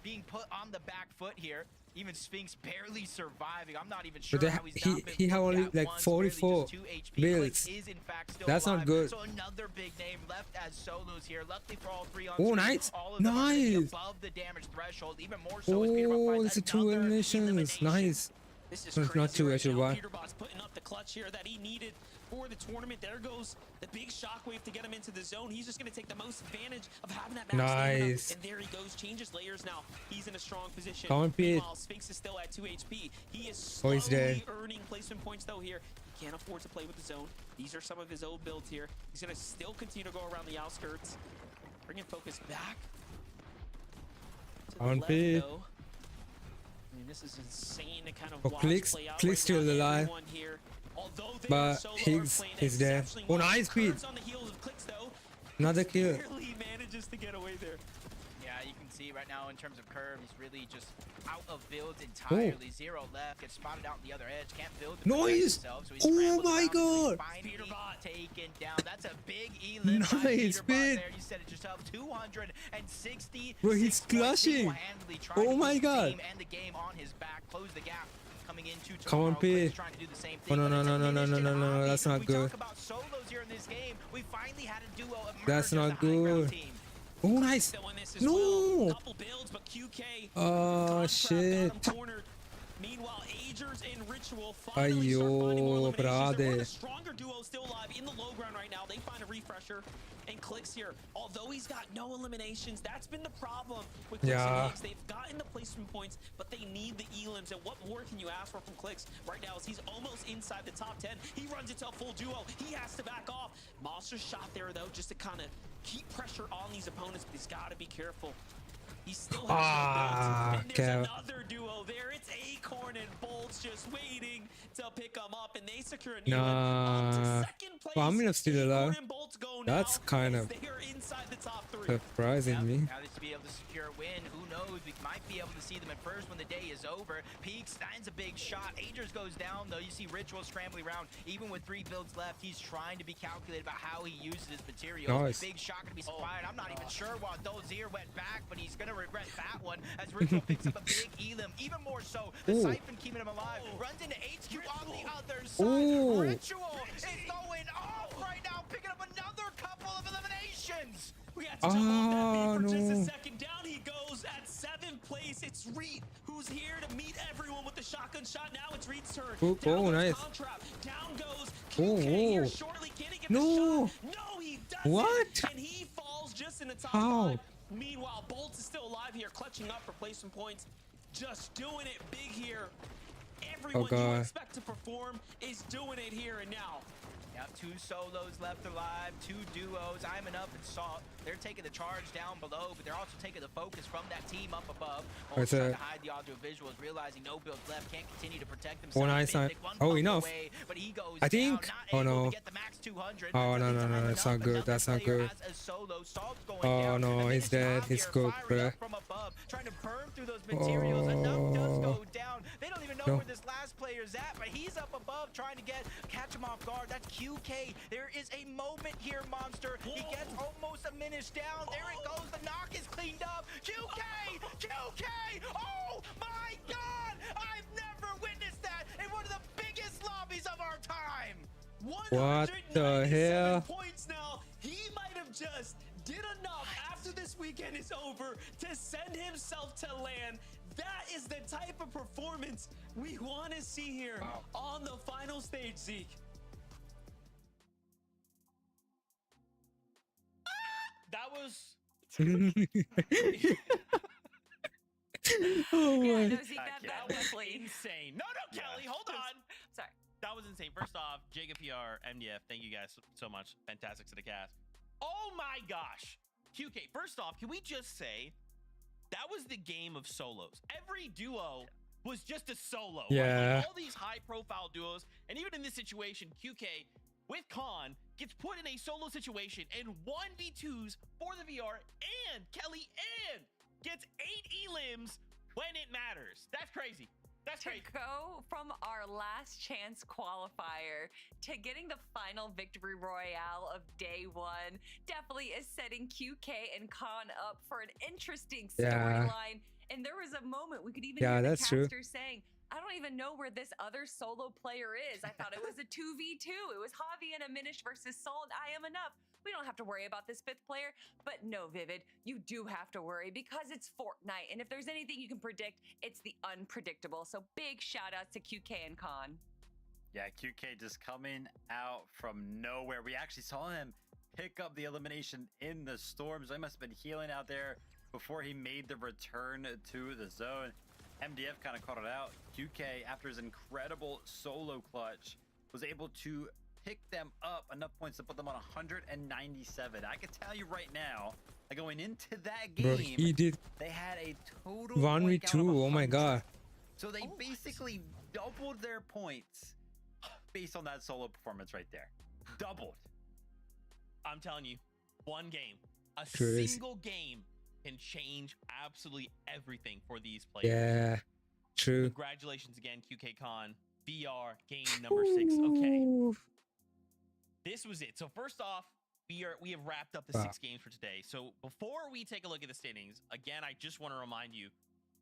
being put on the back foot here. Even Sphinx barely surviving. I'm not even sure how he's not been he have only like 44 builds. That's not good. So another big name left as solos here. Luckily for all 3 on nice. all of them are above the damage threshold. Even more so as Peterbot finds 2 eliminations. Nice. This is crazy. Not 2 actually, 1. Peterbot's putting up the clutch here that he needed for the tournament. There goes the big shockwave to get him into the zone. He's just going to take the most advantage of having that max stamina. And there he goes, changes layers now. He's in a strong position. Meanwhile, Sphinx is still at 2 HP. He is slowly earning placement points though here. He can't afford to play with the zone. These are some of his old builds here. He's going to still continue to go around the outskirts. Bringing focus back. To the On left, P. though. I mean, this is insane to kind of Oh, watch Clicks play out Clicks right now. still alive. Everyone here, although they are But solo, are he's playing dead. exceptionally Oh, well. nice speed. Curves on the heels of Clicks, though. Another kill. Barely manages to get away there. Yeah, you can see right now in terms of curve, he's really just out of builds entirely. Zero left, gets spotted out on the other edge, can't build to protect Noise! himself, so he's Oh scrambled my around until God! he's finally taken down. That's a big elim by Nice Peterbot bit. there. You said it yourself, 260. Bro, he's clutching. Oh my God. And the game on his back, close the gap. Coming into Come on, tomorrow, P. Clicks trying to do the same Oh, thing, no, but no, it's no, a no, no, finished no, and no, obvious. that's not We good. talk about solos here in this game. We finally had a duo emerge That's as the not high ground good. team. Oh, nice. Still in this as well. No. Couple builds, but QK. Oh, Contract shit. got him cornered. Meanwhile, Agers and Ritual finally start Ayo, finding more eliminations. They're one of brother. the stronger duos still alive in the low ground right now. They find a refresher and Clicks here. Although he's got no eliminations, that's been the problem with Clicks Yeah. and Higgs. They've gotten the placement points, but they need the elims. And what more can you ask for from Clicks right now as he's almost inside the top 10. He runs into a full duo. He has to back off. Monster shot there, though, just to kind of keep pressure on these opponents, but he's got to be careful. He still has no builds. And there's another duo there. It's Acorn and Bolts just waiting to pick them up, and they secure a new one. Up to Nah. second place. Well, I'm gonna steal it Acorn out. and Bolts go That's now kind as of they are inside the top 3. surprising me. Now to be able to secure a win, who knows? We might be able to see them at first when the day is over. Peaks finds a big shot. Agers goes down though. You see Ritual scrambling around. Even with 3 builds left, he's trying to be calculated about how he uses his materials. Nice. Big shot gonna be supplied. I'm not even sure why Dozier went back, but he's gonna regret that one as Ritual picks up a big elim. Even more so, the Ooh. Siphon keeping him alive. Runs into HQ on the other side. Ooh. Ritual is going off right now, picking up another couple of eliminations. We had to jump off that Oh, beat for just a no. second. Down he goes at 7th place. It's Reed who's here to meet everyone with the shotgun shot. Now it's Reed's turn. Oh, Down oh, goes nice. Contrap. Down goes Oh, QK here oh. shortly. Can he get No. the shot? No, he doesn't. What? And he falls just in the top How? 5. Meanwhile, Bolts is still alive here, clutching up replacement points. Just doing it big here. Everyone you God. expect to perform is doing it here and now. Now 2 solos left alive, 2 duos. I'm and Up and Salt. They're taking the charge down below, but they're also taking the focus from that team up above. Almost trying to hide the audio visuals, realizing no builds left, can't continue to protect themselves. Oh, nice. Mystic, one Oh, bump enough. away, but he goes I think. down, Oh, not able no. to get the max 200. Oh, no, no, Time no. That's enough. not good. Another That's not player good. has a solo. Salt's going Oh, down. no, And he's then dead. Javier He's cooked, firing bruh. up from above, trying to burn through those materials. Enough does go down. They don't even know No. where this last player's at, but he's up above trying to catch him off guard. That's QK. There is a moment here, Monster. He gets almost a minute down. There it goes. The knock is cleaned up. QK! QK! Oh my God! I've never witnessed that in one of the biggest lobbies of our time. What the 197 hell? points now. He might have just did enough after this weekend is over to send himself to land. That is the type of performance we want to see here on the final stage, Zeke. That was Oh Yeah, my. no, Zeke, that that was was clean. insane. No, Kelly, hold on. Sorry. That was insane. First off, Jacob PR, MDF, thank you guys so much. Fantastic to the cast. Oh my gosh. QK, first off, can we just say that was the game of solos? Every duo was just a solo. right? Yeah. Like all these high profile duos, and even in this situation, QK with Khan gets put in a solo situation and 1v2s for the VR, and Kelly and gets 8 elims when it matters. That's crazy. That's To crazy. go from our last chance qualifier to getting the final victory royale of day 1 definitely is setting QK and Khan up for an interesting Yeah. storyline. And there was a moment we could even Yeah, hear the that's true. caster saying, I don't even know where this other solo player is. I thought it was a 2v2. It was Javi and Aminish versus Sol and I Am Enough. We don't have to worry about this 5th player. But no, Vivid, you do have to worry because it's Fortnite. And if there's anything you can predict, it's the unpredictable. So big shout outs to QK and Khan. Yeah, QK just coming out from nowhere. We actually saw him pick up the elimination in the storm, so he must have been healing out there before he made the return to the zone. MDF kind of caught it out. QK, after his incredible solo clutch, was able to pick them up enough points to put them on 197. I can tell you right now, like going into that game, Bro, he did they had a total 1v2. Oh my 100. god. So they basically doubled their points based on that solo performance right there. Doubled. I'm telling you, one game, a Crazy. single game can change absolutely everything for these players. Yeah, true. Congratulations again, QTAKS VR game number 6. Okay, this was it. So first off, we have wrapped up the 6 games for today. So before we take a look at the standings, again, I just want to remind you,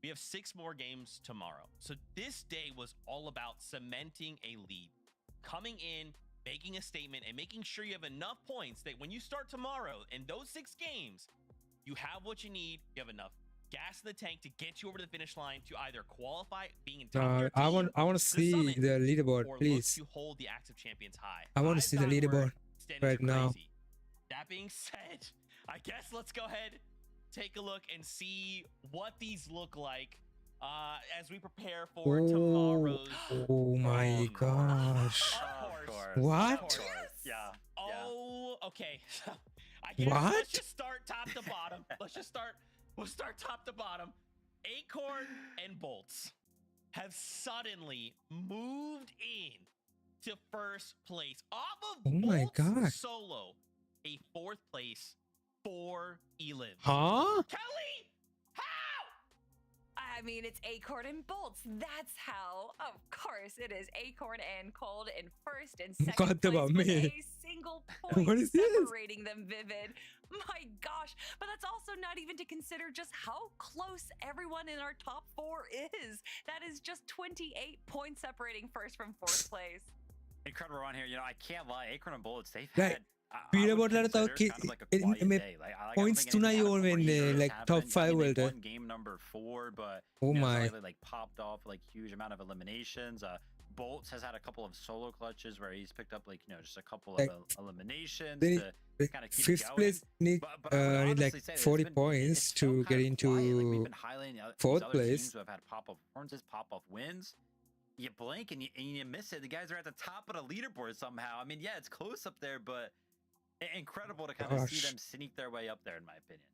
we have 6 more games tomorrow. So this day was all about cementing a lead, coming in, making a statement, and making sure you have enough points that when you start tomorrow in those 6 games, you have what you need. You have enough gas in the tank to get you over to the finish line to either qualify, being in top of your team, I want to see the leaderboard, or please. look to hold the Acts of Champions high. I want to see the leaderboard right now. That being said, I guess let's go ahead, take a look, and see what these look like as we prepare for tomorrow's. Oh my gosh! Of course. What? Of course. Yeah. Oh, okay. I guess What? let's just start top to bottom. We'll start top to bottom. Acorn and Bolts have suddenly moved in to first place off of Oh my Bolts God. solo, a 4th place, 4 elims. Huh? Kelly, how? I mean, it's Acorn and Bolts. That's how. Of course, it is Acorn and Cold in first and second God, place about with me. a single point What is this? separating them, Vivid. My gosh. But that's also not even to consider just how close everyone in our top 4 is. That is just 28 points separating first from 4th place. Incredible run here. You know, I can't lie. Acorn and Bullets, they've Like, had. Peter would Butler consider talking kind of like a quiet day. Like, I don't points think anything tonight out of when 40 they years like top happened. 5 I mean, world. they won game number 4, but Oh you know, my. slightly, like popped off like huge amount of eliminations. Bolts has had a couple of solo clutches where he's picked up like just a couple Like, of eliminations they to kind of keep it 5th going. place need But I would need honestly like say that 40 it's points so to get kind of quiet. Like, we've into been highlighting these 4th other place. teams who have had pop-off performances, pop-off wins. You blink and you miss it. The guys are at the top of the leaderboard somehow. I mean, yeah, it's close up there, but incredible to kind of see Gosh. them sneak their way up there, in my opinion.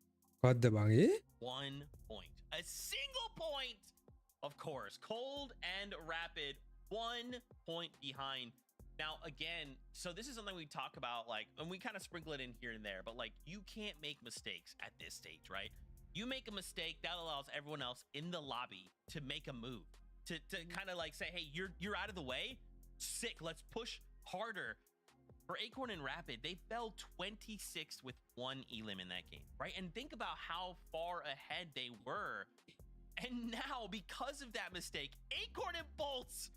What the bang? 1 point. A single point, of course. Cold and Rapid, 1 point behind. Now, again, so this is something we talk about, like, and we kind of sprinkle it in here and there, but like, you can't make mistakes at this stage, right? You make a mistake, that allows everyone else in the lobby to make a move, to kind of like say, hey, you're out of the way. Sick, let's push harder. For Acorn and Rapid, they fell 26th with 1 elim in that game, right? And think about how far ahead they were. And now, because of that mistake, Acorn and Bolts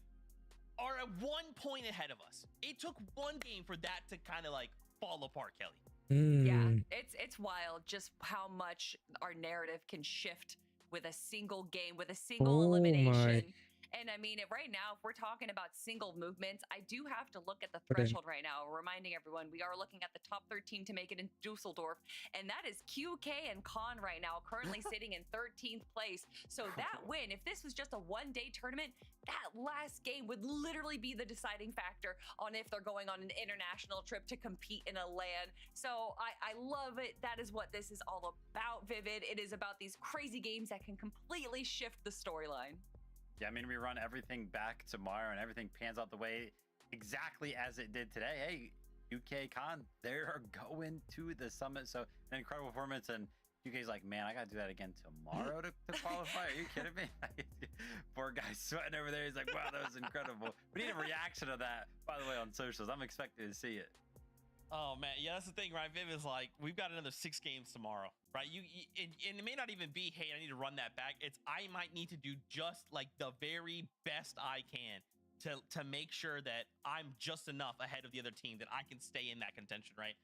are at 1 point ahead of us. It took 1 game for that to kind of like fall apart, Kelly. Yeah, Mm. it's wild just how much our narrative can shift with a single game, with a single Oh my. elimination. And I mean, right now, if we're talking about single movements, I do have to look at the But then- threshold right now, reminding everyone we are looking at the top 13 to make it in Dusseldorf. And that is QK and Khan right now, currently sitting in 13th place. So that win, if this was just a one-day tournament, that last game would literally be the deciding factor on if they're going on an international trip to compete in a LAN. So I love it. That is what this is all about, Vivid. It is about these crazy games that can completely shift the storyline. Yeah, I mean, we run everything back tomorrow and everything pans out the way exactly as it did today. Hey, UK Con, they're going to the summit. So an incredible performance. And UK's like, man, I got to do that again tomorrow to qualify. Are you kidding me? Poor guy sweating over there. He's like, wow, that was incredible. We need a reaction to that, by the way, on socials. I'm expecting to see it. Oh man, yeah, that's the thing, right? Viv is like, we've got another 6 games tomorrow, right? And it may not even be, hey, I need to run that back. It's I might need to do just like the very best I can to make sure that I'm just enough ahead of the other team that I can stay in that contention, right?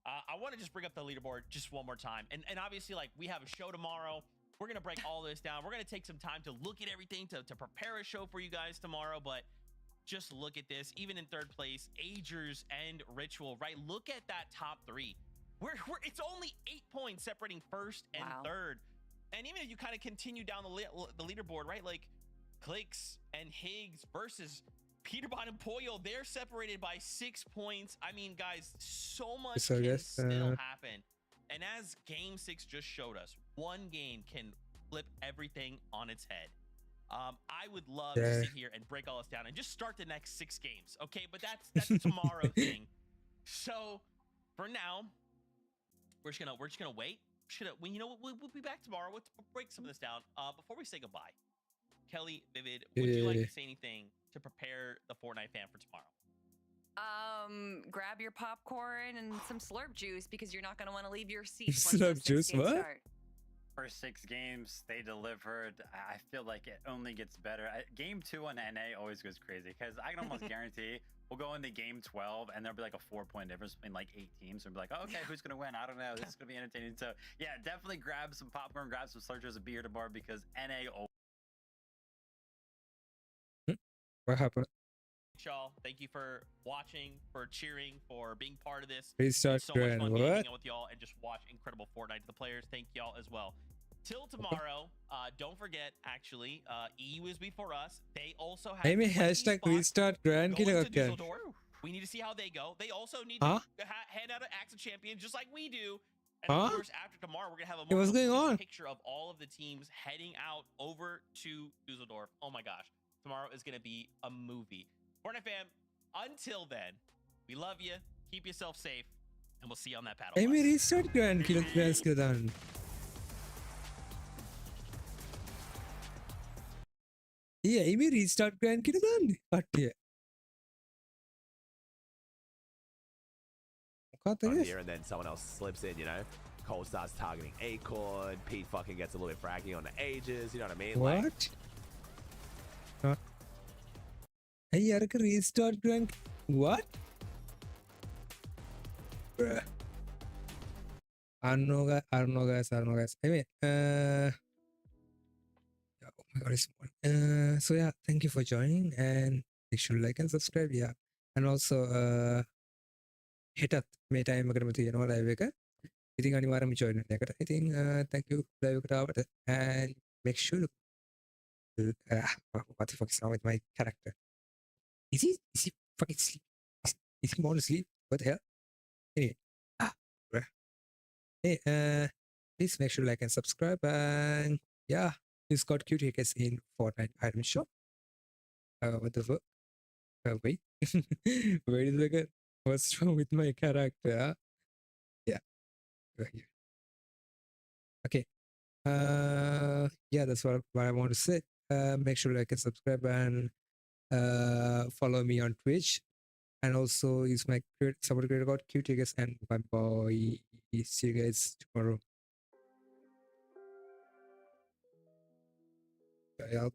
I want to just bring up the leaderboard just one more time, and obviously, like, we have a show tomorrow. We're gonna break all this down. We're gonna take some time to look at everything to prepare a show for you guys tomorrow, but. Just look at this, even in 3rd place, Agers and Ritual, right? Look at that top 3. It's only 8 points separating 1st and 3rd. And even if you kind of continue down the leaderboard, right? Like Clicks and Higgs versus Peterbot and Poyo, they're separated by 6 points. I mean, guys, so much So can yes, still happen. And as Game 6 just showed us, one game can flip everything on its head. I would love to sit here and break all this down and just start the next 6 games. Okay, but that's a tomorrow thing. So for now, we're just gonna wait. We'll be back tomorrow. We'll break some of this down. Before we say goodbye, Kelly, Vivid, would you like to say anything to prepare the Fortnite fan for tomorrow? Grab your popcorn and some slurp juice because you're not going to want to leave your seat. Slurp juice, what? Start. First 6 games they delivered. I feel like it only gets better. Game 2 on NA always goes crazy because I can almost guarantee we'll go into game 12 and there'll be like a 4-point difference between like 8 teams. And we'll be like, oh, okay, who's gonna win? I don't know. This is gonna be entertaining. So yeah, definitely grab some popcorn, grab some slurpers, a beer tomorrow because NA. What happened? Y'all, thank you for watching, for cheering, for being part of this. Restart It's so much Grand. fun What? hanging out with y'all and just watch incredible Fortnite to the players. Thank y'all as well. Till tomorrow, don't forget, actually, EU is before us. They also have hashtag restart Grand going to again. Dusseldorf. We need to see how they go. They also need to hand out an Axe of Champions just like we do. And of course, after tomorrow, we're going to have a more what's going on? picture of all of the teams heading out over to Dusseldorf. Oh my gosh. Tomorrow is going to be a movie. Fortnite fam, until then, we love you. Keep yourself safe. And we'll see you on that battle. Restart Grand Kidan. Yeah, restart Grand Kidan. Here and then someone else slips in, you know. Cole starts targeting Acorn. Pete fucking gets a little bit fraggy on the ages. You know what I mean? What? Hey, restart Grand. What? Bruh. I don't know, guys. Anyway, oh my god, it's morning. So yeah, thank you for joining and make sure to like and subscribe. Yeah, and also hit up me time live එක. ඉතින් අනිවාර්යයෙන්ම join වෙන්න එකට. ඉතින් thank you live එකට ආවට and make sure what the fuck is wrong with my character? Is he fucking sleep? Is he more to sleep? What the hell? Anyway, bruh. Hey, please make sure to like and subscribe and yeah, he's got QTAKS in Fortnite item shop. What the fuck? Wait. Wait a second. What's wrong with my character? Yeah. Right here. Okay. Yeah, that's what I want to say. Make sure to like and subscribe and follow me on Twitch. And also use my support creator code QTAKS and my boy. See you guys tomorrow. Bye, y'all.